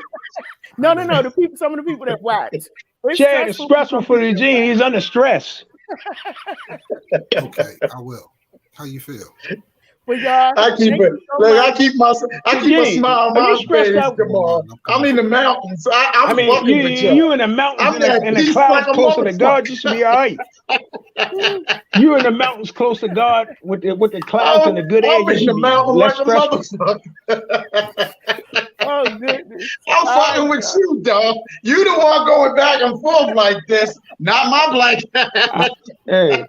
No. Some of the people that watch. Chad, it's stressful for Eugene. He's under stress. Okay, I will. How you feel? Well, y'all, I keep a smile on my face. Come on, I'm in the mountains. I'm fucking with you. You in the mountains in the clouds closer to God. You should be all right. You in the mountains close to God with the clouds and the good air. I'm in the mountain like a motherfucker. Oh goodness! I'm fucking with you, dog. You the one going back and forth like this, not my black. Hey.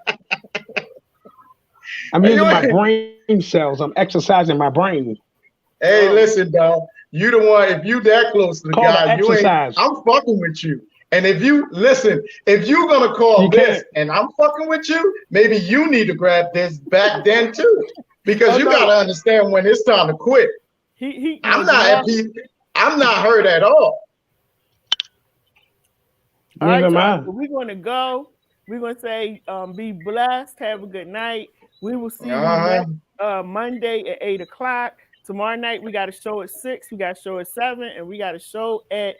I'm using my brain cells. I'm exercising my brain. Hey, listen, dog. You the one. If you that close to the guy, you ain't. I'm fucking with you. And if you're gonna call this, and I'm fucking with you, maybe you need to grab this back then too, because you gotta understand when it's time to quit. I'm not hurt at all. All right, y'all, so we're gonna go. We're gonna say, be blessed. Have a good night. We will see you next Monday at 8:00. Tomorrow night we got a show at 6. We got a show at 7, and we got a show at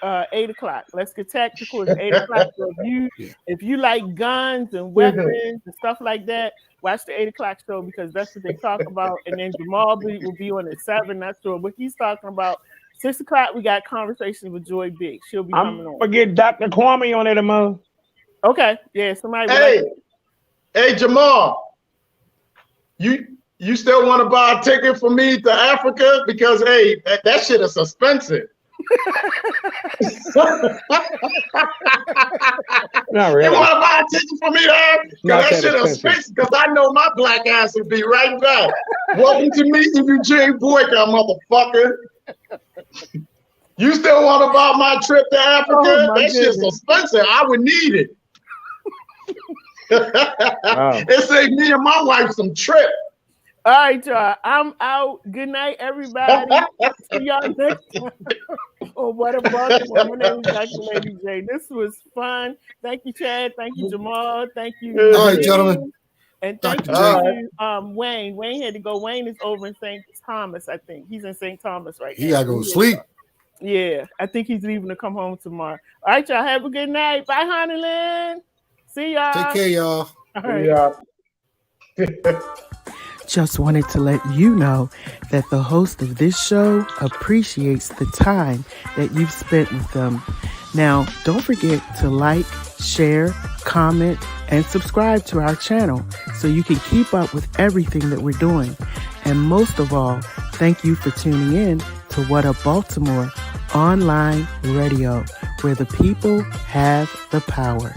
8:00. Let's get tactical at 8:00. So if you like guns and weapons and stuff like that, watch the 8:00 show because that's what they talk about. And then Jamal will be on at 7. Not sure what he's talking about. 6:00 we got conversations with Joy Big. She'll be coming on. Forget Dr. Kwame on it tomorrow. Okay, yeah. Somebody. Hey, Jamal. You still want to buy a ticket for me to Africa? Because that shit is expensive. Not really. You want to buy a ticket for me to Africa? That shit is expensive. Because I know my black ass will be right back. Welcome to meeting Eugene Boyka, motherfucker. You still want to buy my trip to Africa? That shit's expensive. I would need it. It saved me and my wife some trip. All right, y'all. I'm out. Good night, everybody. See y'all next time. What a Baltimore. My name is Dr. Lady J. This was fun. Thank you, Chad. Thank you, Jamal. Thank you. All right, gentlemen. And thank you, Wayne. Wayne had to go. Wayne is over in St. Thomas, I think. He's in St. Thomas right now. He got to go to sleep. Yeah, I think he's leaving to come home tomorrow. All right, y'all. Have a good night. Bye, Honeyland. See y'all. Take care, y'all. All right. Just wanted to let you know that the host of this show appreciates the time that you've spent with them. Now, don't forget to like, share, comment, and subscribe to our channel so you can keep up with everything that we're doing. And most of all, thank you for tuning in to What Up Baltimore online radio, where the people have the power.